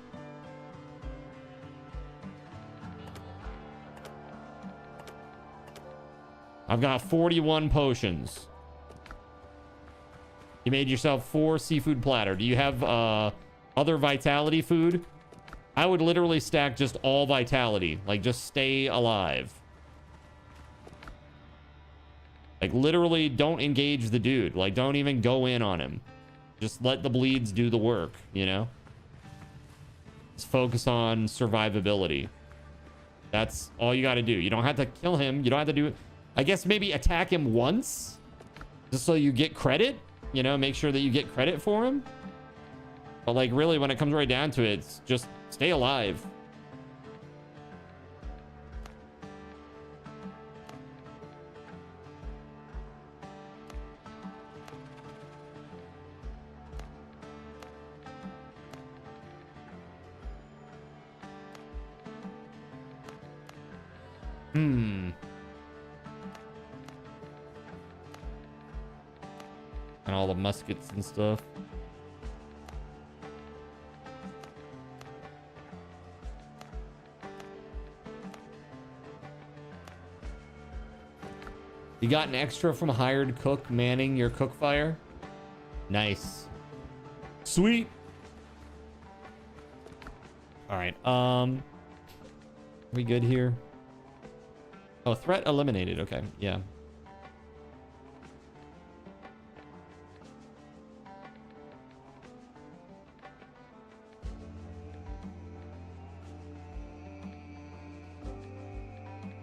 Speaker 1: I've got 41 potions. You made yourself 4 seafood platter. Do you have other vitality food? I would literally stack just all vitality. Like, just stay alive. Like, literally don't engage the dude. Like, don't even go in on him. Just let the bleeds do the work, you know? Just focus on survivability. That's all you got to do. You don't have to kill him. You don't have to do... I guess maybe attack him once. Just so you get credit. You know, make sure that you get credit for him. But, like, really, when it comes right down to it, it's just stay alive. And all the muskets and stuff. You got an extra from a hired cook manning your cook fire? Nice. Sweet. All right. Are we good here? Oh, threat eliminated. Okay. Yeah.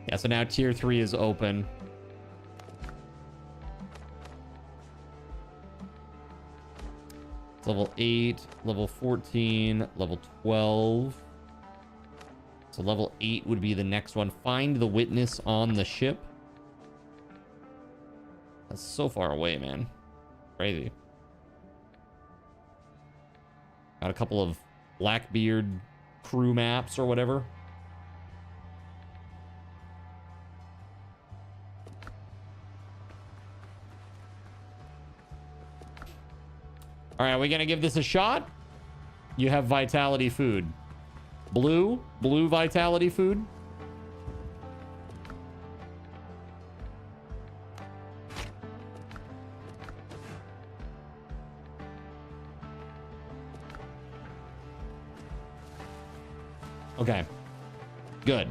Speaker 1: Yeah, so now tier 3 is open. It's level 8, level 14, level 12. So level 8 would be the next one. Find the witness on the ship. That's so far away, man. Crazy. Got a couple of Blackbeard crew maps or whatever. All right, are we gonna give this a shot? You have vitality food. Blue vitality food. Okay, good.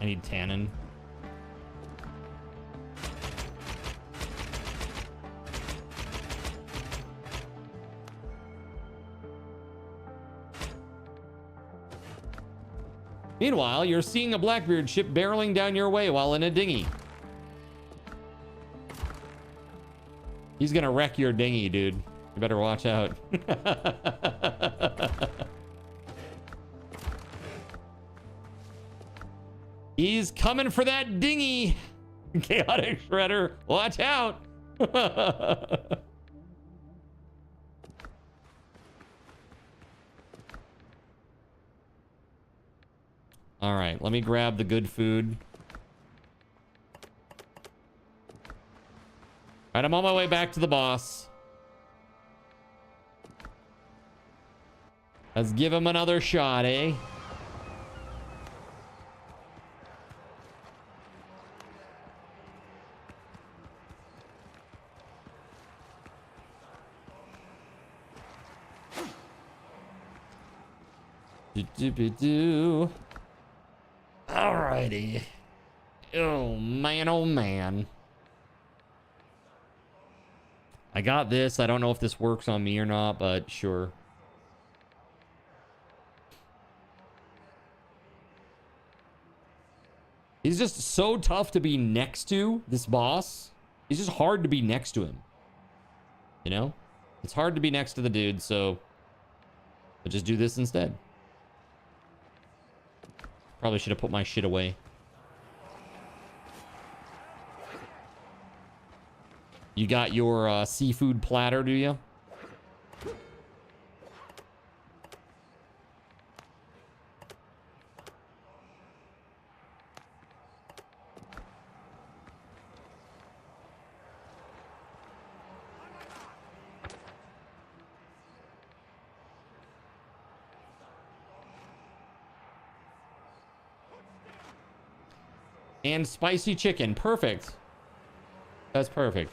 Speaker 1: I need tannin. Meanwhile, you're seeing a Blackbeard ship barreling down your way while in a dinghy. He's gonna wreck your dinghy, dude. You better watch out. He's coming for that dinghy. Chaotic Shredder, watch out. All right, let me grab the good food. right, I'm on my way back to the boss. Let's give him another shot, eh? Alrighty. Oh man. I got this. I don't know if this works on me or not, but sure. He's just so tough to be next to, this boss. He's just hard to be next to him. You know? It's hard to be next to the dude, so I'll just do this instead. Probably should have put my shit away. You got your seafood platter, do you? And spicy chicken. Perfect. That's perfect.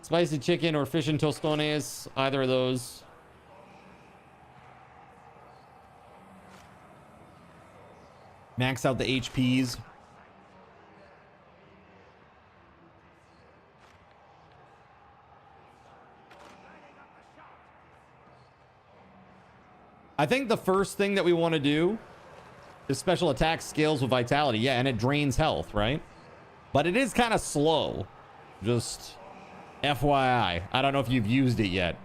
Speaker 1: Spicy chicken or fish and tostones. Either of those. Max out the HPs. I think the first thing that we want to do is special attack scales with vitality. Yeah, and it drains health, right? But it is kind of slow. Just FYI. I don't know if you've used it yet.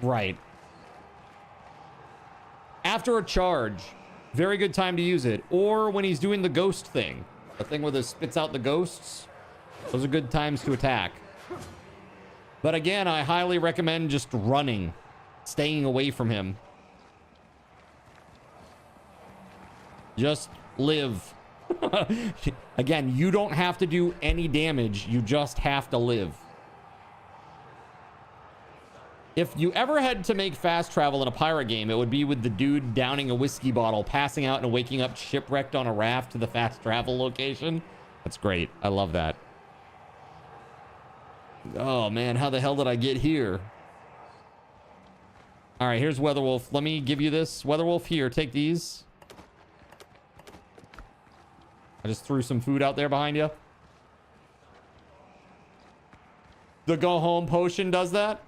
Speaker 1: Right. After a charge, very good time to use it. Or when he's doing the ghost thing. The thing where it spits out the ghosts. Those are good times to attack. But again, I highly recommend just running. Staying away from him. Just live. Again, you don't have to do any damage. You just have to live. If you ever had to make fast travel in a pirate game, it would be with the dude downing a whiskey bottle, passing out and waking up shipwrecked on a raft to the fast travel location. That's great. I love that. Oh man, how the hell did I get here? All right, here's WeatherWolf. Let me give you this. WeatherWolf, here, take these. I just threw some food out there behind you. The go home potion does that.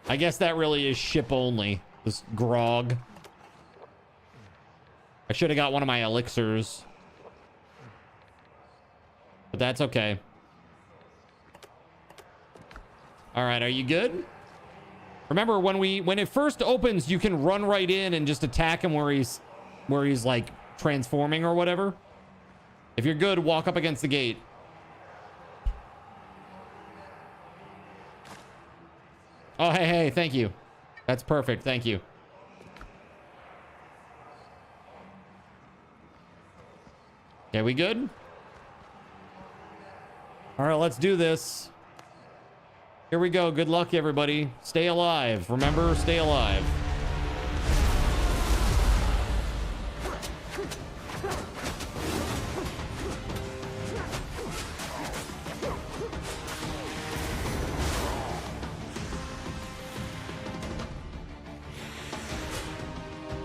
Speaker 1: I guess that really is ship only. This grog. I should have got one of my elixirs. But that's okay. All right, are you good? Remember, when it first opens, you can run right in and just attack him where he's like transforming or whatever. If you're good, walk up against the gate. Oh, hey, thank you. That's perfect. Thank you. Okay, we good? All right, let's do this. Here we go. Good luck, everybody. Stay alive. Remember, stay alive.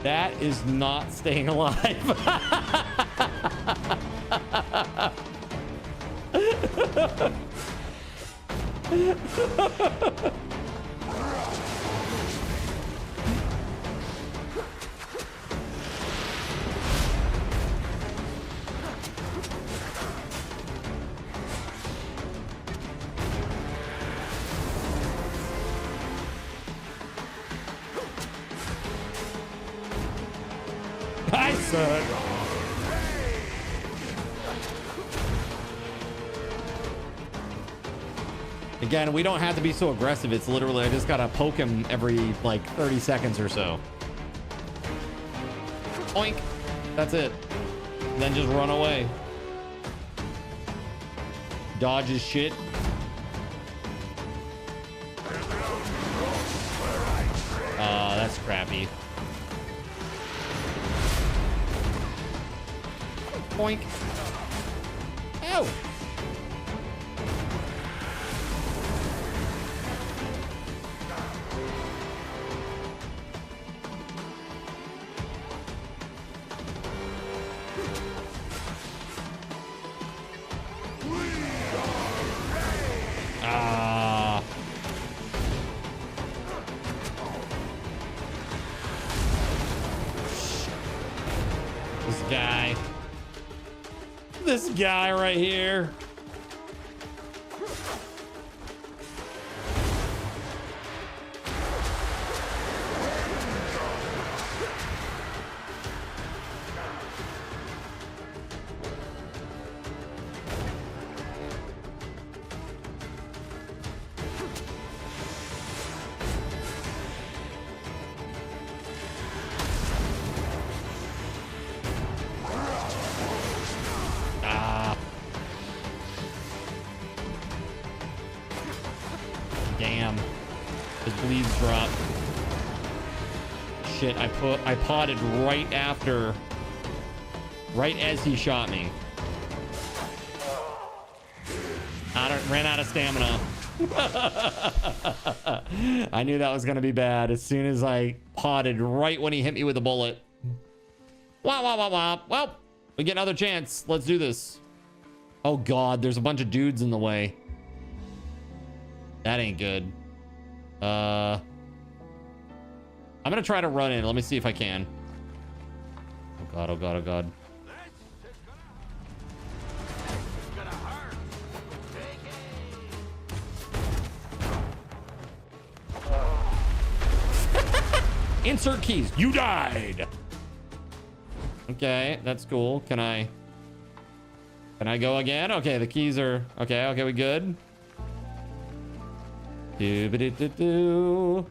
Speaker 1: That is not staying alive. I said. Again, we don't have to be so aggressive. It's literally, I just gotta poke him every like 30 seconds or so. Oink. That's it. Then just run away. Dodge his shit. That's crappy. Boink. Ow. This guy right here. Damn. His bleeds drop. Shit, I potted right after. Right as he shot me. Ran out of stamina. I knew that was gonna be bad as soon as I potted right when he hit me with a bullet. Wow, wow, wow, wow. Well, we get another chance. Let's do this. Oh God, there's a bunch of dudes in the way. That ain't good. I'm gonna try to run in. Let me see if I can. Oh God, oh God, oh God. Insert keys. You died. Okay, that's cool. Can I go again? Okay, the keys are okay. Okay, we good. Do-ba-do-do-do.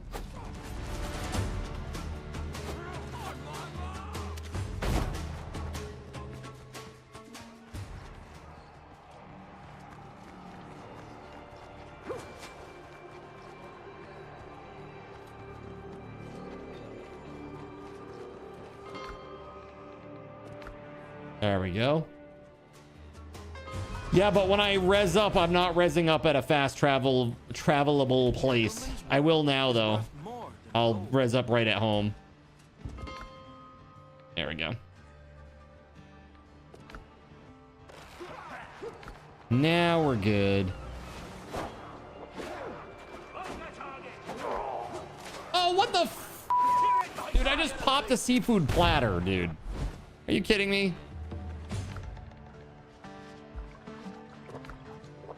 Speaker 1: There we go. Yeah, but when I res up, I'm not resing up at a fast travelable place. I will now, though. I'll res up right at home. There we go. Now we're good. Oh, what the f... Dude, I just popped a seafood platter, dude. Are you kidding me?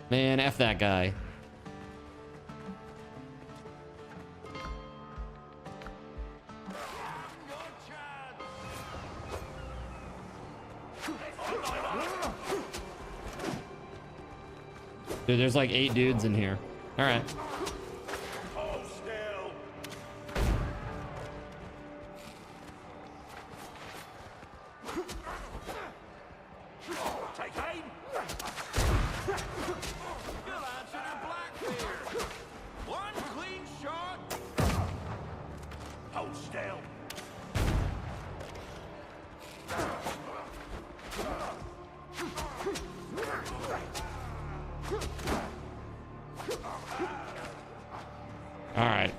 Speaker 1: Man, F that guy. Dude, there's like 8 dudes in here. All right. All right.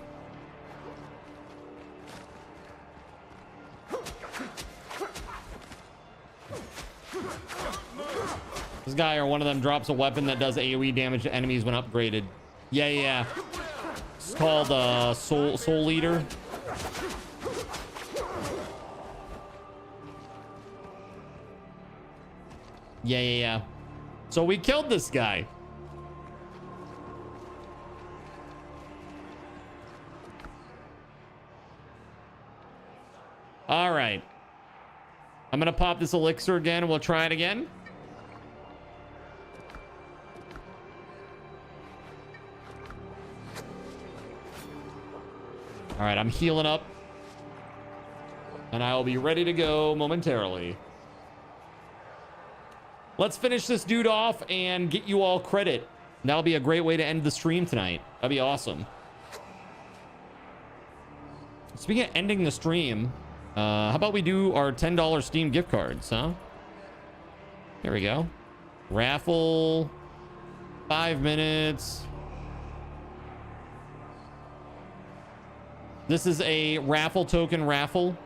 Speaker 1: This guy or one of them drops a weapon that does AoE damage to enemies when upgraded. Yeah, yeah. It's called Soul Eater. Yeah, yeah, yeah. So we killed this guy. All right. I'm going to pop this elixir again. We'll try it again. All right, I'm healing up. And I will be ready to go momentarily. Let's finish this dude off and get you all credit. That'll be a great way to end the stream tonight. That'd be awesome. Speaking of ending the stream, how about we do our $10 Steam gift cards, huh? There we go. Raffle. 5 minutes. This is a raffle token raffle.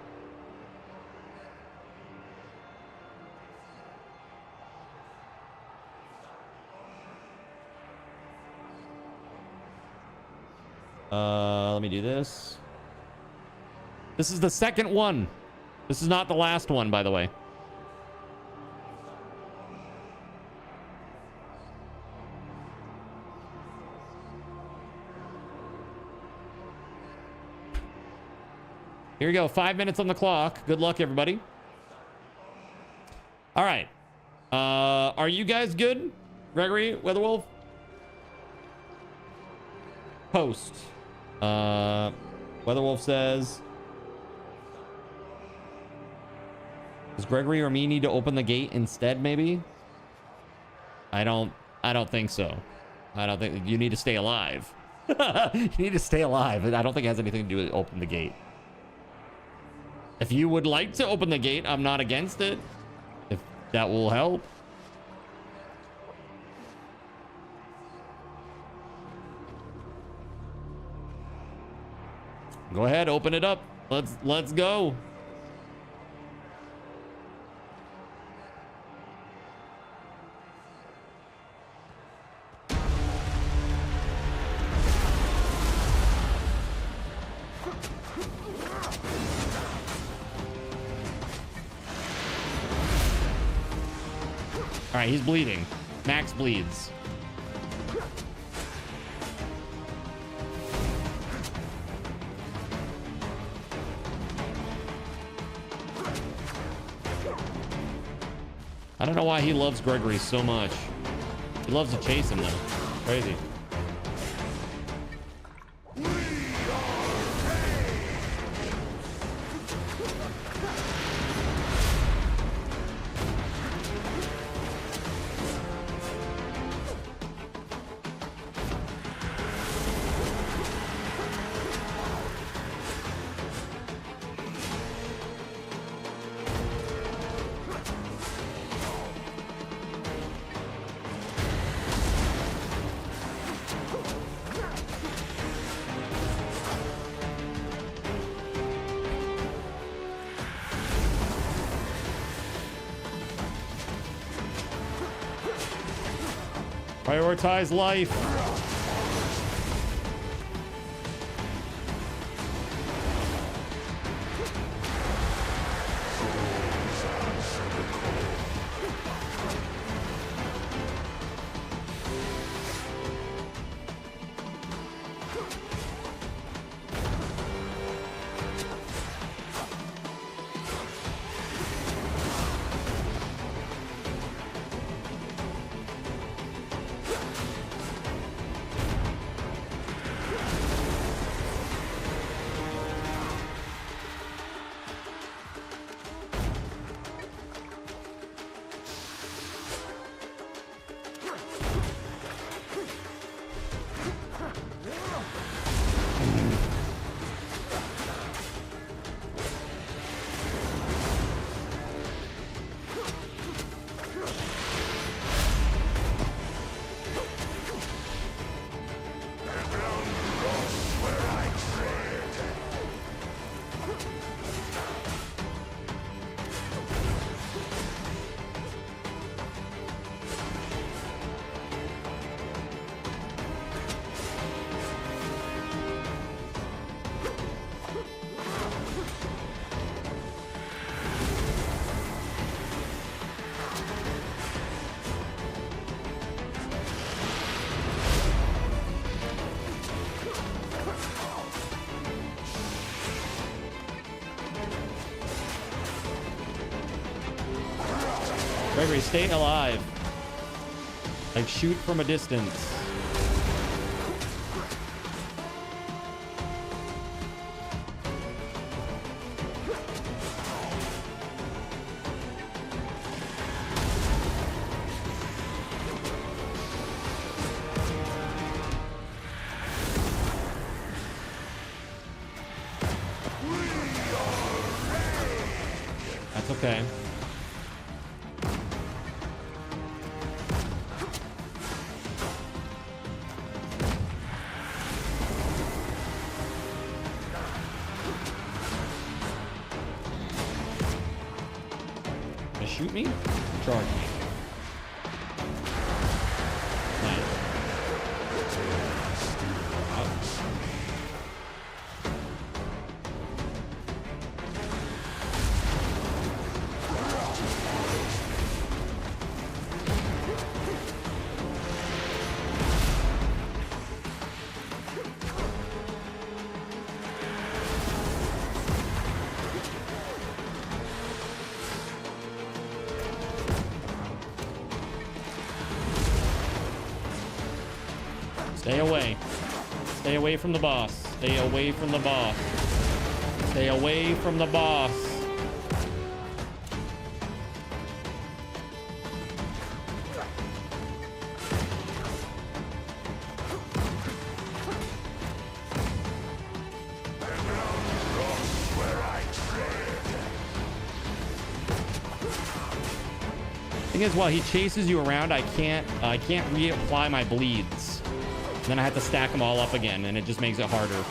Speaker 1: Let me do this. This is the second one. This is not the last one, by the way. Here you go. 5 minutes on the clock. Good luck, everybody. All right. Are you guys good? Gregory, WeatherWolf? Post. WeatherWolf says, does Gregory or me need to open the gate instead, maybe? I don't think so. I don't think you need to stay alive. You need to stay alive. I don't think it has anything to do with open the gate. If you would like to open the gate, I'm not against it. If that will help. Go ahead, open it up. Let's go. All right, he's bleeding. Max bleeds. I don't know why he loves Gregory so much. He loves to chase him though. Crazy. Prioritize life. Gregory, stay alive. Like, shoot from a distance. It's okay. Gonna shoot me? Charge me. Nice. Stay away. Stay away from the boss. Stay away from the boss. Stay away from the boss. Thing is, while he chases you around, I can't reapply my bleeds. Then I have to stack them all up again, and it just makes it harder.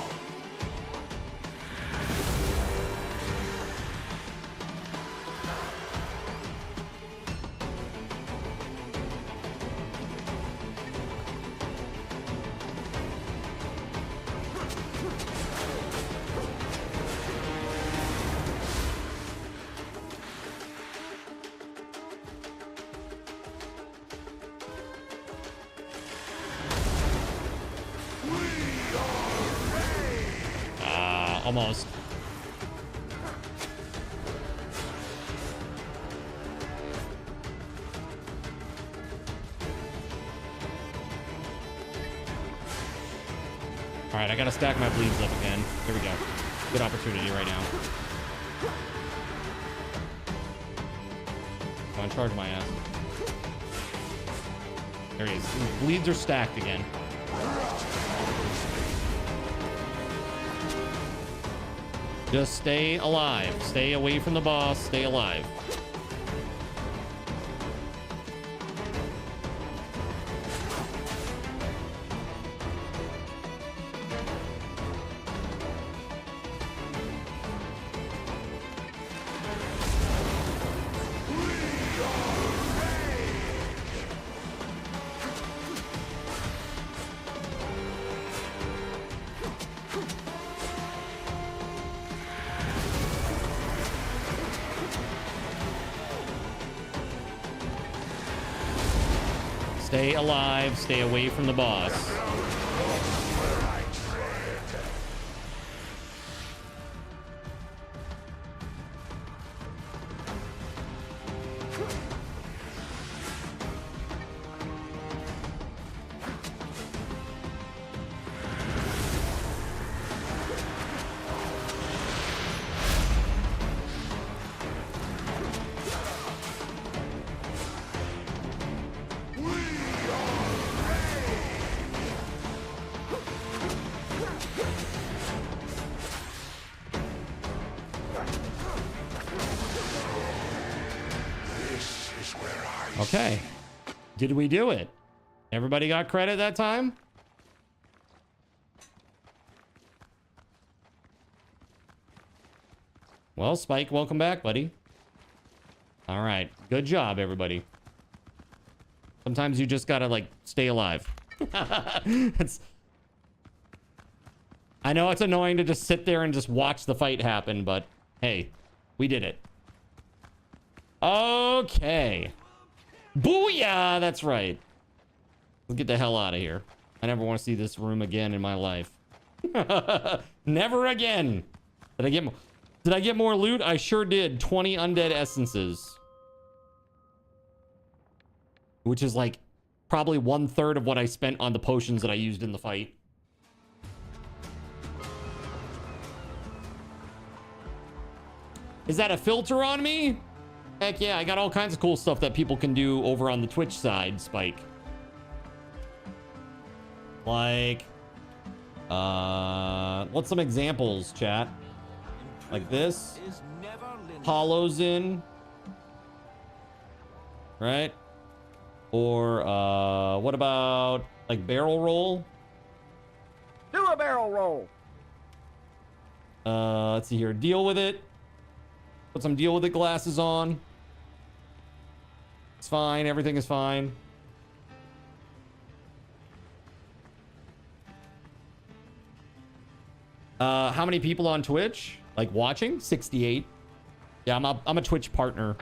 Speaker 1: Almost. All right, I gotta stack my bleeds up again. Here we go. Good opportunity right now. Come on, charge my ass. There he is. Bleeds are stacked again. Just stay alive. Stay away from the boss. Stay alive. Stay alive, stay away from the boss. Okay. Did we do it? Everybody got credit that time? Well, Spike, welcome back, buddy. All right. Good job, everybody. Sometimes you just gotta, like, stay alive. I know it's annoying to just sit there and just watch the fight happen, but hey, we did it. Okay. Booyah! That's right. Let's get the hell out of here. I never want to see this room again in my life. Never again. Did I get more loot? I sure did. 20 undead essences. Which is like probably 1/3 of what I spent on the potions that I used in the fight. Is that a filter on me? Heck yeah, I got all kinds of cool stuff that people can do over on the Twitch side, Spike. Like, what's some examples, chat? Like this? hollows in, right? Or what about like barrel roll?
Speaker 11: Do a barrel roll.
Speaker 1: Let's see here. Deal with it. Put some deal with it glasses on. It's fine. Everything is fine. How many people on Twitch? Like watching? 68. Yeah, I'm a Twitch partner.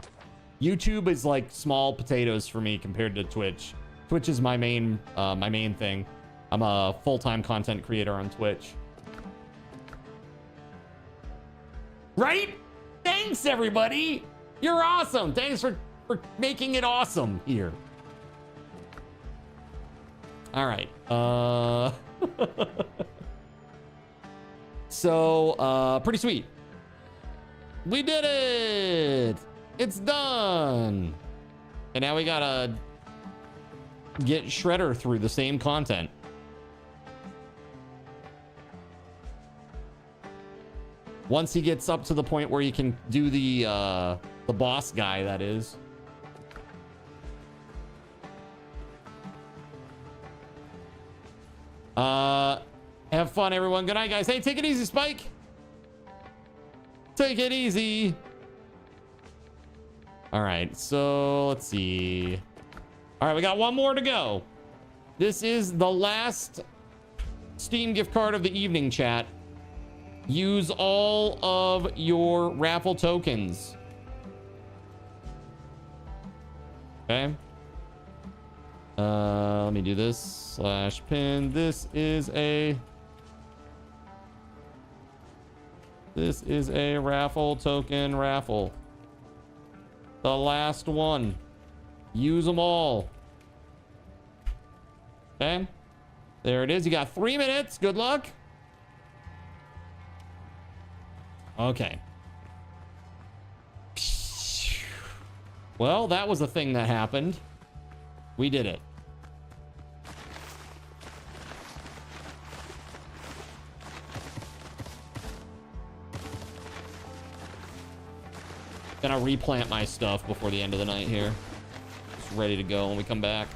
Speaker 1: YouTube is like small potatoes for me compared to Twitch. Twitch is my main thing. I'm a full-time content creator on Twitch. Right? Thanks, everybody. You're awesome. Thanks for making it awesome here. All right. So, pretty sweet. We did it. It's done. And now we gotta get Shredder through the same content. Once he gets up to the point where he can do the boss guy, that is. Have fun, everyone. Good night, guys. Hey, take it easy, Spike. Take it easy. All right, so let's see. All right, we got one more to go. This is the last Steam gift card of the evening, chat. Use all of your raffle tokens. Okay. Let me do this. /pin. This is a raffle token raffle. The last one. Use them all. Okay. There it is. You got 3 minutes. Good luck. Okay. Well, that was a thing that happened. We did it. Gonna replant my stuff before the end of the night here. It's ready to go when we come back.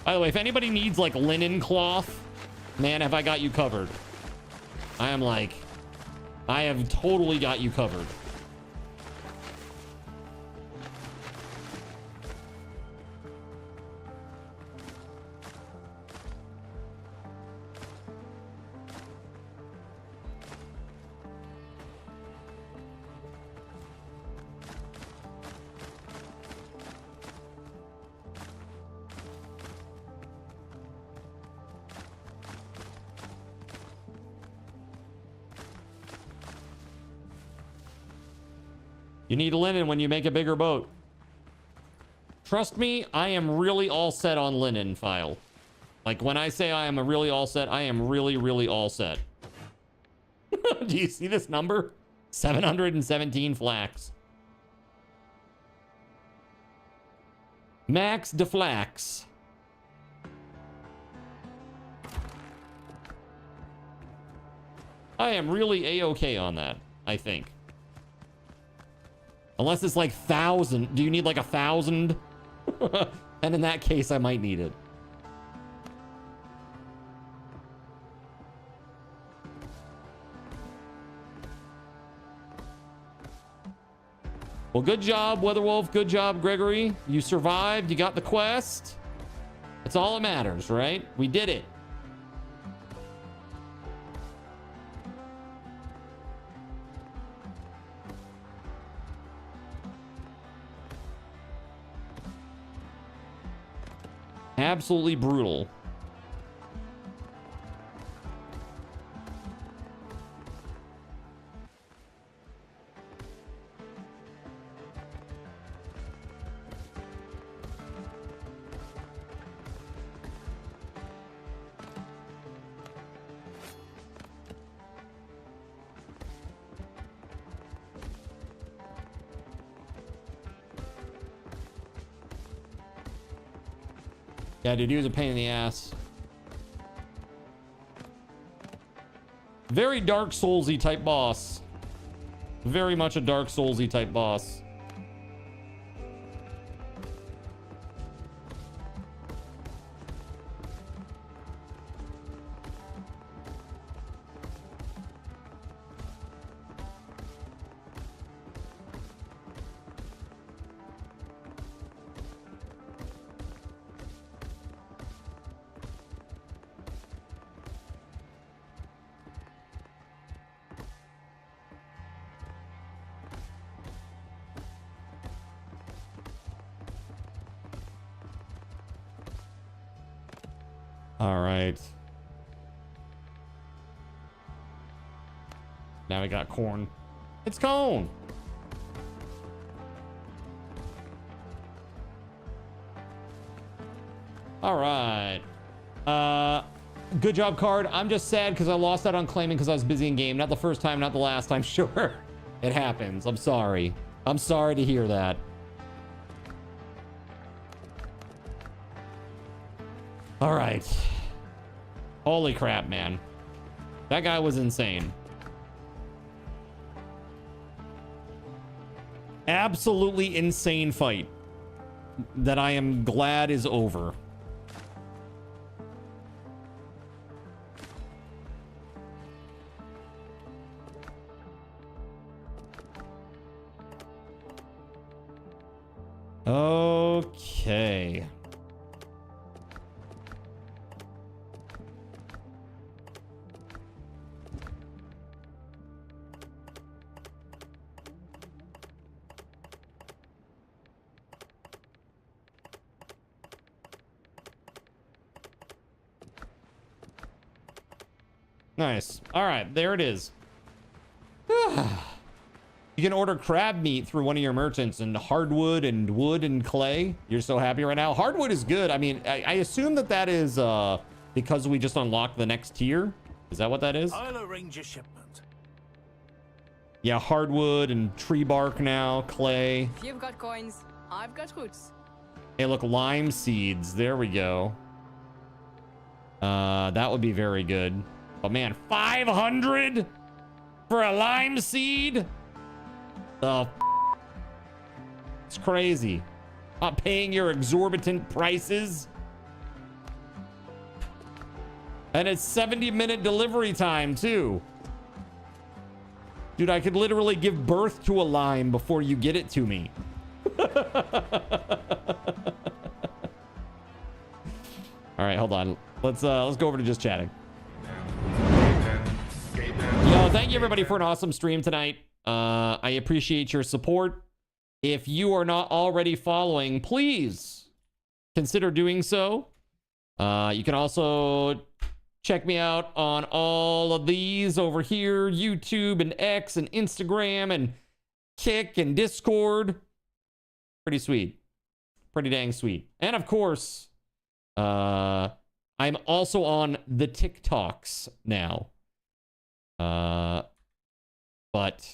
Speaker 1: By the way, if anybody needs like linen cloth, man, have I got you covered. I have totally got you covered. You need linen when you make a bigger boat. Trust me, I am really all set on linen file. Like when I say I am really all set, I am really, really all set. Do you see this number? 717 flax. Max de flax. I am really A-okay on that, I think. Unless it's like 1,000. Do you need like 1,000? And in that case, I might need it. Well, good job, WeatherWolf. Good job, Gregory. You survived. You got the quest. That's all that matters, right? We did it. Absolutely brutal. Yeah, dude, he was a pain in the ass. Very Dark Souls-y type boss. Very much a Dark Souls-y type boss. All right. Now we got corn. It's cone. All right. Good job, card. I'm just sad because I lost out on claiming because I was busy in game. Not the first time, not the last time. Sure. It happens. I'm sorry. I'm sorry to hear that. All right. Holy crap, man. That guy was insane. Absolutely insane fight that I am glad is over. Okay. Nice. All right, there it is. You can order crab meat through one of your merchants and hardwood and wood and clay. You're so happy right now. Hardwood is good. I mean, I assume that that is because we just unlocked the next tier. Is that what that is?
Speaker 5: I'll arrange a shipment.
Speaker 1: Yeah, hardwood and tree bark now, clay.
Speaker 12: If you've got coins, I've got roots.
Speaker 1: Hey, look, lime seeds. There we go. That would be very good. Oh man, 500 for a lime seed? Oh, it's crazy. Not paying your exorbitant prices. And it's 70-minute delivery time too. Dude, I could literally give birth to a lime before you get it to me. All right, hold on. Let's go over to just chatting. Yo, thank you everybody for an awesome stream tonight. I appreciate your support. If you are not already following, please consider doing so. You can also check me out on all of these over here, YouTube and X and Instagram and Kick and Discord. Pretty sweet. Pretty dang sweet. And of course, I'm also on the TikToks now. But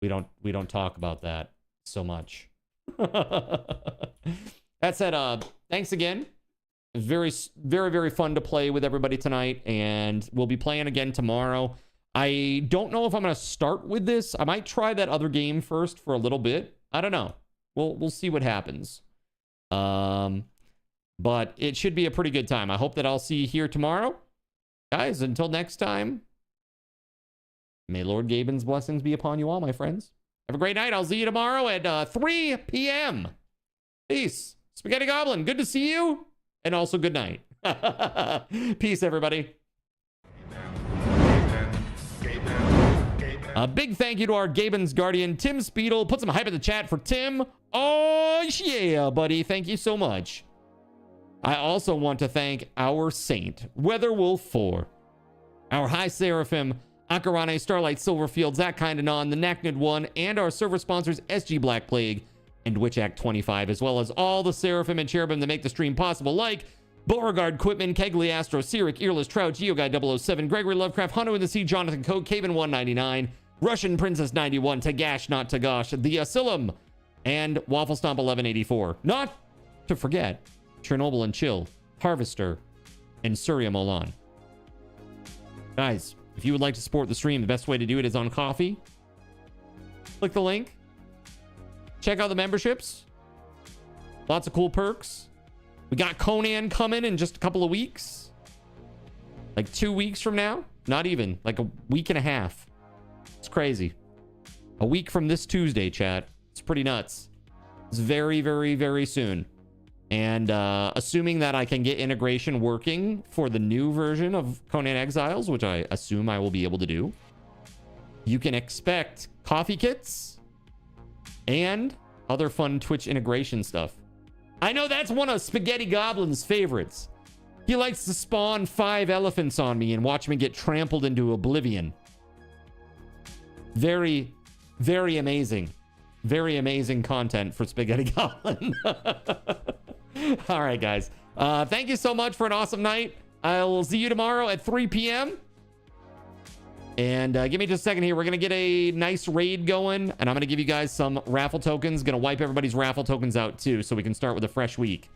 Speaker 1: we don't talk about that so much. That said, thanks again. Very fun to play with everybody tonight, and we'll be playing again tomorrow. I don't know if I'm gonna start with this. I might try that other game first for a little bit. I don't know. We'll see what happens. But it should be a pretty good time. I hope that I'll see you here tomorrow. Guys, until next time, may Lord Gaben's blessings be upon you all, my friends. Have a great night. I'll see you tomorrow at 3 p.m. Peace. Spaghetti Goblin, good to see you. And also good night. Peace, everybody. A big thank you to our Gaben's guardian, TimSpeedle. Put some hype in the chat for Tim. Oh, yeah, buddy. Thank you so much. I also want to thank our saint, WeatherWolf4, our High Seraphim, Akarane, Starlight, Silverfield, Zach Kindanon, the Knackened One, and our server sponsors, SG Black Plague and Witch Act 25, as well as all the Seraphim and Cherubim that make the stream possible, like Beauregard, Quitman, Kegley, Astro, Cyric, Earless, Trout, GeoGuy 007, Gregory Lovecraft, Hunter in the Sea, Jonathan Coke, Caven 199, Russian Princess 91, Tagash, not Tagash, The Asylum, and Waffle Stomp 1184. Not to forget, Chernobyl and Chill Harvester, and Surya Molan. Guys, if you would like to support the stream, the best way to do it is on Coffee. Click the link. Check out the memberships. Lots of cool perks. We got Conan coming in just a couple of weeks. Like 2 weeks from now. Not even. Like a week and a half. It's crazy. A week from this Tuesday, chat. It's pretty nuts. It's very, very, very soon. And assuming that I can get integration working for the new version of Conan Exiles, which I assume I will be able to do, you can expect coffee kits and other fun Twitch integration stuff. I know that's one of Spaghetti Goblin's favorites. He likes to spawn 5 elephants on me and watch me get trampled into oblivion. Very, very amazing. Very amazing content for Spaghetti Goblin. All right, guys. Thank you so much for an awesome night. I'll see you tomorrow at 3 p.m. And give me just a second here. We're going to get a nice raid going. And I'm going to give you guys some raffle tokens. Going to wipe everybody's raffle tokens out, too, so we can start with a fresh week.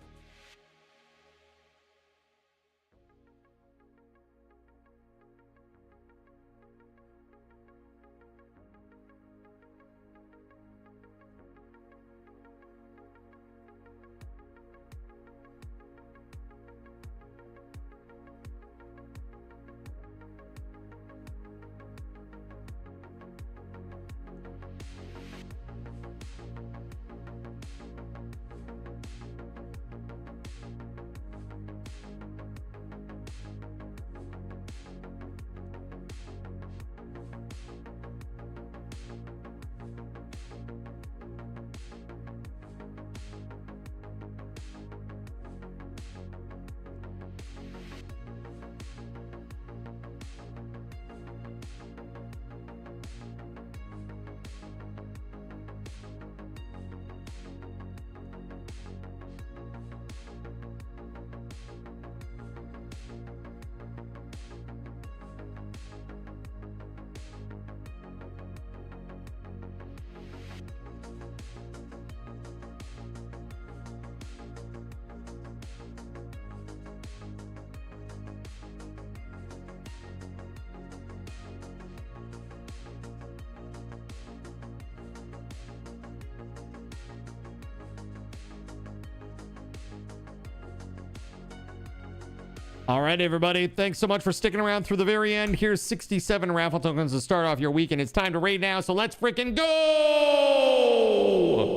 Speaker 1: All right, everybody. Thanks so much for sticking around through the very end. Here's 67 raffle tokens to start off your weekend. It's time to raid now, so let's freaking go!